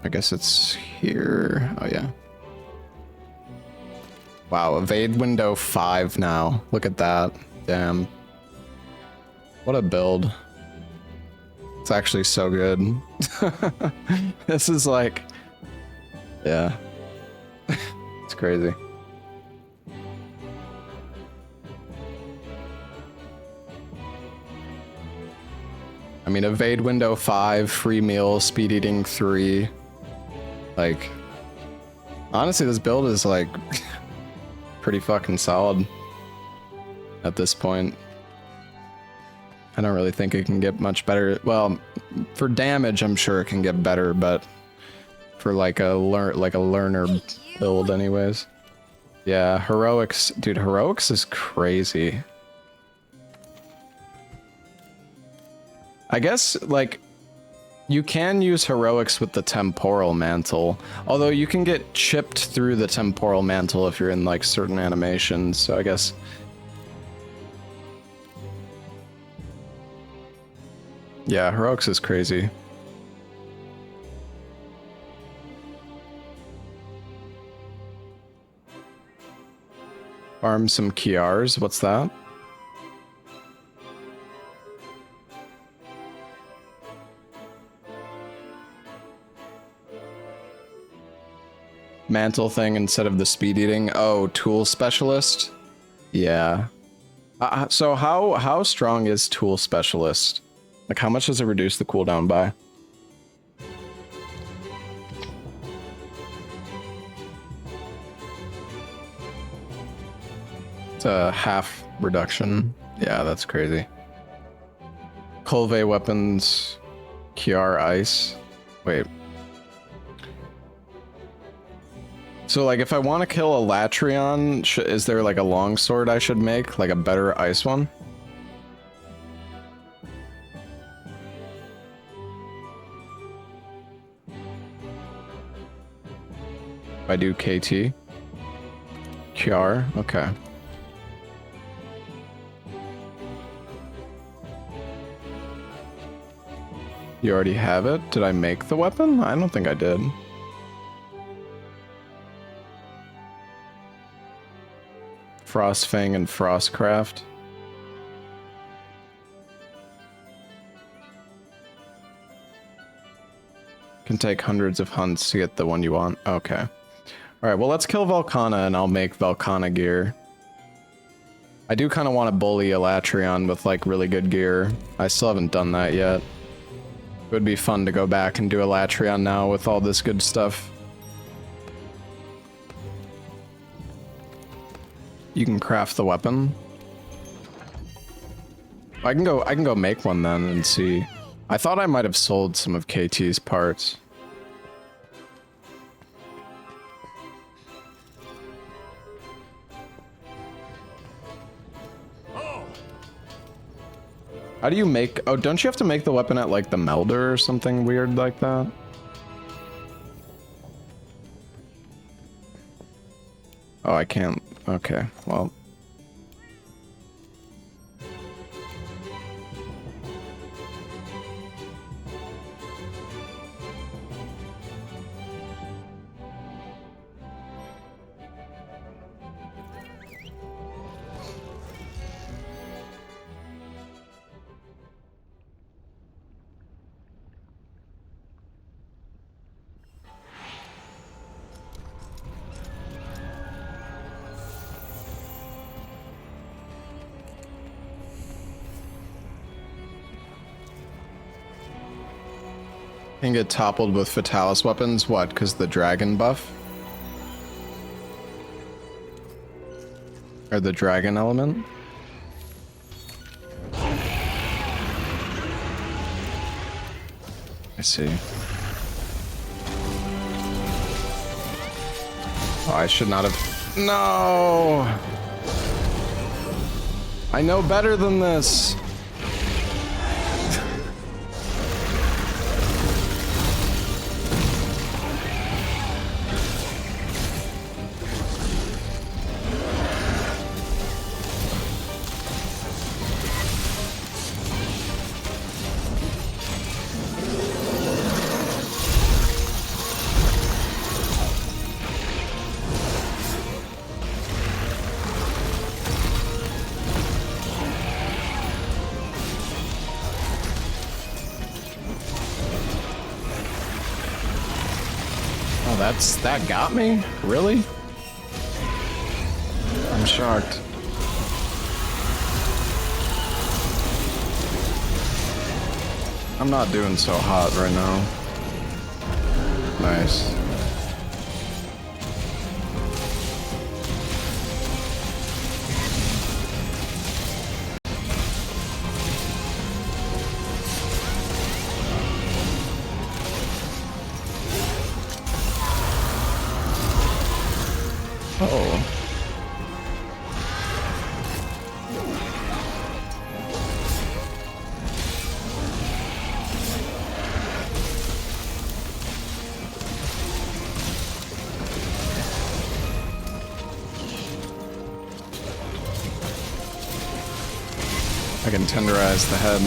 A: I guess it's here. Oh yeah. Wow, evade window 5 now. Look at that. Damn. What a build. It's actually so good. This is like, yeah, it's crazy. I mean, evade window 5, free meal, speed eating 3. Like, honestly, this build is like pretty fucking solid at this point. I don't really think it can get much better. Well, for damage, I'm sure it can get better, but for like a learner build, anyways. Yeah, heroics, dude. Heroics is crazy. I guess like you can use heroics with the temporal mantle, although you can get chipped through the temporal mantle if you're in like certain animations. So I guess. Yeah, heroics is crazy. Farm some Kiars, what's that? Mantle thing instead of the speed eating. Oh, tool specialist? Yeah. So how strong is tool specialist? Like, how much does it reduce the cooldown by? It's a half reduction. Yeah, that's crazy. Colve weapons, Kiar ice. Wait. So, like, if I want to kill a Latrion, is there, like, a longsword I should make? Like, a better ice one? If I do KT? Kiar? Okay. You already have it? Did I make the weapon? I don't think I did. Frostfang and Frostcraft. Can take hundreds of hunts to get the one you want. Okay. Alright, well let's kill Velkhana and I'll make Velkhana gear. I do kind of want to bully Elatrion with like really good gear. I still haven't done that yet. It would be fun to go back and do Elatrion now with all this good stuff. You can craft the weapon. I can go make one then and see. I thought I might have sold some of KT's parts. How do you make... Oh, don't you have to make the weapon at, like, the melder or something weird like that? Oh, I can't... Okay, well... Can get toppled with Fatalis weapons. What? Because the dragon buff? Or the dragon element? I see. Oh, I should not have... No! I know better than this! That got me? Really? I'm shocked. I'm not doing so hot right now. Nice. Oh. I can tenderize the head.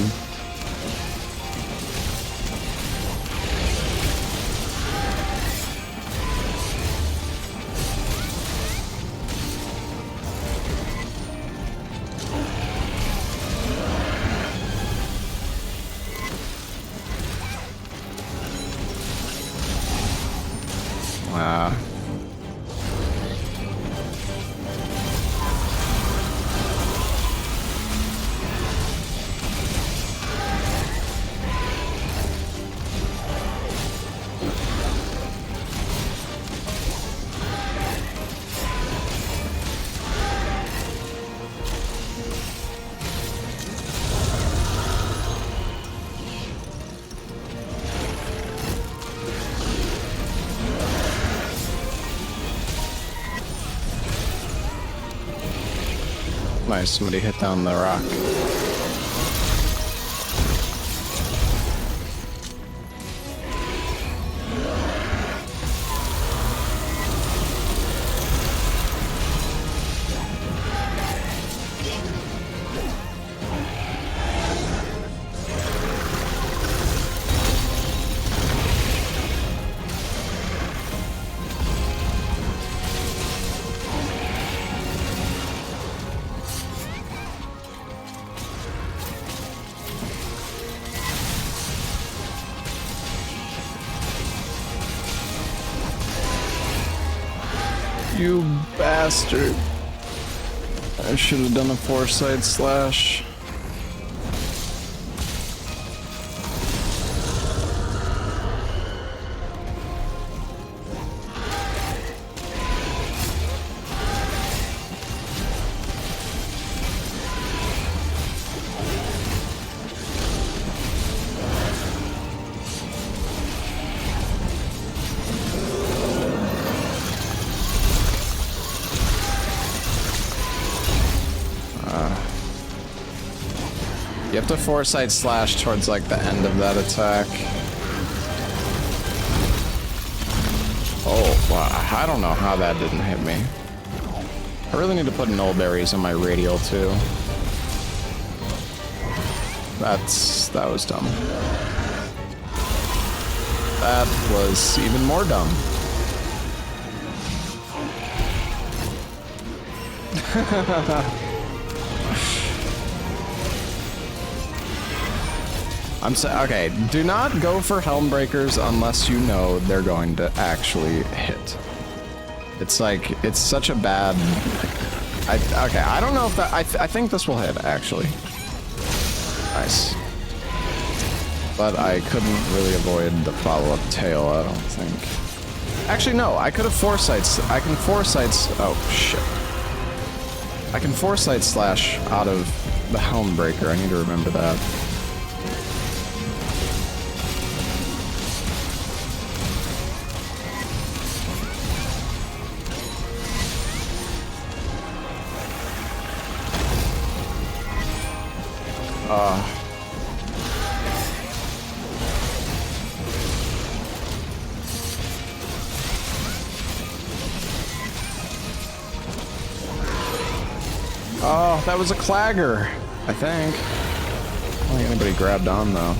A: Nice, somebody hit down the rock. You bastard. I should have done a foresight slash. You have to foresight slash towards like the end of that attack. Oh, wow. I don't know how that didn't hit me. I really need to put null berries on my radial too. That was dumb. That was even more dumb. Okay, do not go for Helmbreakers unless you know they're going to actually hit. It's like, it's such a bad... okay, I don't know if that... I think this will hit, actually. Nice. But I couldn't really avoid the follow-up tail, I don't think. Actually, no, I could have foresights. I can foresights... Oh, shit. I can foresight slash out of the Helmbreaker. I need to remember that. Oh, that was a clagger, I think. I don't think anybody grabbed on, though.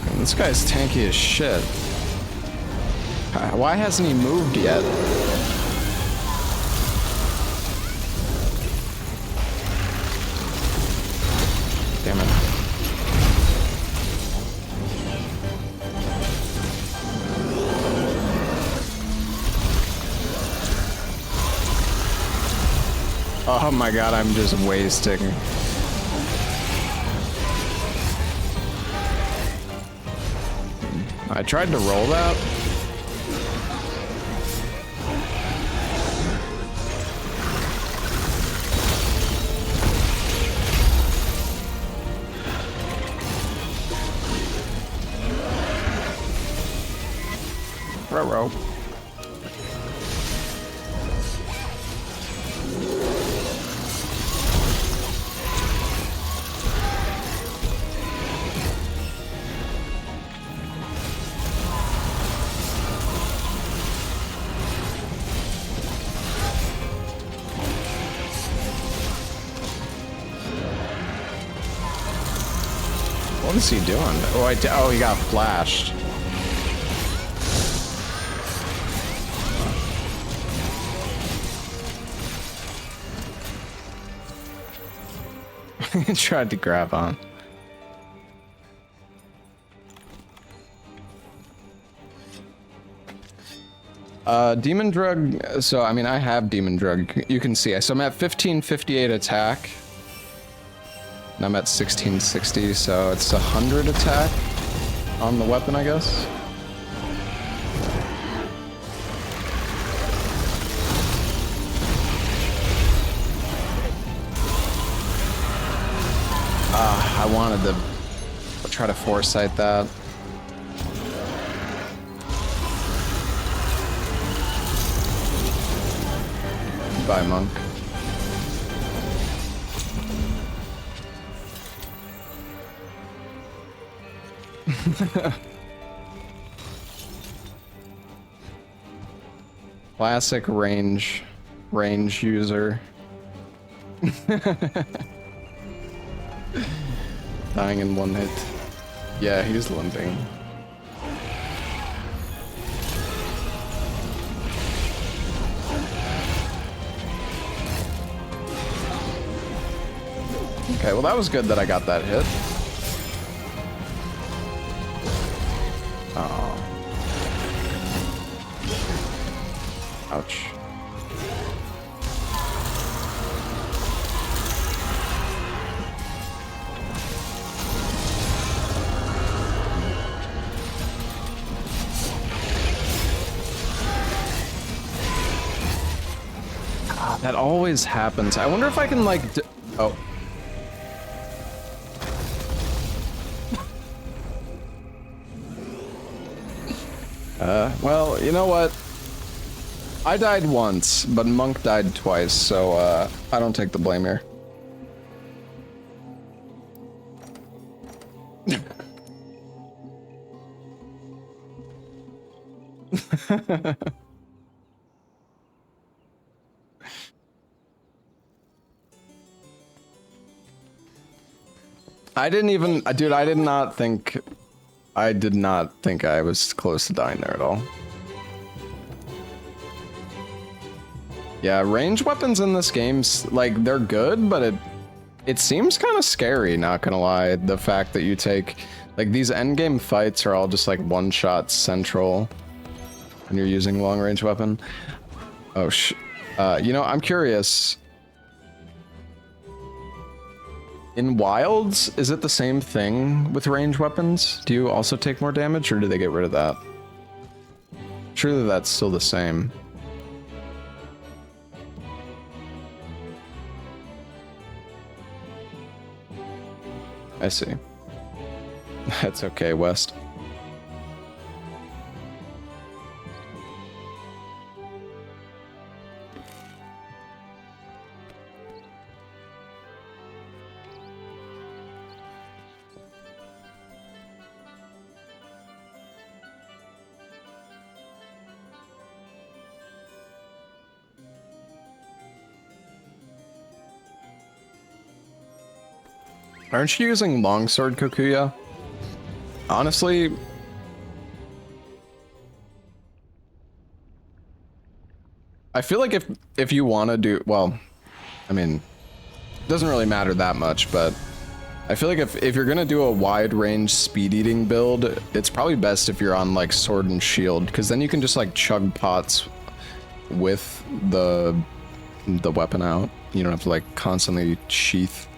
A: Man, this guy's tanky as shit. Why hasn't he moved yet? Damn it. Oh my god, I'm just wasting. I tried to roll that. Row. What is he doing? Oh, he got flashed. He tried to grab on. Demon Drug. So, I mean, I have Demon Drug. You can see. So I'm at 1558 attack. And I'm at 1660, so it's 100 attack on the weapon, I guess. I wanted to try to foresight that. Bye, monk. Classic range user. Dying in one hit. Yeah, he's limping. Okay, well that was good that I got that hit. Oh. Ouch. Ah, that always happens. I wonder if I can like oh. Well, you know what? I died once, but Monk died twice, so I don't take the blame here. I didn't even, dude, I did not think I was close to dying there at all. Yeah, ranged weapons in this game, like, they're good, but it seems kind of scary, not gonna lie. The fact that you take, like, these endgame fights are all just, like, one-shot central when you're using long-range weapon. Oh, you know, I'm curious. In Wilds, is it the same thing with ranged weapons? Do you also take more damage, or do they get rid of that? Surely that's still the same. I see. That's okay, West. Aren't you using longsword, Kokuya? Honestly, I feel like if you want to do, well, I mean, it doesn't really matter that much, but I feel like if you're gonna do a wide range speed eating build, it's probably best if you're on like sword and shield, because then you can just like chug pots with the weapon out. You don't have to like constantly sheath.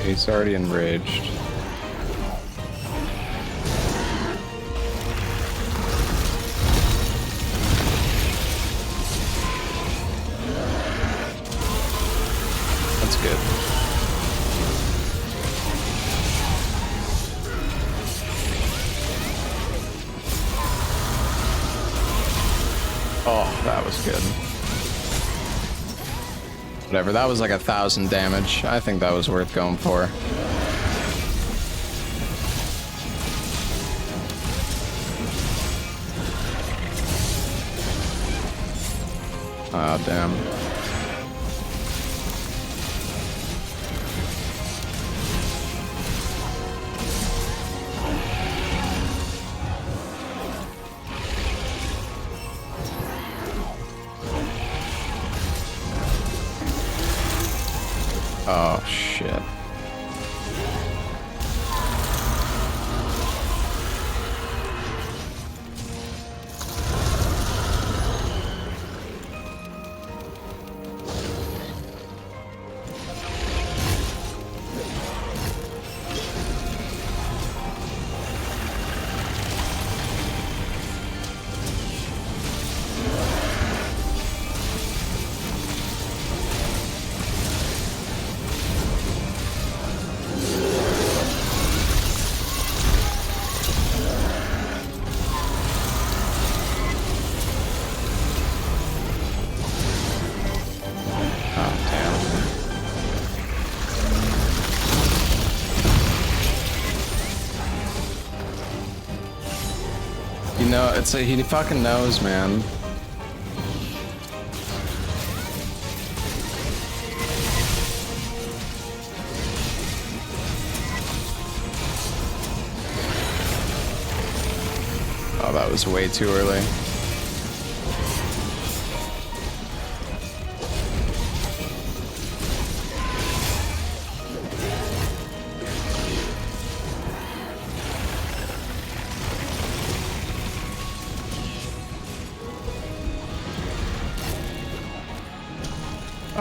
A: He's already enraged. That's good. Oh, that was good. Whatever, that was like 1,000 damage. I think that was worth going for. Oh, damn. Oh, shit. know, he fucking knows, man. Oh, that was way too early.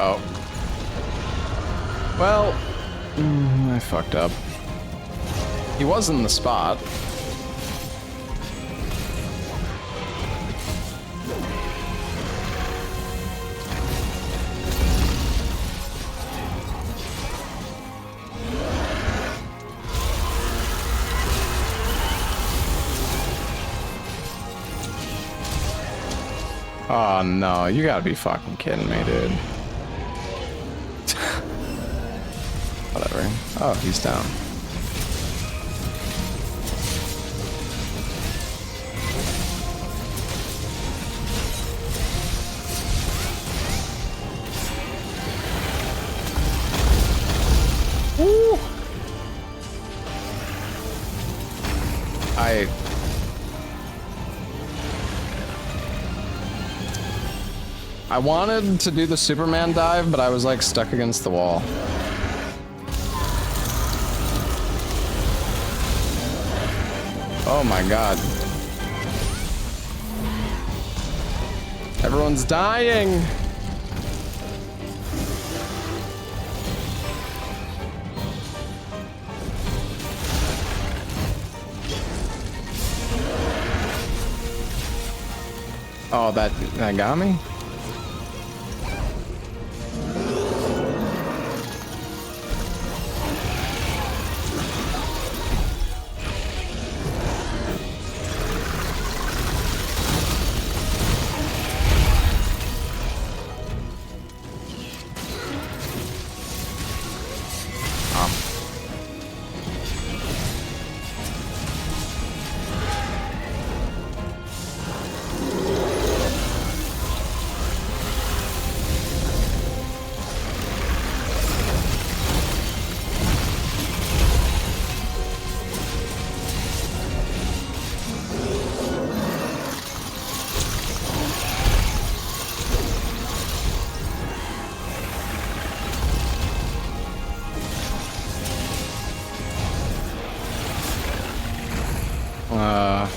A: Oh. Well, I fucked up. He was in the spot. Oh no, you gotta be fucking kidding me, dude. Whatever. Oh, he's down. Woo! I wanted to do the Superman dive, but I was like stuck against the wall. Oh my god. Everyone's dying! Oh, that got me?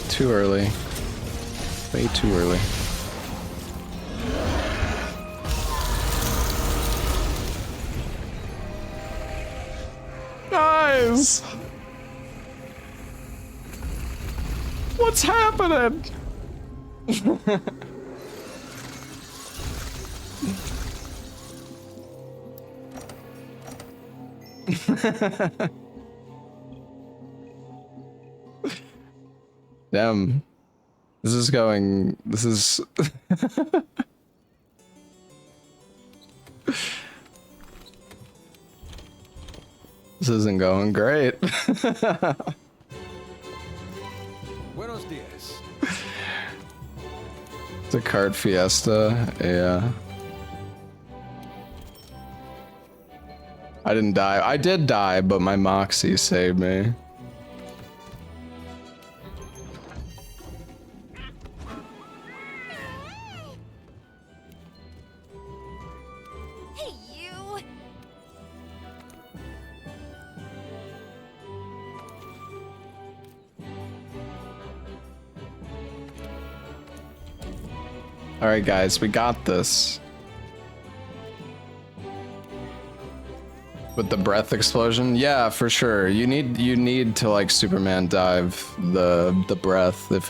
A: Too early. Way too early. Guys! What's happening? Damn. This is going... This is... This isn't going great.
F: Buenos dias.
A: It's a card fiesta, yeah. I didn't die. I did die, but my Moxie saved me.
E: Hey, you!
A: Alright guys, we got this. With the breath explosion? Yeah, for sure. You need to like Superman dive the breath if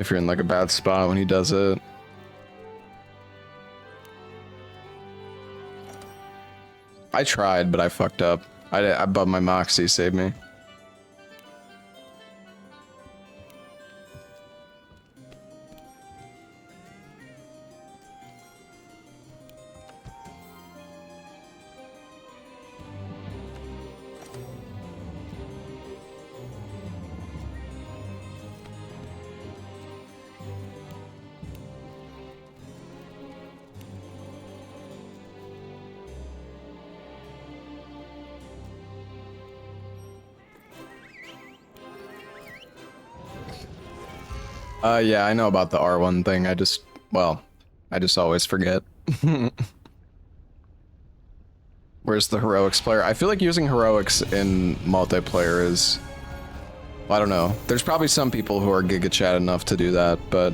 A: you're in like a bad spot when he does it. I tried, but I fucked up. But my Moxie saved me. Yeah, I know about the R1 thing. I just always forget. Where's the heroics player? I feel like using heroics in multiplayer is... I don't know. There's probably some people who are Giga Chat enough to do that, but...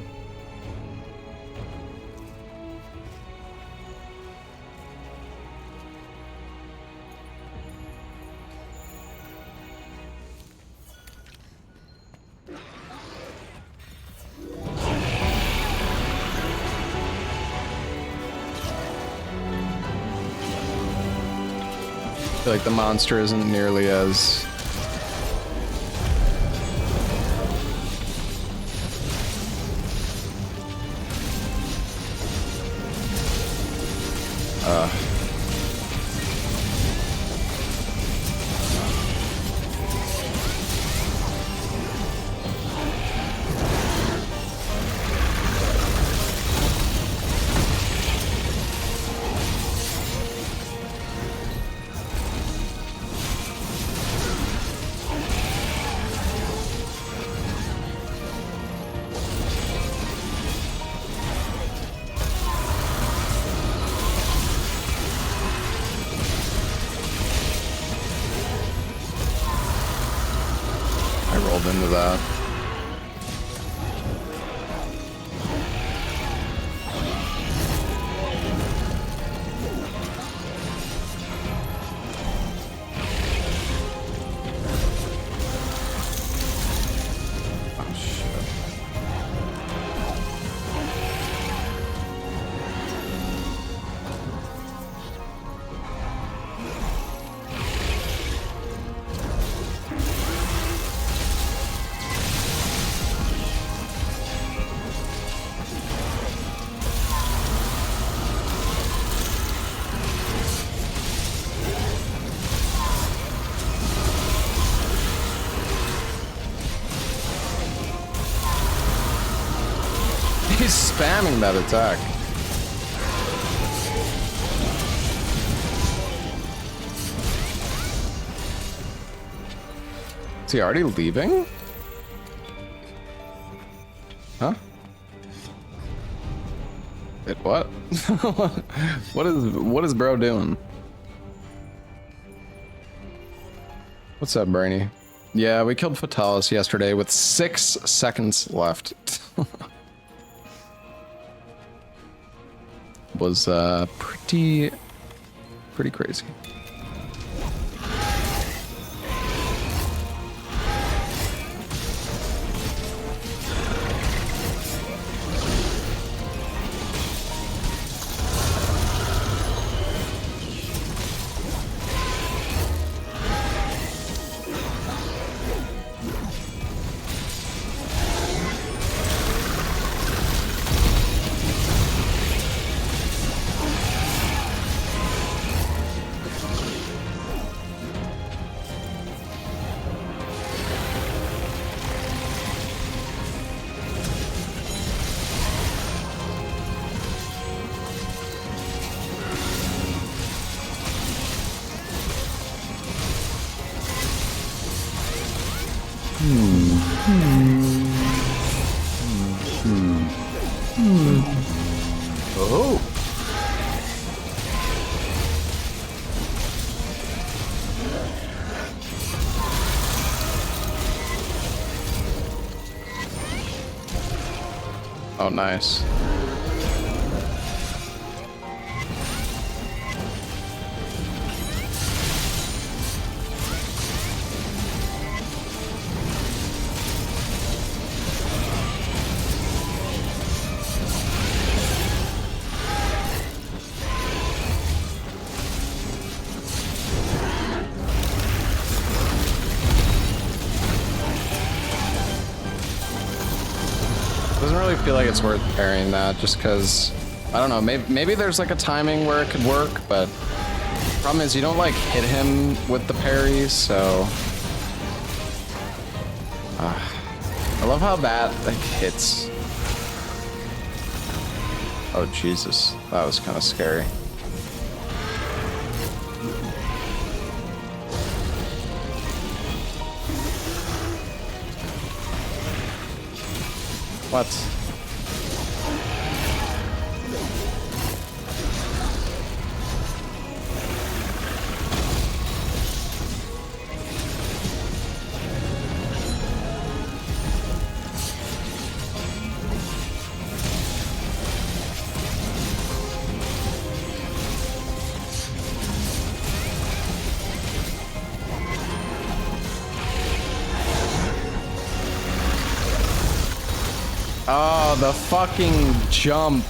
A: I feel like the monster isn't nearly as... I rolled into that. Oh shit. He's spamming that attack. Is he already leaving? Huh? Wait, what? What is bro doing? What's up, Brainy? Yeah, we killed Fatalis yesterday with 6 seconds left. Was pretty crazy. Oh. Oh, nice. Doesn't really feel like it's worth parrying that, just because, I don't know, maybe there's like a timing where it could work, but the problem is you don't like hit him with the parry, so... I love how that like hits. Oh Jesus, that was kind of scary. What? Oh, the fucking jump.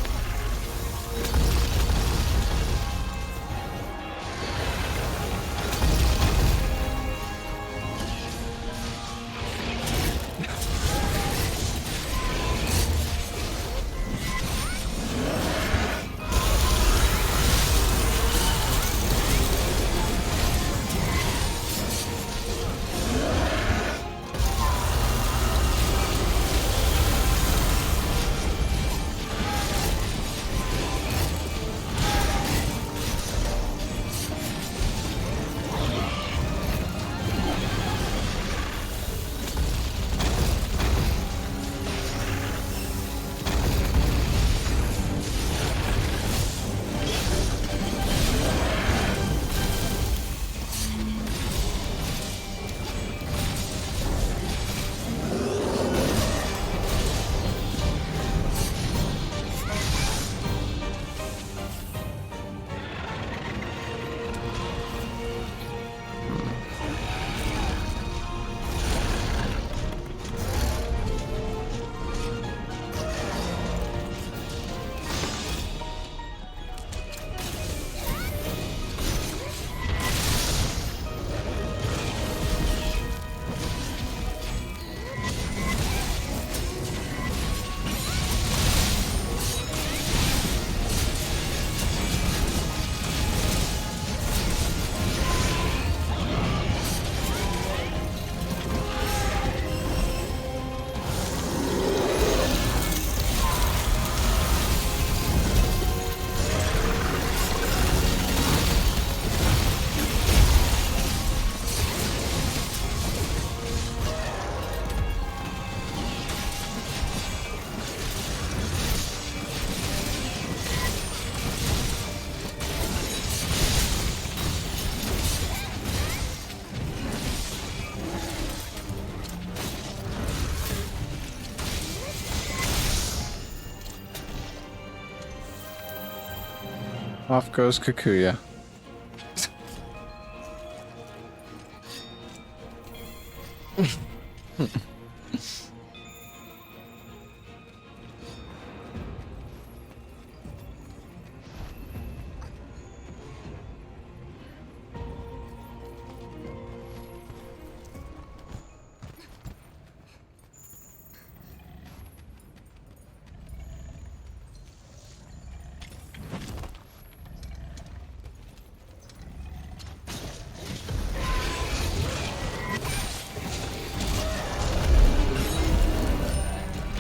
A: Off goes Kakuya.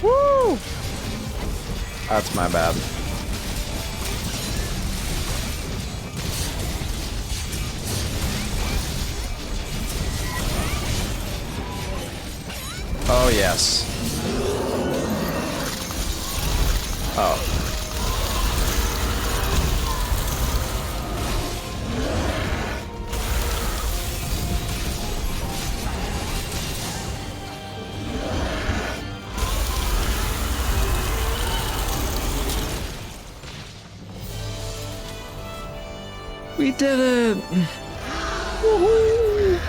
A: Woo! That's my bad. Oh, yes. Oh. We did it! Woohoo!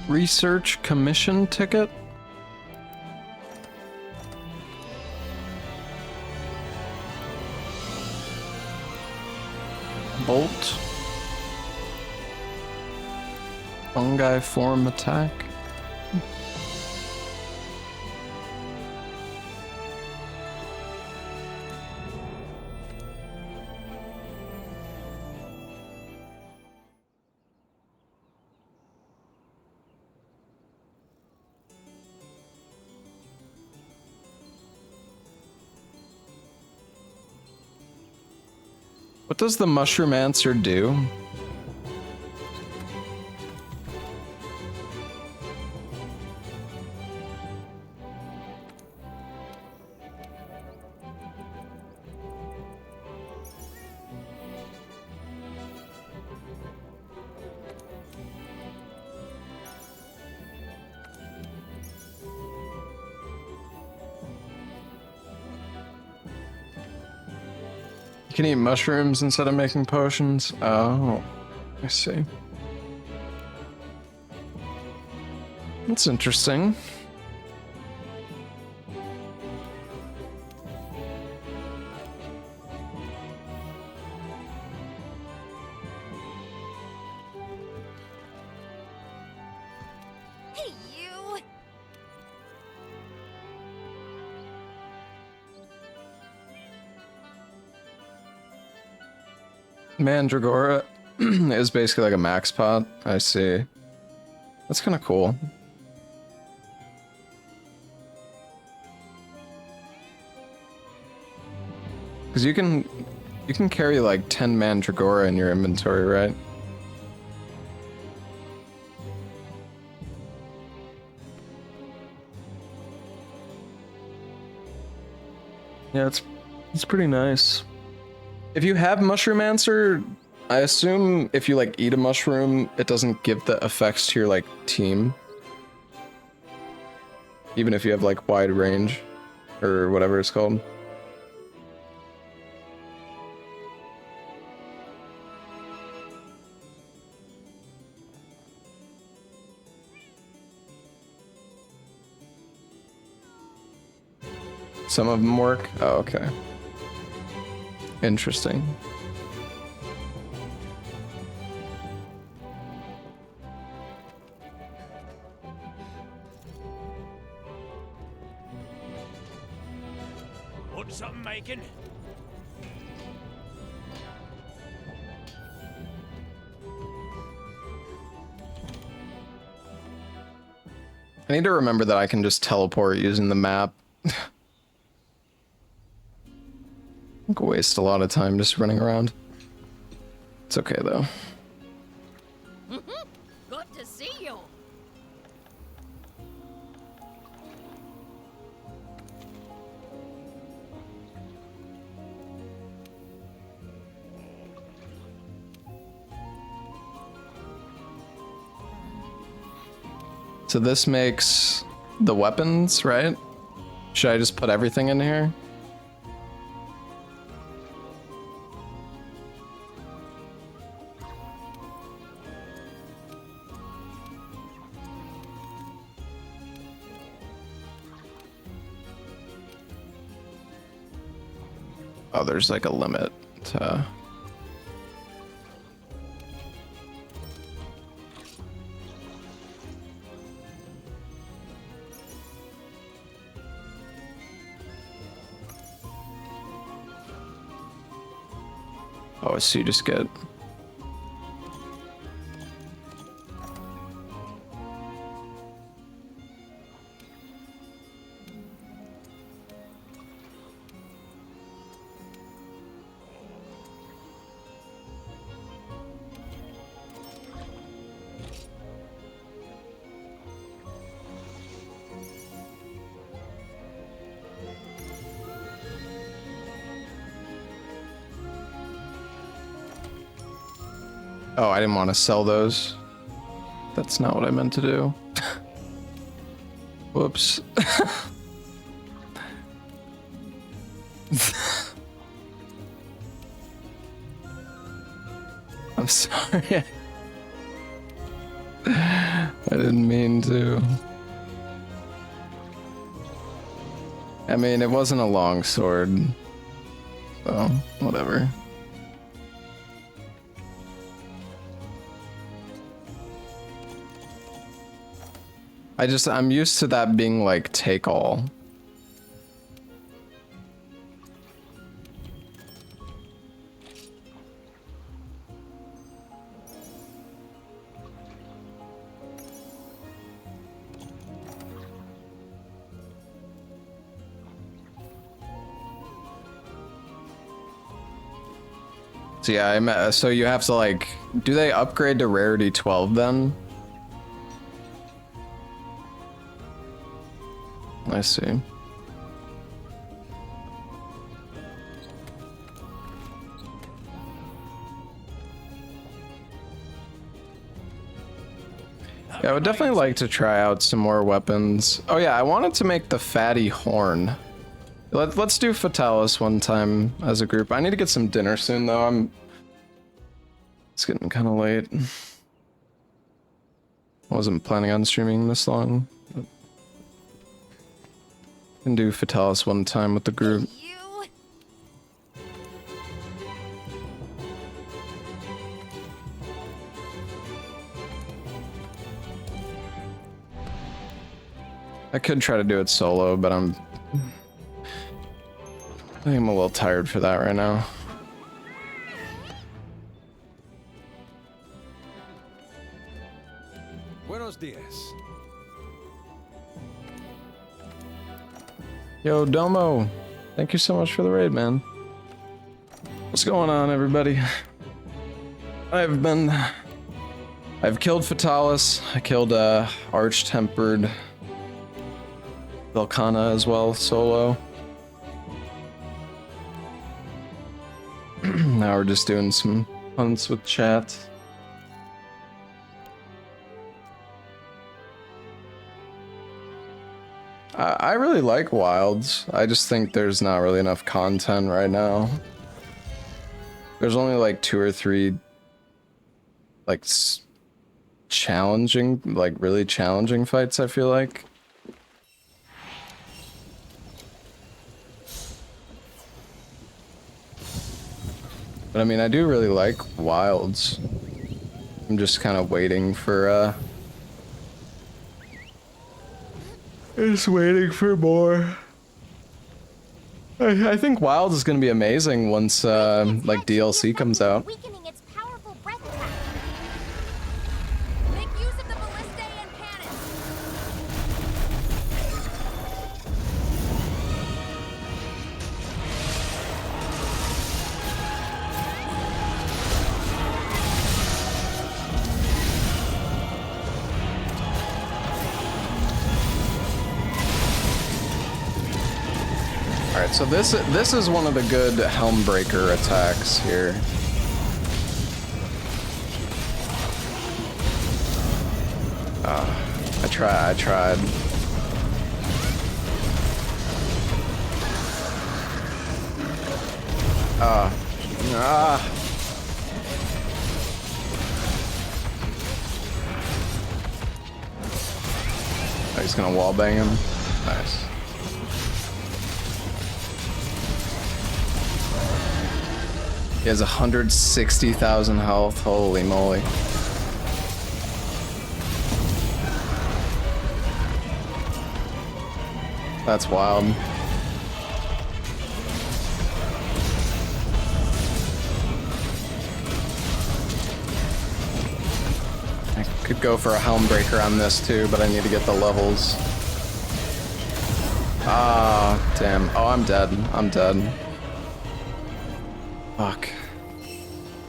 A: Research commission ticket? Bolt. Fungi form attack. What does the mushroom answer do? You can eat mushrooms instead of making potions? Oh, I see. That's interesting.
E: Hey, you!
A: Mandragora is basically like a max pot. I see. That's kind of cool. Because you can carry like 10 Mandragora in your inventory, right? Yeah, it's pretty nice. If you have Mushroom Answer, I assume if you like eat a mushroom, it doesn't give the effects to your like team. Even if you have like wide range or whatever it's called. Some of them work? Oh, okay. Interesting.
B: Want something making?
A: I need to remember that I can just teleport using the map. I'm gonna waste a lot of time just running around. It's okay though.
C: Good to see you.
A: So this makes the weapons, right? Should I just put everything in here? Oh, there's like a limit to... Oh, so you just get... Oh, I didn't want to sell those. That's not what I meant to do. Whoops. I'm sorry. I didn't mean to. I mean, it wasn't a long sword. So, whatever. I'm used to that being like take all. So yeah, so you have to like, do they upgrade to rarity 12 then? I see. Yeah, I would definitely like to try out some more weapons. Oh yeah, I wanted to make the fatty horn. Let's do Fatalis one time as a group. I need to get some dinner soon though. It's getting kind of late. I wasn't planning on streaming this long. Can do Fatalis one time with the group.
E: You.
A: I could try to do it solo, but I think I'm a little tired for that right now.
F: Buenos dias.
A: Yo, Domo. Thank you so much for the raid, man. What's going on, everybody? I've killed Fatalis. I killed Arch-Tempered Velcana as well, solo. Now we're just doing some hunts with chat. I really like Wilds. I just think there's not really enough content right now. There's only like 2 or 3 like challenging, like really challenging fights, I feel like. But I mean, I do really like Wilds. I'm just kind of waiting for just waiting for more. I think Wilds is gonna be amazing once like DLC comes out.
D: Weakening its powerful breath attack.
E: Make use of the ballistae and cannons.
A: Alright, so this is one of the good Helmbreaker attacks here. I tried. Oh, he's gonna wallbang him. Nice. He has 160,000 health. Holy moly. That's wild. I could go for a Helmbreaker on this too, but I need to get the levels. Ah, damn. Oh, I'm dead. I'm dead. Fuck.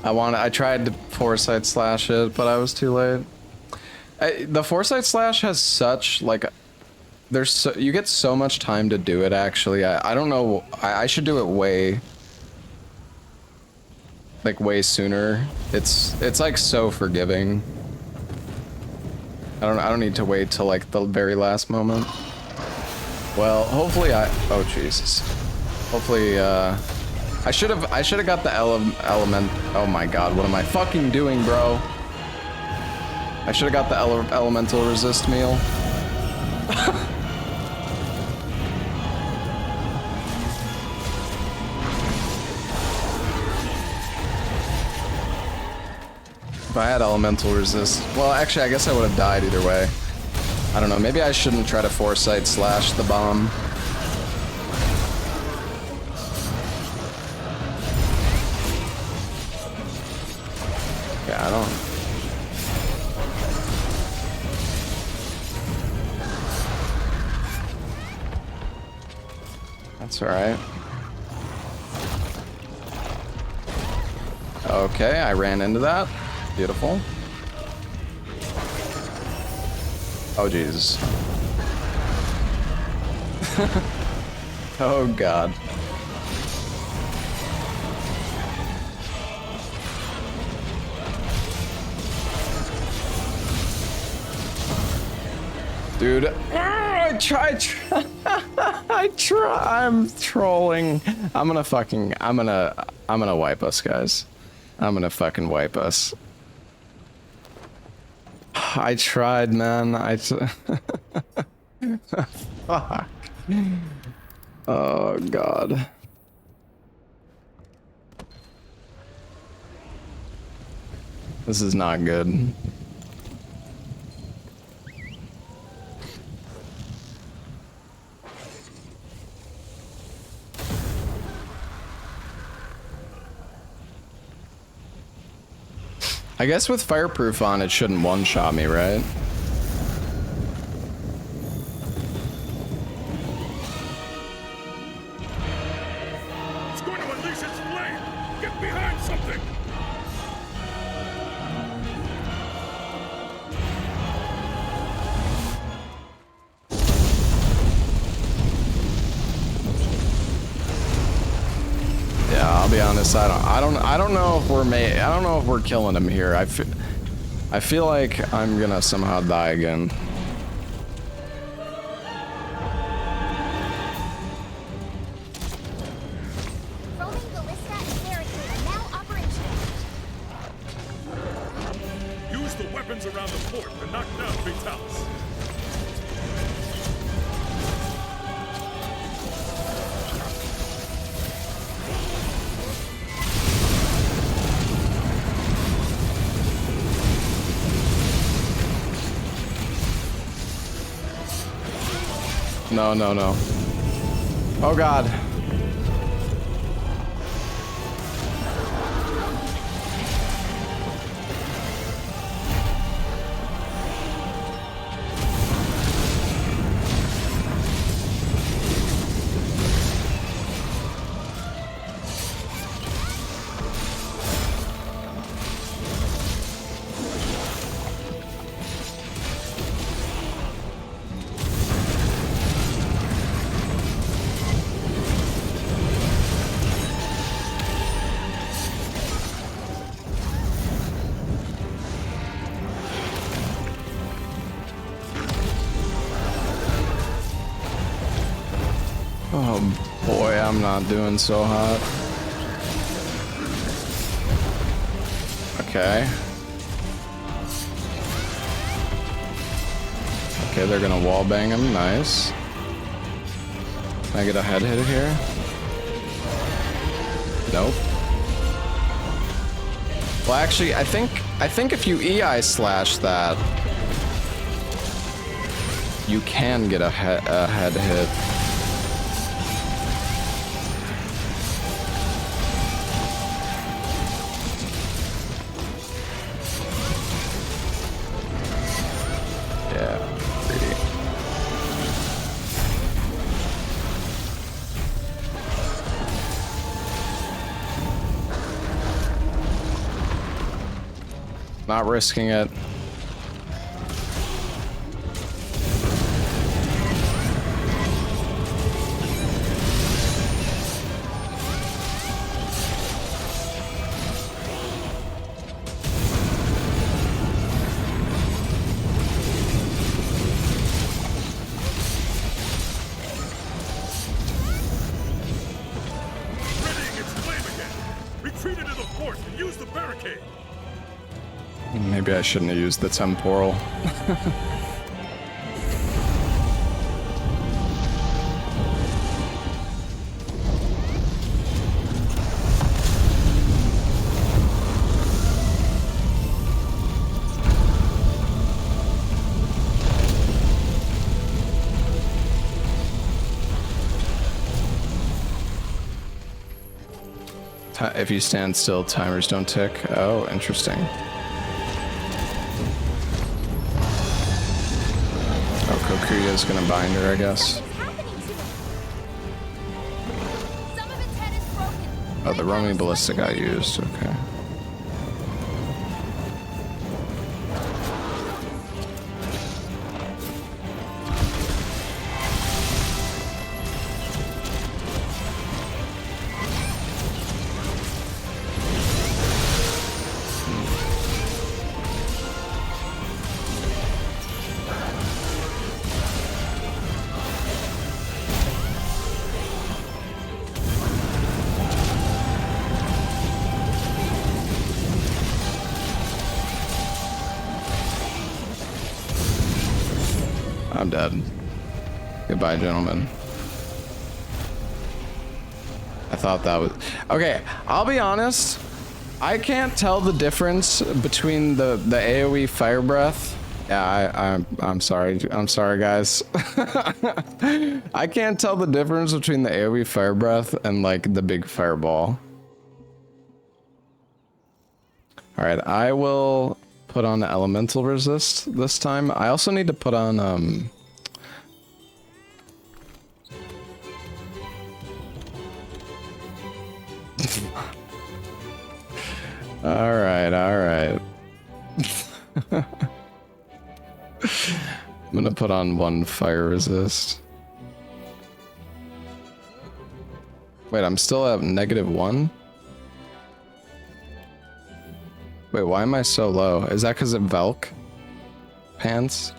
A: I tried to Foresight Slash it, but I was too late. The Foresight Slash has such, like, you get so much time to do it, actually. I don't know, I should do it way sooner. It's like so forgiving. I don't need to wait till like the very last moment. Well, hopefully oh Jesus. Hopefully, I should have got the element. Oh my god, what am I fucking doing, bro? I should have got the elemental resist meal. If I had elemental resist, well, actually, I guess I would have died either way. I don't know. Maybe I shouldn't try to foresight slash the bomb. Yeah, I don't. That's all right. Okay, I ran into that. Beautiful. Oh, Jesus. Oh, God. Dude, I try, I'm trolling. I'm gonna wipe us, guys. I'm gonna fucking wipe us. I tried, man. Fuck. Oh, God. This is not good. I guess with fireproof on, it shouldn't one-shot me, right?
B: It's going to unleash its flame! Get behind something!
A: Yeah, I'll be honest. I don't know if we're killing him here. I feel like I'm gonna somehow die again.
D: Roaming ballista and barricade are now operational.
B: Use the weapons around the fort to knock down Vitalis.
A: No, no, no. Oh, God. Oh boy, I'm not doing so hot. Okay. Okay, they're gonna wallbang him. Nice. Can I get a head hit here? Nope. Well, actually, I think if you EI slash that, you can get a head hit. Yeah, pretty. Not risking it.
B: Readying its flame again! Retreat into the fort and use the barricade!
A: Maybe I shouldn't have used the temporal. If you stand still, timers don't tick. Oh, interesting. Oh, Kokuya's gonna bind her, I guess.
D: What's happening to it?
E: Some of its head is broken.
A: Oh, the roaming ballista got used. Okay. I'm dead. Goodbye, gentlemen. I thought that was... Okay, I'll be honest. I can't tell the difference between the AoE fire breath. Yeah, I'm sorry. I'm sorry, guys. I can't tell the difference between the AoE fire breath and, like, the big fireball. Alright, I will put on elemental resist this time. I also need to put on, Alright, alright. I'm gonna put on one fire resist. Wait, I'm still at -1? Wait, why am I so low? Is that because of Velk pants?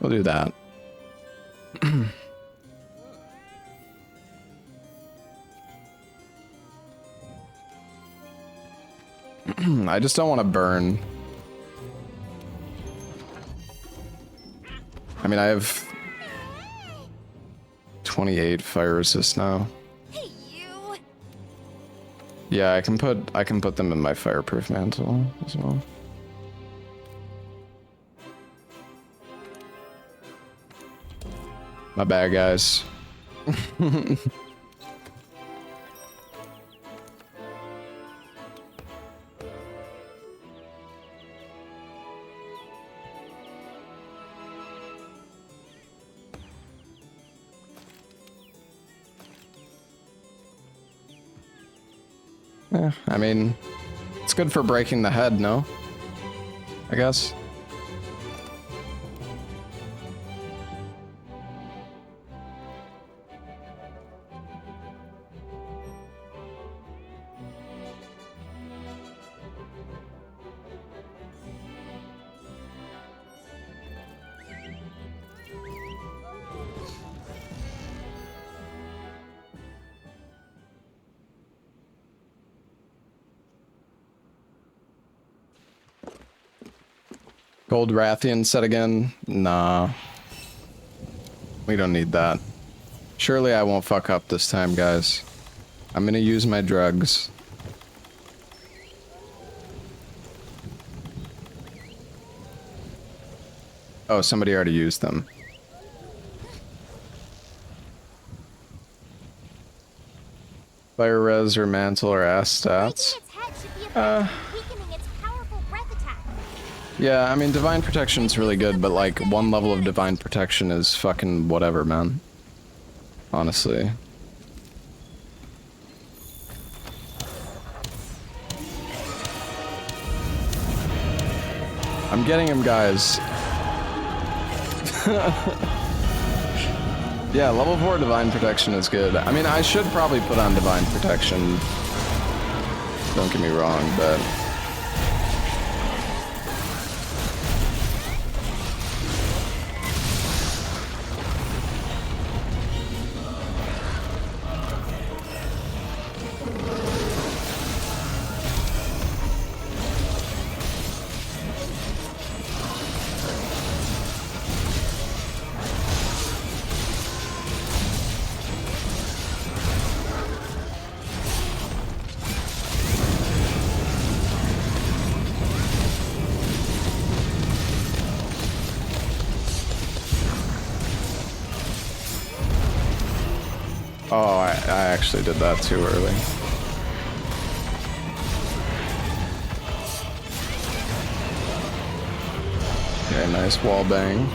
A: We'll do that. I just don't want to burn. I mean, I have 28 fire resist now.
E: Hey, you.
A: Yeah, I can put them in my fireproof mantle as well. My bad, guys. Yeah, I mean, it's good for breaking the head, no? I guess. Gold Rathian set again? Nah. We don't need that. Surely I won't fuck up this time, guys. I'm gonna use my drugs. Oh, somebody already used them. Fire res or mantle or ass stats.
D: Breaking its head should be effective in weakening its powerful breath attack.
A: Yeah, I mean, Divine Protection's really good, but like, one level of Divine Protection is fucking whatever, man. Honestly. I'm getting him, guys. Yeah, level 4 Divine Protection is good. I mean, I should probably put on Divine Protection. Don't get me wrong, but... Oh, I actually did that too early. Okay, nice wall bang.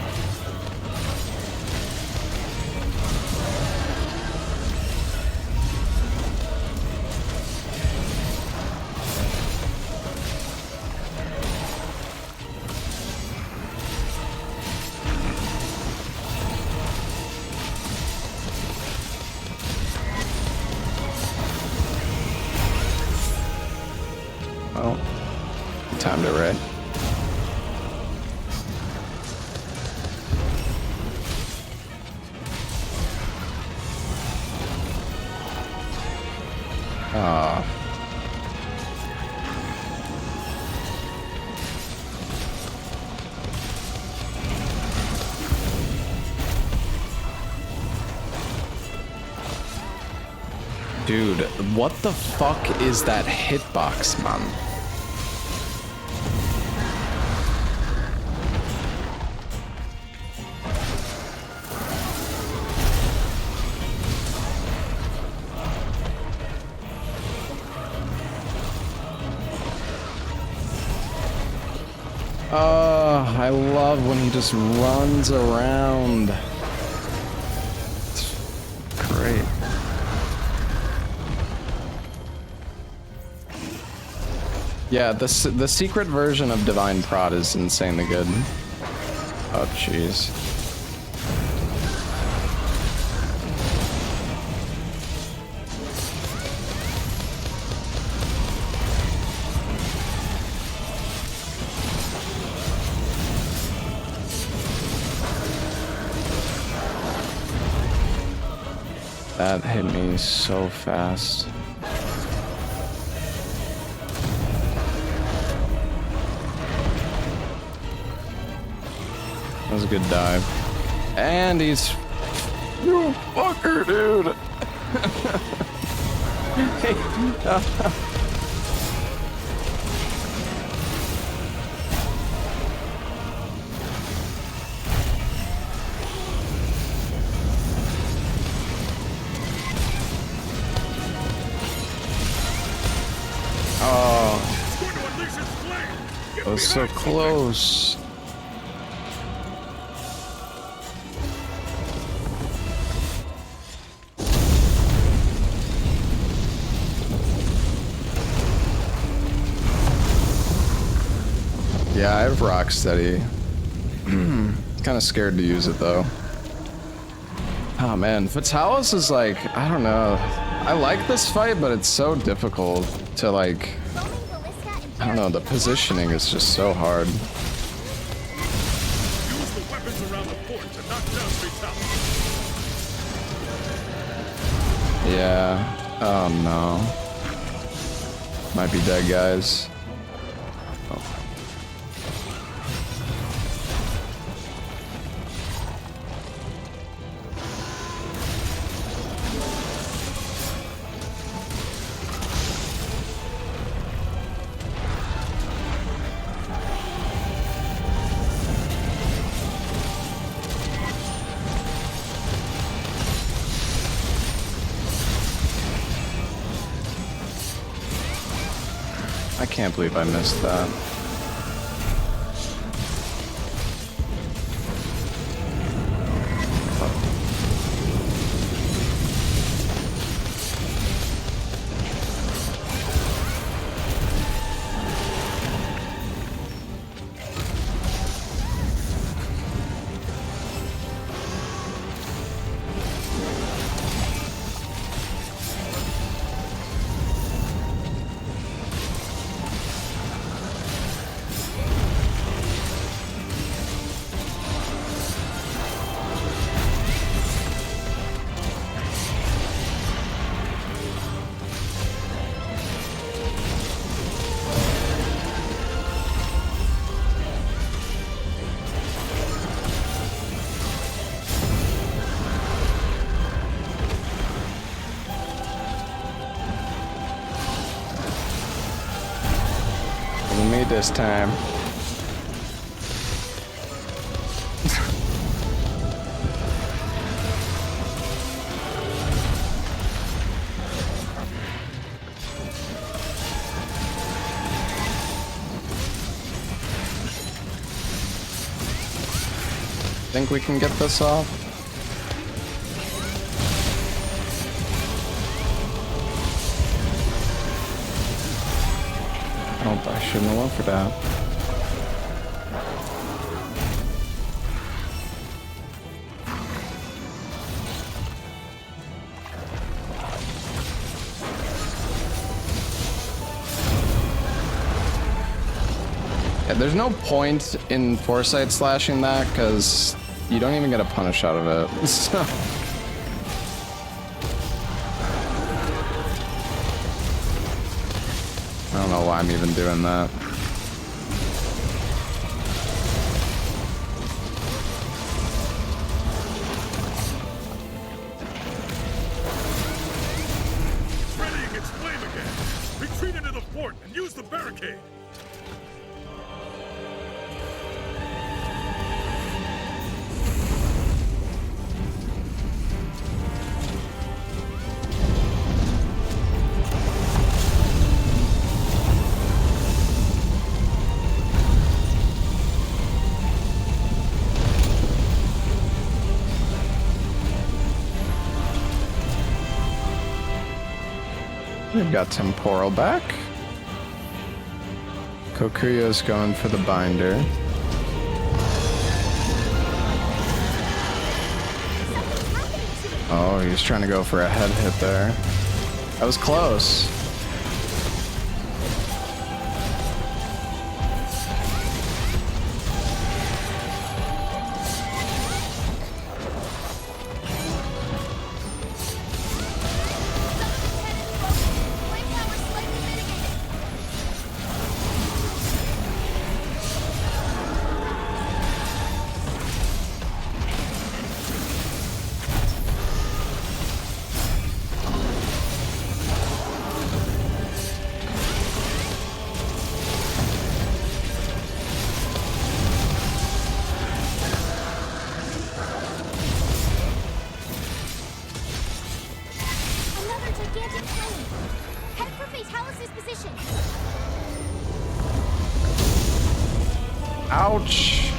A: Oh, timed it right. Ah. Dude, what the fuck is that hitbox, man? Oh, I love when he just runs around. It's great. Yeah, the secret version of Divine Prod is insanely good. Oh, jeez. That hit me so fast. That was a good dive. And he's... You fucker, dude! Oh,
B: It's going to unleash its flame! Get
A: that was so
B: behind me.
A: close. Yeah, I have Rocksteady. Kind of scared to use it though. Oh man, Fatalis is like, I don't know. I like this fight, but it's so difficult to like, I don't know, the positioning is just so hard.
B: Use the weapons around the fort to knock down Vitalis.
A: Yeah. Oh no. Might be dead, guys. Oh. I can't believe I missed that. this time. Think we can get this off? Oh, I shouldn't have went for that. Yeah, there's no point in foresight slashing that because you don't even get a punish out of it. So. I don't know why I'm even doing that.
B: Readying its flame again. Retreat into the fort and use the barricade.
A: We've got temporal back. Kokuyo's going for the binder. Oh, he's trying to go for a head hit there. That was close.
D: Another gigantic flame. Head for Fatalis' position.
A: Ouch.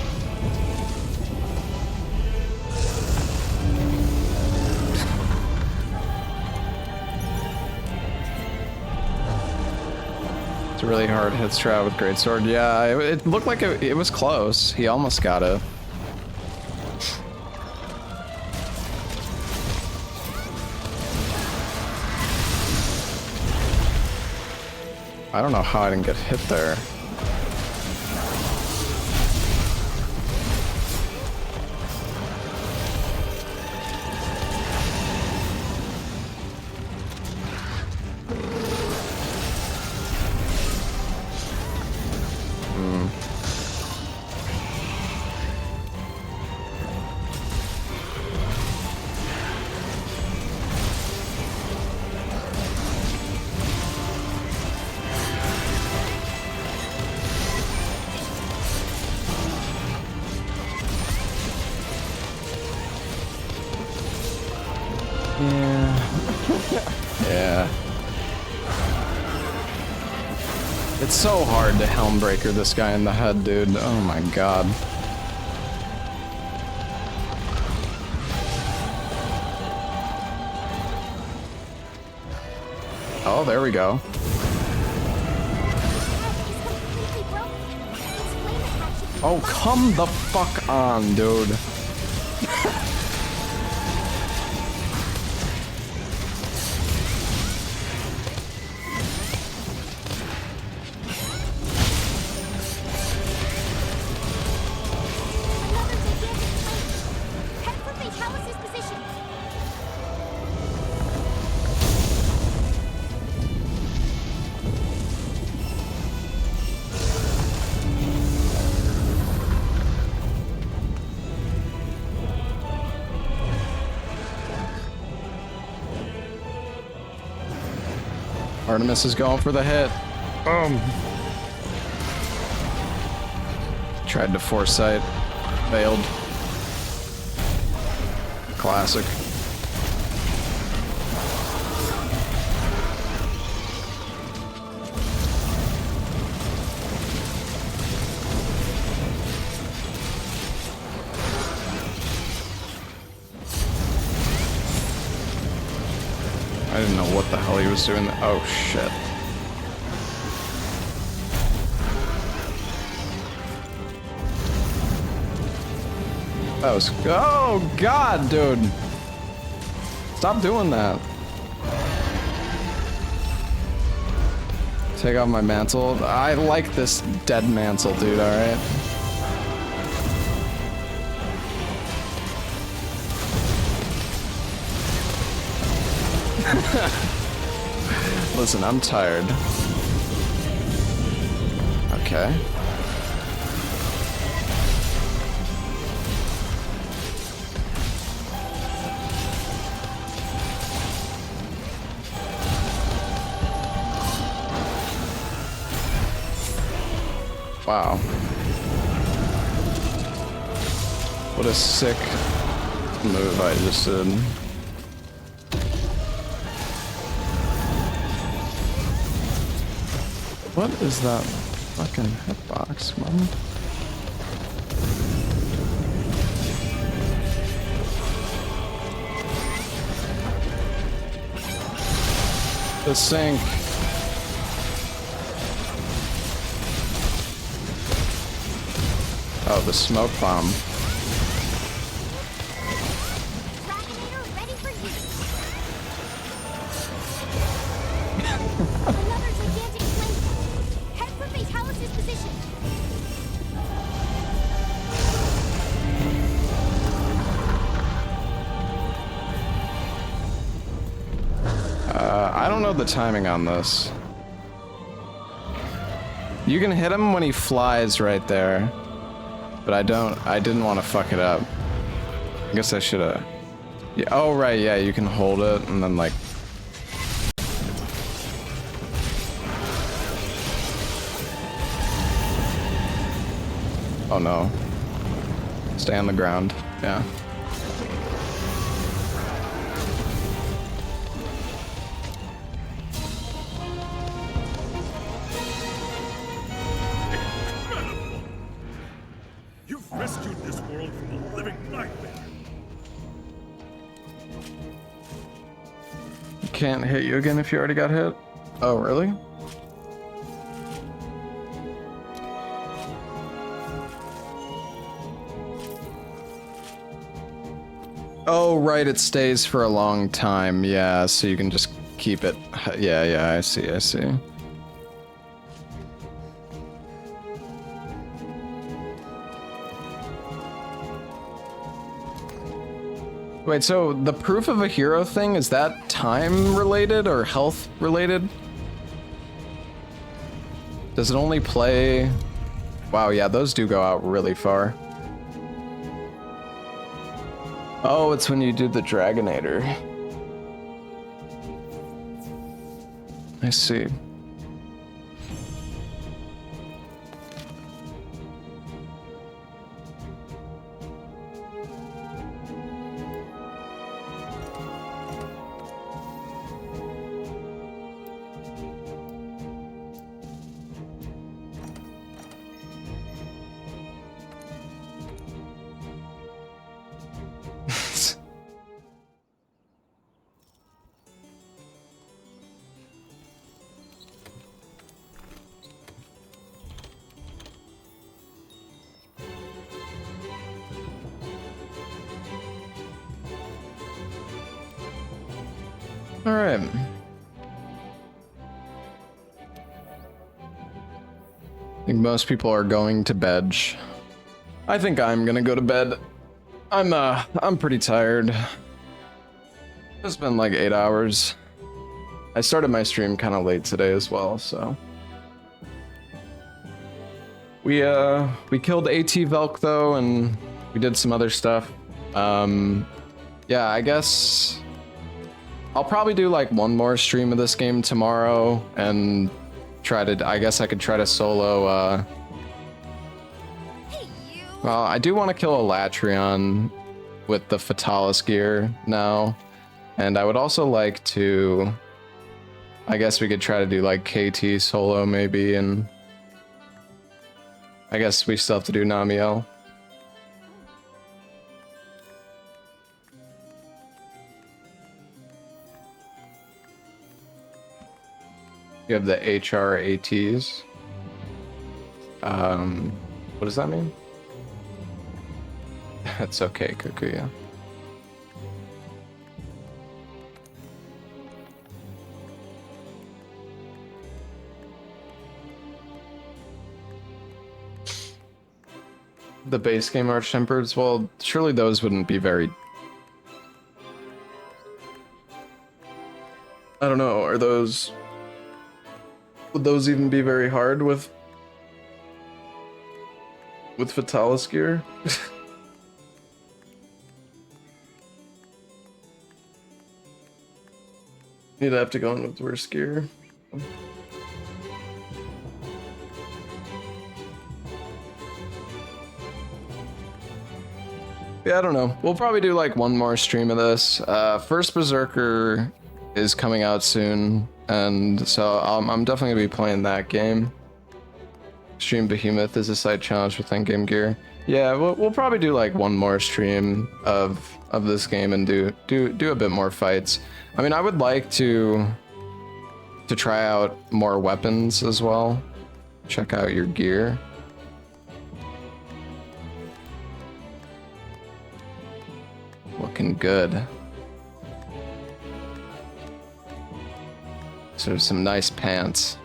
A: It's a really hard hit strat with Greatsword. Yeah, it looked like it was close. He almost got it. I don't know how I didn't get hit there. Yeah. It's so hard to Helmbreaker this guy in the head, dude. Oh my god. Oh, there we go. Oh, come the fuck on, dude. Artemis is going for the hit. Boom. Tried to foresight. Failed. Classic. I didn't know what the hell he was doing. Oh shit. That was. Oh god, dude. Stop doing that. Take off my mantle. I like this dead mantle, dude, alright? Listen, I'm tired. Okay. Wow. What a sick move I just did. What is that fucking hitbox, man? The sink. Oh, the smoke bomb.
D: Dragonator ready for use. Another gigantic flame. Head for Fatalis' position.
A: I don't know the timing on this. You can hit him when he flies right there. But I didn't want to fuck it up. I guess I should have. Yeah, oh right, yeah, you can hold it and then like. Oh no. Stay on the ground, yeah.
B: You've rescued this world from a living nightmare.
A: Can't hit you again if you already got hit. Oh really? Oh right, it stays for a long time. Yeah, so you can just keep it. Yeah, I see. Wait, so the proof of a hero thing, is that time related or health related? Does it only play? Wow, yeah, those do go out really far. Oh, it's when you do the Dragonator. I see. All right. I think most people are going to bed. I think I'm gonna go to bed. I'm pretty tired. It's been like 8 hours. I started my stream kind of late today as well, so. We killed AT Velk though, and we did some other stuff. Yeah, I guess I'll probably do like one more stream of this game tomorrow and try to, I guess I could try to solo,
E: Hey,
A: Well, I do want to kill a Latreon with the Fatalis gear now. And I would also like to... I guess we could try to do like KT solo maybe, and... I guess we still have to do Namiel. You have the HRATs. What does that mean? That's okay, Kukuya. The base game Arch Tempered, well, surely those wouldn't be very... I don't know, are those... Would those even be very hard with Fatalis gear? You'd have to go in with worse gear. Yeah, I don't know. We'll probably do like one more stream of this. First Berserker is coming out soon, and so I'm definitely gonna be playing that game. Stream Behemoth is a side challenge with endgame gear. Yeah, we'll probably do like one more stream of this game and do a bit more fights. I mean, I would like to try out more weapons as well. Check out your gear. Looking good. So there's some nice pants.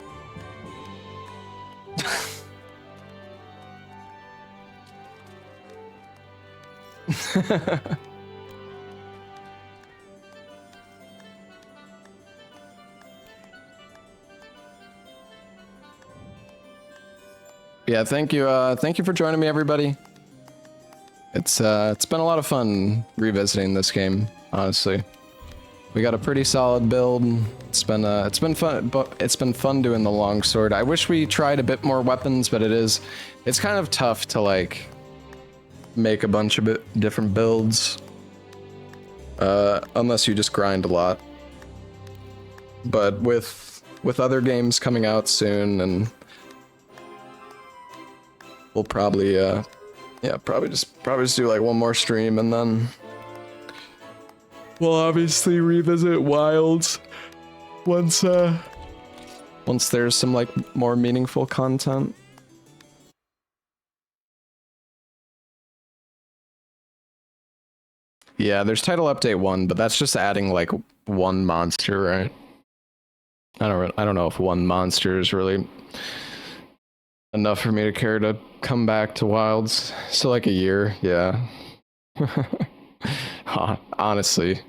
A: Yeah, thank you for joining me, everybody. It's been a lot of fun revisiting this game, honestly. We got a pretty solid build. It's been fun, but it's been fun doing the longsword. I wish we tried a bit more weapons, but it's kind of tough to like make a bunch of different builds unless you just grind a lot. But with other games coming out soon, and we'll probably probably just do like one more stream, and then we'll obviously revisit Wilds once there's some like more meaningful content. Yeah, there's title update 1, but that's just adding like one monster, right? I don't know if one monster is really enough for me to care to come back to Wilds. Still like a year, yeah. Honestly.